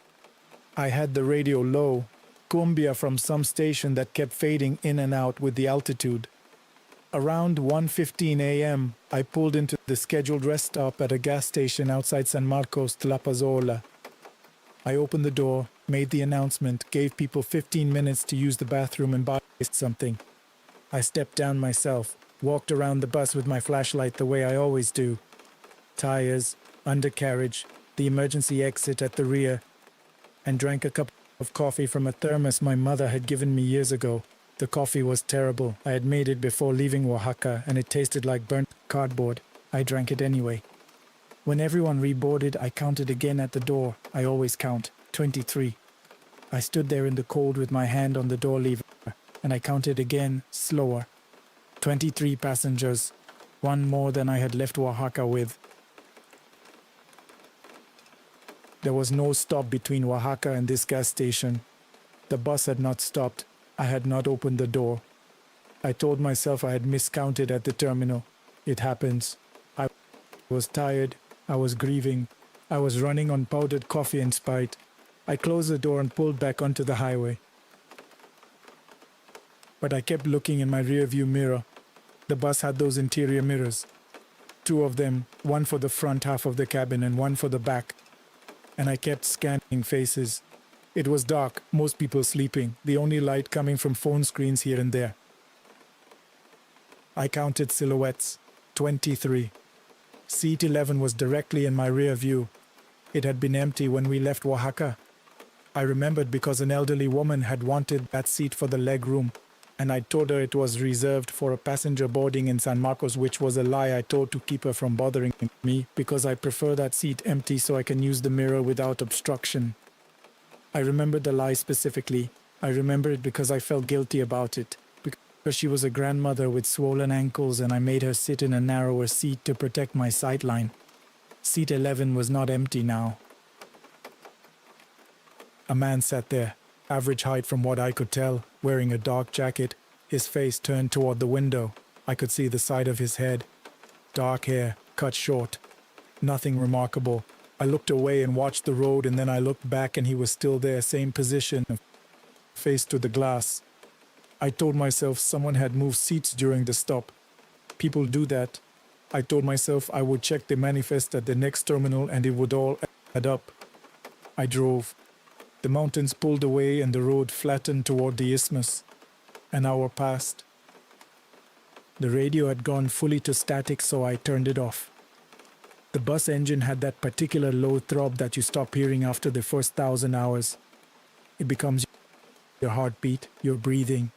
I had the radio low, cumbia from some station that kept fading in and out with the altitude. Around 1:15 a.m., I pulled into the scheduled rest stop at a gas station outside San Marcos, Tlapazola. I opened the door, made the announcement, gave people 15 minutes to use the bathroom and buy something. I stepped down myself, walked around the bus with my flashlight the way I always do. Tires, undercarriage, the emergency exit at the rear, and drank a cup of coffee from a thermos my mother had given me years ago. The coffee was terrible. I had made it before leaving Oaxaca, and it tasted like burnt cardboard. I drank it anyway. When everyone reboarded, I counted again at the door. I always count. 23. I stood there in the cold with my hand on the door lever, and I counted again, slower. 23 passengers. One more than I had left Oaxaca with. There was no stop between Oaxaca and this gas station. The bus had not stopped. I had not opened the door. I told myself I had miscounted at the terminal. It happens. I was tired. I was grieving. I was running on powdered coffee in spite. I closed the door and pulled back onto the highway. But I kept looking in my rearview mirror. The bus had those interior mirrors. 2 of them, one for the front half of the cabin and one for the back. And I kept scanning faces. It was dark, most people sleeping, the only light coming from phone screens here and there. I counted silhouettes, 23. Seat 11 was directly in my rear view. It had been empty when we left Oaxaca. I remembered because an elderly woman had wanted that seat for the leg room, and I told her it was reserved for a passenger boarding in San Marcos, which was a lie I told to keep her from bothering me, because I prefer that seat empty so I can use the mirror without obstruction. I remembered the lie specifically. I remember it because I felt guilty about it, because she was a grandmother with swollen ankles and I made her sit in a narrower seat to protect my sightline. Seat 11 was not empty now. A man sat there, average height from what I could tell, wearing a dark jacket, his face turned toward the window. I could see the side of his head. Dark hair, cut short. Nothing remarkable. I looked away and watched the road, and then I looked back and he was still there, same position, face to the glass. I told myself someone had moved seats during the stop. People do that. I told myself I would check the manifest at the next terminal and it would all add up. I drove. The mountains pulled away and the road flattened toward the isthmus. An hour passed. The radio had gone fully to static, so I turned it off. The bus engine had that particular low throb that you stop hearing after the first 1,000 hours. It becomes your heartbeat, your breathing.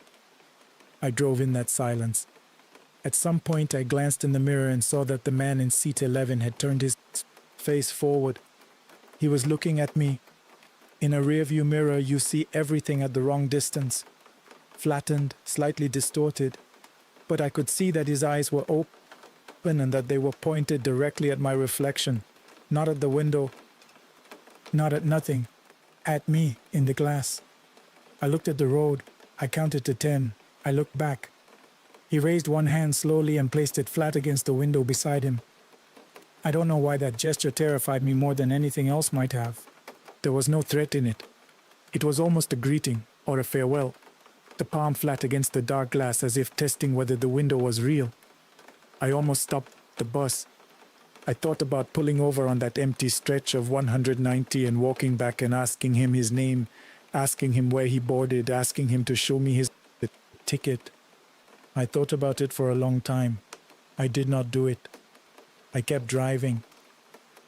I drove in that silence. At some point I glanced in the mirror and saw that the man in seat 11 had turned his face forward. He was looking at me. In a rearview mirror you see everything at the wrong distance. Flattened, slightly distorted. But I could see that his eyes were open and that they were pointed directly at my reflection. Not at the window. Not at nothing. At me, in the glass. I looked at the road. I counted to 10. I looked back. He raised one hand slowly and placed it flat against the window beside him. I don't know why that gesture terrified me more than anything else might have. There was no threat in it. It was almost a greeting, or a farewell. The palm flat against the dark glass as if testing whether the window was real. I almost stopped the bus. I thought about pulling over on that empty stretch of 190 and walking back and asking him his name, asking him where he boarded, asking him to show me his ticket. I thought about it for a long time. I did not do it. I kept driving.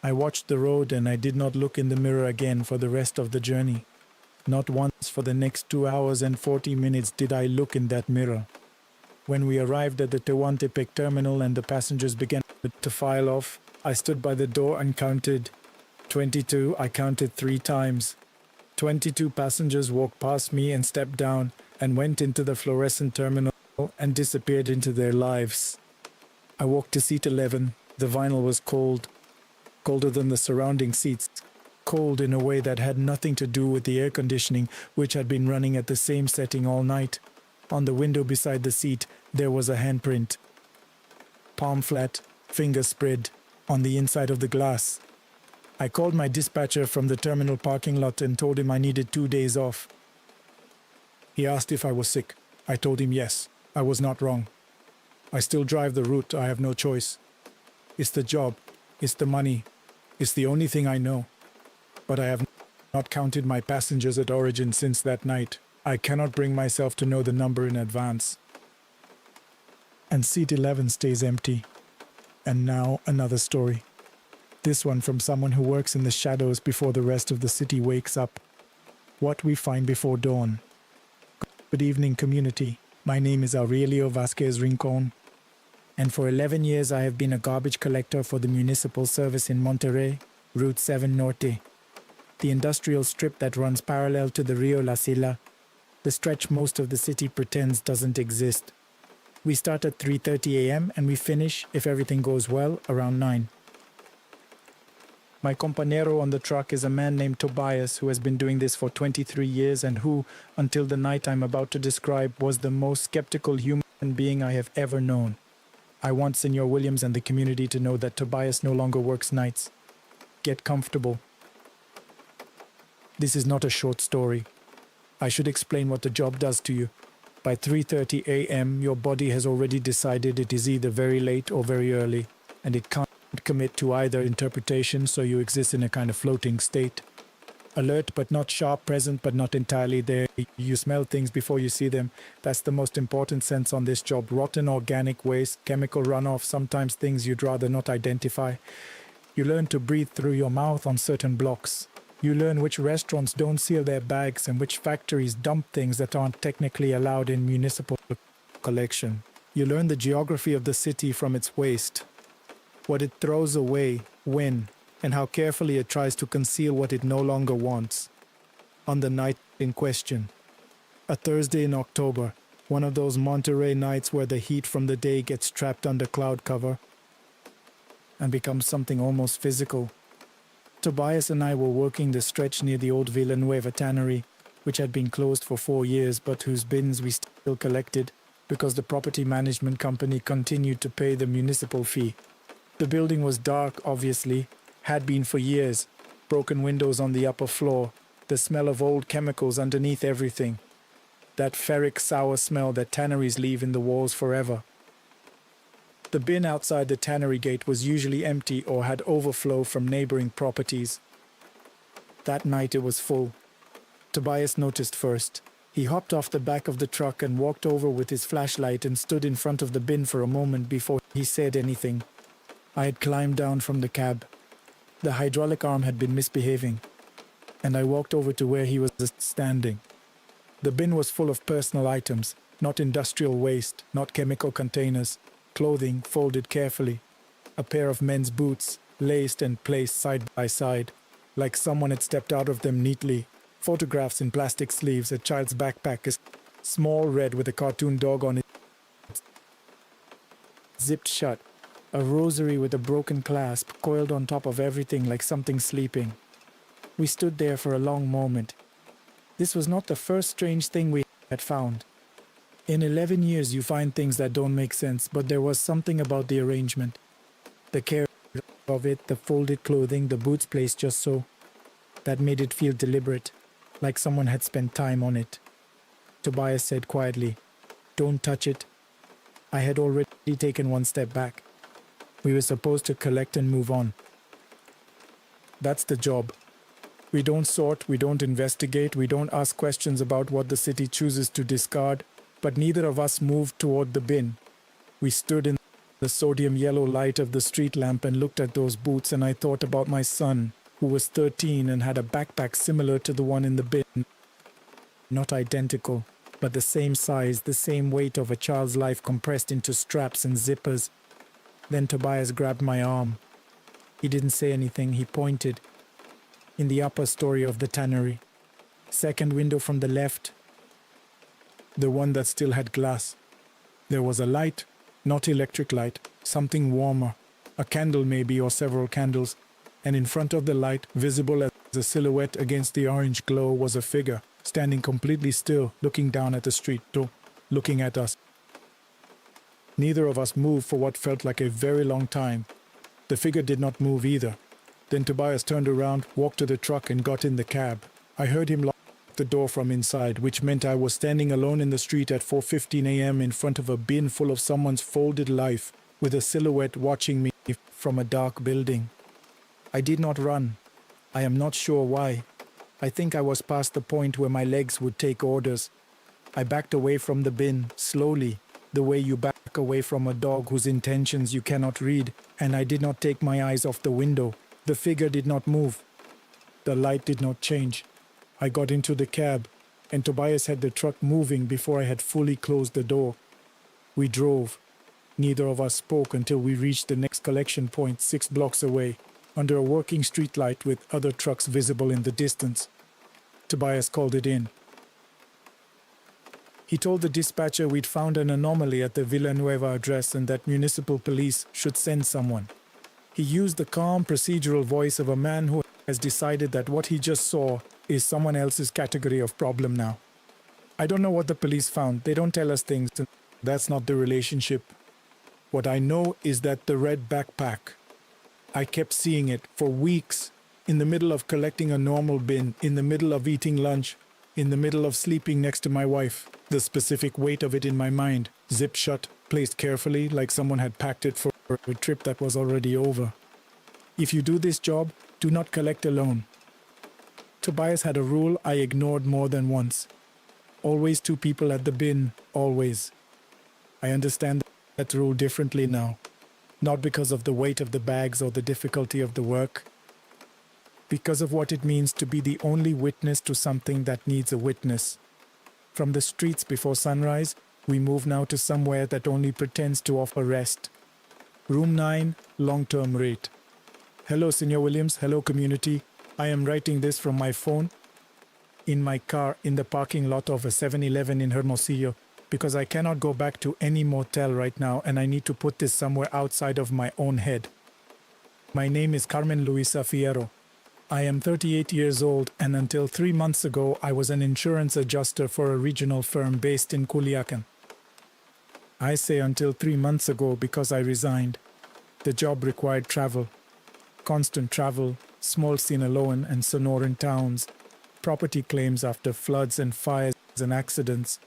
I watched the road and I did not look in the mirror again for the rest of the journey. Not once for the next 2 hours and 40 minutes did I look in that mirror. When we arrived at the Tehuantepec terminal and the passengers began to file off, I stood by the door and counted 22. I counted 3 times. 22 passengers walked past me and stepped down and went into the fluorescent terminal and disappeared into their lives. I walked to seat 11. The vinyl was cold, colder than the surrounding seats, cold in a way that had nothing to do with the air conditioning, which had been running at the same setting all night. On the window beside the seat, there was a handprint. Palm flat, finger spread, on the inside of the glass. I called my dispatcher from the terminal parking lot and told him I needed 2 days off. He asked if I was sick. I told him yes. I was not wrong. I still drive the route. I have no choice. It's the job. It's the money. It's the only thing I know. But I have not counted my passengers at origin since that night. I cannot bring myself to know the number in advance. And seat 11 stays empty. And now another story. This one from someone who works in the shadows before the rest of the city wakes up. What we find before dawn. Good evening, community. My name is Aurelio Vasquez Rincon. And for 11 years I have been a garbage collector for the municipal service in Monterrey, Route 7 Norte. The industrial strip that runs parallel to the Rio La Silla, the stretch most of the city pretends doesn't exist. We start at 3:30 a.m. and we finish, if everything goes well, around 9. My compañero on the truck is a man named Tobias who has been doing this for 23 years and who, until the night I'm about to describe, was the most skeptical human being I have ever known. I want Senor Williams and the community to know that Tobias no longer works nights. Get comfortable. This is not a short story. I should explain what the job does to you. By 3:30 a.m., your body has already decided it is either very late or very early, and it can't commit to either interpretation, so you exist in a kind of floating state. Alert but not sharp, present but not entirely there. You smell things before you see them. That's the most important sense on this job. Rotten organic waste, chemical runoff, sometimes things you'd rather not identify. You learn to breathe through your mouth on certain blocks. You learn which restaurants don't seal their bags and which factories dump things that aren't technically allowed in municipal collection. You learn the geography of the city from its waste, what it throws away, when, and how carefully it tries to conceal what it no longer wants. On the night in question, a Thursday in October, one of those Monterey nights where the heat from the day gets trapped under cloud cover and becomes something almost physical. Tobias and I were working the stretch near the old Villanueva tannery, which had been closed for 4 years but whose bins we still collected because the property management company continued to pay the municipal fee. The building was dark, obviously, had been for years, broken windows on the upper floor, the smell of old chemicals underneath everything, that ferric sour smell that tanneries leave in the walls forever. The bin outside the tannery gate was usually empty or had overflow from neighboring properties. That night it was full. Tobias noticed first. He hopped off the back of the truck and walked over with his flashlight and stood in front of the bin for a moment before he said anything. I had climbed down from the cab. The hydraulic arm had been misbehaving, and I walked over to where he was standing. The bin was full of personal items, not industrial waste, not chemical containers. Clothing folded carefully, a pair of men's boots laced and placed side by side, like someone had stepped out of them neatly, photographs in plastic sleeves, a child's backpack, a small red with a cartoon dog on it, zipped shut, a rosary with a broken clasp coiled on top of everything like something sleeping. We stood there for a long moment. This was not the first strange thing we had found. In 11 years, you find things that don't make sense, but there was something about the arrangement. The care of it, the folded clothing, the boots placed just so, that made it feel deliberate, like someone had spent time on it. Tobias said quietly, "Don't touch it." I had already taken one step back. We were supposed to collect and move on. That's the job. We don't sort, we don't investigate, we don't ask questions about what the city chooses to discard, but neither of us moved toward the bin. We stood in the sodium yellow light of the street lamp and looked at those boots, and I thought about my son, who was 13 and had a backpack similar to the one in the bin. Not identical, but the same size, the same weight of a child's life compressed into straps and zippers. Then Tobias grabbed my arm. He didn't say anything, he pointed. In the upper story of the tannery. Second window from the left. The one that still had glass. There was a light, not electric light, something warmer. A candle maybe, or several candles. And in front of the light, visible as a silhouette against the orange glow, was a figure, standing completely still, looking down at the street door, looking at us. Neither of us moved for what felt like a very long time. The figure did not move either. Then Tobias turned around, walked to the truck and got in the cab. I heard him lock the door from inside, which meant I was standing alone in the street at 4:15 a.m. in front of a bin full of someone's folded life, with a silhouette watching me from a dark building. I did not run. I am not sure why. I think I was past the point where my legs would take orders. I backed away from the bin, slowly, the way you back away from a dog whose intentions you cannot read, and I did not take my eyes off the window. The figure did not move. The light did not change. I got into the cab, and Tobias had the truck moving before I had fully closed the door. We drove. Neither of us spoke until we reached the next collection point 6 blocks away, under a working streetlight with other trucks visible in the distance. Tobias called it in. He told the dispatcher we'd found an anomaly at the Villanueva address and that municipal police should send someone. He used the calm, procedural voice of a man who has decided that what he just saw is someone else's category of problem now. I don't know what the police found. They don't tell us things. That's not the relationship. What I know is that the red backpack, I kept seeing it for weeks, in the middle of collecting a normal bin, in the middle of eating lunch, in the middle of sleeping next to my wife. The specific weight of it in my mind, zipped shut, placed carefully, like someone had packed it for a trip that was already over. If you do this job, do not collect alone. Tobias had a rule I ignored more than once. Always 2 people at the bin, always. I understand that rule differently now. Not because of the weight of the bags or the difficulty of the work. Because of what it means to be the only witness to something that needs a witness. From the streets before sunrise, we move now to somewhere that only pretends to offer rest. Room 9, long-term rate. Hello, Senor Williams. Hello, community. I am writing this from my phone in my car in the parking lot of a 7-Eleven in Hermosillo because I cannot go back to any motel right now and I need to put this somewhere outside of my own head. My name is Carmen Luisa Fierro. I am 38 years old and until 3 months ago I was an insurance adjuster for a regional firm based in Culiacan. I say until 3 months ago because I resigned. The job required travel. Constant travel, small Sinaloan and Sonoran towns, property claims after floods and fires and accidents.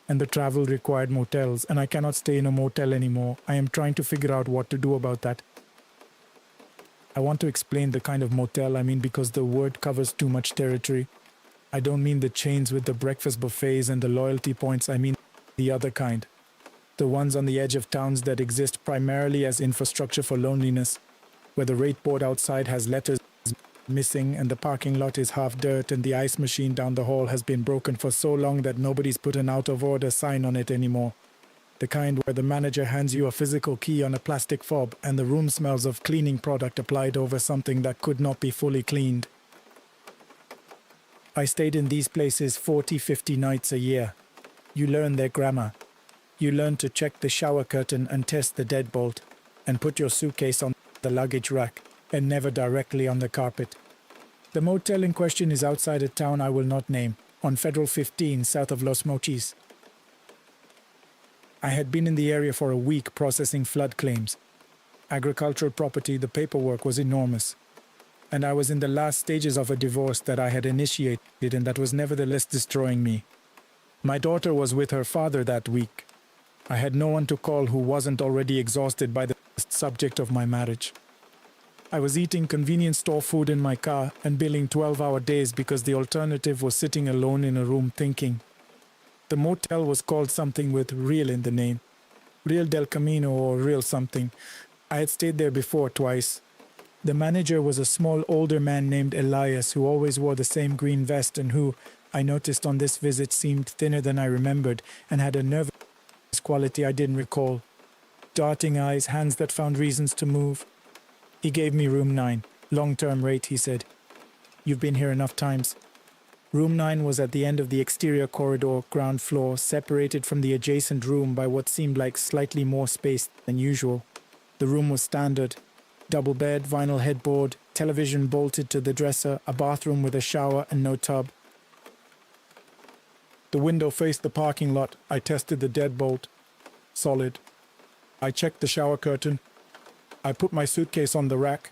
And the travel required motels, and I cannot stay in a motel anymore. I am trying to figure out what to do about that. I want to explain the kind of motel I mean because the word covers too much territory. I don't mean the chains with the breakfast buffets and the loyalty points, I mean the other kind. The ones on the edge of towns that exist primarily as infrastructure for loneliness, where the rate board outside has letters missing and the parking lot is half dirt and the ice machine down the hall has been broken for so long that nobody's put an out-of-order sign on it anymore. The kind where the manager hands you a physical key on a plastic fob and the room smells of cleaning product applied over something that could not be fully cleaned. I stayed in these places 40-50 nights a year. You learn their grammar. You learn to check the shower curtain and test the deadbolt, and put your suitcase on the luggage rack, and never directly on the carpet. The motel in question is outside a town I will not name, on Federal 15 south of Los Mochis. I had been in the area for a week processing flood claims. Agricultural property, the paperwork was enormous. And I was in the last stages of a divorce that I had initiated and that was nevertheless destroying me. My daughter was with her father that week. I had no one to call who wasn't already exhausted by the subject of my marriage. I was eating convenience store food in my car and billing 12-hour days because the alternative was sitting alone in a room thinking. The motel was called something with real in the name. Real del Camino or real something. I had stayed there before twice. The manager was a small older man named Elias who always wore the same green vest and who, I noticed on this visit, seemed thinner than I remembered and had a nervous quality I didn't recall. Darting eyes, hands that found reasons to move. He gave me room 9. Long-term rate, he said. You've been here enough times. Room 9 was at the end of the exterior corridor, ground floor, separated from the adjacent room by what seemed like slightly more space than usual. The room was standard. Double bed, vinyl headboard, television bolted to the dresser, a bathroom with a shower and no tub. The window faced the parking lot. I tested the deadbolt. Solid. I checked the shower curtain. I put my suitcase on the rack.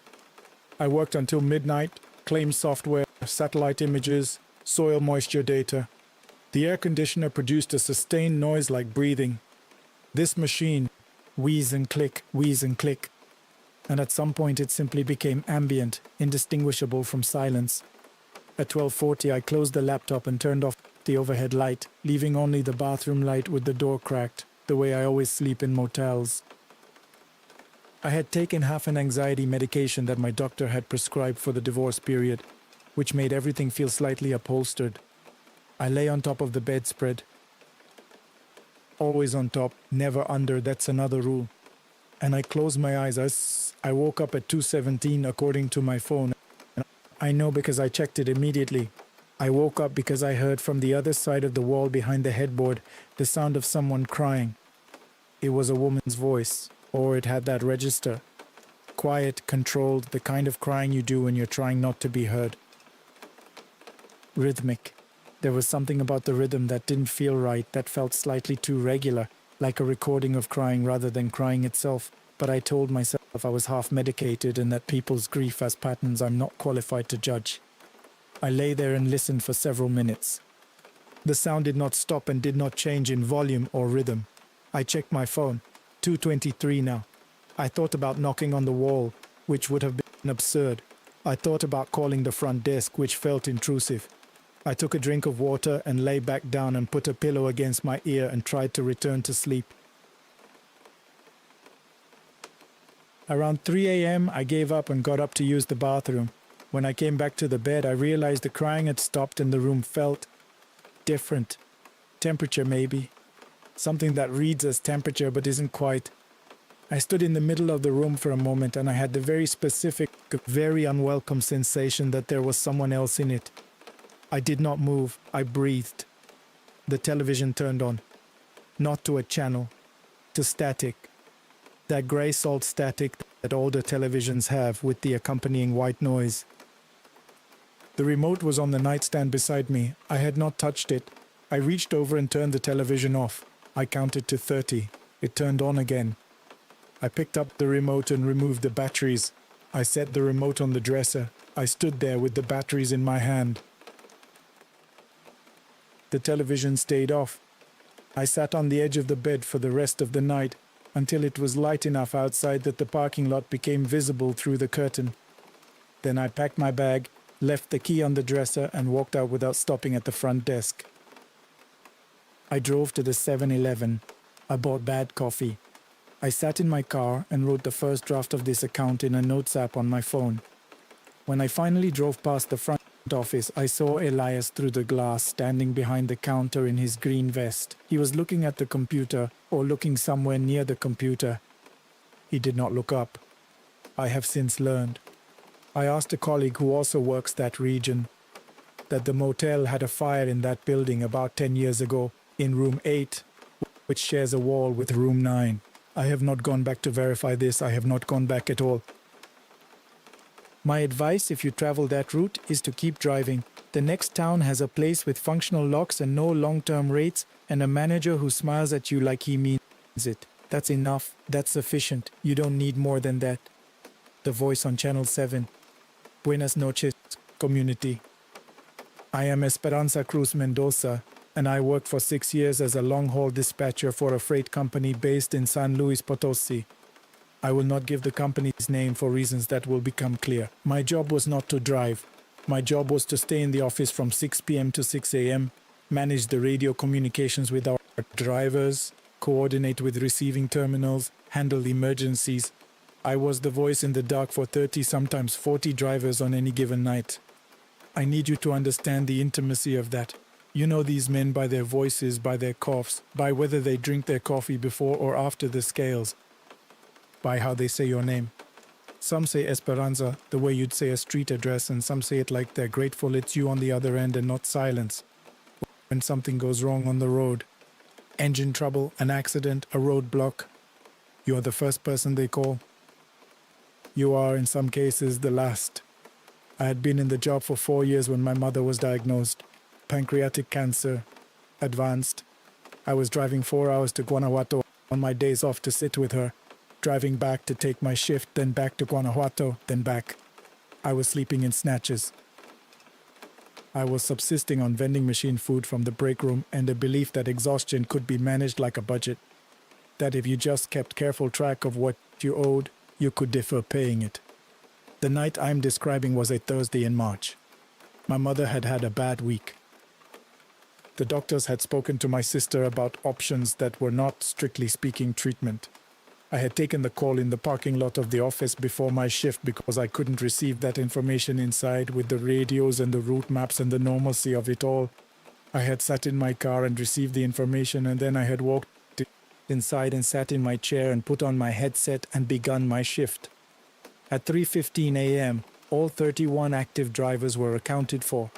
I worked until midnight, claimed software, satellite images, soil moisture data. The air conditioner produced a sustained noise like breathing. This machine, wheeze and click, wheeze and click. And at some point it simply became ambient, indistinguishable from silence. At 12:40 I closed the laptop and turned off the overhead light, leaving only the bathroom light with the door cracked, the way I always sleep in motels. I had taken half an anxiety medication that my doctor had prescribed for the divorce period, which made everything feel slightly upholstered. I lay on top of the bedspread. Always on top, never under, that's another rule. And I closed my eyes as I woke up at 2:17 according to my phone. I know because I checked it immediately. I woke up because I heard from the other side of the wall behind the headboard the sound of someone crying. It was a woman's voice, or it had that register. Quiet, controlled, the kind of crying you do when you're trying not to be heard. Rhythmic. There was something about the rhythm that didn't feel right, that felt slightly too regular, like a recording of crying rather than crying itself. But I told myself I was half-medicated and that people's grief has patterns I'm not qualified to judge. I lay there and listened for several minutes. The sound did not stop and did not change in volume or rhythm. I checked my phone. 2:23 now. I thought about knocking on the wall, which would have been absurd. I thought about calling the front desk, which felt intrusive. I took a drink of water and lay back down and put a pillow against my ear and tried to return to sleep. Around 3 a.m. I gave up and got up to use the bathroom. When I came back to the bed, I realized the crying had stopped and the room felt different. Temperature, maybe. Something that reads as temperature but isn't quite. I stood in the middle of the room for a moment and I had the very specific, very unwelcome sensation that there was someone else in it. I did not move. I breathed. The television turned on. Not to a channel. To static. That grey salt static that older televisions have with the accompanying white noise. The remote was on the nightstand beside me. I had not touched it. I reached over and turned the television off. I counted to 30. It turned on again. I picked up the remote and removed the batteries. I set the remote on the dresser. I stood there with the batteries in my hand. The television stayed off. I sat on the edge of the bed for the rest of the night until it was light enough outside that the parking lot became visible through the curtain. Then I packed my bag, left the key on the dresser and walked out without stopping at the front desk. I drove to the 7-Eleven. I bought bad coffee. I sat in my car and wrote the first draft of this account in a notes app on my phone. When I finally drove past the front office, I saw Elias through the glass, standing behind the counter in his green vest. He was looking at the computer, or looking somewhere near the computer. He did not look up. I have since learned. I asked a colleague who also works that region that the motel had a fire in that building about 10 years ago, in room 8, which shares a wall with room 9. I have not gone back to verify this. I have not gone back at all. My advice if you travel that route is to keep driving. The next town has a place with functional locks and no long-term rates and a manager who smiles at you like he means it. That's enough. That's sufficient. You don't need more than that. The voice on Channel 7. Buenas noches, community. I am Esperanza Cruz Mendoza, and I worked for 6 years as a long-haul dispatcher for a freight company based in San Luis Potosi. I will not give the company's name for reasons that will become clear. My job was not to drive. My job was to stay in the office from 6 p.m. to 6 a.m., manage the radio communications with our drivers, coordinate with receiving terminals, handle emergencies. I was the voice in the dark for 30, sometimes 40 drivers on any given night. I need you to understand the intimacy of that. You know these men by their voices, by their coughs, by whether they drink their coffee before or after the scales, by how they say your name. Some say Esperanza, the way you'd say a street address, and some say it like they're grateful it's you on the other end and not silence. When something goes wrong on the road, engine trouble, an accident, a roadblock, you are the first person they call. You are, in some cases, the last. I had been in the job for 4 years when my mother was diagnosed. Pancreatic cancer, advanced. I was driving 4 hours to Guanajuato on my days off to sit with her, driving back to take my shift, then back to Guanajuato, then back. I was sleeping in snatches. I was subsisting on vending machine food from the break room and a belief that exhaustion could be managed like a budget. That if you just kept careful track of what you owed, you could defer paying it. The night I'm describing was a Thursday in March. My mother had had a bad week. The doctors had spoken to my sister about options that were not, strictly speaking, treatment. I had taken the call in the parking lot of the office before my shift because I couldn't receive that information inside with the radios and the route maps and the normalcy of it all. I had sat in my car and received the information, and then I had walked inside and sat in my chair and put on my headset and begun my shift. At 3:15 a.m., all 31 active drivers were accounted for.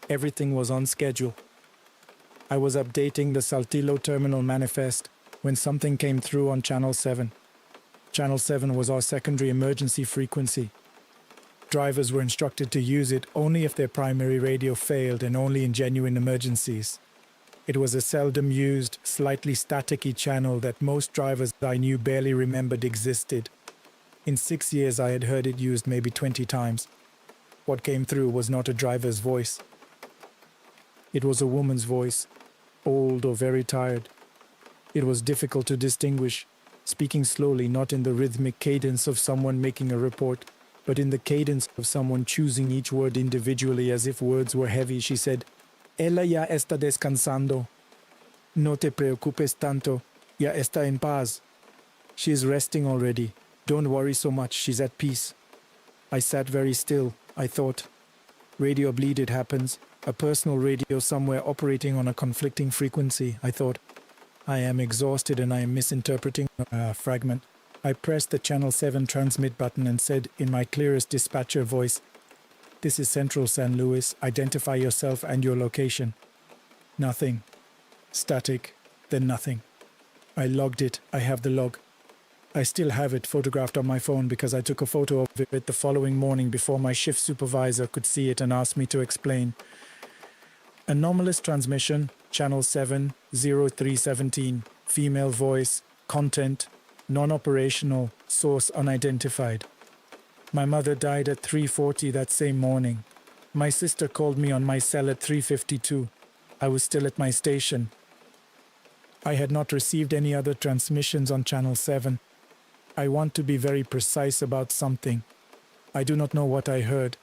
Everything was on schedule. I was updating the Saltillo terminal manifest when something came through on Channel 7. Channel 7 was our secondary emergency frequency. Drivers were instructed to use it only if their primary radio failed and only in genuine emergencies. It was a seldom used, slightly staticky channel that most drivers I knew barely remembered existed. In 6 years I had heard it used maybe 20 times. What came through was not a driver's voice. It was a woman's voice, old or very tired. It was difficult to distinguish, speaking slowly, not in the rhythmic cadence of someone making a report, but in the cadence of someone choosing each word individually as if words were heavy. She said, "Ella ya está descansando. No te preocupes tanto. Ya está en paz. She is resting already. Don't worry so much. She's at peace." I sat very still. I thought, radio bleed, it happens. A personal radio somewhere operating on a conflicting frequency. I thought, I am exhausted and I am misinterpreting a fragment. I pressed the Channel 7 transmit button and said in my clearest dispatcher voice, "This is Central San Luis. Identify yourself and your location." Nothing. Static, then nothing. I logged it. I have the log. I still have it photographed on my phone because I took a photo of it the following morning before my shift supervisor could see it and asked me to explain. Anomalous transmission, Channel 7, 0317, female voice, content, non-operational, source unidentified. My mother died at 3:40 that same morning. My sister called me on my cell at 3:52. I was still at my station. I had not received any other transmissions on Channel 7. I want to be very precise about something. I do not know what I heard.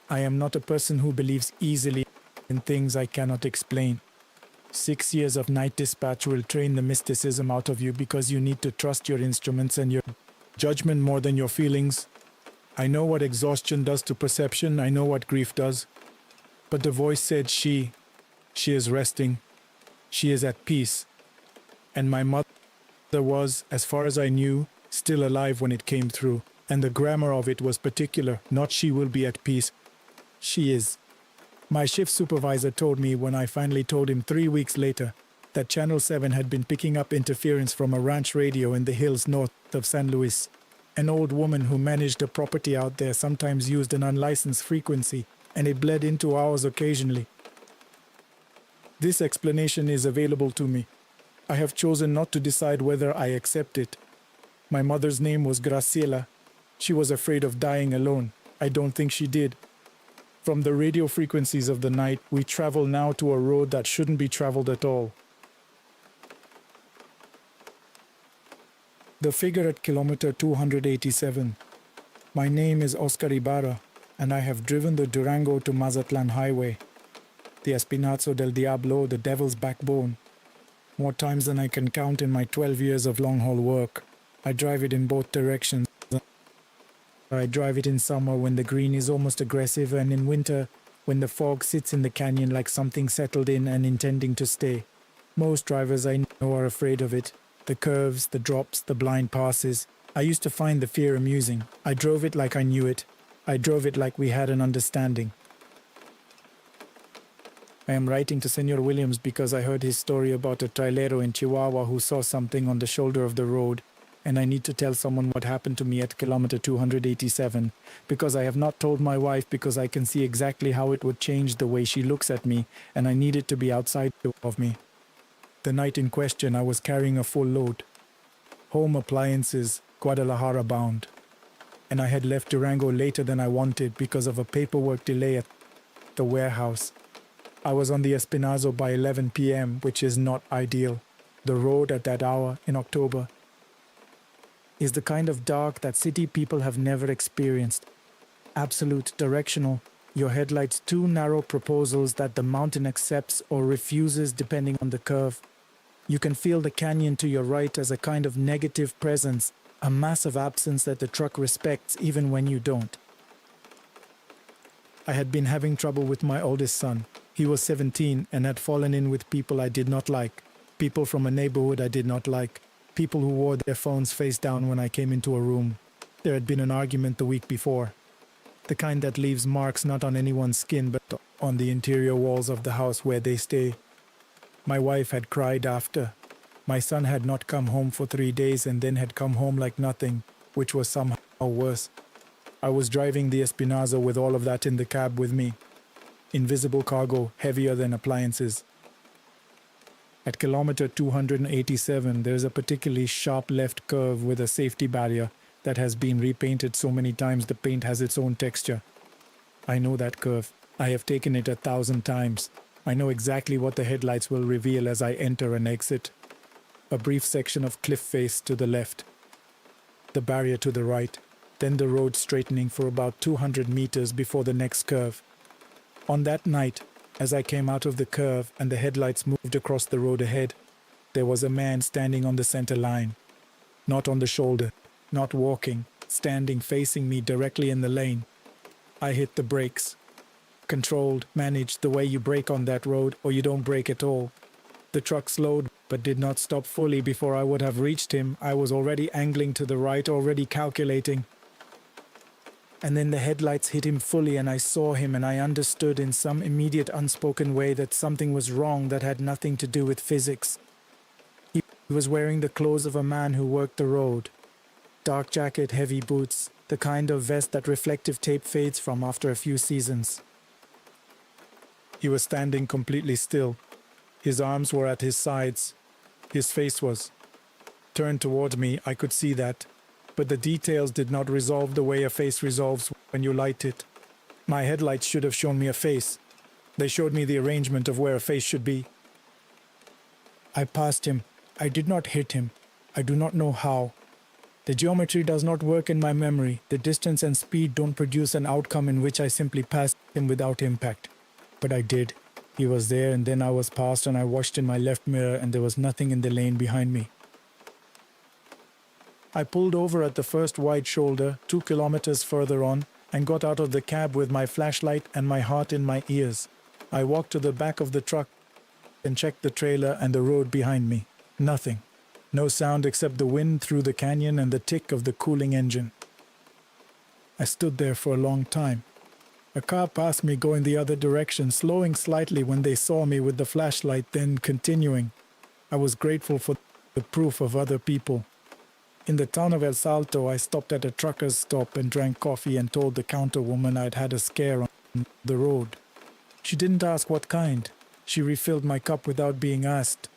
I am not a person who believes easily in things I cannot explain. 6 years of night dispatch will train the mysticism out of you because you need to trust your instruments and your judgment more than your feelings. I know what exhaustion does to perception. I know what grief does. But the voice said she is resting. She is at peace. And my mother was, as far as I knew, still alive when it came through. And the grammar of it was particular, not she will be at peace. She is. My shift supervisor told me when I finally told him 3 weeks later that Channel 7 had been picking up interference from a ranch radio in the hills north of San Luis, An old woman who managed a property out there sometimes used an unlicensed frequency, and it bled into ours occasionally. This explanation is available to me. I have chosen not to decide whether I accept it. My mother's name was Graciela. She was afraid of dying alone. I don't think she did. From the radio frequencies of the night, we travel now to a road that shouldn't be traveled at all. The figure at kilometer 287. My name is Oscar Ibarra, and I have driven the Durango to Mazatlan Highway. The Espinazo del Diablo, the Devil's Backbone. More times than I can count in my 12 years of long-haul work. I drive it in both directions. I drive it in summer when the green is almost aggressive, and in winter when the fog sits in the canyon like something settled in and intending to stay. Most drivers I know are afraid of it. The curves, the drops, the blind passes. I used to find the fear amusing. I drove it like I knew it. I drove it like we had an understanding. I am writing to Senor Williams because I heard his story about a trailero in Chihuahua who saw something on the shoulder of the road, and I need to tell someone what happened to me at kilometer 287, because I have not told my wife, because I can see exactly how it would change the way she looks at me, and I need it to be outside of me. The night in question, I was carrying a full load. Home appliances, Guadalajara bound. And I had left Durango later than I wanted because of a paperwork delay at the warehouse. I was on the Espinazo by 11 p.m., which is not ideal. The road at that hour in October is the kind of dark that city people have never experienced. Absolute, directional, your headlights two narrow proposals that the mountain accepts or refuses depending on the curve. You can feel the canyon to your right as a kind of negative presence, a massive absence that the truck respects even when you don't. I had been having trouble with my oldest son. He was 17 and had fallen in with people I did not like, people from a neighborhood I did not like, people who wore their phones face down when I came into a room. There had been an argument the week before, the kind that leaves marks not on anyone's skin but on the interior walls of the house where they stay. My wife had cried after. My son had not come home for 3 days and then had come home like nothing, which was somehow worse. I was driving the Espinazo with all of that in the cab with me. Invisible cargo, heavier than appliances. At kilometer 287, there's a particularly sharp left curve with a safety barrier that has been repainted so many times the paint has its own texture. I know that curve. I have taken it 1,000 times. I know exactly what the headlights will reveal as I enter and exit. A brief section of cliff face to the left. The barrier to the right. Then the road straightening for about 200 meters before the next curve. On that night, as I came out of the curve and the headlights moved across the road ahead, there was a man standing on the center line. Not on the shoulder, not walking, standing facing me directly in the lane. I hit the brakes. Controlled, managed the way you brake on that road or you don't brake at all. The truck slowed but did not stop fully before I would have reached him. I was already angling to the right, already calculating. And then the headlights hit him fully and I saw him and I understood in some immediate unspoken way that something was wrong that had nothing to do with physics. He was wearing the clothes of a man who worked the road. Dark jacket, heavy boots, the kind of vest that reflective tape fades from after a few seasons. He was standing completely still. His arms were at his sides. His face was turned toward me. I could see that. But the details did not resolve the way a face resolves when you light it. My headlights should have shown me a face. They showed me the arrangement of where a face should be. I passed him. I did not hit him. I do not know how. The geometry does not work in my memory. The distance and speed don't produce an outcome in which I simply passed him without impact. But I did. He was there and then I was past and I watched in my left mirror and there was nothing in the lane behind me. I pulled over at the first wide shoulder, 2 kilometers further on, and got out of the cab with my flashlight and my heart in my ears. I walked to the back of the truck and checked the trailer and the road behind me. Nothing. No sound except the wind through the canyon and the tick of the cooling engine. I stood there for a long time. A car passed me going the other direction, slowing slightly when they saw me with the flashlight, then continuing. I was grateful for the proof of other people. In the town of El Salto, I stopped at a trucker's stop and drank coffee and told the counter woman I'd had a scare on the road. She didn't ask what kind. She refilled my cup without being asked.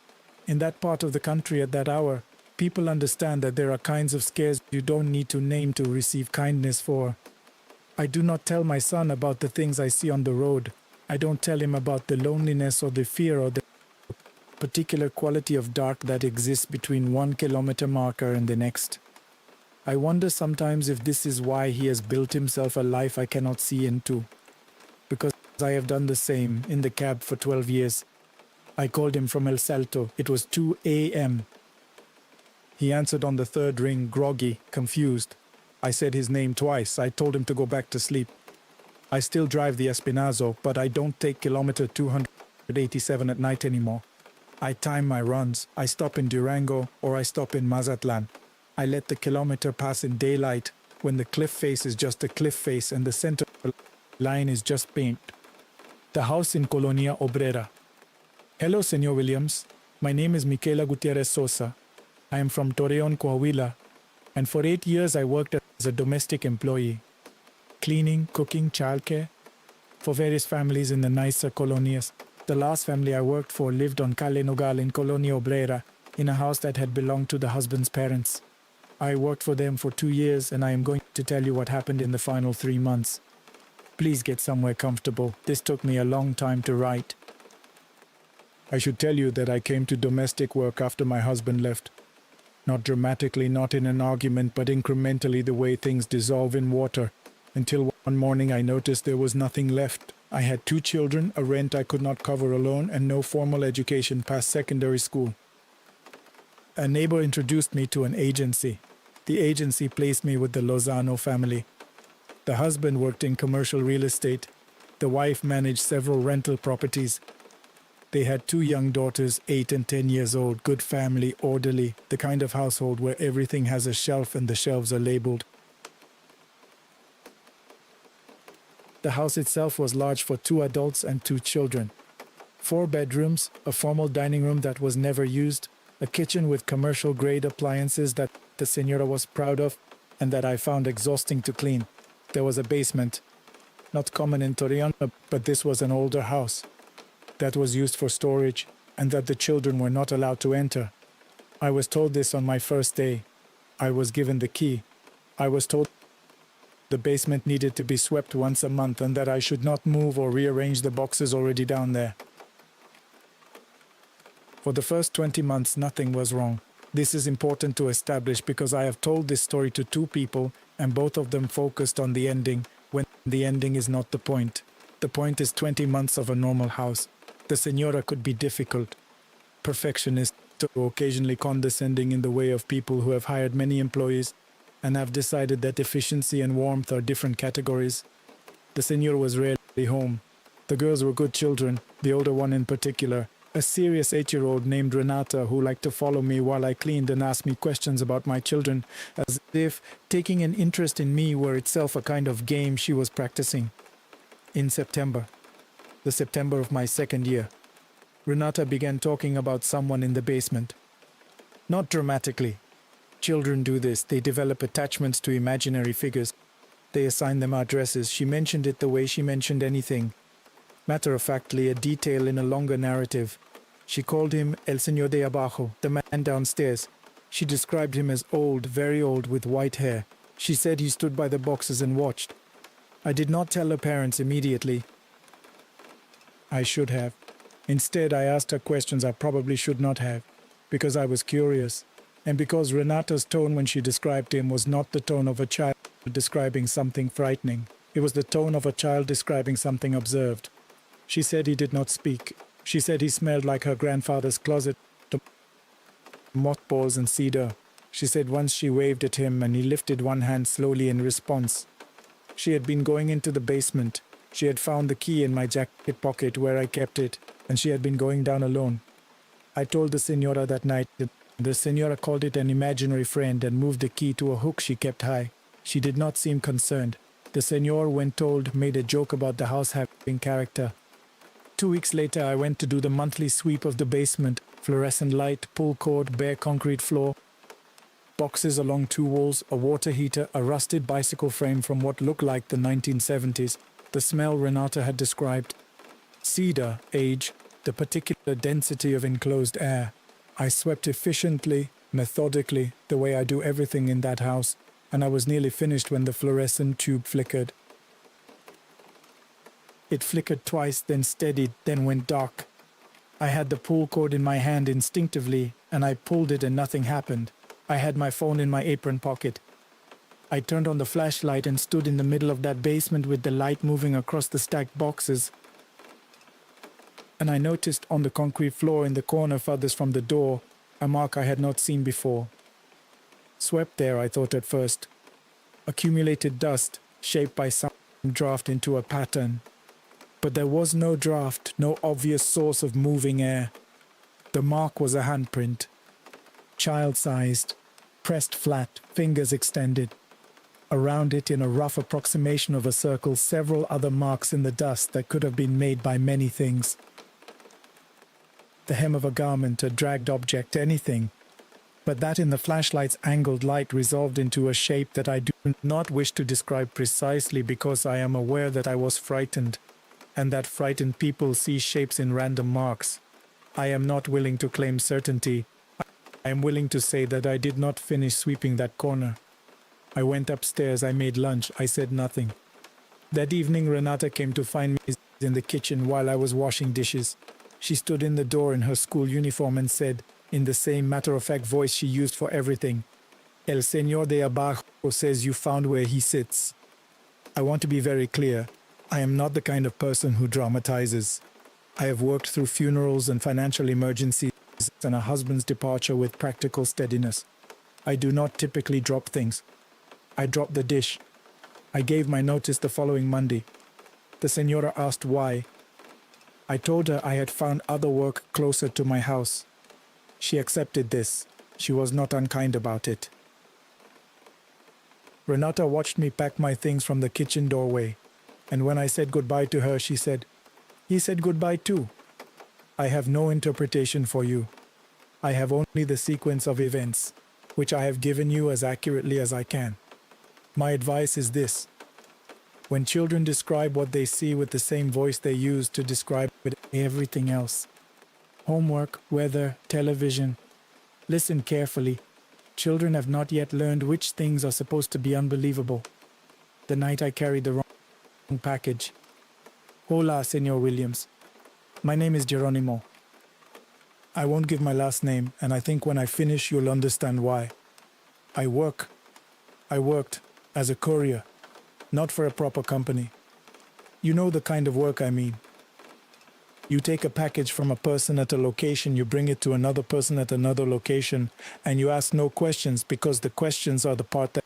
In that part of the country at that hour, people understand that there are kinds of scares you don't need to name to receive kindness for. I do not tell my son about the things I see on the road. I don't tell him about the loneliness or the fear or the particular quality of dark that exists between 1 kilometer marker and the next. I wonder sometimes if this is why he has built himself a life I cannot see into. Because I have done the same in the cab for 12 years. I called him from El Salto. It was 2 a.m. He answered on the third ring, groggy, confused. I said his name twice. I told him to go back to sleep. I still drive the Espinazo, but I don't take kilometer 287 at night anymore. I time my runs. I stop in Durango or I stop in Mazatlan. I let the kilometer pass in daylight when the cliff face is just a cliff face and the center line is just paint. The house in Colonia Obrera. Hello, Senor Williams. My name is Michaela Gutierrez Sosa. I am from Torreon, Coahuila, and for 8 years I worked as a domestic employee. Cleaning, cooking, childcare for various families in the nicer colonias. The last family I worked for lived on Calle Nogal in Colonia Obrera, in a house that had belonged to the husband's parents. I worked for them for 2 years, and I am going to tell you what happened in the final 3 months. Please get somewhere comfortable. This took me a long time to write. I should tell you that I came to domestic work after my husband left. Not dramatically, not in an argument, but incrementally the way things dissolve in water, until one morning I noticed there was nothing left. I had 2 children, a rent I could not cover alone, and no formal education past secondary school. A neighbor introduced me to an agency. The agency placed me with the Lozano family. The husband worked in commercial real estate. The wife managed several rental properties. They had 2 young daughters, 8 and 10 years old, good family, orderly, the kind of household where everything has a shelf and the shelves are labeled. The house itself was large for 2 adults and 2 children. 4 bedrooms, a formal dining room that was never used, a kitchen with commercial-grade appliances that the señora was proud of and that I found exhausting to clean. There was a basement, not common in Torreon, but this was an older house that was used for storage and that the children were not allowed to enter. I was told this on my first day. I was given the key. I was told the basement needed to be swept once a month and that I should not move or rearrange the boxes already down there. For the first 20 months, nothing was wrong. This is important to establish because I have told this story to 2 people and both of them focused on the ending when the ending is not the point. The point is 20 months of a normal house. The señora could be difficult, perfectionist, or occasionally condescending in the way of people who have hired many employees and have decided that efficiency and warmth are different categories. The señor was rarely home. The girls were good children, the older one in particular, a serious 8-year-old named Renata who liked to follow me while I cleaned and ask me questions about my children, as if taking an interest in me were itself a kind of game she was practicing. In September, the September of my 2nd year, Renata began talking about someone in the basement. Not dramatically. Children do this. They develop attachments to imaginary figures. They assign them addresses. She mentioned it the way she mentioned anything. Matter-of-factly, a detail in a longer narrative. She called him El Señor de Abajo, the man downstairs. She described him as old, very old, with white hair. She said he stood by the boxes and watched. I did not tell her parents immediately. I should have. Instead, I asked her questions I probably should not have, because I was curious. And because Renata's tone when she described him was not the tone of a child describing something frightening. It was the tone of a child describing something observed. She said he did not speak. She said he smelled like her grandfather's closet, mothballs and cedar. She said once she waved at him and he lifted one hand slowly in response. She had been going into the basement. She had found the key in my jacket pocket where I kept it, and she had been going down alone. I told the señora that night. The señora called it an imaginary friend and moved the key to a hook she kept high. She did not seem concerned. The señor, when told, made a joke about the house having character. 2 weeks later, I went to do the monthly sweep of the basement. Fluorescent light, pull cord, bare concrete floor. Boxes along two walls, a water heater, a rusted bicycle frame from what looked like the 1970s. The smell Renata had described. Cedar, age, the particular density of enclosed air. I swept efficiently, methodically, the way I do everything in that house, and I was nearly finished when the fluorescent tube flickered. It flickered twice, then steadied, then went dark. I had the pull cord in my hand instinctively, and I pulled it and nothing happened. I had my phone in my apron pocket. I turned on the flashlight and stood in the middle of that basement with the light moving across the stacked boxes. And I noticed on the concrete floor in the corner farthest from the door a mark I had not seen before. Swept there, I thought at first. Accumulated dust, shaped by some draft into a pattern. But there was no draft, no obvious source of moving air. The mark was a handprint. Child-sized, pressed flat, fingers extended. Around it, in a rough approximation of a circle, several other marks in the dust that could have been made by many things. The hem of a garment, a dragged object, anything. But that in the flashlight's angled light resolved into a shape that I do not wish to describe precisely because I am aware that I was frightened, and that frightened people see shapes in random marks. I am not willing to claim certainty. I am willing to say that I did not finish sweeping that corner. I went upstairs, I made lunch, I said nothing. That evening Renata came to find me in the kitchen while I was washing dishes. She stood in the door in her school uniform and said, in the same matter-of-fact voice she used for everything, "El Señor de Abajo says you found where he sits." I want to be very clear. I am not the kind of person who dramatizes. I have worked through funerals and financial emergencies and a husband's departure with practical steadiness. I do not typically drop things. I dropped the dish. I gave my notice the following Monday. The Señora asked why. I told her I had found other work closer to my house. She accepted this. She was not unkind about it. Renata watched me pack my things from the kitchen doorway, and when I said goodbye to her, she said, "He said goodbye too." I have no interpretation for you. I have only the sequence of events, which I have given you as accurately as I can. My advice is this. When children describe what they see with the same voice they use to describe everything else, homework, weather, television, listen carefully. Children have not yet learned which things are supposed to be unbelievable. The night I carried the wrong package. Hola, Señor Williams. My name is Geronimo. I won't give my last name, and I think when I finish you'll understand why. I worked as a courier, not for a proper company. You know the kind of work I mean. You take a package from a person at a location, you bring it to another person at another location, and you ask no questions because the questions are the part that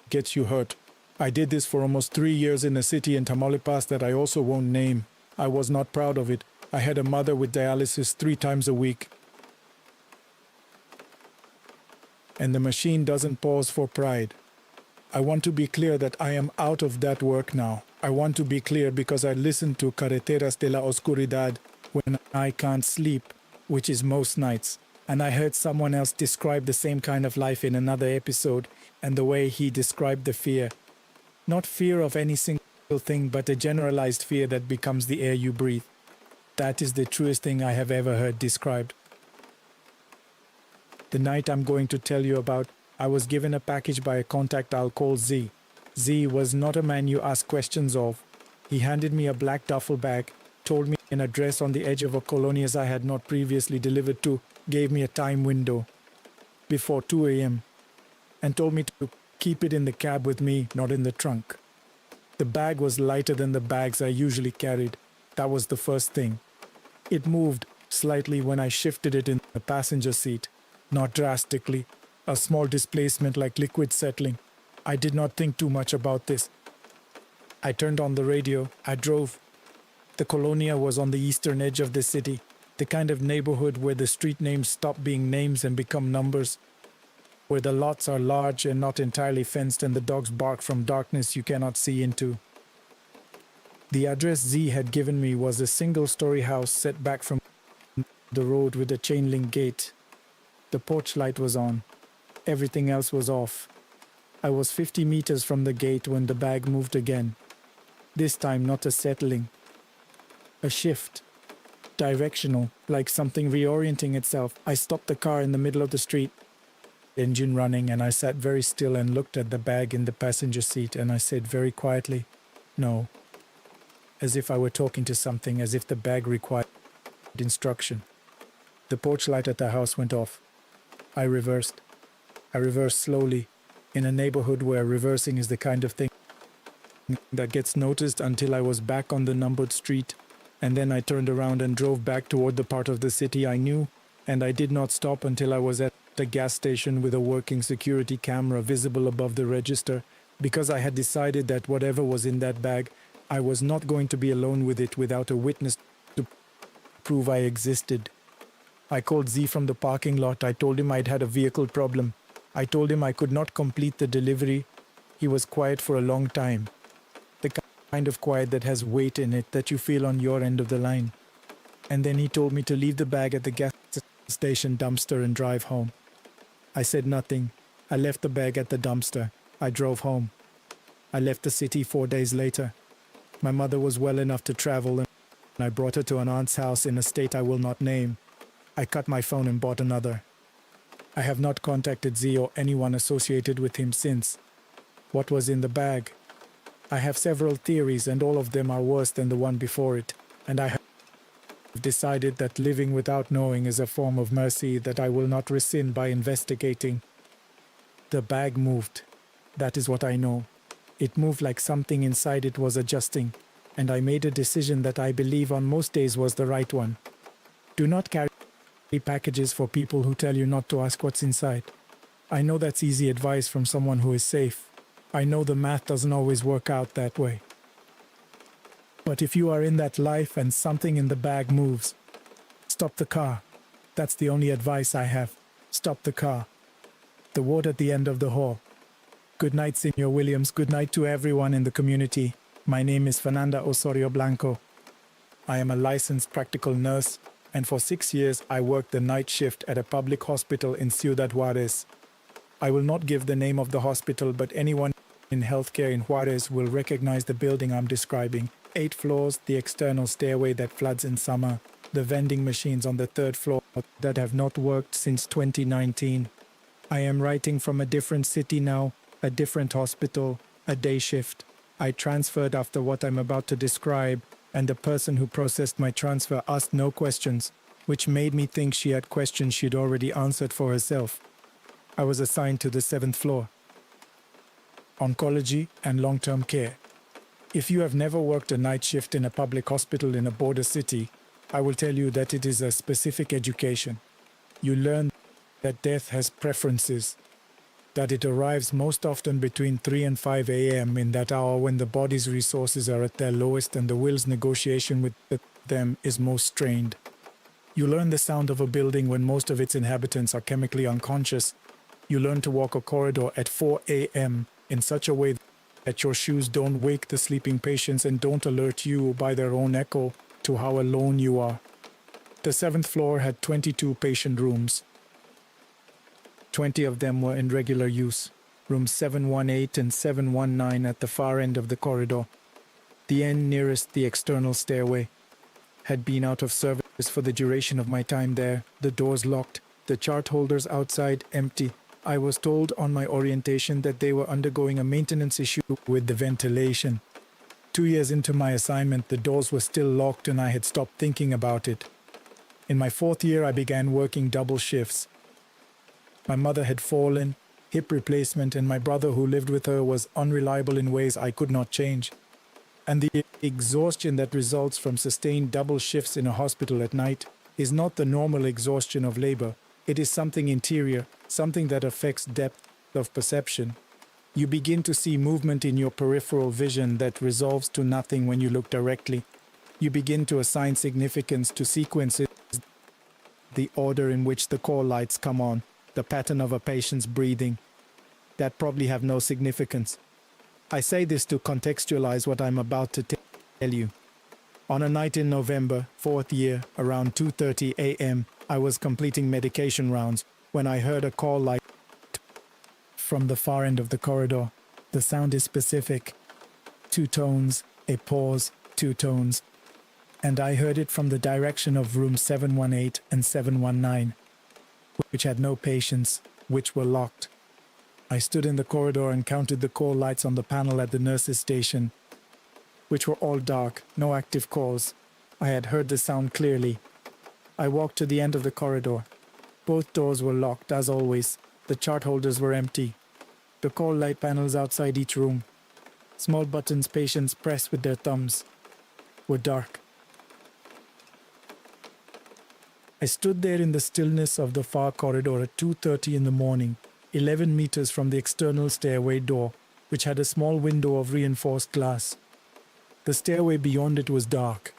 gets you hurt. I did this for almost 3 years in a city in Tamaulipas that I also won't name. I was not proud of it. I had a mother with dialysis 3 times a week. And the machine doesn't pause for pride. I want to be clear that I am out of that work now. I want to be clear because I listen to Carreteras de la Oscuridad when I can't sleep, which is most nights. And I heard someone else describe the same kind of life in another episode, and the way he described the fear. Not fear of any single thing, but a generalized fear that becomes the air you breathe. That is the truest thing I have ever heard described. The night I'm going to tell you about, I was given a package by a contact I'll call Z. Z was not a man you ask questions of. He handed me a black duffel bag, told me an address on the edge of a colonias I had not previously delivered to, gave me a time window, before 2 a.m., and told me to keep it in the cab with me, not in the trunk. The bag was lighter than the bags I usually carried. That was the first thing. It moved slightly when I shifted it in the passenger seat, not drastically, a small displacement like liquid settling. I did not think too much about this. I turned on the radio. I drove. The colonia was on the eastern edge of the city, the kind of neighborhood where the street names stop being names and become numbers, where the lots are large and not entirely fenced and the dogs bark from darkness you cannot see into. The address Z had given me was a single-story house set back from the road with a chain-link gate. The porch light was on. Everything else was off. I was 50 meters from the gate when the bag moved again. This time not a settling. A shift. Directional, like something reorienting itself. I stopped the car in the middle of the street, engine running, and I sat very still and looked at the bag in the passenger seat, and I said very quietly, "No." As if I were talking to something, as if the bag required instruction. The porch light at the house went off. I reversed. I reversed slowly, in a neighborhood where reversing is the kind of thing that gets noticed, until I was back on the numbered street, and then I turned around and drove back toward the part of the city I knew, and I did not stop until I was at a gas station with a working security camera visible above the register, because I had decided that whatever was in that bag, I was not going to be alone with it without a witness to prove I existed. I called Z from the parking lot. I told him I'd had a vehicle problem. I told him I could not complete the delivery. He was quiet for a long time. The kind of quiet that has weight in it that you feel on your end of the line. And then he told me to leave the bag at the gas station dumpster and drive home. I said nothing. I left the bag at the dumpster. I drove home. I left the city 4 days later. My mother was well enough to travel, and I brought her to an aunt's house in a state I will not name. I cut my phone and bought another. I have not contacted Z or anyone associated with him since. What was in the bag? I have several theories, and all of them are worse than the one before it, and I have decided that living without knowing is a form of mercy that I will not rescind by investigating. The bag moved. That is what I know. It moved like something inside it was adjusting, and I made a decision that I believe on most days was the right one. Do not carry packages for people who tell you not to ask what's inside. I know that's easy advice from someone who is safe. I know the math doesn't always work out that way. But if you are in that life and something in the bag moves, stop the car. That's the only advice I have. Stop the car. The ward at the end of the hall. Good night, Senor Williams. Good night to everyone in the community. My name is Fernanda Osorio Blanco. I am a licensed practical nurse, and for 6 years I worked the night shift at a public hospital in Ciudad Juarez. I will not give the name of the hospital, but anyone in healthcare in Juarez will recognize the building I'm describing. 8 floors, the external stairway that floods in summer, the vending machines on the 3rd floor that have not worked since 2019. I am writing from a different city now, a different hospital, a day shift. I transferred after what I'm about to describe, and the person who processed my transfer asked no questions, which made me think she had questions she'd already answered for herself. I was assigned to the 7th floor. Oncology and long-term care. If you have never worked a night shift in a public hospital in a border city, I will tell you that it is a specific education. You learn that death has preferences, that it arrives most often between 3 and 5 a.m. in that hour when the body's resources are at their lowest and the will's negotiation with them is most strained. You learn the sound of a building when most of its inhabitants are chemically unconscious. You learn to walk a corridor at 4 a.m. in such a way that your shoes don't wake the sleeping patients and don't alert you by their own echo to how alone you are. The 7th floor had 22 patient rooms. 20 of them were in regular use, rooms 718 and 719 at the far end of the corridor. The end nearest the external stairway had been out of service for the duration of my time there, the doors locked, the chart holders outside empty. I was told on my orientation that they were undergoing a maintenance issue with the ventilation. 2 years into my assignment, the doors were still locked and I had stopped thinking about it. In my 4th year, I began working double shifts. My mother had fallen, hip replacement, and my brother who lived with her was unreliable in ways I could not change. And the exhaustion that results from sustained double shifts in a hospital at night is not the normal exhaustion of labor. It is something interior, something that affects depth of perception. You begin to see movement in your peripheral vision that resolves to nothing when you look directly. You begin to assign significance to sequences, the order in which the call lights come on, the pattern of a patient's breathing, that probably have no significance. I say this to contextualize what I'm about to tell you. On a night in November, 4th year, around 2:30 a.m., I was completing medication rounds when I heard a call light from the far end of the corridor. The sound is specific. 2 tones, a pause, 2 tones. And I heard it from the direction of room 718 and 719, which had no patients, which were locked. I stood in the corridor and counted the call lights on the panel at the nurses' station, which were all dark, no active calls. I had heard the sound clearly. I walked to the end of the corridor. Both doors were locked, as always. The chart holders were empty. The call light panels outside each room, small buttons patients press with their thumbs, were dark. I stood there in the stillness of the far corridor at 2:30 in the morning, 11 meters from the external stairway door, which had a small window of reinforced glass. The stairway beyond it was dark.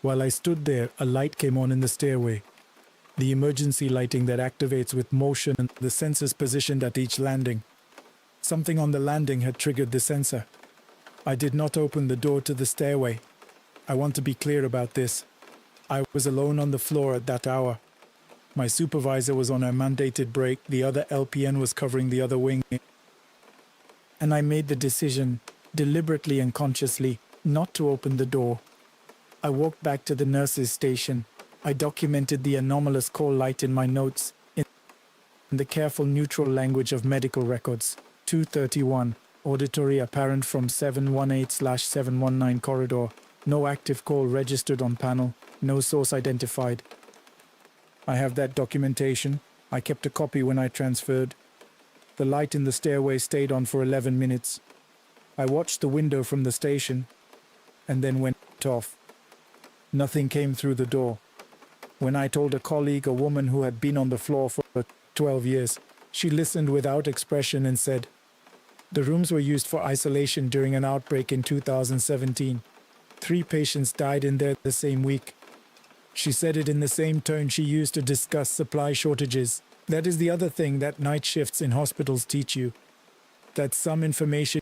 While I stood there, a light came on in the stairway. The emergency lighting that activates with motion and the sensors positioned at each landing. Something on the landing had triggered the sensor. I did not open the door to the stairway. I want to be clear about this. I was alone on the floor at that hour. My supervisor was on her mandated break, the other LPN was covering the other wing. And I made the decision, deliberately and consciously, not to open the door. I walked back to the nurses' station. I documented the anomalous call light in my notes in the careful neutral language of medical records. 231, auditory apparent from 718/719 corridor. No active call registered on panel. No source identified. I have that documentation. I kept a copy when I transferred. The light in the stairway stayed on for 11 minutes. I watched the window from the station and then went off. Nothing came through the door. When I told a colleague, a woman who had been on the floor for 12 years, she listened without expression and said, "The rooms were used for isolation during an outbreak in 2017. 3 patients died in there the same week." She said it in the same tone she used to discuss supply shortages. That is the other thing that night shifts in hospitals teach you. That some information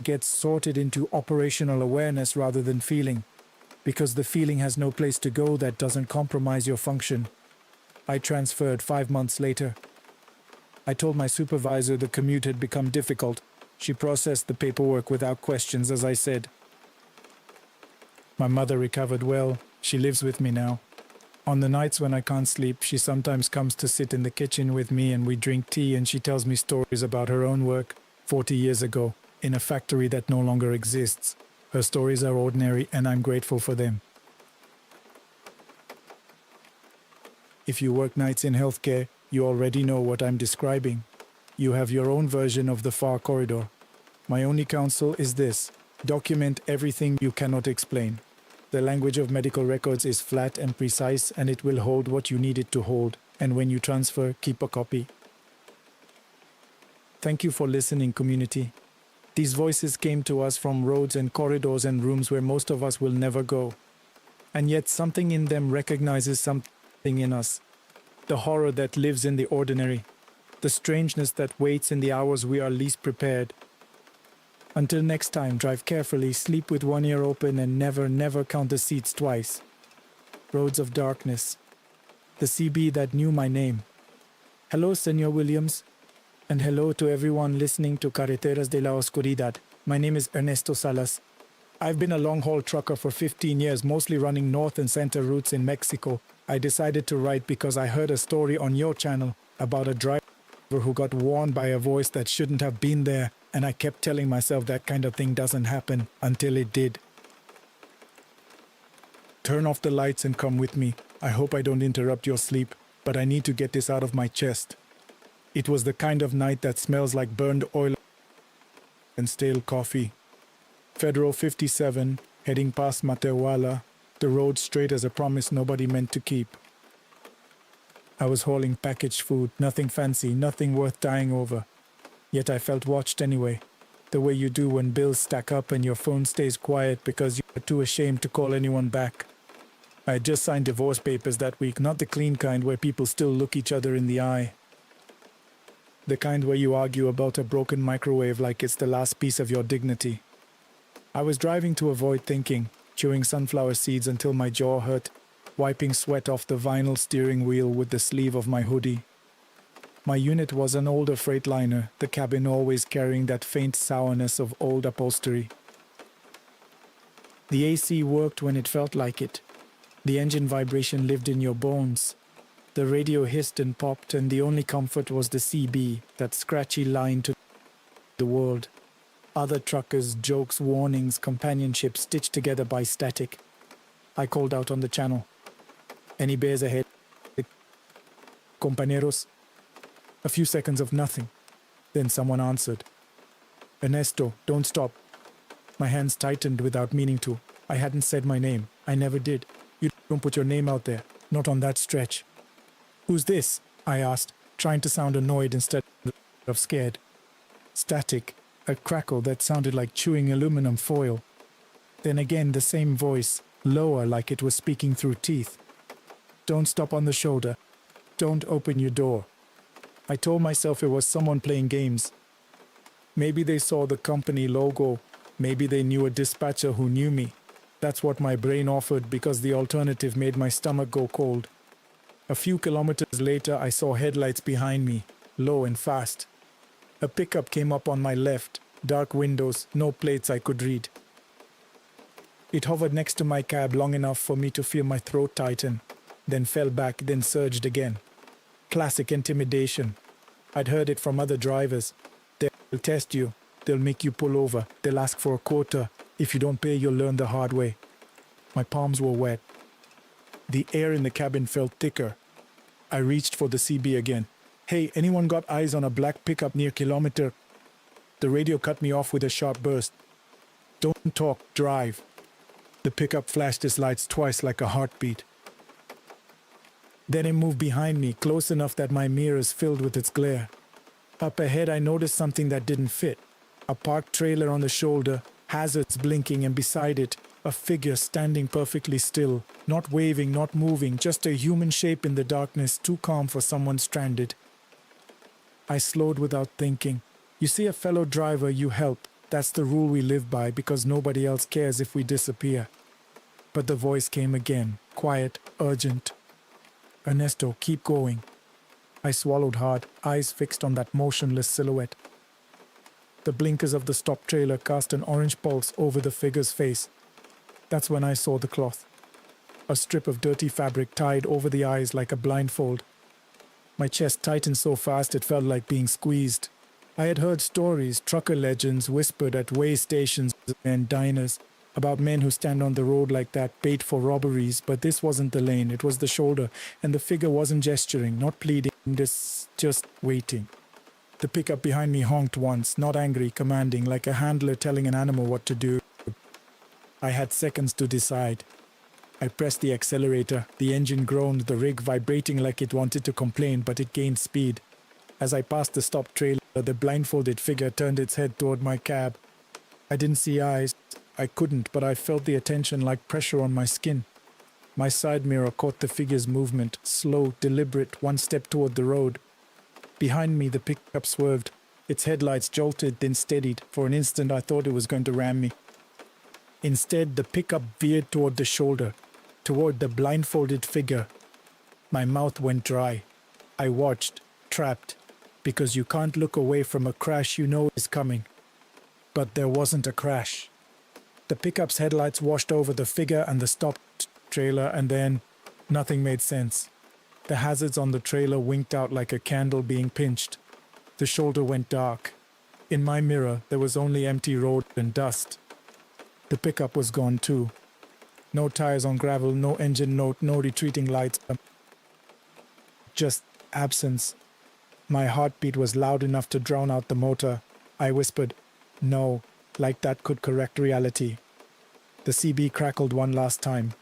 gets sorted into operational awareness rather than feeling. Because the feeling has no place to go that doesn't compromise your function. I transferred 5 months later. I told my supervisor the commute had become difficult. She processed the paperwork without questions, as I said. My mother recovered well. She lives with me now. On the nights when I can't sleep, she sometimes comes to sit in the kitchen with me and we drink tea and she tells me stories about her own work 40 years ago in a factory that no longer exists. Her stories are ordinary and I'm grateful for them. If you work nights in healthcare, you already know what I'm describing. You have your own version of the far corridor. My only counsel is this: document everything you cannot explain. The language of medical records is flat and precise and it will hold what you need it to hold. And when you transfer, keep a copy. Thank you for listening, community. These voices came to us from roads and corridors and rooms where most of us will never go. And yet something in them recognizes something in us. The horror that lives in the ordinary. The strangeness that waits in the hours we are least prepared. Until next time, drive carefully, sleep with one ear open, and never, never count the seats twice. Roads of Darkness. The CB that knew my name. Hello, Senor Williams. And hello to everyone listening to Carreteras de la Oscuridad. My name is Ernesto Salas. I've been a long-haul trucker for 15 years, mostly running north and center routes in Mexico. I decided to write because I heard a story on your channel about a driver who got warned by a voice that shouldn't have been there, and I kept telling myself that kind of thing doesn't happen until it did. Turn off the lights and come with me. I hope I don't interrupt your sleep, but I need to get this out of my chest. It was the kind of night that smells like burned oil and stale coffee. Federal 57, heading past Matehuala, the road straight as a promise nobody meant to keep. I was hauling packaged food, nothing fancy, nothing worth dying over. Yet I felt watched anyway, the way you do when bills stack up and your phone stays quiet because you are too ashamed to call anyone back. I had just signed divorce papers that week, not the clean kind where people still look each other in the eye. The kind where you argue about a broken microwave like it's the last piece of your dignity. I was driving to avoid thinking, chewing sunflower seeds until my jaw hurt, wiping sweat off the vinyl steering wheel with the sleeve of my hoodie. My unit was an older freightliner, the cabin always carrying that faint sourness of old upholstery. The AC worked when it felt like it. The engine vibration lived in your bones. The radio hissed and popped, and the only comfort was the CB, that scratchy line to the world. Other truckers, jokes, warnings, companionship stitched together by static. I called out on the channel. Any bears ahead? Compañeros? A few seconds of nothing. Then someone answered. Ernesto, don't stop. My hands tightened without meaning to. I hadn't said my name. I never did. You don't put your name out there. Not on that stretch. Who's this? I asked, trying to sound annoyed instead of scared. Static. A crackle that sounded like chewing aluminum foil. Then again the same voice, lower like it was speaking through teeth. Don't stop on the shoulder. Don't open your door. I told myself it was someone playing games. Maybe they saw the company logo. Maybe they knew a dispatcher who knew me. That's what my brain offered because the alternative made my stomach go cold. A few kilometers later, I saw headlights behind me, low and fast. A pickup came up on my left, dark windows, no plates I could read. It hovered next to my cab long enough for me to feel my throat tighten, then fell back, then surged again. Classic intimidation. I'd heard it from other drivers. They'll test you. They'll make you pull over. They'll ask for a quota. If you don't pay, you'll learn the hard way. My palms were wet. The air in the cabin felt thicker. I reached for the CB again. Hey, anyone got eyes on a black pickup near kilometer? The radio cut me off with a sharp burst. Don't talk, drive. The pickup flashed its lights twice like a heartbeat. Then it moved behind me, close enough that my mirrors filled with its glare. Up ahead, I noticed something that didn't fit. A parked trailer on the shoulder, hazards blinking, and beside it, a figure standing perfectly still, not waving, not moving, just a human shape in the darkness, too calm for someone stranded. I slowed without thinking. You see a fellow driver, you help. That's the rule we live by because nobody else cares if we disappear. But the voice came again, quiet, urgent. Ernesto, keep going. I swallowed hard, eyes fixed on that motionless silhouette. The blinkers of the stopped trailer cast an orange pulse over the figure's face. That's when I saw the cloth. A strip of dirty fabric tied over the eyes like a blindfold. My chest tightened so fast it felt like being squeezed. I had heard stories, trucker legends whispered at way stations and diners, about men who stand on the road like that, bait for robberies, but this wasn't the lane, it was the shoulder, and the figure wasn't gesturing, not pleading, just waiting. The pickup behind me honked once, not angry, commanding, like a handler telling an animal what to do. I had seconds to decide. I pressed the accelerator, the engine groaned, the rig vibrating like it wanted to complain, but it gained speed. As I passed the stopped trailer, the blindfolded figure turned its head toward my cab. I didn't see eyes. I couldn't, but I felt the attention like pressure on my skin. My side mirror caught the figure's movement, slow, deliberate, one step toward the road. Behind me, the pickup swerved. Its headlights jolted, then steadied. For an instant, I thought it was going to ram me. Instead, the pickup veered toward the shoulder, toward the blindfolded figure. My mouth went dry. I watched, trapped, because you can't look away from a crash you know is coming. But there wasn't a crash. The pickup's headlights washed over the figure and the stopped trailer, and then nothing made sense. The hazards on the trailer winked out like a candle being pinched. The shoulder went dark. In my mirror, there was only empty road and dust. The pickup was gone too. No tires on gravel, no engine note, no retreating lights. Just absence. My heartbeat was loud enough to drown out the motor. I whispered, "No," like that could correct reality. The CB crackled one last time.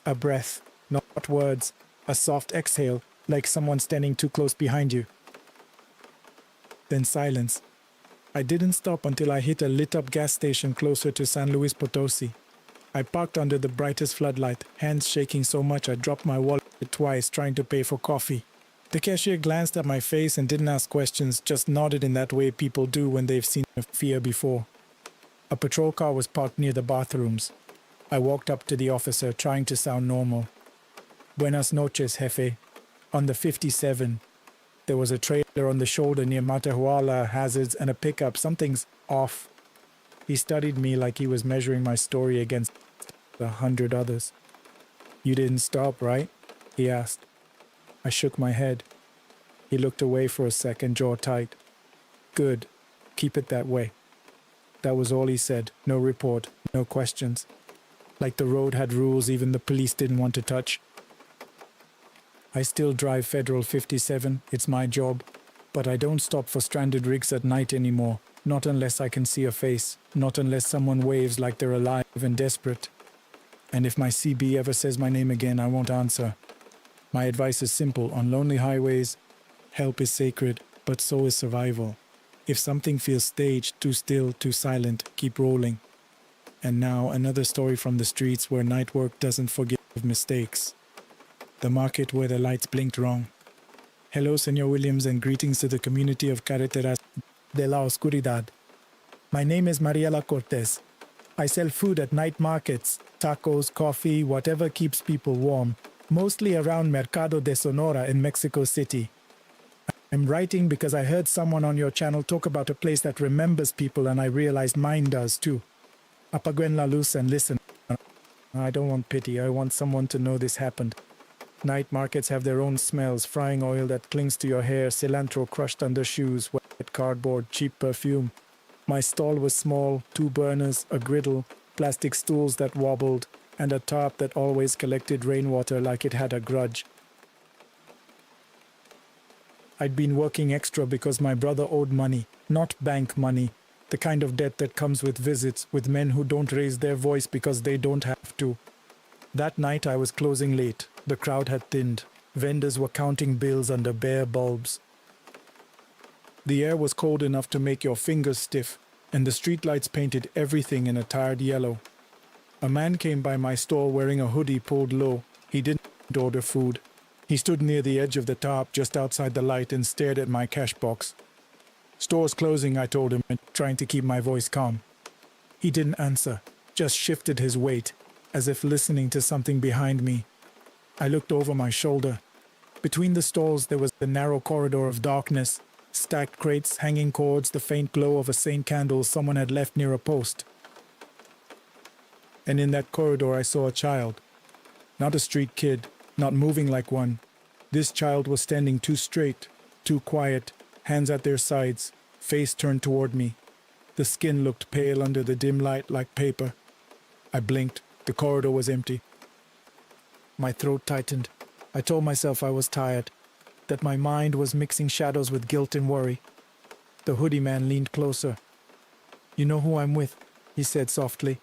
A breath, not words, a soft exhale, like someone standing too close behind you. Then silence. I didn't stop until I hit a lit-up gas station closer to San Luis Potosi. I parked under the brightest floodlight, hands shaking so much I dropped my wallet twice trying to pay for coffee. The cashier glanced at my face and didn't ask questions, just nodded in that way people do when they've seen fear before. A patrol car was parked near the bathrooms. I walked up to the officer, trying to sound normal. "Buenas noches, jefe. On the 57. There was a trailer on the shoulder near Matahuala, hazards, and a pickup. Something's off. He studied me like he was measuring my story against 100 others. You didn't stop, right? He asked. I shook my head. He looked away for a second, jaw tight. Good. Keep it that way. That was all he said. No report, no questions. Like the road had rules even the police didn't want to touch. I still drive Federal 57, it's my job. But I don't stop for stranded rigs at night anymore. Not unless I can see a face. Not unless someone waves like they're alive and desperate. And if my CB ever says my name again, I won't answer. My advice is simple. On lonely highways, help is sacred, but so is survival. If something feels staged, too still, too silent, keep rolling. And now another story from the streets where night work doesn't forgive mistakes. The market where the lights blinked wrong. Hello, Senor Williams, and greetings to the community of Carreteras de la Oscuridad. My name is Mariela Cortez. I sell food at night markets, tacos, coffee, whatever keeps people warm, mostly around Mercado de Sonora in Mexico City. I'm writing because I heard someone on your channel talk about a place that remembers people, and I realized mine does too. Apaguen la luz and listen. I don't want pity, I want someone to know this happened. Night markets have their own smells, frying oil that clings to your hair, cilantro crushed under shoes, wet cardboard, cheap perfume. My stall was small, 2 burners, a griddle, plastic stools that wobbled, and a tarp that always collected rainwater like it had a grudge. I'd been working extra because my brother owed money, not bank money, the kind of debt that comes with visits, with men who don't raise their voice because they don't have to. That night I was closing late. The crowd had thinned. Vendors were counting bills under bare bulbs. The air was cold enough to make your fingers stiff, and the streetlights painted everything in a tired yellow. A man came by my store wearing a hoodie pulled low. He didn't order food. He stood near the edge of the tarp just outside the light and stared at my cash box. Store's closing, I told him, trying to keep my voice calm. He didn't answer, just shifted his weight, as if listening to something behind me. I looked over my shoulder. Between the stalls there was the narrow corridor of darkness, stacked crates, hanging cords, the faint glow of a Saint candle someone had left near a post. And in that corridor I saw a child. Not a street kid, not moving like one. This child was standing too straight, too quiet, hands at their sides, face turned toward me. The skin looked pale under the dim light like paper. I blinked. The corridor was empty. My throat tightened. I told myself I was tired, that my mind was mixing shadows with guilt and worry. The hoodie man leaned closer. You know who I'm with, he said softly.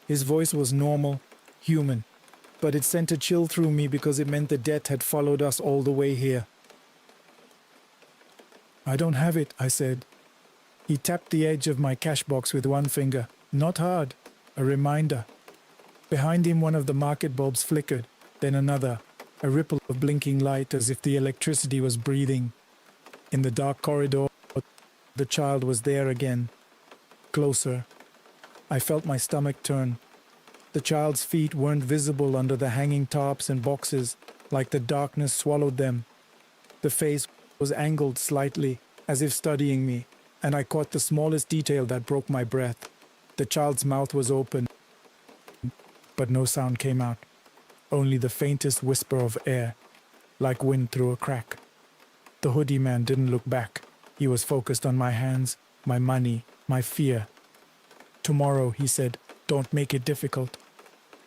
His voice was normal, human, but it sent a chill through me because it meant the debt had followed us all the way here. I don't have it, I said. He tapped the edge of my cash box with one finger. Not hard, a reminder. Behind him one of the market bulbs flickered, then another, a ripple of blinking light as if the electricity was breathing. In the dark corridor, the child was there again. Closer. I felt my stomach turn. The child's feet weren't visible under the hanging tarps and boxes, like the darkness swallowed them. The face was angled slightly, as if studying me, and I caught the smallest detail that broke my breath. The child's mouth was open, but no sound came out. Only the faintest whisper of air, like wind through a crack. The hoodie man didn't look back. He was focused on my hands, my money, my fear. Tomorrow, he said, don't make it difficult.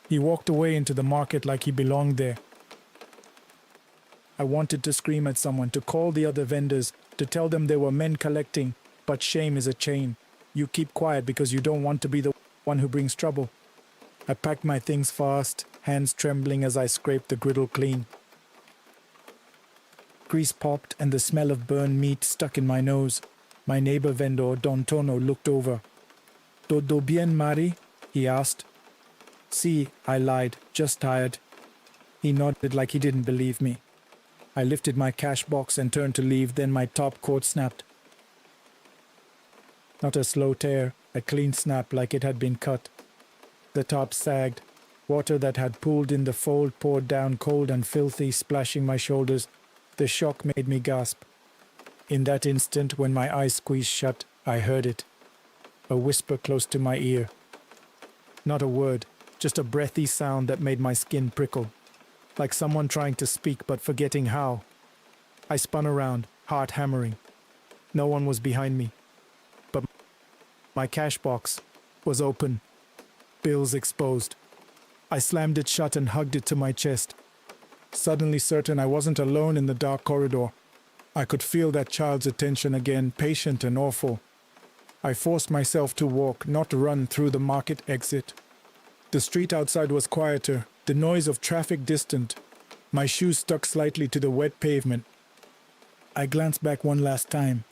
He walked away into the market like he belonged there. I wanted to scream at someone, to call the other vendors, to tell them there were men collecting, but shame is a chain. You keep quiet because you don't want to be the one who brings trouble. I packed my things fast, hands trembling as I scraped the griddle clean. Grease popped and the smell of burned meat stuck in my nose. My neighbor vendor, Don Tono, looked over. "Todo bien, Mari?" he asked. "Si," I lied, just tired. He nodded like he didn't believe me. I lifted my cash box and turned to leave, then my top coat snapped. Not a slow tear, a clean snap like it had been cut. The top sagged. Water that had pooled in the fold poured down cold and filthy, splashing my shoulders. The shock made me gasp. In that instant, when my eyes squeezed shut, I heard it. A whisper close to my ear. Not a word, just a breathy sound that made my skin prickle. Like someone trying to speak but forgetting how. I spun around, heart hammering. No one was behind me. But my cash box was open. Bills exposed. I slammed it shut and hugged it to my chest. Suddenly certain I wasn't alone in the dark corridor. I could feel that child's attention again, patient and awful. I forced myself to walk, not run through the market exit. The street outside was quieter, the noise of traffic distant. My shoes stuck slightly to the wet pavement. I glanced back one last time.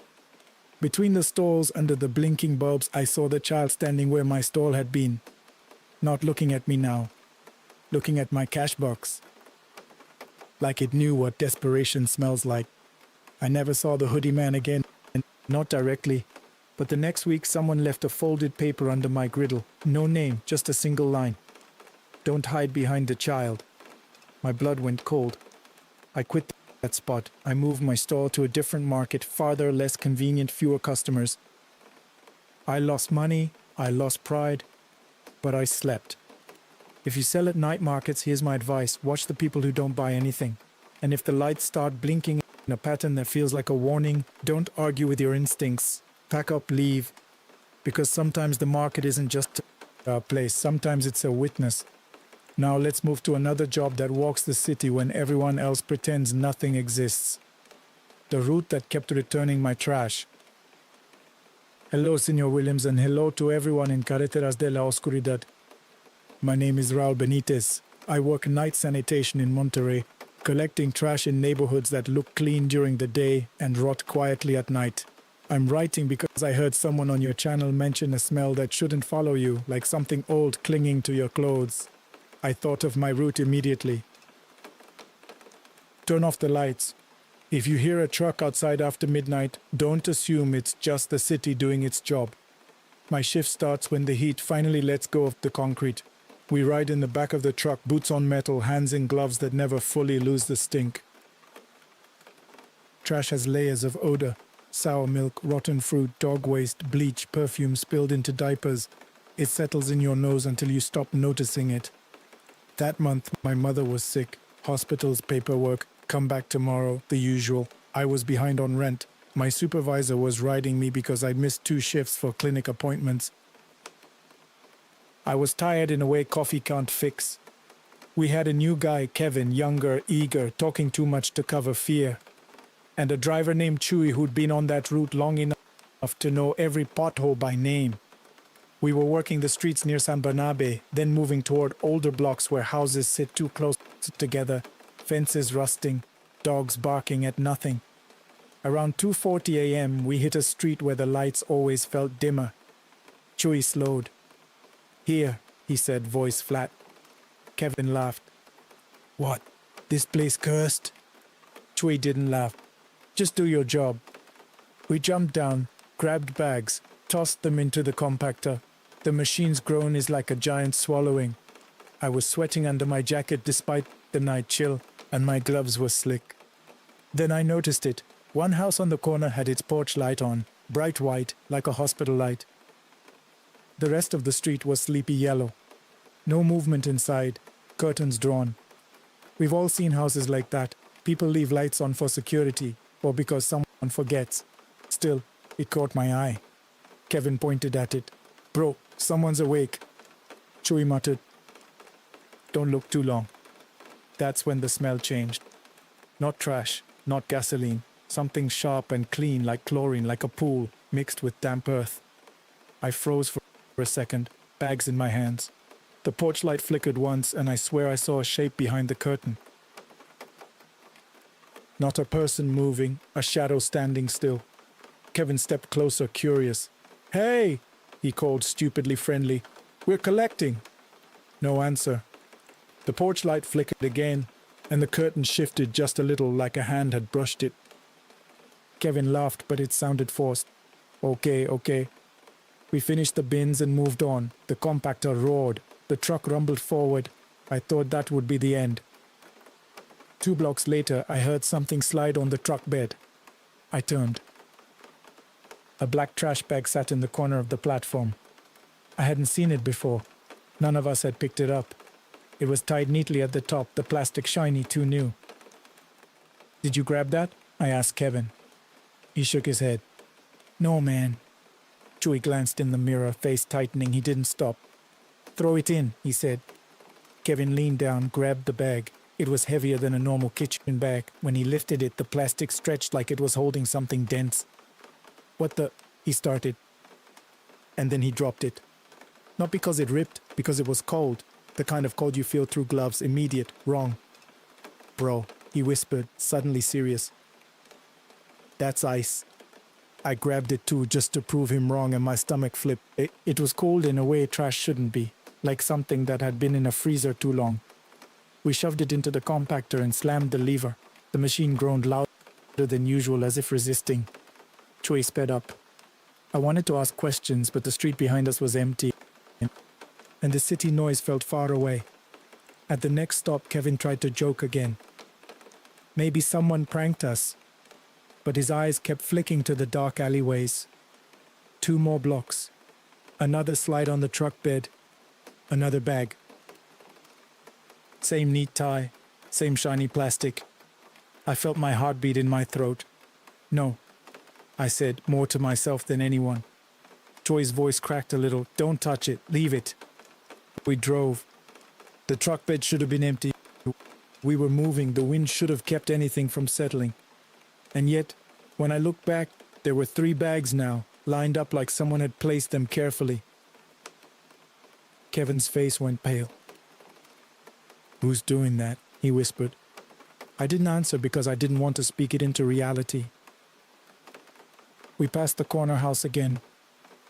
Between the stalls under the blinking bulbs, I saw the child standing where my stall had been. Not looking at me now. Looking at my cash box. Like it knew what desperation smells like. I never saw the hoodie man again, not directly. But the next week someone left a folded paper under my griddle. No name, just a single line. Don't hide behind the child. My blood went cold. I quit that spot. I moved my stall to a different market, farther, less convenient, fewer customers. I lost money, I lost pride, but I slept. If you sell at night markets, here's my advice. Watch the people who don't buy anything. And if the lights start blinking in a pattern that feels like a warning, don't argue with your instincts. Pack up, leave. Because sometimes the market isn't just a place. Sometimes it's a witness. Now let's move to another job that walks the city when everyone else pretends nothing exists. The route that kept returning my trash. Hello, Senor Williams, and hello to everyone in Carreteras de la Oscuridad. My name is Raul Benitez. I work night sanitation in Monterrey, collecting trash in neighborhoods that look clean during the day and rot quietly at night. I'm writing because I heard someone on your channel mention a smell that shouldn't follow you, like something old clinging to your clothes. I thought of my route immediately. Turn off the lights. If you hear a truck outside after midnight, don't assume it's just the city doing its job. My shift starts when the heat finally lets go of the concrete. We ride in the back of the truck, boots on metal, hands in gloves that never fully lose the stink. Trash has layers of odor. Sour milk, rotten fruit, dog waste, bleach, perfume spilled into diapers. It settles in your nose until you stop noticing it. That month, my mother was sick. Hospitals, paperwork, come back tomorrow, the usual. I was behind on rent. My supervisor was riding me because I missed 2 shifts for clinic appointments. I was tired in a way coffee can't fix. We had a new guy, Kevin, younger, eager, talking too much to cover fear. And a driver named Chewy who'd been on that route long enough to know every pothole by name. We were working the streets near San Bernabe, then moving toward older blocks where houses sit too close together, fences rusting, dogs barking at nothing. Around 2:40 a.m., we hit a street where the lights always felt dimmer. Chewy slowed. "Here," he said, voice flat. Kevin laughed. "What? This place cursed?" Chewy didn't laugh. "Just do your job." We jumped down, grabbed bags, tossed them into the compactor. The machine's groan is like a giant swallowing. I was sweating under my jacket despite the night chill, and my gloves were slick. Then I noticed it. One house on the corner had its porch light on, bright white, like a hospital light. The rest of the street was sleepy yellow. No movement inside, curtains drawn. We've all seen houses like that. People leave lights on for security, or because someone forgets. Still, it caught my eye. Kevin pointed at it. "Bro, someone's awake." Chewy muttered. "Don't look too long." That's when the smell changed. Not trash, not gasoline. Something sharp and clean like chlorine, like a pool, mixed with damp earth. I froze for a second, bags in my hands. The porch light flickered once, and I swear I saw a shape behind the curtain. Not a person moving, a shadow standing still. Kevin stepped closer, curious. "Hey!" he called, stupidly friendly. "We're collecting." No answer. The porch light flickered again, and the curtain shifted just a little, like a hand had brushed it. Kevin laughed, but it sounded forced. Okay. We finished the bins and moved on. The compactor roared. The truck rumbled forward. I thought that would be the end. 2 blocks later, I heard something slide on the truck bed. I turned. A black trash bag sat in the corner of the platform. I hadn't seen it before. None of us had picked it up. It was tied neatly at the top, the plastic shiny, too new. "Did you grab that?" I asked Kevin. He shook his head. "No, man." Chewie glanced in the mirror, face tightening. He didn't stop. "Throw it in," he said. Kevin leaned down, grabbed the bag. It was heavier than a normal kitchen bag. When he lifted it, the plastic stretched like it was holding something dense. "What the?" he started. And then he dropped it. Not because it ripped, because it was cold. The kind of cold you feel through gloves, immediate, wrong. "Bro," he whispered, suddenly serious. "That's ice." I grabbed it too, just to prove him wrong, and my stomach flipped. It was cold in a way trash shouldn't be, like something that had been in a freezer too long. We shoved it into the compactor and slammed the lever. The machine groaned louder than usual, as if resisting. Chewie sped up. I wanted to ask questions, but the street behind us was empty, and the city noise felt far away. At the next stop, Kevin tried to joke again. Maybe someone pranked us. But his eyes kept flicking to the dark alleyways. 2 more blocks. Another slide on the truck bed. Another bag. Same neat tie. Same shiny plastic. I felt my heartbeat in my throat. "No," I said, more to myself than anyone. Chewie's voice cracked a little. "Don't touch it. Leave it." We drove. The truck bed should have been empty. We were moving. The wind should have kept anything from settling. And yet, when I looked back, there were 3 bags now, lined up like someone had placed them carefully. Kevin's face went pale. "Who's doing that?" he whispered. I didn't answer because I didn't want to speak it into reality. We passed the corner house again.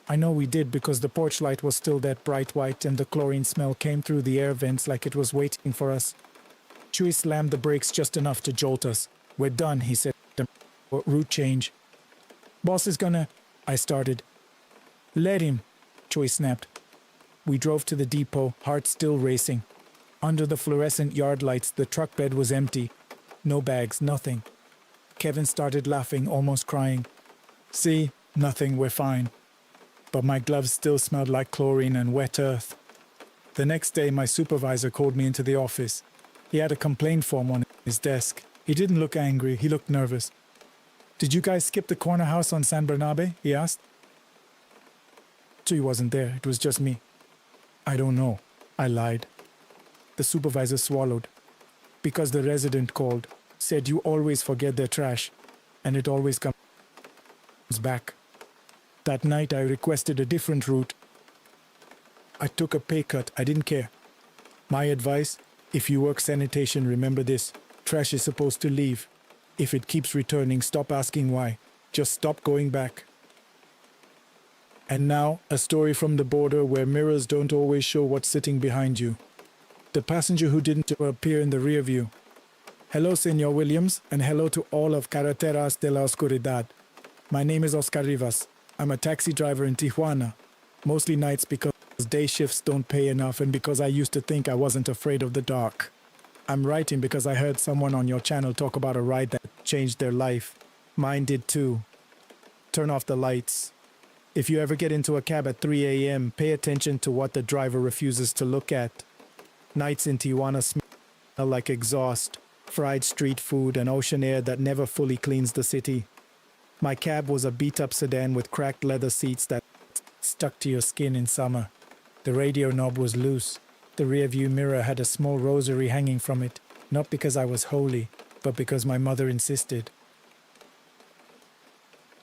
I know we did because the porch light was still that bright white and the chlorine smell came through the air vents like it was waiting for us. Chewie slammed the brakes just enough to jolt us. "We're done," he said. "Route change." "Boss is gonna..." I started. "Let him," Chewie snapped. We drove to the depot, heart still racing. Under the fluorescent yard lights, the truck bed was empty. No bags, nothing. Kevin started laughing, almost crying. "See? Nothing, we're fine." But my gloves still smelled like chlorine and wet earth. The next day, my supervisor called me into the office. He had a complaint form on his desk. He didn't look angry, he looked nervous. "Did you guys skip the corner house on San Bernabe?" he asked. Chewie wasn't there, it was just me. "I don't know," I lied. The supervisor swallowed. "Because the resident called, said you always forget their trash, and it always comes back. That night I requested a different route. I took a pay cut, I didn't care. My advice, if you work sanitation, remember this. Trash is supposed to leave. If it keeps returning, stop asking why. Just stop going back." And now, a story from the border where mirrors don't always show what's sitting behind you. The passenger who didn't appear in the rear view. Hello, Senor Williams, and hello to all of Carreteras de la Oscuridad. My name is Oscar Rivas. I'm a taxi driver in Tijuana, mostly nights because day shifts don't pay enough and because I used to think I wasn't afraid of the dark. I'm writing because I heard someone on your channel talk about a ride that changed their life. Mine did too. Turn off the lights. If you ever get into a cab at 3 a.m., pay attention to what the driver refuses to look at. Nights in Tijuana smell like exhaust, fried street food, and ocean air that never fully cleans the city. My cab was a beat-up sedan with cracked leather seats that stuck to your skin in summer. The radio knob was loose. The rearview mirror had a small rosary hanging from it, not because I was holy, but because my mother insisted.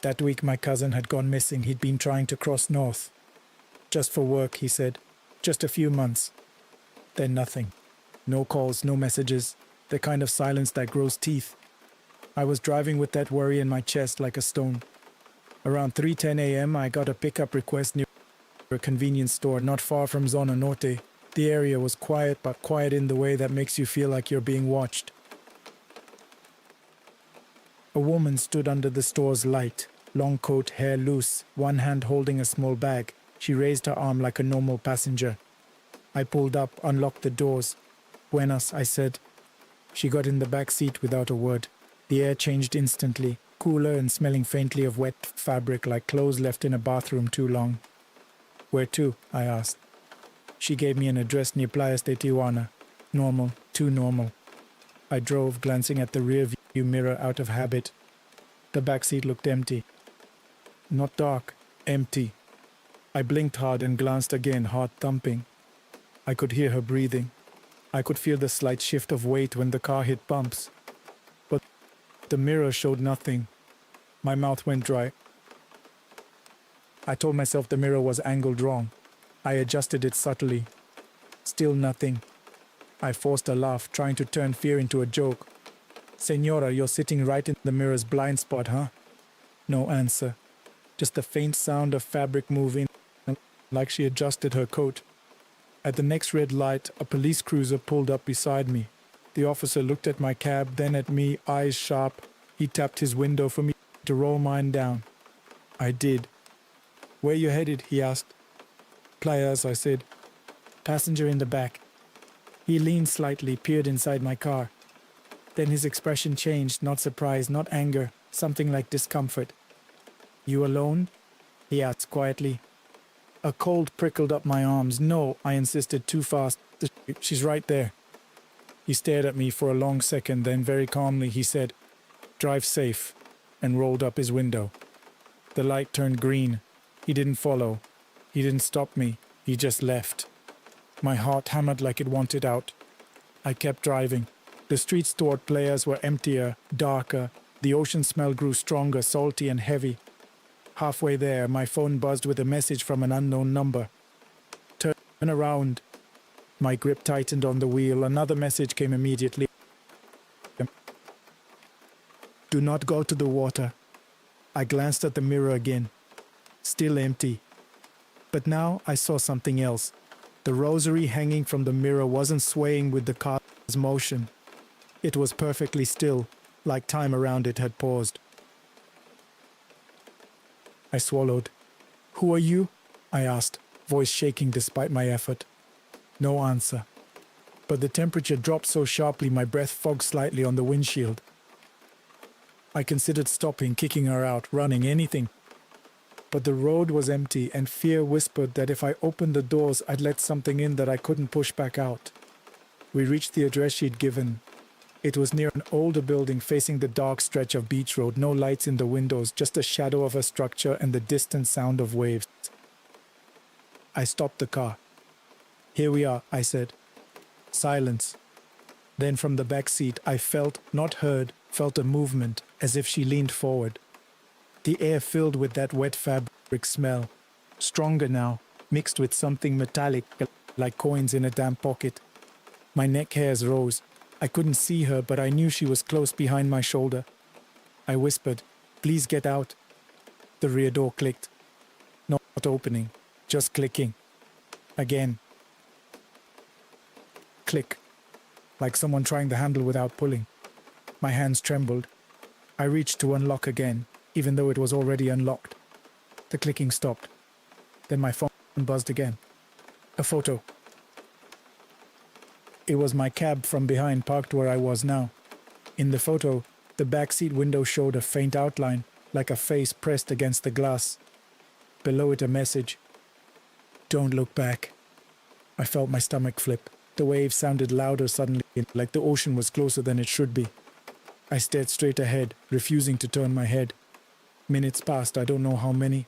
That week my cousin had gone missing. He'd been trying to cross north. Just for work, he said. Just a few months. Then nothing. No calls, no messages. The kind of silence that grows teeth. I was driving with that worry in my chest like a stone. Around 3:10 a.m. I got a pickup request near a convenience store not far from Zona Norte. The area was quiet, but quiet in the way that makes you feel like you're being watched. A woman stood under the store's light, long coat, hair loose, one hand holding a small bag. She raised her arm like a normal passenger. I pulled up, unlocked the doors. "Buenas," I said. She got in the back seat without a word. The air changed instantly, cooler and smelling faintly of wet fabric like clothes left in a bathroom too long. "Where to?" I asked. She gave me an address near Playas de Tijuana. Normal, too normal. I drove, glancing at the rear view mirror out of habit. The back seat looked empty. Not dark, empty. I blinked hard and glanced again, heart thumping. I could hear her breathing. I could feel the slight shift of weight when the car hit bumps. But the mirror showed nothing. My mouth went dry. I told myself the mirror was angled wrong. I adjusted it subtly. Still nothing. I forced a laugh, trying to turn fear into a joke. "Señora, you're sitting right in the mirror's blind spot, huh?" No answer. Just the faint sound of fabric moving, like she adjusted her coat. At the next red light, a police cruiser pulled up beside me. The officer looked at my cab, then at me, eyes sharp. He tapped his window for me to roll mine down. I did. "Where you headed?" he asked. "Playas," I said. "Passenger in the back." He leaned slightly, peered inside my car. Then his expression changed, not surprise, not anger, something like discomfort. "You alone?" he asked quietly. A cold prickled up my arms. "No," I insisted, too fast. "She's right there." He stared at me for a long second, then very calmly he said, "Drive safe," and rolled up his window. The light turned green. He didn't follow. He didn't stop me. He just left. My heart hammered like it wanted out. I kept driving. The streets toward Playas were emptier, darker. The ocean smell grew stronger, salty and heavy. Halfway there, my phone buzzed with a message from an unknown number. "Turn around." My grip tightened on the wheel. Another message came immediately. "Do not go to the water." I glanced at the mirror again. Still empty. But now I saw something else. The rosary hanging from the mirror wasn't swaying with the car's motion. It was perfectly still, like time around it had paused. I swallowed. "Who are you?" I asked, voice shaking despite my effort. No answer. But the temperature dropped so sharply my breath fogged slightly on the windshield. I considered stopping, kicking her out, running, anything. But the road was empty, and fear whispered that if I opened the doors, I'd let something in that I couldn't push back out. We reached the address she'd given. It was near an older building facing the dark stretch of beach road, no lights in the windows, just a shadow of a structure and the distant sound of waves. I stopped the car. "Here we are," I said. Silence. Then from the back seat, I felt, not heard, felt a movement, as if she leaned forward. The air filled with that wet fabric smell, stronger now, mixed with something metallic, like coins in a damp pocket. My neck hairs rose. I couldn't see her, but I knew she was close behind my shoulder. I whispered, "Please get out." The rear door clicked. Not opening, just clicking. Again. Click. Like someone trying the handle without pulling. My hands trembled. I reached to unlock again, even though it was already unlocked. The clicking stopped. Then my phone buzzed again. A photo. It was my cab from behind parked where I was now. In the photo, the backseat window showed a faint outline, like a face pressed against the glass. Below it a message. "Don't look back." I felt my stomach flip. The waves sounded louder suddenly, like the ocean was closer than it should be. I stared straight ahead, refusing to turn my head. Minutes passed, I don't know how many.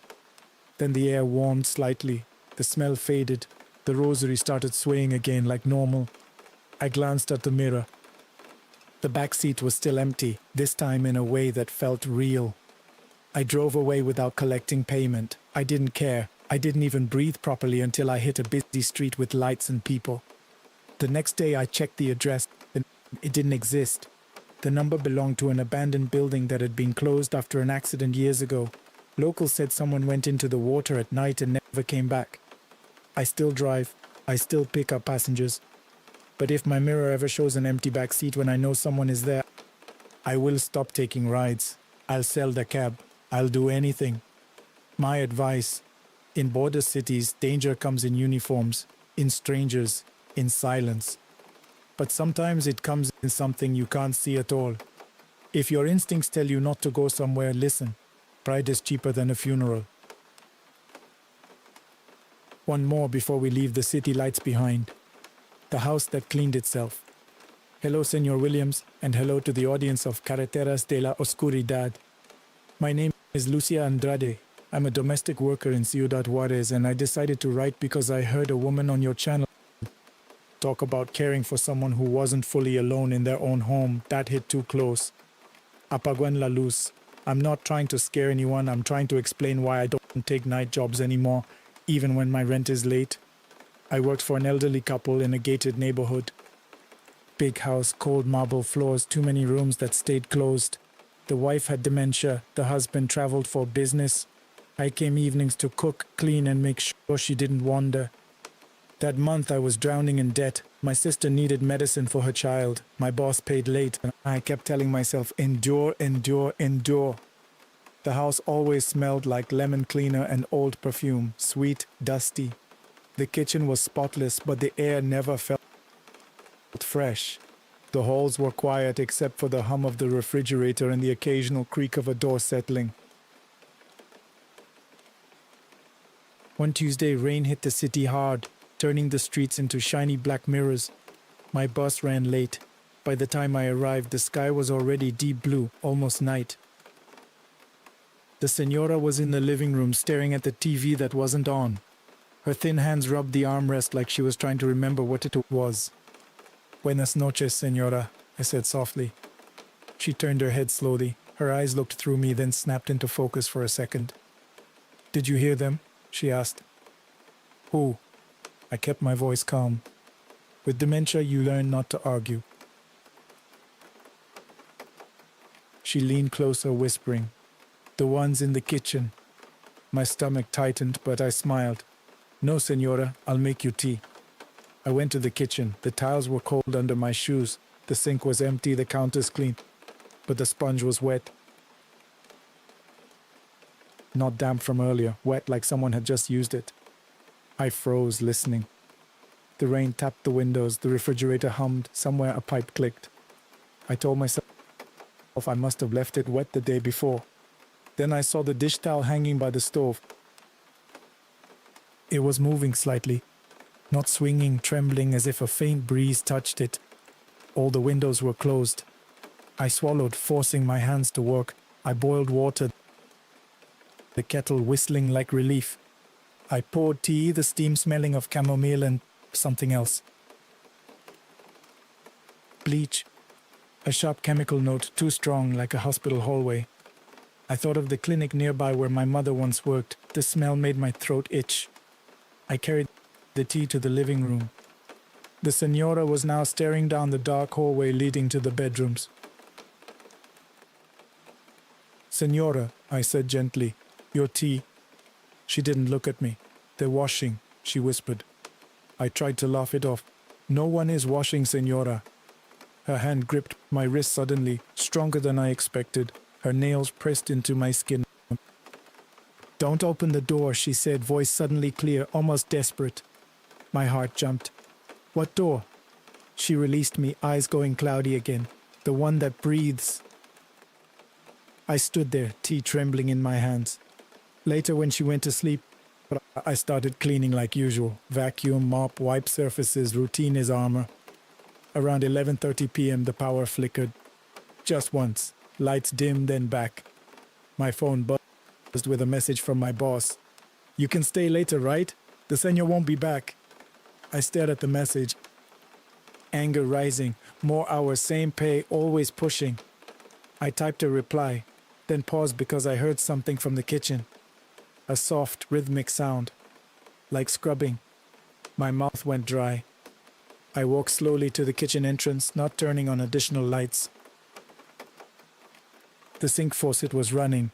Then the air warmed slightly. The smell faded. The rosary started swaying again like normal. I glanced at the mirror. The back seat was still empty, this time in a way that felt real. I drove away without collecting payment. I didn't care. I didn't even breathe properly until I hit a busy street with lights and people. The next day I checked the address, and it didn't exist. The number belonged to an abandoned building that had been closed after an accident years ago. Locals said someone went into the water at night and never came back. I still drive. I still pick up passengers. But if my mirror ever shows an empty back seat when I know someone is there, I will stop taking rides. I'll sell the cab. I'll do anything. My advice: in border cities, danger comes in uniforms, in strangers, in silence. But sometimes it comes in something you can't see at all. If your instincts tell you not to go somewhere, listen. Pride is cheaper than a funeral. One more before we leave the city lights behind. The house that cleaned itself. Hello, Senor Williams, and hello to the audience of Carreteras de la Oscuridad. My name is Lucia Andrade. I'm a domestic worker in Ciudad Juarez, and I decided to write because I heard a woman on your channel talk about caring for someone who wasn't fully alone in their own home. That hit too close. Apaguen la luz. I'm not trying to scare anyone. I'm trying to explain why I don't take night jobs anymore, even when my rent is late. I worked for an elderly couple in a gated neighborhood. Big house, cold marble floors, too many rooms that stayed closed. The wife had dementia. The husband traveled for business. I came evenings to cook, clean, and make sure she didn't wander. That month I was drowning in debt. My sister needed medicine for her child. My boss paid late, and I kept telling myself, endure, endure, endure. The house always smelled like lemon cleaner and old perfume, sweet, dusty. The kitchen was spotless, but the air never felt fresh. The halls were quiet except for the hum of the refrigerator and the occasional creak of a door settling. One Tuesday, rain hit the city hard, turning the streets into shiny black mirrors. My bus ran late. By the time I arrived, the sky was already deep blue, almost night. The señora was in the living room staring at the TV that wasn't on. Her thin hands rubbed the armrest like she was trying to remember what it was. Buenas noches, señora, I said softly. She turned her head slowly. Her eyes looked through me, then snapped into focus for a second. Did you hear them? She asked. Who? I kept my voice calm. With dementia, you learn not to argue. She leaned closer, whispering, the ones in the kitchen. My stomach tightened, but I smiled. No, señora, I'll make you tea. I went to the kitchen. The tiles were cold under my shoes. The sink was empty, the counters clean, but the sponge was wet. Not damp from earlier, wet like someone had just used it. I froze, listening. The rain tapped the windows, the refrigerator hummed, somewhere a pipe clicked. I told myself I must have left it wet the day before. Then I saw the dish towel hanging by the stove. It was moving slightly, not swinging, trembling as if a faint breeze touched it. All the windows were closed. I swallowed, forcing my hands to work. I boiled water, the kettle whistling like relief. I poured tea, the steam smelling of chamomile and something else. Bleach. A sharp chemical note, too strong, like a hospital hallway. I thought of the clinic nearby where my mother once worked. The smell made my throat itch. I carried the tea to the living room. The señora was now staring down the dark hallway leading to the bedrooms. Señora, I said gently, your tea. She didn't look at me. They're washing, she whispered. I tried to laugh it off. No one is washing, señora. Her hand gripped my wrist suddenly, stronger than I expected. Her nails pressed into my skin. Don't open the door, she said, voice suddenly clear, almost desperate. My heart jumped. What door? She released me, eyes going cloudy again. The one that breathes. I stood there, tea trembling in my hands. Later, when she went to sleep, I started cleaning like usual. Vacuum, mop, wipe surfaces, routine is armor. Around 11:30 p.m., the power flickered. Just once. Lights dim, then back. My phone buzzed with a message from my boss. You can stay later, right? The señor won't be back. I stared at the message. Anger rising. More hours, same pay, always pushing. I typed a reply, then paused because I heard something from the kitchen. A soft, rhythmic sound, like scrubbing. My mouth went dry. I walked slowly to the kitchen entrance, not turning on additional lights. The sink faucet was running.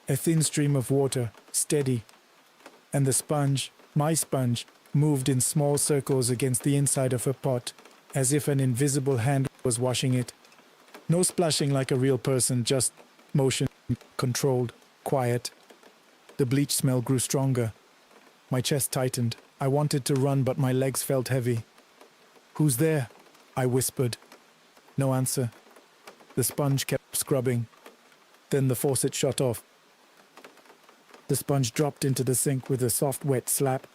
A thin stream of water, steady. And the sponge, my sponge, moved in small circles against the inside of her pot, as if an invisible hand was washing it. No splashing like a real person, just motion, controlled, quiet. The bleach smell grew stronger. My chest tightened. I wanted to run, but my legs felt heavy. Who's there? I whispered. No answer. The sponge kept scrubbing. Then the faucet shut off. The sponge dropped into the sink with a soft, wet slap,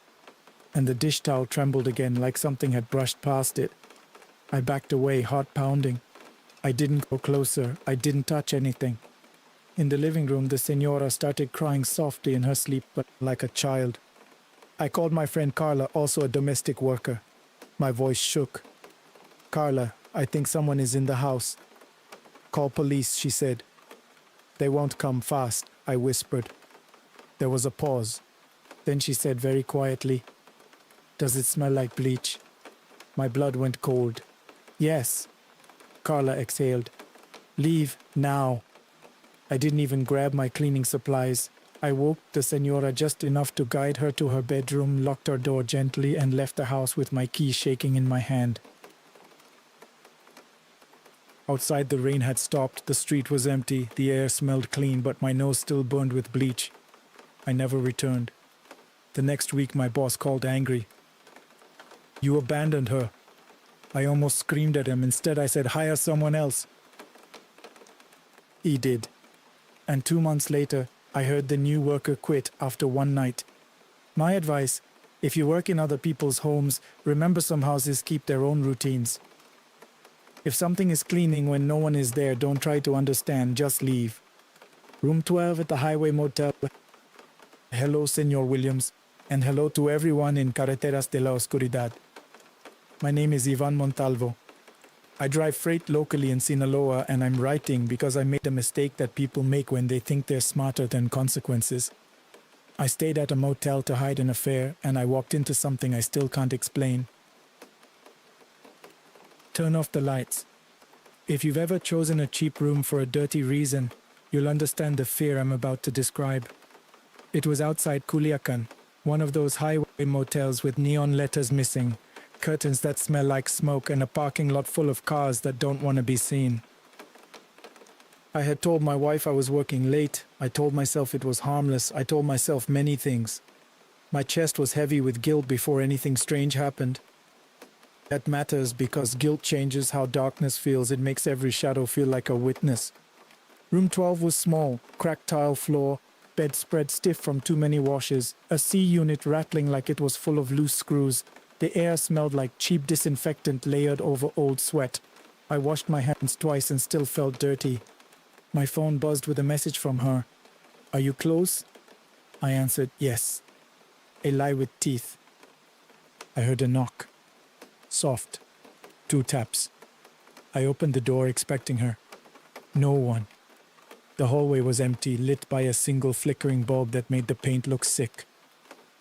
and the dish towel trembled again like something had brushed past it. I backed away, heart pounding. I didn't go closer. I didn't touch anything. In the living room, the senora started crying softly in her sleep, but like a child. I called my friend Carla, also a domestic worker. My voice shook. "Carla, I think someone is in the house." "Call police," she said. "They won't come fast," I whispered. There was a pause. Then she said very quietly, "Does it smell like bleach?" My blood went cold. "Yes." Carla exhaled. "Leave now." I didn't even grab my cleaning supplies. I woke the senora just enough to guide her to her bedroom, locked her door gently, and left the house with my key shaking in my hand. Outside, the rain had stopped, the street was empty, the air smelled clean, but my nose still burned with bleach. I never returned. The next week, my boss called angry. "You abandoned her." I almost screamed at him. Instead, I said, "Hire someone else." He did. And 2 months later, I heard the new worker quit after one night. My advice, if you work in other people's homes, remember some houses keep their own routines. If something is cleaning when no one is there, don't try to understand, just leave. Room 12 at the Highway Motel. Hello, Senor Williams, and hello to everyone in Carreteras de la Oscuridad. My name is Ivan Montalvo. I drive freight locally in Sinaloa, and I'm writing because I made a mistake that people make when they think they're smarter than consequences. I stayed at a motel to hide an affair, and I walked into something I still can't explain. Turn off the lights. If you've ever chosen a cheap room for a dirty reason, you'll understand the fear I'm about to describe. It was outside Culiacan, one of those highway motels with neon letters missing, curtains that smell like smoke, and a parking lot full of cars that don't want to be seen. I had told my wife I was working late. I told myself it was harmless. I told myself many things. My chest was heavy with guilt before anything strange happened. That matters because guilt changes how darkness feels. It makes every shadow feel like a witness. Room 12 was small, cracked tile floor, bed spread stiff from too many washes, a C unit rattling like it was full of loose screws. The air smelled like cheap disinfectant layered over old sweat. I washed my hands twice and still felt dirty. My phone buzzed with a message from her. "Are you close?" I answered, "Yes." A lie with teeth. I heard a knock. Soft. 2 taps. I opened the door expecting her. No one. The hallway was empty, lit by a single flickering bulb that made the paint look sick.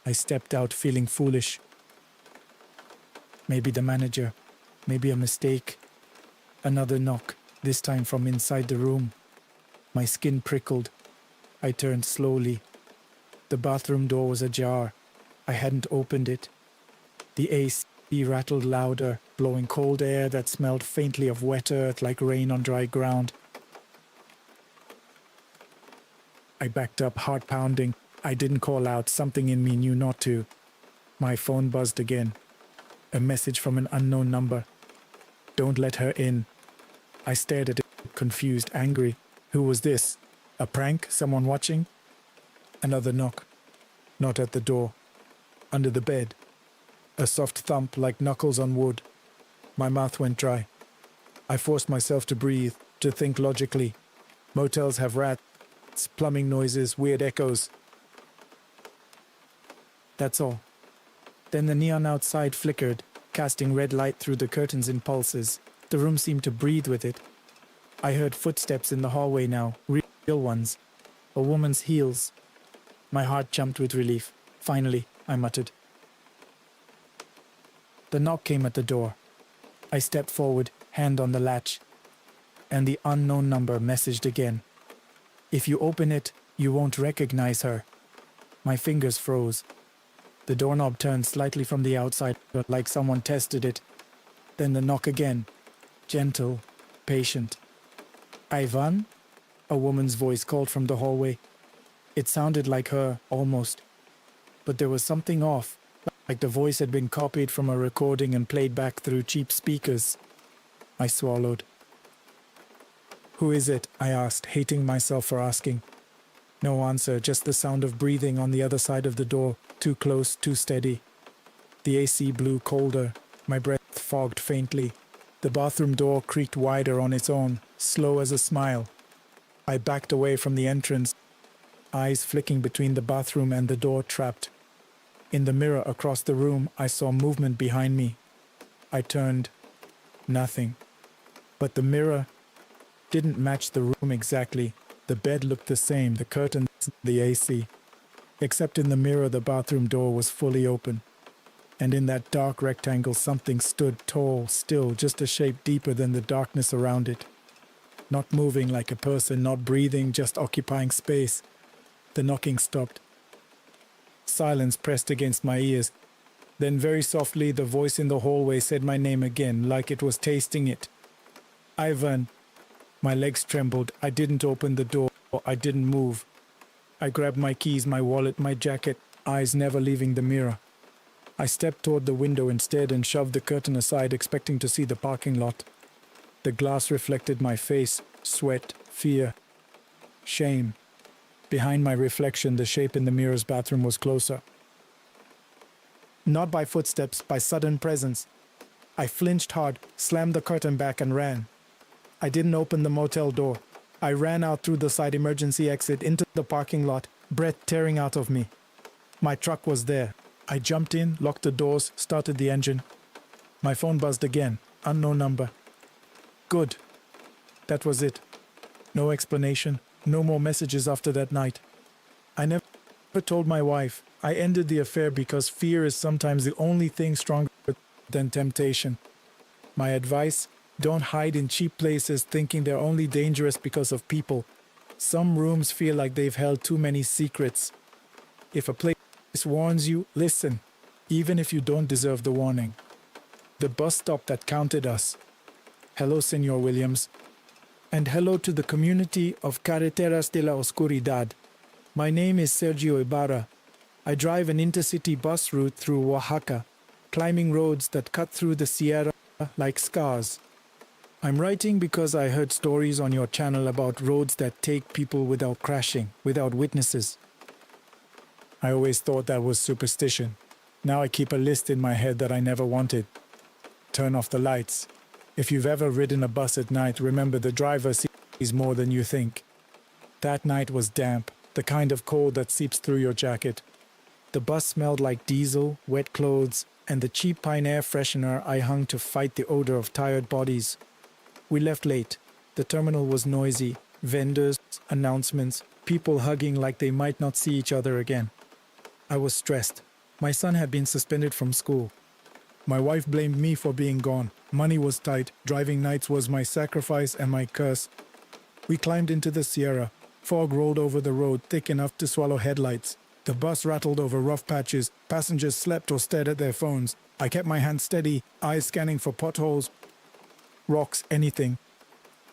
I stepped out feeling foolish. Maybe the manager. Maybe a mistake. Another knock, this time from inside the room. My skin prickled. I turned slowly. The bathroom door was ajar. I hadn't opened it. The AC rattled louder, blowing cold air that smelled faintly of wet earth like rain on dry ground. I backed up, heart pounding. I didn't call out. Something in me knew not to. My phone buzzed again. A message from an unknown number. "Don't let her in." I stared at it, confused, angry. Who was this? A prank? Someone watching? Another knock. Not at the door. Under the bed. A soft thump like knuckles on wood. My mouth went dry. I forced myself to breathe, to think logically. Motels have rats, plumbing noises, weird echoes. That's all. Then the neon outside flickered, casting red light through the curtains in pulses. The room seemed to breathe with it. I heard footsteps in the hallway now, real ones. A woman's heels. My heart jumped with relief. "Finally," I muttered. The knock came at the door. I stepped forward, hand on the latch. And the unknown number messaged again. "If you open it, you won't recognize her." My fingers froze. The doorknob turned slightly from the outside, like someone tested it. Then the knock again. Gentle, patient. "Ivan?" A woman's voice called from the hallway. It sounded like her, almost. But there was something off, like the voice had been copied from a recording and played back through cheap speakers. I swallowed. Who is it? I asked, hating myself for asking. No answer, just the sound of breathing on the other side of the door, too close, too steady. The AC blew colder, my breath fogged faintly. The bathroom door creaked wider on its own, slow as a smile. I backed away from the entrance, eyes flicking between the bathroom and the door trapped. In the mirror across the room, I saw movement behind me. I turned. Nothing. But the mirror didn't match the room exactly. The bed looked the same, the curtains, the AC. Except in the mirror, the bathroom door was fully open. And in that dark rectangle, something stood tall, still, just a shape deeper than the darkness around it. Not moving like a person, not breathing, just occupying space. The knocking stopped. Silence pressed against my ears. Then very softly, the voice in the hallway said my name again, like it was tasting it. Ivan. My legs trembled. I didn't open the door. I didn't move. I grabbed my keys, my wallet, my jacket, eyes never leaving the mirror. I stepped toward the window instead and shoved the curtain aside, expecting to see the parking lot. The glass reflected my face, sweat, fear, shame. Behind my reflection, the shape in the mirror's bathroom was closer. Not by footsteps, by sudden presence. I flinched hard, slammed the curtain back and ran. I didn't open the motel door. I ran out through the side emergency exit into the parking lot, breath tearing out of me. My truck was there. I jumped in, locked the doors, started the engine. My phone buzzed again. Unknown number. Good. That was it. No explanation. No more messages after that night. I never told my wife. I ended the affair because fear is sometimes the only thing stronger than temptation. My advice? Don't hide in cheap places thinking they're only dangerous because of people. Some rooms feel like they've held too many secrets. If a place warns you, listen, even if you don't deserve the warning. The bus stop that counted us. Hello, Senor Williams. And hello to the community of Carreteras de la Oscuridad. My name is Sergio Ibarra. I drive an intercity bus route through Oaxaca, climbing roads that cut through the Sierra like scars. I'm writing because I heard stories on your channel about roads that take people without crashing, without witnesses. I always thought that was superstition. Now I keep a list in my head that I never wanted. Turn off the lights. If you've ever ridden a bus at night, remember the driver sees more than you think. That night was damp, the kind of cold that seeps through your jacket. The bus smelled like diesel, wet clothes, and the cheap pine air freshener I hung to fight the odor of tired bodies. We left late. The terminal was noisy. Vendors, announcements, people hugging like they might not see each other again. I was stressed. My son had been suspended from school. My wife blamed me for being gone. Money was tight. Driving nights was my sacrifice and my curse. We climbed into the Sierra. Fog rolled over the road, thick enough to swallow headlights. The bus rattled over rough patches. Passengers slept or stared at their phones. I kept my hands steady, eyes scanning for potholes, rocks, anything.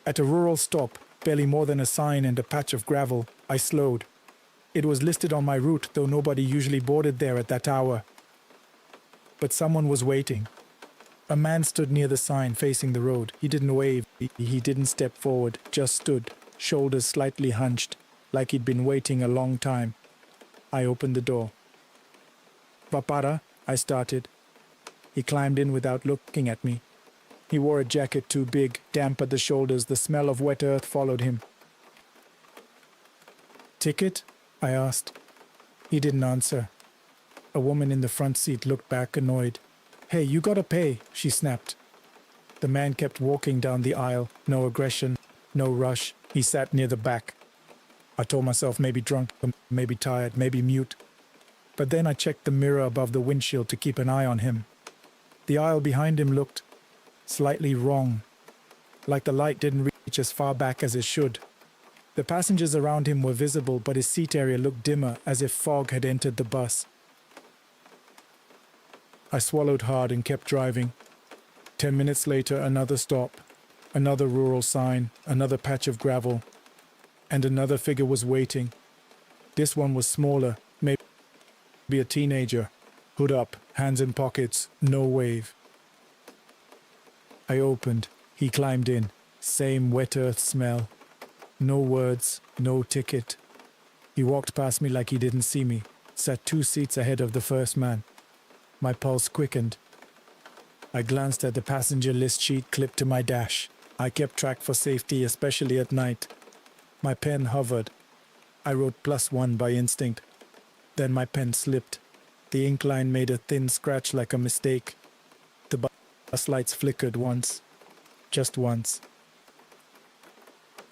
At a rural stop, barely more than a sign and a patch of gravel, I slowed. It was listed on my route, though nobody usually boarded there at that hour. But someone was waiting. A man stood near the sign, facing the road. He didn't wave. He didn't step forward, just stood, shoulders slightly hunched, like he'd been waiting a long time. I opened the door. "Papara," I started. He climbed in without looking at me. He wore a jacket too big, damp at the shoulders. The smell of wet earth followed him. "Ticket?" I asked. He didn't answer. A woman in the front seat looked back, annoyed. "Hey, you gotta pay," she snapped. The man kept walking down the aisle. No aggression, no rush. He sat near the back. I told myself maybe drunk, maybe tired, maybe mute. But then I checked the mirror above the windshield to keep an eye on him. The aisle behind him looked slightly wrong, like the light didn't reach as far back as it should. The passengers around him were visible, but his seat area looked dimmer, as if fog had entered the bus. I swallowed hard and kept driving. 10 minutes later, another stop, another rural sign, another patch of gravel, and another figure was waiting. This one was smaller, maybe a teenager, hood up, hands in pockets, no wave. I opened. He climbed in. Same wet earth smell. No words, no ticket. He walked past me like he didn't see me, sat 2 seats ahead of the first man. My pulse quickened. I glanced at the passenger list sheet clipped to my dash. I kept track for safety, especially at night. My pen hovered. I wrote +1 by instinct. Then my pen slipped. The ink line made a thin scratch like a mistake. The bus lights flickered once. Just once.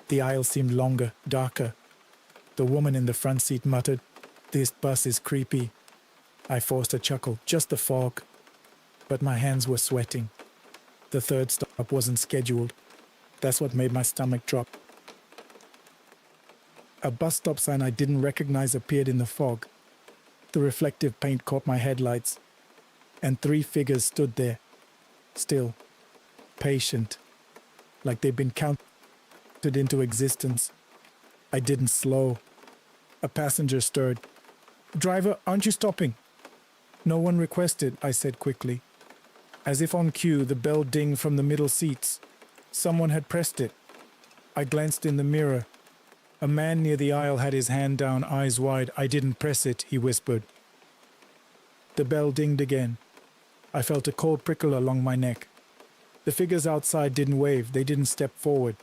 The aisle seemed longer, darker. The woman in the front seat muttered, "This bus is creepy." I forced a chuckle, just the fog. But my hands were sweating. The third stop wasn't scheduled. That's what made my stomach drop. A bus stop sign I didn't recognize appeared in the fog. The reflective paint caught my headlights, and 3 figures stood there, still, patient, like they'd been counted into existence. I didn't slow. A passenger stirred. "Driver, aren't you stopping?" "No one requested," I said quickly. As if on cue, the bell dinged from the middle seats. Someone had pressed it. I glanced in the mirror. A man near the aisle had his hand down, eyes wide. "I didn't press it," he whispered. The bell dinged again. I felt a cold prickle along my neck. The figures outside didn't wave, they didn't step forward.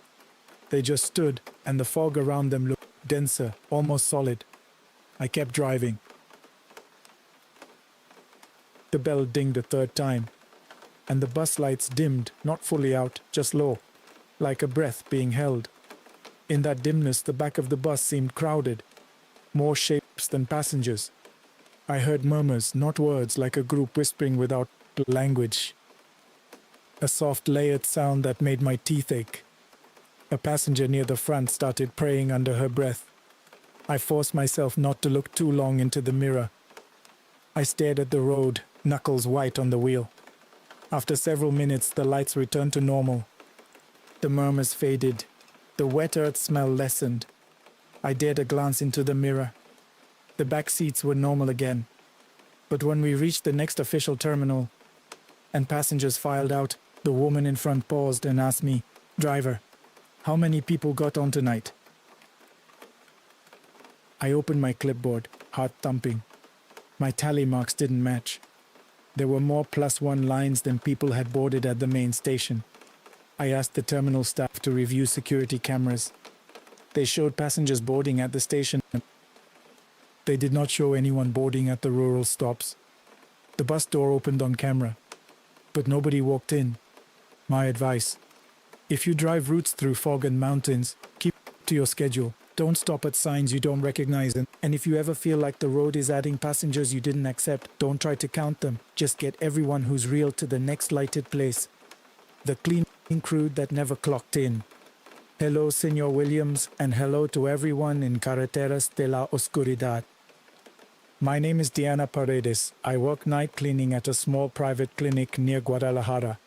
They just stood, and the fog around them looked denser, almost solid. I kept driving. The bell dinged a 3rd time, and the bus lights dimmed, not fully out, just low, like a breath being held. In that dimness, the back of the bus seemed crowded, more shapes than passengers. I heard murmurs, not words, like a group whispering without language. A soft, layered sound that made my teeth ache. A passenger near the front started praying under her breath. I forced myself not to look too long into the mirror. I stared at the road, knuckles white on the wheel. After several minutes, the lights returned to normal. The murmurs faded. The wet earth smell lessened. I dared a glance into the mirror. The back seats were normal again. But when we reached the next official terminal and passengers filed out, the woman in front paused and asked me, "Driver, how many people got on tonight?" I opened my clipboard, heart thumping. My tally marks didn't match. There were more +1 lines than people had boarded at the main station. I asked the terminal staff to review security cameras. They showed passengers boarding at the station. They did not show anyone boarding at the rural stops. The bus door opened on camera, but nobody walked in. My advice: if you drive routes through fog and mountains, keep to your schedule. Don't stop at signs you don't recognize. And if you ever feel like the road is adding passengers you didn't accept, don't try to count them. Just get everyone who's real to the next lighted place. The cleaning crew that never clocked in. Hello, Senor Williams, and hello to everyone in Carreteras de la Oscuridad. My name is Diana Paredes. I work night cleaning at a small private clinic near Guadalajara.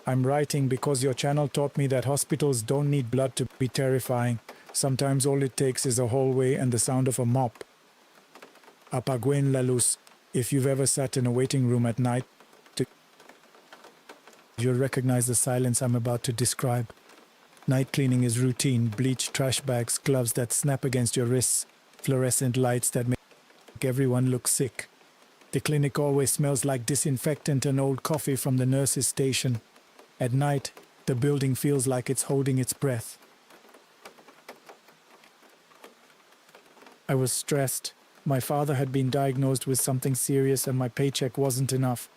I'm writing because your channel taught me that hospitals don't need blood to be terrifying. Sometimes all it takes is a hallway and the sound of a mop. Apaguen la luz. If you've ever sat in a waiting room at night, you'll recognize the silence I'm about to describe. Night cleaning is routine. Bleach, trash bags, gloves that snap against your wrists, fluorescent lights that make everyone look sick. The clinic always smells like disinfectant and old coffee from the nurse's station. At night, the building feels like it's holding its breath. I was stressed. My father had been diagnosed with something serious and my paycheck wasn't enough.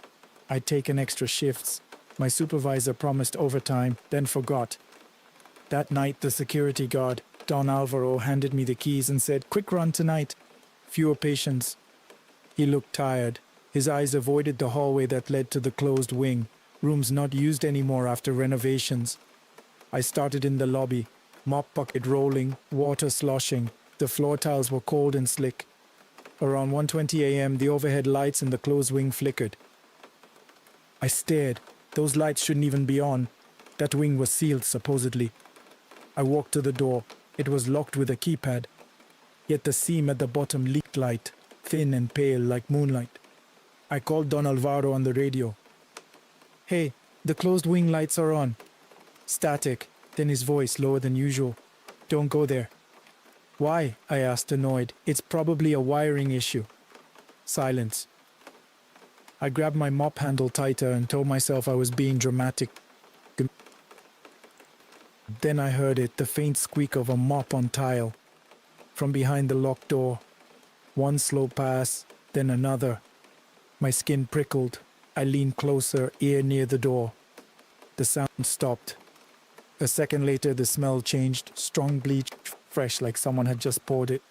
I'd taken extra shifts. My supervisor promised overtime, then forgot. That night, the security guard, Don Alvaro, handed me the keys and said, "Quick run tonight. Fewer patients." He looked tired. His eyes avoided the hallway that led to the closed wing, rooms not used anymore after renovations. I started in the lobby, mop bucket rolling, water sloshing. The floor tiles were cold and slick. Around 1:20 a.m., the overhead lights in the closed wing flickered. I stared. Those lights shouldn't even be on. That wing was sealed, supposedly. I walked to the door. It was locked with a keypad. Yet the seam at the bottom leaked light, thin and pale like moonlight. I called Don Alvaro on the radio. "Hey, the closed wing lights are on." Static, then his voice lower than usual. Don't go there. Why? I asked, annoyed. It's probably a wiring issue. Silence. I grabbed my mop handle tighter and told myself I was being dramatic. Then I heard it, the faint squeak of a mop on tile. From behind the locked door. One slow pass, then another. My skin prickled. I leaned closer, ear near the door. The sound stopped. A second later, the smell changed, strong bleach, fresh like someone had just poured it.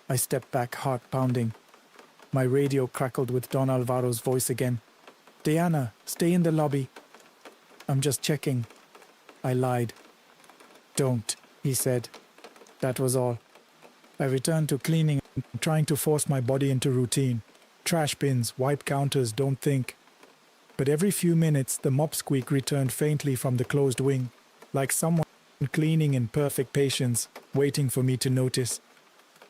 I stepped back, heart pounding. My radio crackled with Don Alvaro's voice again. Diana, stay in the lobby. I'm just checking. I lied. Don't, he said. That was all. I returned to cleaning, trying to force my body into routine. Trash bins, wipe counters, don't think. But every few minutes, the mop squeak returned faintly from the closed wing, like someone cleaning in perfect patience, waiting for me to notice.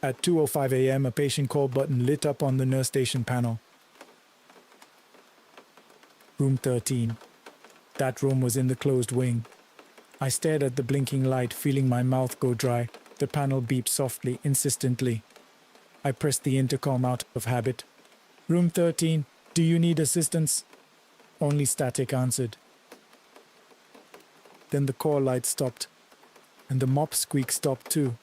At 2:05 a.m., a patient call button lit up on the nurse station panel. Room 13. That room was in the closed wing. I stared at the blinking light, feeling my mouth go dry. The panel beeped softly, insistently. I pressed the intercom out of habit. Room 13, do you need assistance? Only static answered. Then the call light stopped, and the mop squeak stopped too.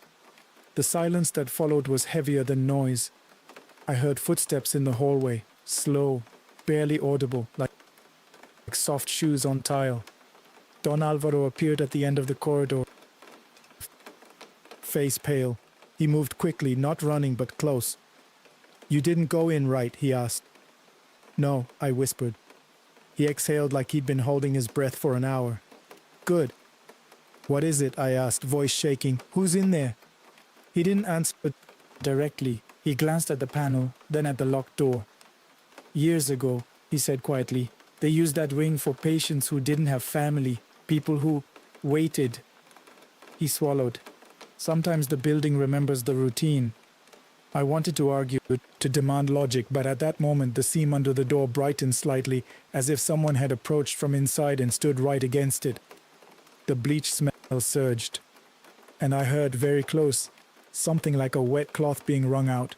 The silence that followed was heavier than noise. I heard footsteps in the hallway, slow, barely audible, like soft shoes on tile. Don Alvaro appeared at the end of the corridor, face pale. He moved quickly, not running but close. You didn't go in right, he asked. No, I whispered. He exhaled like he'd been holding his breath for an hour. Good. What is it? I asked, voice shaking. Who's in there? He didn't answer directly. He glanced at the panel, then at the locked door. Years ago, he said quietly, they used that wing for patients who didn't have family, people who waited. He swallowed. Sometimes the building remembers the routine. I wanted to argue, to demand logic, but at that moment the seam under the door brightened slightly, as if someone had approached from inside and stood right against it. The bleach smell surged, and I heard very close, something like a wet cloth being wrung out.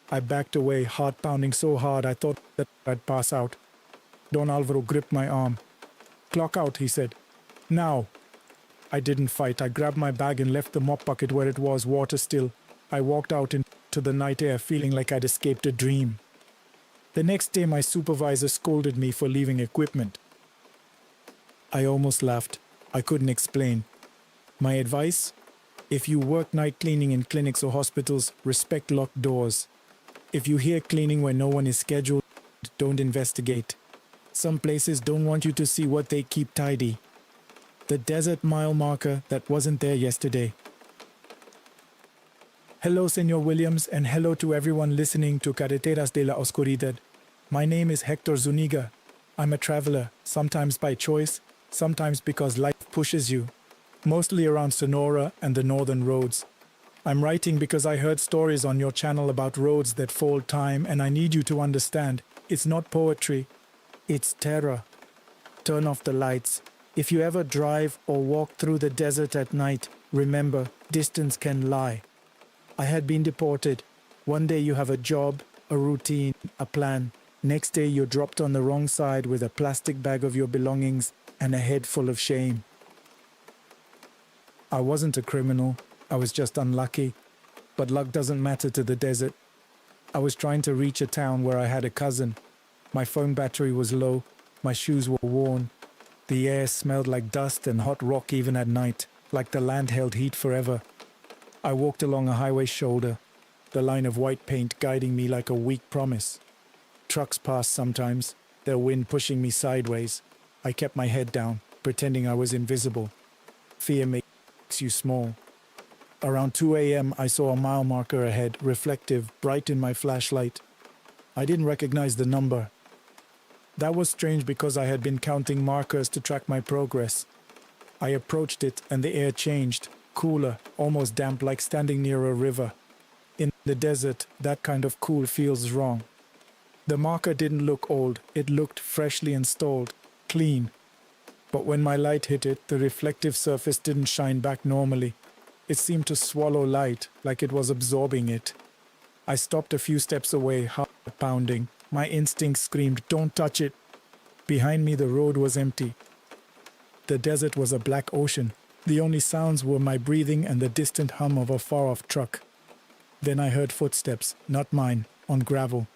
I backed away, heart pounding so hard I thought that I'd pass out. Don Alvaro gripped my arm. Clock out, he said. Now. I didn't fight. I grabbed my bag and left the mop bucket where it was, water still. I walked out into the night air feeling like I'd escaped a dream. The next day my supervisor scolded me for leaving equipment. I almost laughed. I couldn't explain. My advice? If you work night cleaning in clinics or hospitals, respect locked doors. If you hear cleaning where no one is scheduled, don't investigate. Some places don't want you to see what they keep tidy. The desert mile marker that wasn't there yesterday. Hello, Senor Williams, and hello to everyone listening to Carreteras de la Oscuridad. My name is Hector Zuniga. I'm a traveler, sometimes by choice, sometimes because life pushes you, mostly around Sonora and the northern roads. I'm writing because I heard stories on your channel about roads that fold time, and I need you to understand, it's not poetry, it's terror. Turn off the lights. If you ever drive or walk through the desert at night, remember, distance can lie. I had been deported. One day you have a job, a routine, a plan. Next day you're dropped on the wrong side with a plastic bag of your belongings and a head full of shame. I wasn't a criminal. I was just unlucky. But luck doesn't matter to the desert. I was trying to reach a town where I had a cousin. My phone battery was low. My shoes were worn. The air smelled like dust and hot rock even at night, like the land held heat forever. I walked along a highway shoulder, the line of white paint guiding me like a weak promise. Trucks passed sometimes, their wind pushing me sideways. I kept my head down, pretending I was invisible. Fear makes you small. Around 2 a.m. I saw a mile marker ahead, reflective, bright in my flashlight. I didn't recognize the number. That was strange because I had been counting markers to track my progress. I approached it and the air changed, cooler, almost damp like standing near a river. In the desert, that kind of cool feels wrong. The marker didn't look old, it looked freshly installed, clean. But when my light hit it, the reflective surface didn't shine back normally. It seemed to swallow light, like it was absorbing it. I stopped a few steps away, heart pounding. My instinct screamed, "Don't touch it!" Behind me, the road was empty. The desert was a black ocean. The only sounds were my breathing and the distant hum of a far-off truck. Then I heard footsteps, not mine, on gravel.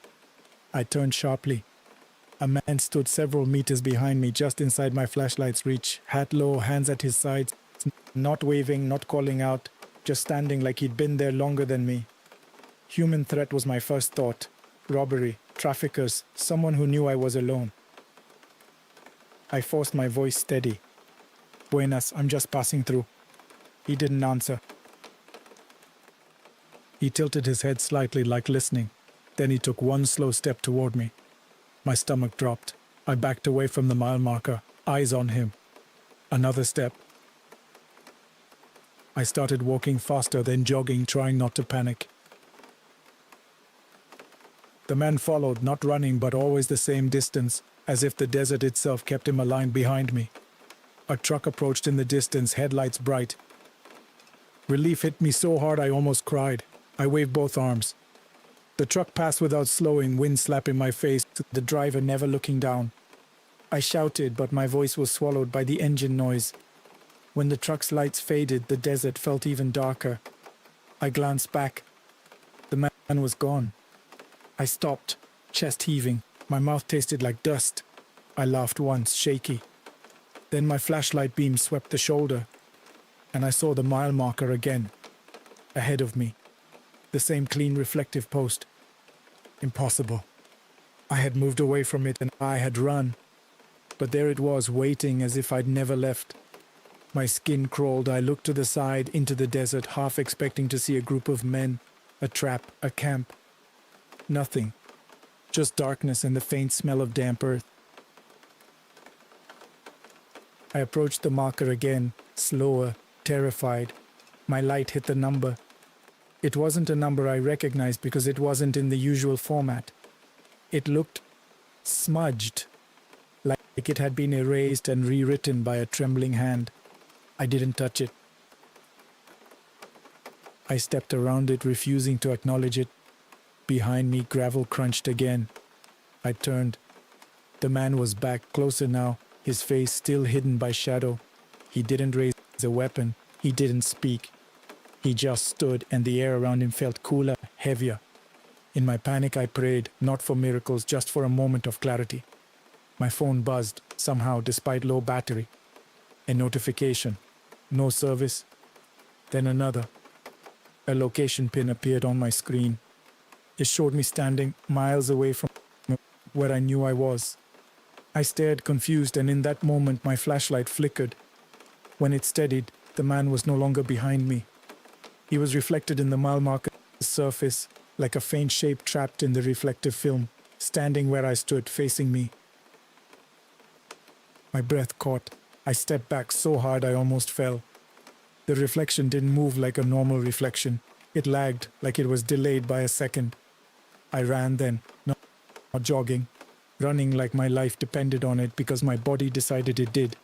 I turned sharply. A man stood several meters behind me, just inside my flashlight's reach, hat low, hands at his sides, not waving, not calling out, just standing like he'd been there longer than me. Human threat was my first thought. Robbery, traffickers, someone who knew I was alone. I forced my voice steady. "Buenas, I'm just passing through." He didn't answer. He tilted his head slightly, like listening. Then he took one slow step toward me. My stomach dropped. I backed away from the mile marker, eyes on him. Another step. I started walking faster, then jogging, trying not to panic. The man followed, not running, but always the same distance, as if the desert itself kept him aligned behind me. A truck approached in the distance, headlights bright. Relief hit me so hard I almost cried. I waved both arms. The truck passed without slowing, wind slapping my face, the driver never looking down. I shouted, but my voice was swallowed by the engine noise. When the truck's lights faded, the desert felt even darker. I glanced back. The man was gone. I stopped, chest heaving. My mouth tasted like dust. I laughed once, shaky. Then my flashlight beam swept the shoulder, and I saw the mile marker again, ahead of me. The same clean reflective post. Impossible. I had moved away from it and I had run. But there it was, waiting as if I'd never left. My skin crawled. I looked to the side, into the desert, half expecting to see a group of men, a trap, a camp. Nothing. Just darkness and the faint smell of damp earth. I approached the marker again, slower, terrified. My light hit the number. It wasn't a number I recognized because it wasn't in the usual format. It looked smudged, like it had been erased and rewritten by a trembling hand. I didn't touch it. I stepped around it, refusing to acknowledge it. Behind me, gravel crunched again. I turned. The man was back, closer now, his face still hidden by shadow. He didn't raise a weapon. He didn't speak. He just stood, and the air around him felt cooler, heavier. In my panic, I prayed, not for miracles, just for a moment of clarity. My phone buzzed, somehow, despite low battery. A notification. No service. Then another. A location pin appeared on my screen. It showed me standing miles away from where I knew I was. I stared, confused, and in that moment my flashlight flickered. When it steadied, the man was no longer behind me. He was reflected in the mile marker's surface, like a faint shape trapped in the reflective film, standing where I stood, facing me. My breath caught. I stepped back so hard I almost fell. The reflection didn't move like a normal reflection. It lagged, like it was delayed by a second. I ran then, not jogging, running like my life depended on it because my body decided it did.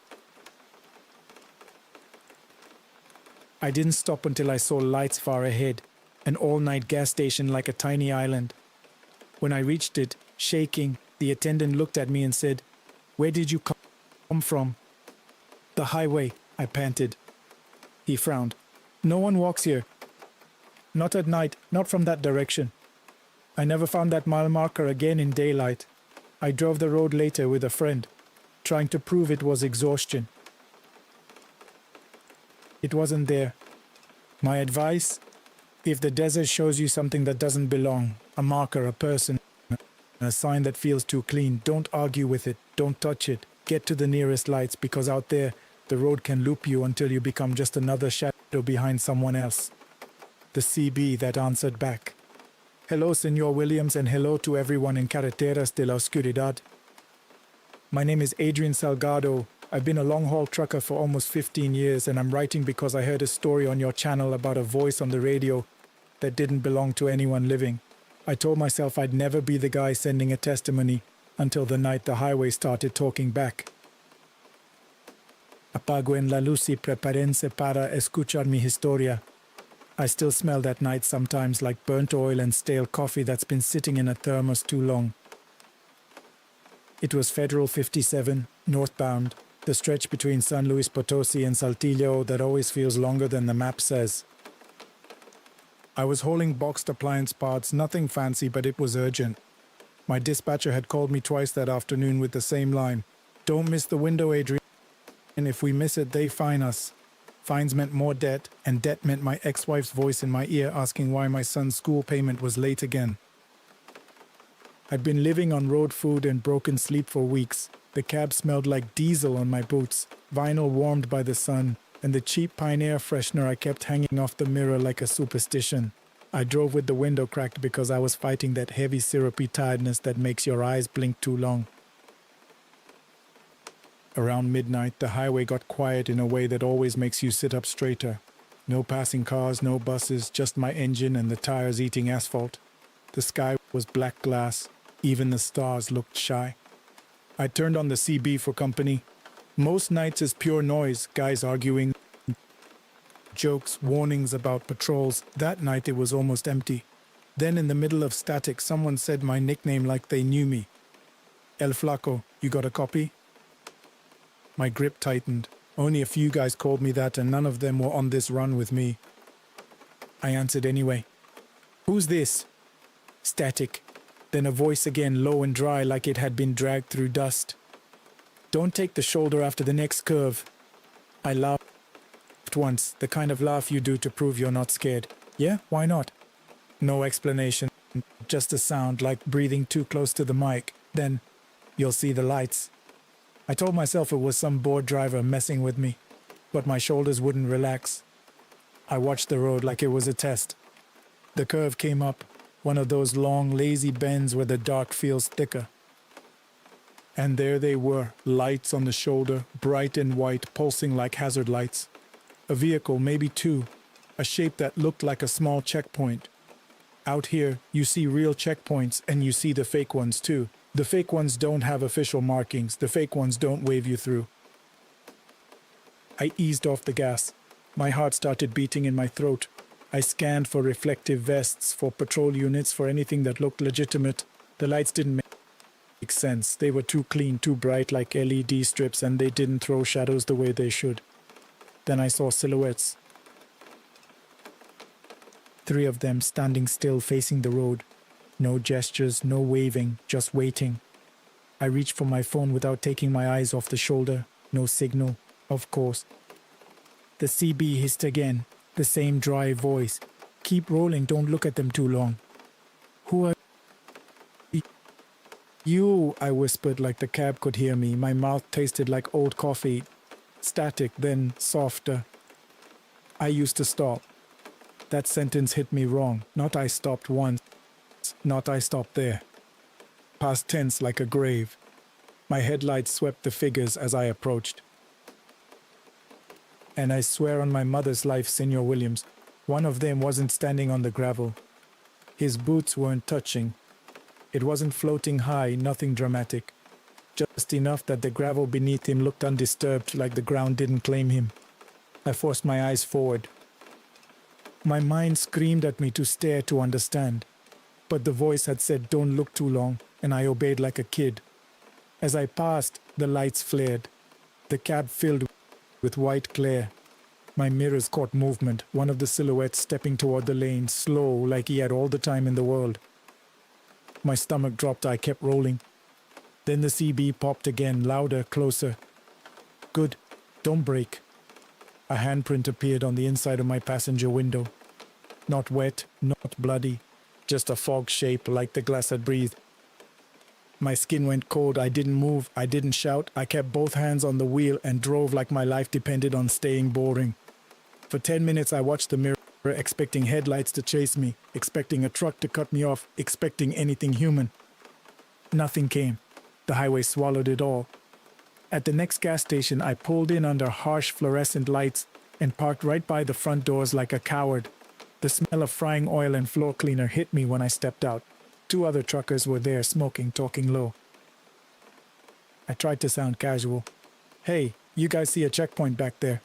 I didn't stop until I saw lights far ahead, an all-night gas station like a tiny island. When I reached it, shaking, the attendant looked at me and said, "Where did you come from?" "The highway," I panted. He frowned. "No one walks here. Not at night, not from that direction." I never found that mile marker again in daylight. I drove the road later with a friend, trying to prove it was exhaustion. It wasn't there. My advice? If the desert shows you something that doesn't belong, a marker, a person, a sign that feels too clean, don't argue with it, don't touch it. Get to the nearest lights because out there, the road can loop you until you become just another shadow behind someone else. The CB that answered back. "Hello, Senor Williams, and hello to everyone in Carreteras de la Oscuridad. My name is Adrian Salgado. I've been a long-haul trucker for almost 15 years, and I'm writing because I heard a story on your channel about a voice on the radio that didn't belong to anyone living. I told myself I'd never be the guy sending a testimony until the night the highway started talking back. Apaguen la luz y prepárense para escuchar mi historia. I still smell that night sometimes like burnt oil and stale coffee that's been sitting in a thermos too long. It was Federal 57, northbound, the stretch between San Luis Potosi and Saltillo that always feels longer than the map says. I was hauling boxed appliance parts, nothing fancy, but it was urgent. My dispatcher had called me twice that afternoon with the same line. Don't miss the window, Adrian. If we miss it, they fine us. Fines meant more debt, and debt meant my ex-wife's voice in my ear asking why my son's school payment was late again. I'd been living on road food and broken sleep for weeks. The cab smelled like diesel on my boots, vinyl warmed by the sun, and the cheap Pioneer freshener I kept hanging off the mirror like a superstition. I drove with the window cracked because I was fighting that heavy syrupy tiredness that makes your eyes blink too long. Around midnight, the highway got quiet in a way that always makes you sit up straighter. No passing cars, no buses, just my engine and the tires eating asphalt. The sky was black glass. Even the stars looked shy. I turned on the CB for company. Most nights is pure noise, guys arguing, jokes, warnings about patrols. That night it was almost empty. Then in the middle of static, someone said my nickname like they knew me. El Flaco, you got a copy? My grip tightened. Only a few guys called me that and none of them were on this run with me. I answered anyway. Who's this? Static. Then a voice again, low and dry like it had been dragged through dust. Don't take the shoulder after the next curve. I laughed once, the kind of laugh you do to prove you're not scared. Yeah, why not? No explanation, just a sound like breathing too close to the mic. Then, you'll see the lights. I told myself it was some bored driver messing with me, but my shoulders wouldn't relax. I watched the road like it was a test. The curve came up, one of those long, lazy bends where the dark feels thicker. And there they were, lights on the shoulder, bright and white, pulsing like hazard lights. A vehicle, maybe two, a shape that looked like a small checkpoint. Out here, you see real checkpoints and you see the fake ones too. The fake ones don't have official markings. The fake ones don't wave you through. I eased off the gas. My heart started beating in my throat. I scanned for reflective vests, for patrol units, for anything that looked legitimate. The lights didn't make sense. They were too clean, too bright like LED strips, and they didn't throw shadows the way they should. Then I saw silhouettes. 3 of them standing still facing the road. No gestures, no waving, just waiting. I reached for my phone without taking my eyes off the shoulder. No signal, of course. The CB hissed again, the same dry voice. Keep rolling, don't look at them too long. Who are you? I whispered like the cab could hear me. My mouth tasted like old coffee. Static, then softer. I used to stop. That sentence hit me wrong. Not I stopped once. Not I stopped there. Past tense like a grave. My headlights swept the figures as I approached. And I swear on my mother's life, Senor Williams, one of them wasn't standing on the gravel. His boots weren't touching. It wasn't floating high, nothing dramatic. Just enough that the gravel beneath him looked undisturbed, like the ground didn't claim him. I forced my eyes forward. My mind screamed at me to stare, to understand. But the voice had said, don't look too long, and I obeyed like a kid. As I passed, the lights flared. The cab filled with white glare. My mirrors caught movement, one of the silhouettes stepping toward the lane, slow, like he had all the time in the world. My stomach dropped, I kept rolling. Then the CB popped again, louder, closer. Good, don't brake. A handprint appeared on the inside of my passenger window. Not wet, not bloody. Just a fog shape like the glass had breathed. My skin went cold. I didn't move. I didn't shout. I kept both hands on the wheel and drove like my life depended on staying boring. For 10 minutes I watched the mirror, expecting headlights to chase me, expecting a truck to cut me off, expecting anything human. Nothing came. The highway swallowed it all. At the next gas station I pulled in under harsh fluorescent lights and parked right by the front doors like a coward. The smell of frying oil and floor cleaner hit me when I stepped out. 2 other truckers were there smoking, talking low. I tried to sound casual. Hey, You guys see a checkpoint back there?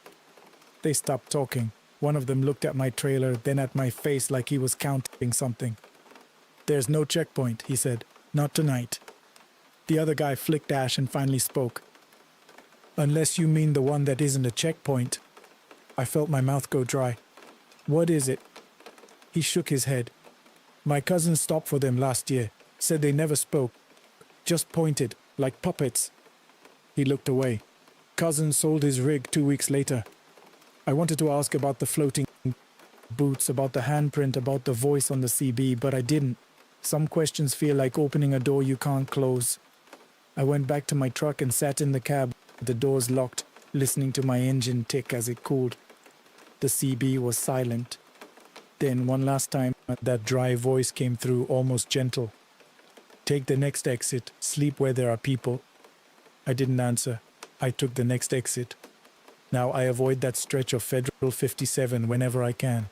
They stopped talking. One of them looked at my trailer, then at my face like he was counting something. There's no checkpoint, he said. Not tonight. The other guy flicked ash and finally spoke. Unless you mean the one that isn't a checkpoint. I felt my mouth go dry. What is it? He shook his head. My cousin stopped for them last year. Said they never spoke. Just pointed, like puppets. He looked away. Cousin sold his rig 2 weeks later. I wanted to ask about the floating boots, about the handprint, about the voice on the CB, but I didn't. Some questions feel like opening a door you can't close. I went back to my truck and sat in the cab, the doors locked, listening to my engine tick as it cooled. The CB was silent. Then, one last time, that dry voice came through, almost gentle. Take the next exit, sleep where there are people. I didn't answer. I took the next exit. Now I avoid that stretch of Federal 57 whenever I can.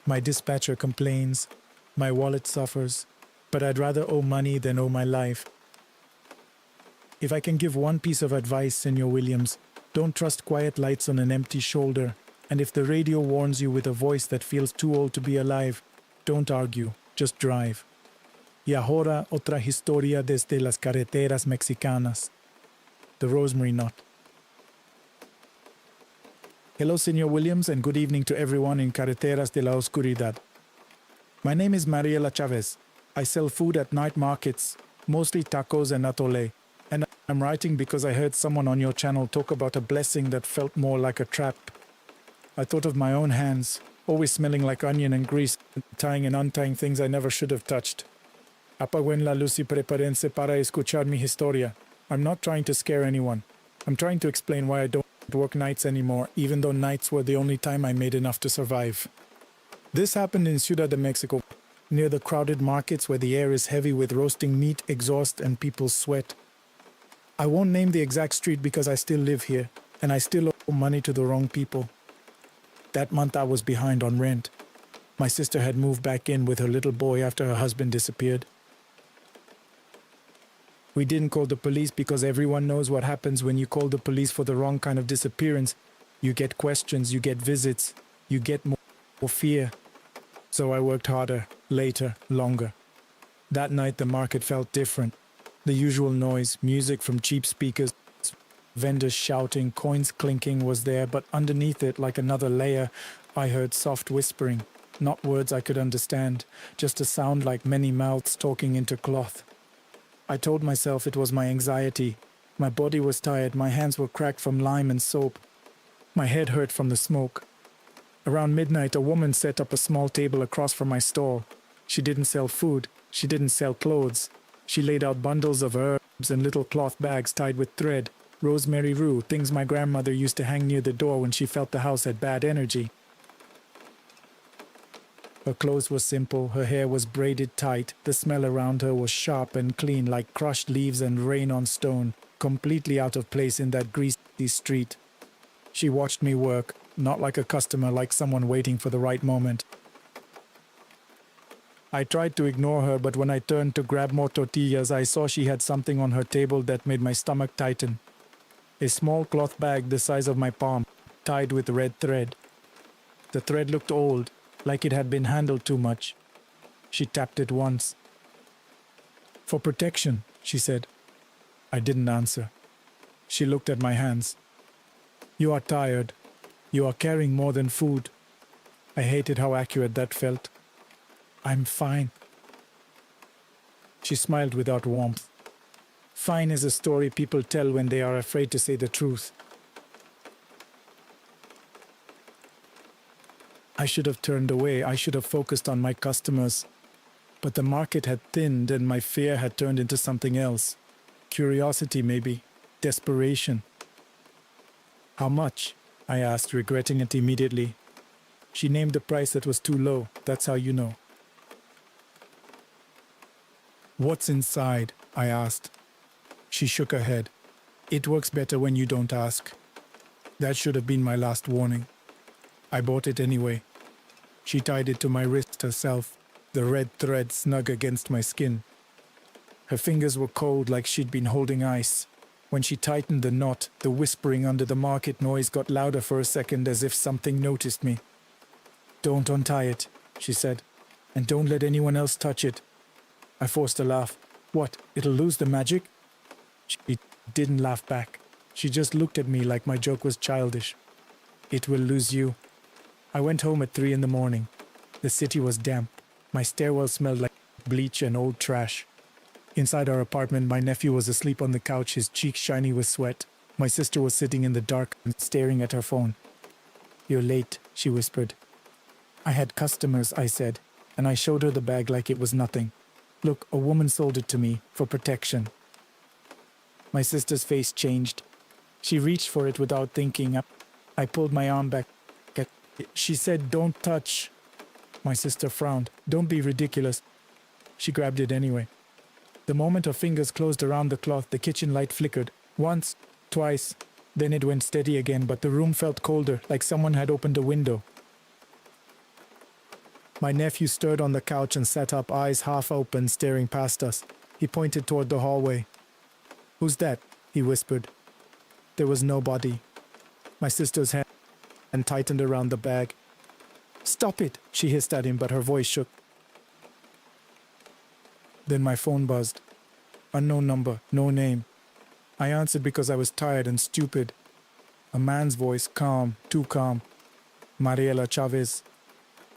My dispatcher complains. My wallet suffers. But I'd rather owe money than owe my life. If I can give one piece of advice, Senor Williams, don't trust quiet lights on an empty shoulder. And if the radio warns you with a voice that feels too old to be alive, don't argue, just drive. Y ahora otra historia desde las carreteras mexicanas. The Rosemary Knot. Hello, Senor Williams, and good evening to everyone in Carreteras de la Oscuridad. My name is Mariela Chavez. I sell food at night markets, mostly tacos and atole. And I'm writing because I heard someone on your channel talk about a blessing that felt more like a trap. I thought of my own hands, always smelling like onion and grease, tying and untying things I never should have touched. Apaguen la luz y prepárense para escuchar mi historia. I'm not trying to scare anyone. I'm trying to explain why I don't work nights anymore, even though nights were the only time I made enough to survive. This happened in Ciudad de Mexico, near the crowded markets where the air is heavy with roasting meat, exhaust, and people's sweat. I won't name the exact street because I still live here, and I still owe money to the wrong people. That month I was behind on rent. My sister had moved back in with her little boy after her husband disappeared. We didn't call the police because everyone knows what happens when you call the police for the wrong kind of disappearance. You get questions, you get visits, you get more fear. So I worked harder, later, longer. That night the market felt different. The usual noise, music from cheap speakers, vendors shouting, coins clinking was there, but underneath it, like another layer, I heard soft whispering. Not words I could understand, just a sound like many mouths talking into cloth. I told myself it was my anxiety. My body was tired, my hands were cracked from lime and soap. My head hurt from the smoke. Around midnight, a woman set up a small table across from my stall. She didn't sell food. She didn't sell clothes. She laid out bundles of herbs and little cloth bags tied with thread, rosemary rue, things my grandmother used to hang near the door when she felt the house had bad energy. Her clothes were simple, her hair was braided tight, the smell around her was sharp and clean like crushed leaves and rain on stone, completely out of place in that greasy street. She watched me work, not like a customer, like someone waiting for the right moment. I tried to ignore her, but when I turned to grab more tortillas, I saw she had something on her table that made my stomach tighten. A small cloth bag the size of my palm, tied with red thread. The thread looked old, like it had been handled too much. She tapped it once. For protection, she said. I didn't answer. She looked at my hands. You are tired. You are carrying more than food. I hated how accurate that felt. I'm fine. She smiled without warmth. Fine is a story people tell when they are afraid to say the truth. I should have turned away. I should have focused on my customers. But the market had thinned and my fear had turned into something else. Curiosity, maybe. Desperation. How much? I asked, regretting it immediately. She named a price that was too low. That's how you know. What's inside? I asked. She shook her head. It works better when you don't ask. That should have been my last warning. I bought it anyway. She tied it to my wrist herself, the red thread snug against my skin. Her fingers were cold like she'd been holding ice. When she tightened the knot, the whispering under the market noise got louder for a second, as if something noticed me. "Don't untie it," she said, "and don't let anyone else touch it." I forced a laugh. "What, it'll lose the magic?" She didn't laugh back. She just looked at me like my joke was childish. "It will lose you." I went home at 3 in the morning. The city was damp. My stairwell smelled like bleach and old trash. Inside our apartment, my nephew was asleep on the couch, his cheeks shiny with sweat. My sister was sitting in the dark and staring at her phone. "You're late," she whispered. "I had customers," I said, and I showed her the bag like it was nothing. "Look, a woman sold it to me for protection." My sister's face changed. She reached for it without thinking. I pulled my arm back. She said, "Don't touch." My sister frowned. "Don't be ridiculous." She grabbed it anyway. The moment her fingers closed around the cloth, the kitchen light flickered. Once, twice, then it went steady again, but the room felt colder, like someone had opened a window. My nephew stirred on the couch and sat up, eyes half open, staring past us. He pointed toward the hallway. "Who's that?" he whispered. There was nobody. My sister's hand tightened around the bag. "Stop it!" she hissed at him, but her voice shook. Then my phone buzzed. Unknown number, no name. I answered because I was tired and stupid. A man's voice, calm, too calm. "Mariela Chavez."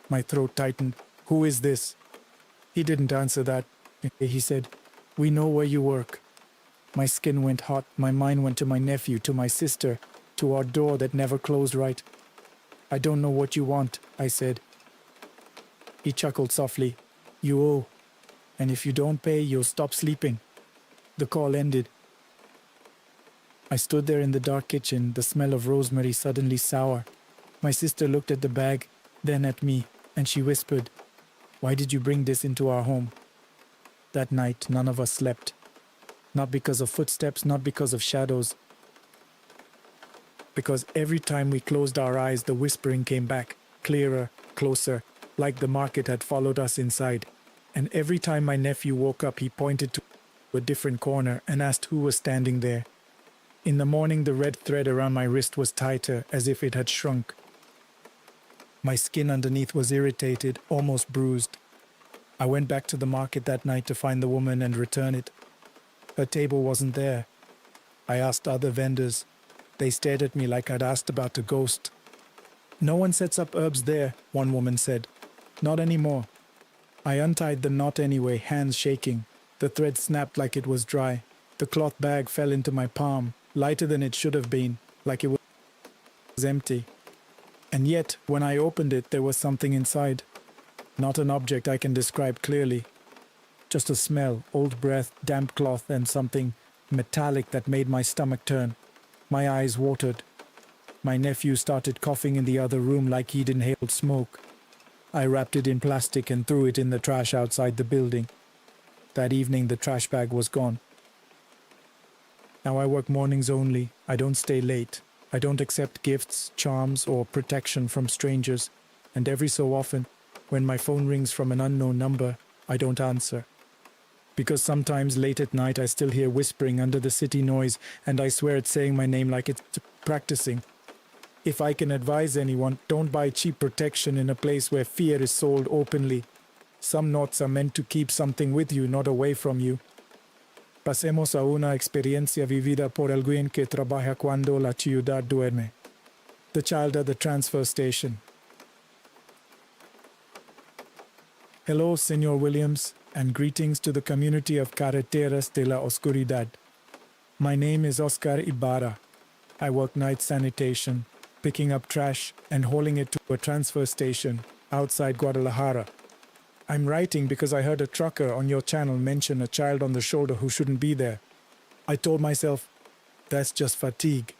My throat tightened. "Who is this?" He didn't answer that. He said, "We know where you work." My skin went hot. My mind went to my nephew, to my sister, to our door that never closed right. "I don't know what you want," I said. He chuckled softly. "You owe. And if you don't pay, you'll stop sleeping." The call ended. I stood there in the dark kitchen, the smell of rosemary suddenly sour. My sister looked at the bag, then at me, and she whispered, "Why did you bring this into our home?" That night, none of us slept. Not because of footsteps, not because of shadows. Because every time we closed our eyes, the whispering came back, clearer, closer, like the market had followed us inside. And every time my nephew woke up, he pointed to a different corner and asked who was standing there. In the morning, the red thread around my wrist was tighter, as if it had shrunk. My skin underneath was irritated, almost bruised. I went back to the market that night to find the woman and return it. Her table wasn't there. I asked other vendors. They stared at me like I'd asked about a ghost. "No one sets up herbs there," one woman said. "Not anymore." I untied the knot anyway, hands shaking. The thread snapped like it was dry. The cloth bag fell into my palm, lighter than it should have been, like it was empty. And yet, when I opened it, there was something inside. Not an object I can describe clearly. Just a smell, old breath, damp cloth, and something metallic that made my stomach turn. My eyes watered. My nephew started coughing in the other room like he'd inhaled smoke. I wrapped it in plastic and threw it in the trash outside the building. That evening, the trash bag was gone. Now I work mornings only. I don't stay late. I don't accept gifts, charms, or protection from strangers. And every so often, when my phone rings from an unknown number, I don't answer. Because sometimes late at night I still hear whispering under the city noise, and I swear it's saying my name like it's practicing. If I can advise anyone, don't buy cheap protection in a place where fear is sold openly. Some knots are meant to keep something with you, not away from you. Pasemos a una experiencia vivida por alguien que trabaja cuando la ciudad duerme. The child at the transfer station. Hello, Senor Williams, and greetings to the community of Carreteras de la Oscuridad. My name is Oscar Ibarra. I work night sanitation, picking up trash and hauling it to a transfer station outside Guadalajara. I'm writing because I heard a trucker on your channel mention a child on the shoulder who shouldn't be there. I told myself, that's just fatigue.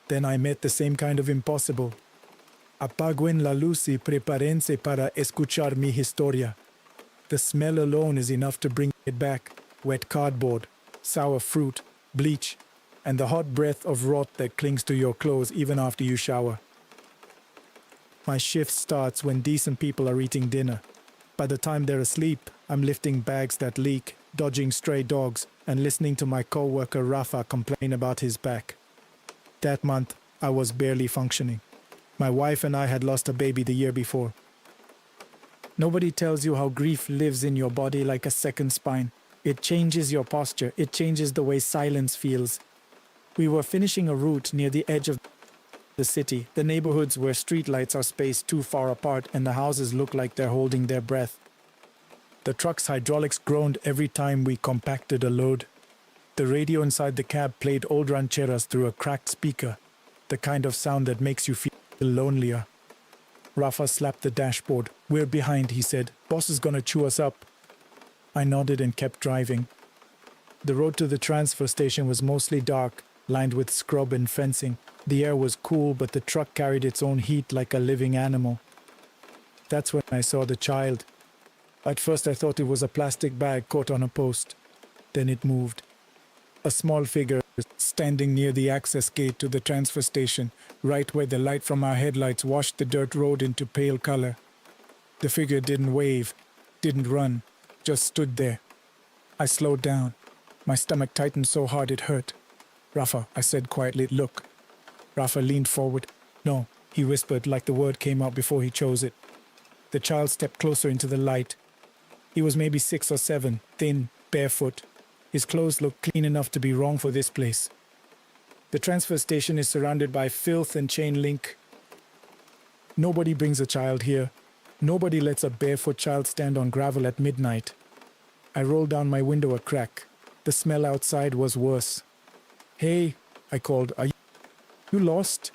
Then I met the same kind of impossible. Apaguen la luz y prepárense para escuchar mi historia. The smell alone is enough to bring it back. Wet cardboard, sour fruit, bleach, and the hot breath of rot that clings to your clothes even after you shower. My shift starts when decent people are eating dinner. By the time they're asleep, I'm lifting bags that leak, dodging stray dogs, and listening to my co-worker Rafa complain about his back. That month, I was barely functioning. My wife and I had lost a baby the year before. Nobody tells you how grief lives in your body like a second spine. It changes your posture. It changes the way silence feels. We were finishing a route near the edge of the city, the neighborhoods where streetlights are spaced too far apart and the houses look like they're holding their breath. The truck's hydraulics groaned every time we compacted a load. The radio inside the cab played old rancheras through a cracked speaker, the kind of sound that makes you feel lonelier. Rafa slapped the dashboard. "We're behind," he said. "Boss is gonna chew us up." I nodded and kept driving. The road to the transfer station was mostly dark, lined with scrub and fencing. The air was cool, but the truck carried its own heat like a living animal. That's when I saw the child. At first I thought it was a plastic bag caught on a post. Then it moved. A small figure standing near the access gate to the transfer station, right where the light from our headlights washed the dirt road into pale color. The figure didn't wave, didn't run, just stood there. I slowed down. My stomach tightened so hard it hurt. "Rafa," I said quietly, "look." Rafa leaned forward. "No," he whispered like the word came out before he chose it. The child stepped closer into the light. He was maybe 6 or 7, thin, barefoot. His clothes looked clean enough to be wrong for this place. The transfer station is surrounded by filth and chain link. Nobody brings a child here. Nobody lets a barefoot child stand on gravel at midnight. I rolled down my window a crack. The smell outside was worse. "Hey," I called, "are you lost?"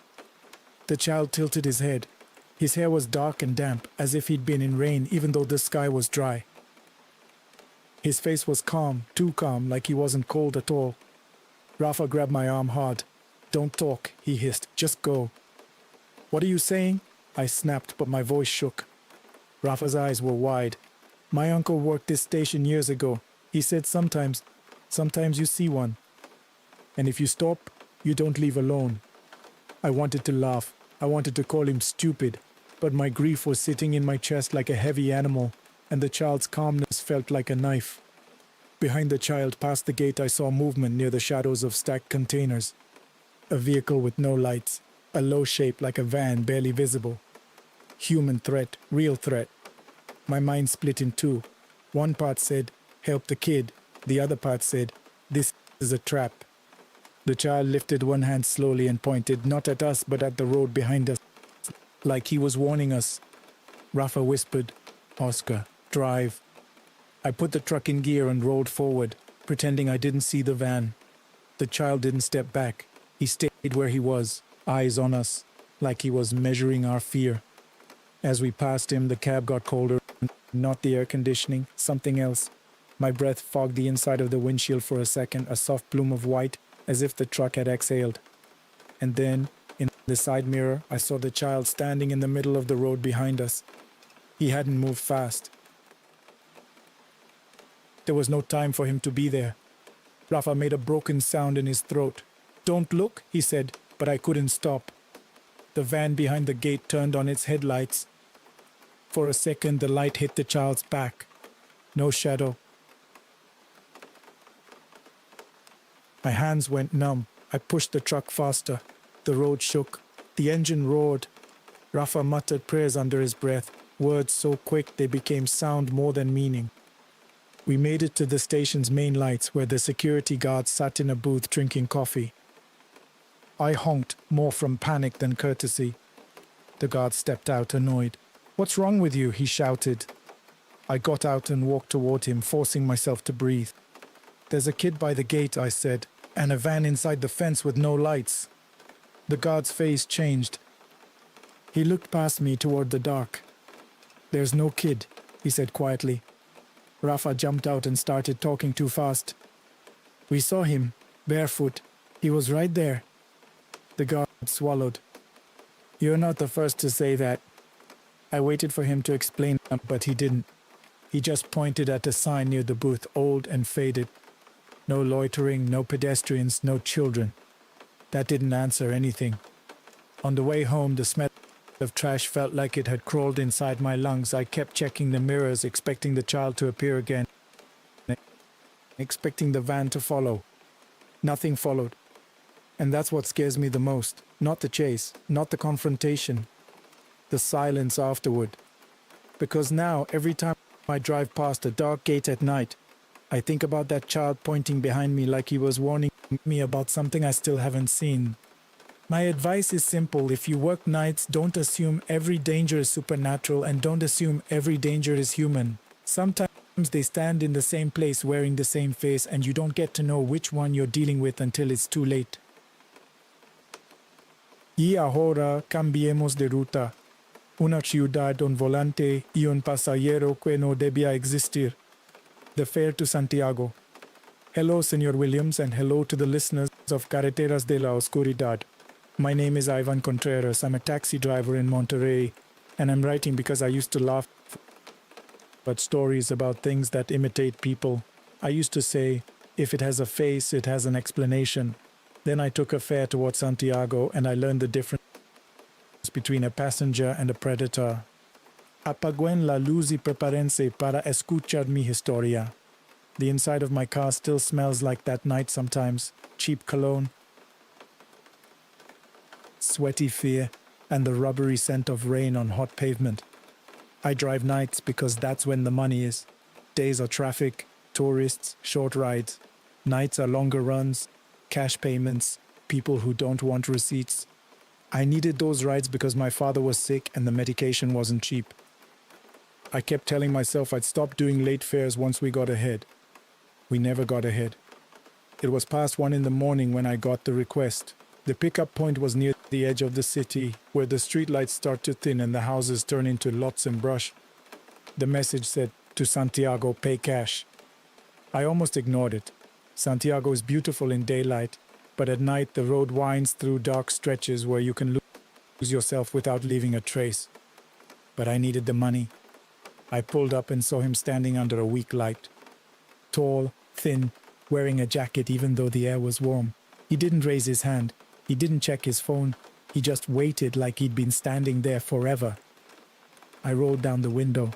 The child tilted his head. His hair was dark and damp, as if he'd been in rain, even though the sky was dry. His face was calm, too calm, like he wasn't cold at all. Rafa grabbed my arm hard. "Don't talk," he hissed. "Just go." "What are you saying?" I snapped, but my voice shook. Rafa's eyes were wide. "My uncle worked this station years ago. He said sometimes you see one. And if you stop, you don't leave alone." I wanted to laugh. I wanted to call him stupid, but my grief was sitting in my chest like a heavy animal, and the child's calmness felt like a knife. Behind the child, past the gate, I saw movement near the shadows of stacked containers. A vehicle with no lights, a low shape like a van, barely visible. Human threat, real threat. My mind split in two. One part said, "Help the kid." The other part said, "This is a trap." The child lifted one hand slowly and pointed, not at us, but at the road behind us, like he was warning us. Rafa whispered, "Oscar, drive." I put the truck in gear and rolled forward, pretending I didn't see the van. The child didn't step back. He stayed where he was, eyes on us, like he was measuring our fear. As we passed him, the cab got colder. Not the air conditioning, something else. My breath fogged the inside of the windshield for a second, a soft plume of white, as if the truck had exhaled. And then, in the side mirror, I saw the child standing in the middle of the road behind us. He hadn't moved fast. There was no time for him to be there. Rafa made a broken sound in his throat. "Don't look," he said, but I couldn't stop. The van behind the gate turned on its headlights. For a second, the light hit the child's back. No shadow. My hands went numb. I pushed the truck faster. The road shook. The engine roared. Rafa muttered prayers under his breath, words so quick they became sound more than meaning. We made it to the station's main lights, where the security guard sat in a booth drinking coffee. I honked, more from panic than courtesy. The guard stepped out, annoyed. "What's wrong with you?" he shouted. I got out and walked toward him, forcing myself to breathe. "There's a kid by the gate," I said, "and a van inside the fence with no lights." The guard's face changed. He looked past me toward the dark. "There's no kid," he said quietly. Rafa jumped out and started talking too fast. "We saw him, barefoot. He was right there." The guard swallowed. "You're not the first to say that." I waited for him to explain, but he didn't. He just pointed at a sign near the booth, old and faded. No loitering, no pedestrians, no children. That didn't answer anything. On the way home, the smell of trash felt like it had crawled inside my lungs. I kept checking the mirrors, expecting the child to appear again. expecting the van to follow. Nothing followed. And that's what scares me the most. Not the chase, not the confrontation, the silence afterward. Because now, every time I drive past a dark gate at night, I think about that child pointing behind me like he was warning me about something I still haven't seen. My advice is simple. If you work nights, don't assume every danger is supernatural and don't assume every danger is human. Sometimes they stand in the same place wearing the same face and you don't get to know which one you're dealing with until it's too late. Y ahora cambiemos de ruta. Una ciudad un volante y un pasajero que no debía existir. The fare to Santiago. Hello, Senor Williams, and hello to the listeners of Carreteras de la Oscuridad. My name is Ivan Contreras. I'm a taxi driver in Monterrey, and I'm writing because I used to laugh at stories about things that imitate people. I used to say, if it has a face, it has an explanation. Then I took a fare towards Santiago, and I learned the difference between a passenger and a predator. Apaguen la luz y prepárense para escuchar mi historia. The inside of my car still smells like that night sometimes. Cheap cologne, sweaty fear, and the rubbery scent of rain on hot pavement. I drive nights because that's when the money is. Days are traffic, tourists, short rides. Nights are longer runs, cash payments, people who don't want receipts. I needed those rides because my father was sick and the medication wasn't cheap. I kept telling myself I'd stop doing late fares once we got ahead. We never got ahead. It was past 1 in the morning when I got the request. The pickup point was near the edge of the city, where the streetlights start to thin and the houses turn into lots and brush. The message said, to Santiago, pay cash. I almost ignored it. Santiago is beautiful in daylight, but at night the road winds through dark stretches where you can lose yourself without leaving a trace. But I needed the money. I pulled up and saw him standing under a weak light. Tall, thin, wearing a jacket even though the air was warm. He didn't raise his hand. He didn't check his phone. He just waited like he'd been standing there forever. I rolled down the window.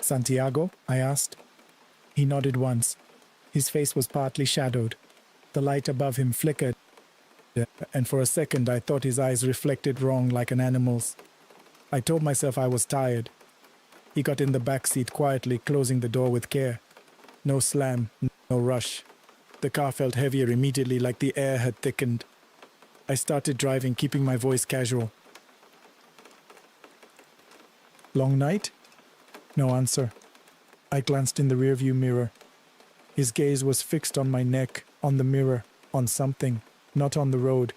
Santiago? I asked. He nodded once. His face was partly shadowed. The light above him flickered, and for a second I thought his eyes reflected wrong like an animal's. I told myself I was tired. He got in the back seat quietly, closing the door with care. No slam, no rush. The car felt heavier immediately, like the air had thickened. I started driving, keeping my voice casual. Long night? No answer. I glanced in the rearview mirror. His gaze was fixed on my neck, on the mirror, on something, not on the road.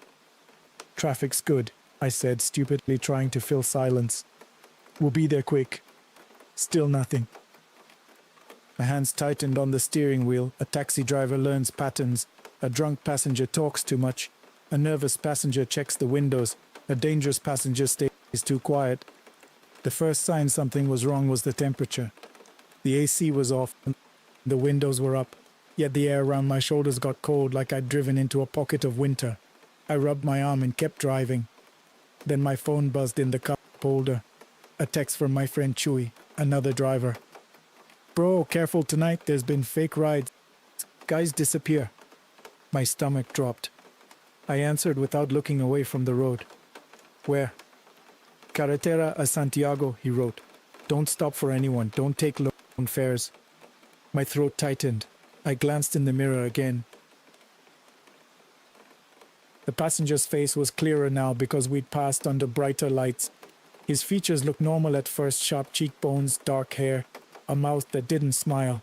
Traffic's good, I said, stupidly trying to fill silence. We'll be there quick. Still nothing. My hands tightened on the steering wheel. A taxi driver learns patterns. A drunk passenger talks too much. A nervous passenger checks the windows. A dangerous passenger stays too quiet. The first sign something was wrong was the temperature. The AC was off. The windows were up. Yet the air around my shoulders got cold like I'd driven into a pocket of winter. I rubbed my arm and kept driving. Then my phone buzzed in the cup holder. A text from my friend Chewy, another driver. Bro, careful tonight, there's been fake rides. Guys disappear. My stomach dropped. I answered without looking away from the road. Where? Carretera a Santiago, he wrote. Don't stop for anyone, don't take loan fares. My throat tightened. I glanced in the mirror again. The passenger's face was clearer now because we'd passed under brighter lights. His features looked normal at first, sharp cheekbones, dark hair, a mouth that didn't smile.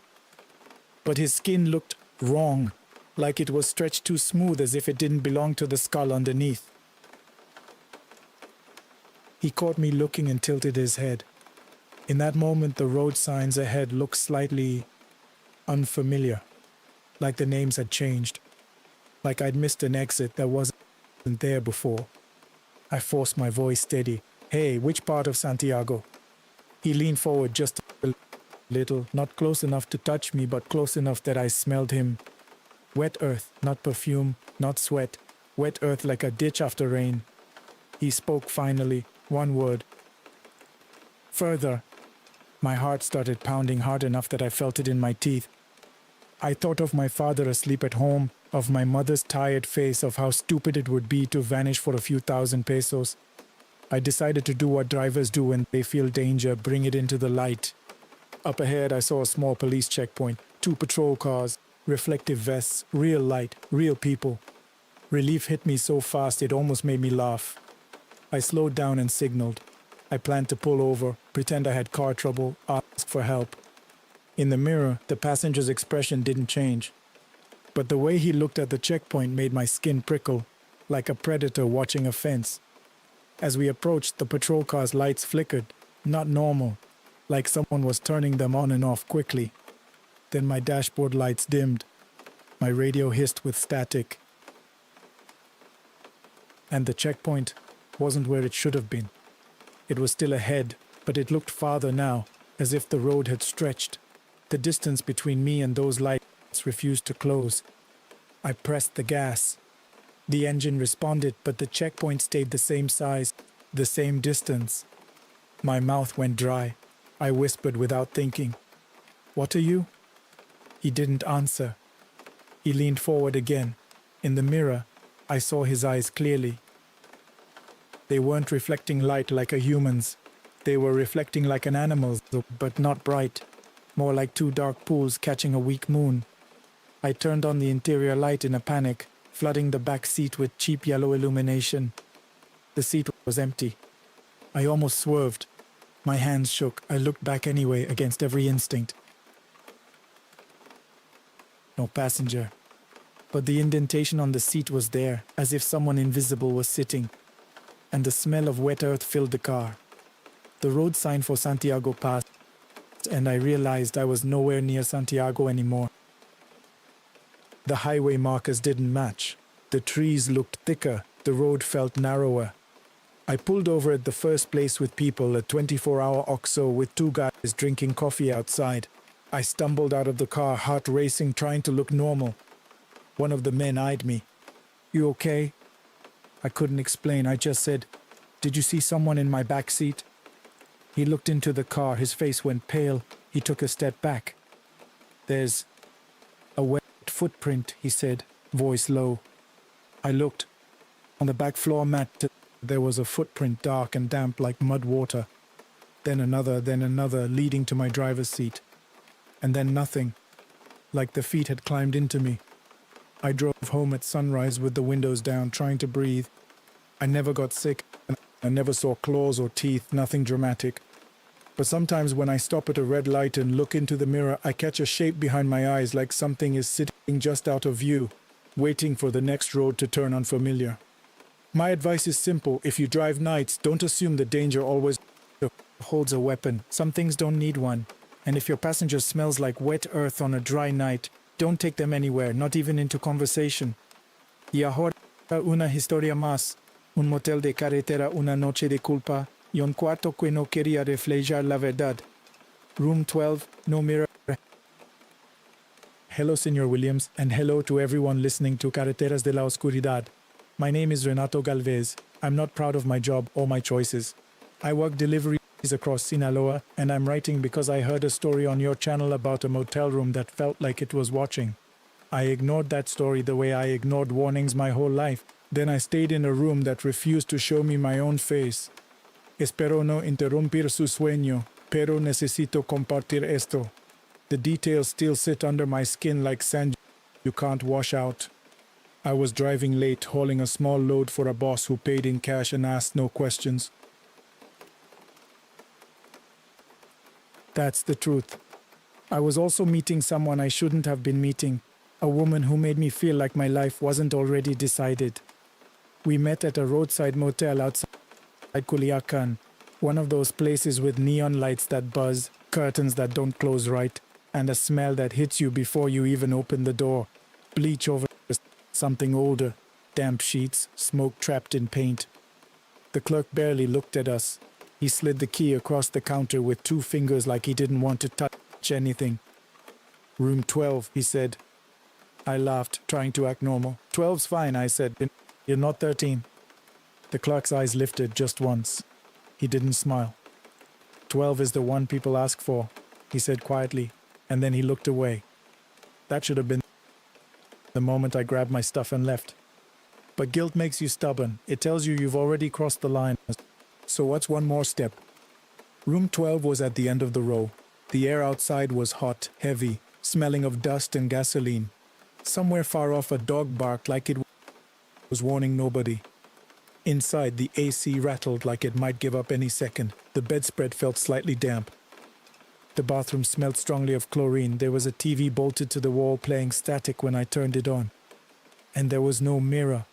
But his skin looked wrong, like it was stretched too smooth as if it didn't belong to the skull underneath. He caught me looking and tilted his head. In that moment, the road signs ahead looked slightly unfamiliar, like the names had changed, like I'd missed an exit that wasn't there before. I forced my voice steady. Hey, which part of Santiago? He leaned forward just a little, not close enough to touch me, but close enough that I smelled him. Wet earth, not perfume, not sweat. Wet earth like a ditch after rain. He spoke finally, one word. Further. My heart started pounding hard enough that I felt it in my teeth. I thought of my father asleep at home, of my mother's tired face, of how stupid it would be to vanish for a few thousand pesos. I decided to do what drivers do when they feel danger, bring it into the light. Up ahead, I saw a small police checkpoint, 2 patrol cars, reflective vests, real light, real people. Relief hit me so fast it almost made me laugh. I slowed down and signaled. I planned to pull over, pretend I had car trouble, ask for help. In the mirror, the passenger's expression didn't change. But the way he looked at the checkpoint made my skin prickle, like a predator watching a fence. As we approached, the patrol car's lights flickered, not normal, like someone was turning them on and off quickly. Then my dashboard lights dimmed. My radio hissed with static. And the checkpoint wasn't where it should have been. It was still ahead, but it looked farther now, as if the road had stretched. The distance between me and those lights refused to close. I pressed the gas. The engine responded, but the checkpoint stayed the same size, the same distance. My mouth went dry. I whispered without thinking, "What are you?" He didn't answer. He leaned forward again. In the mirror, I saw his eyes clearly. They weren't reflecting light like a human's. They were reflecting like an animal's, but not bright. More like 2 dark pools catching a weak moon. I turned on the interior light in a panic, flooding the back seat with cheap yellow illumination. The seat was empty. I almost swerved. My hands shook. I looked back anyway, against every instinct. No passenger. But the indentation on the seat was there, as if someone invisible was sitting. And the smell of wet earth filled the car. The road sign for Santiago passed, and I realized I was nowhere near Santiago anymore. The highway markers didn't match. The trees looked thicker. The road felt narrower. I pulled over at the first place with people, a 24-hour OXXO with 2 guys drinking coffee outside. I stumbled out of the car, heart racing, trying to look normal. One of the men eyed me. "You okay?" I couldn't explain. I just said, "Did you see someone in my back seat?" He looked into the car. His face went pale. He took a step back. "There's a wet footprint," he said, voice low. I looked. On the back floor mat, there was a footprint, dark and damp like mud water. Then another, leading to my driver's seat. And then nothing, like the feet had climbed into me. I drove home at sunrise with the windows down, trying to breathe. I never got sick. I never saw claws or teeth, nothing dramatic. But sometimes when I stop at a red light and look into the mirror, I catch a shape behind my eyes, like something is sitting just out of view, waiting for the next road to turn unfamiliar. My advice is simple. If you drive nights, don't assume the danger always holds a weapon. Some things don't need one. And if your passenger smells like wet earth on a dry night, don't take them anywhere, not even into conversation. Y ahora una historia más. Un motel de carretera, una noche de culpa, y un cuarto que no quería reflejar la verdad. Room 12, no mirror. Hello, Senor Williams, and hello to everyone listening to Carreteras de la Oscuridad. My name is Renato Galvez. I'm not proud of my job or my choices. I work deliveries across Sinaloa, and I'm writing because I heard a story on your channel about a motel room that felt like it was watching. I ignored that story the way I ignored warnings my whole life. Then I stayed in a room that refused to show me my own face. Espero no interrumpir su sueño, pero necesito compartir esto. The details still sit under my skin like sand you can't wash out. I was driving late, hauling a small load for a boss who paid in cash and asked no questions. That's the truth. I was also meeting someone I shouldn't have been meeting, a woman who made me feel like my life wasn't already decided. We met at a roadside motel outside Culiacan, one of those places with neon lights that buzz, curtains that don't close right, and a smell that hits you before you even open the door. Bleach over something older, damp sheets, smoke trapped in paint. The clerk barely looked at us. He slid the key across the counter with 2 fingers like he didn't want to touch anything. Room 12, he said. I laughed, trying to act normal. 12's fine, I said. You're not 13. The clerk's eyes lifted just once. He didn't smile. 12 is the one people ask for, he said quietly, and then he looked away. That should have been the moment I grabbed my stuff and left. But guilt makes you stubborn. It tells you you've already crossed the line. So what's one more step? Room 12 was at the end of the row. The air outside was hot, heavy, smelling of dust and gasoline. Somewhere far off, a dog barked like it was warning nobody. Inside, the AC rattled like it might give up any second. The bedspread felt slightly damp. The bathroom smelled strongly of chlorine. There was a TV bolted to the wall playing static when I turned it on. And there was no mirror.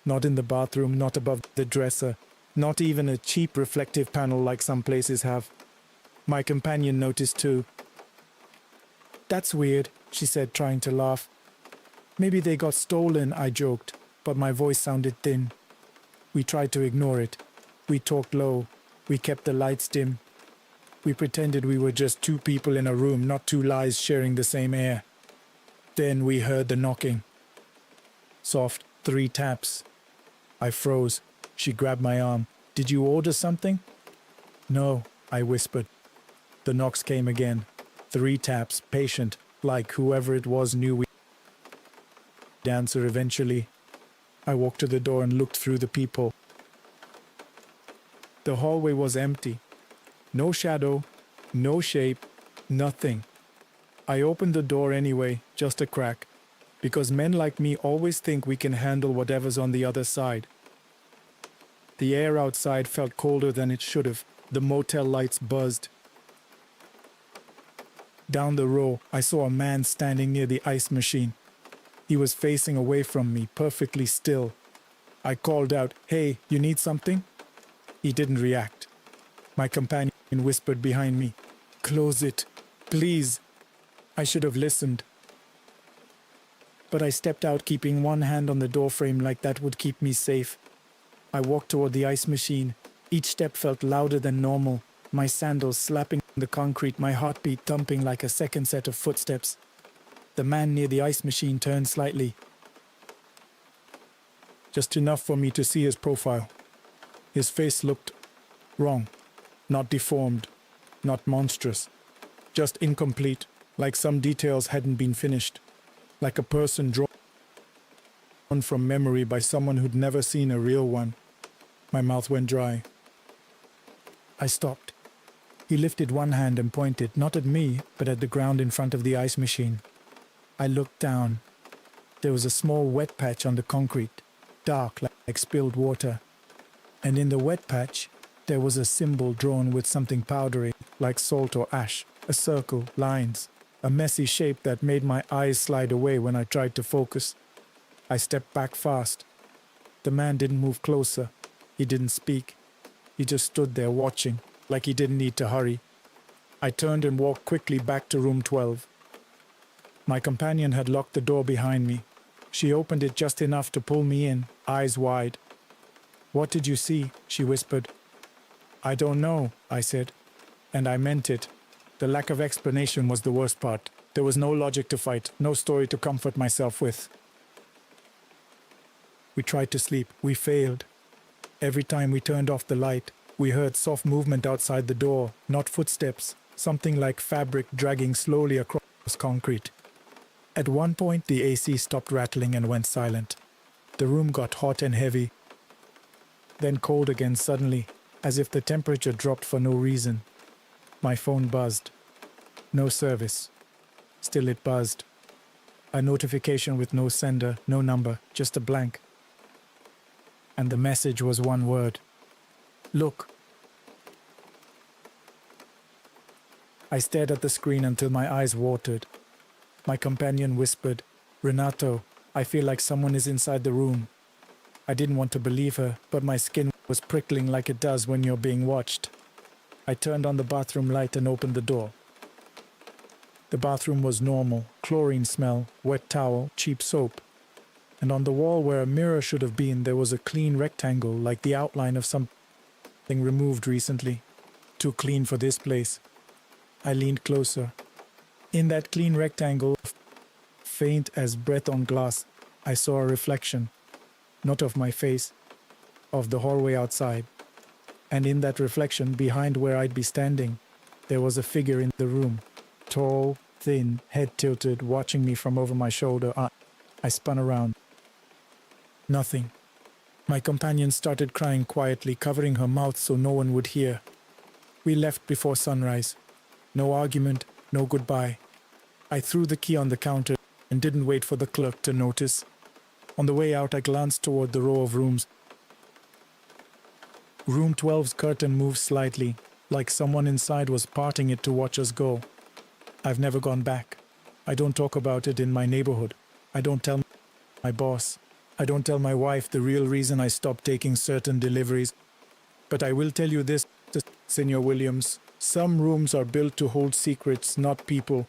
Not in the bathroom, not above the dresser, not even a cheap reflective panel like some places have. My companion noticed too. "That's weird," she said, trying to laugh. "Maybe they got stolen," I joked, but my voice sounded thin. We tried to ignore it. We talked low. We kept the lights dim. We pretended we were just two people in a room, not two lies sharing the same air. Then we heard the knocking. Soft, 3 taps. I froze. She grabbed my arm. "Did you order something?" "No," I whispered. The knocks came again. 3 taps, patient, like whoever it was knew we'd answer eventually. I walked to the door and looked through the peephole. The hallway was empty. No shadow, no shape, nothing. I opened the door anyway, just a crack, because men like me always think we can handle whatever's on the other side. The air outside felt colder than it should have. The motel lights buzzed. Down the row, I saw a man standing near the ice machine. He was facing away from me, perfectly still. I called out, "Hey, you need something?" He didn't react. My companion whispered behind me, "Close it, please." I should have listened. But I stepped out, keeping one hand on the doorframe like that would keep me safe. I walked toward the ice machine. Each step felt louder than normal, my sandals slapping the concrete, my heartbeat thumping like a second set of footsteps. The man near the ice machine turned slightly. Just enough for me to see his profile. His face looked wrong. Not deformed, not monstrous. Just incomplete, like some details hadn't been finished. Like a person drawn from memory by someone who'd never seen a real one. My mouth went dry. I stopped. He lifted one hand and pointed, not at me, but at the ground in front of the ice machine. I looked down. There was a small wet patch on the concrete, dark like spilled water. And in the wet patch, there was a symbol drawn with something powdery, like salt or ash. A circle, lines, a messy shape that made my eyes slide away when I tried to focus. I stepped back fast. The man didn't move closer. He didn't speak. He just stood there watching, like he didn't need to hurry. I turned and walked quickly back to room 12. My companion had locked the door behind me. She opened it just enough to pull me in, eyes wide. "What did you see?" she whispered. "I don't know," I said. And I meant it. The lack of explanation was the worst part. There was no logic to fight, no story to comfort myself with. We tried to sleep. We failed. Every time we turned off the light, we heard soft movement outside the door, not footsteps, something like fabric dragging slowly across concrete. At one point, the AC stopped rattling and went silent. The room got hot and heavy, then cold again suddenly, as if the temperature dropped for no reason. My phone buzzed. No service. Still it buzzed. A notification with no sender, no number, just a blank. And the message was one word. "Look." I stared at the screen until my eyes watered. My companion whispered, "Renato, I feel like someone is inside the room." I didn't want to believe her, but my skin was prickling like it does when you're being watched. I turned on the bathroom light and opened the door. The bathroom was normal, chlorine smell, wet towel, cheap soap. And on the wall where a mirror should have been, there was a clean rectangle like the outline of something removed recently. Too clean for this place. I leaned closer. In that clean rectangle, faint as breath on glass, I saw a reflection. Not of my face, of the hallway outside. And in that reflection, behind where I'd be standing, there was a figure in the room. Tall, thin, head tilted, watching me from over my shoulder. I spun around. Nothing. My companion started crying quietly, covering her mouth so no one would hear. We left before sunrise. No argument, no goodbye. I threw the key on the counter and didn't wait for the clerk to notice. On the way out, I glanced toward the row of rooms. Room 12's curtain moved slightly, like someone inside was parting it to watch us go. I've never gone back. I don't talk about it in my neighborhood. I don't tell my boss. I don't tell my wife the real reason I stopped taking certain deliveries. But I will tell you this, Senor Williams. Some rooms are built to hold secrets, not people.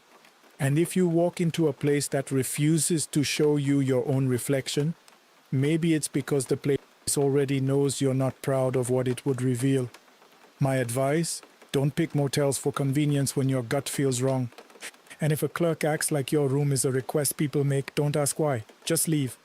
And if you walk into a place that refuses to show you your own reflection, maybe it's because the place already knows you're not proud of what it would reveal. My advice? Don't pick motels for convenience when your gut feels wrong. And if a clerk acts like your room is a request people make, don't ask why. Just leave.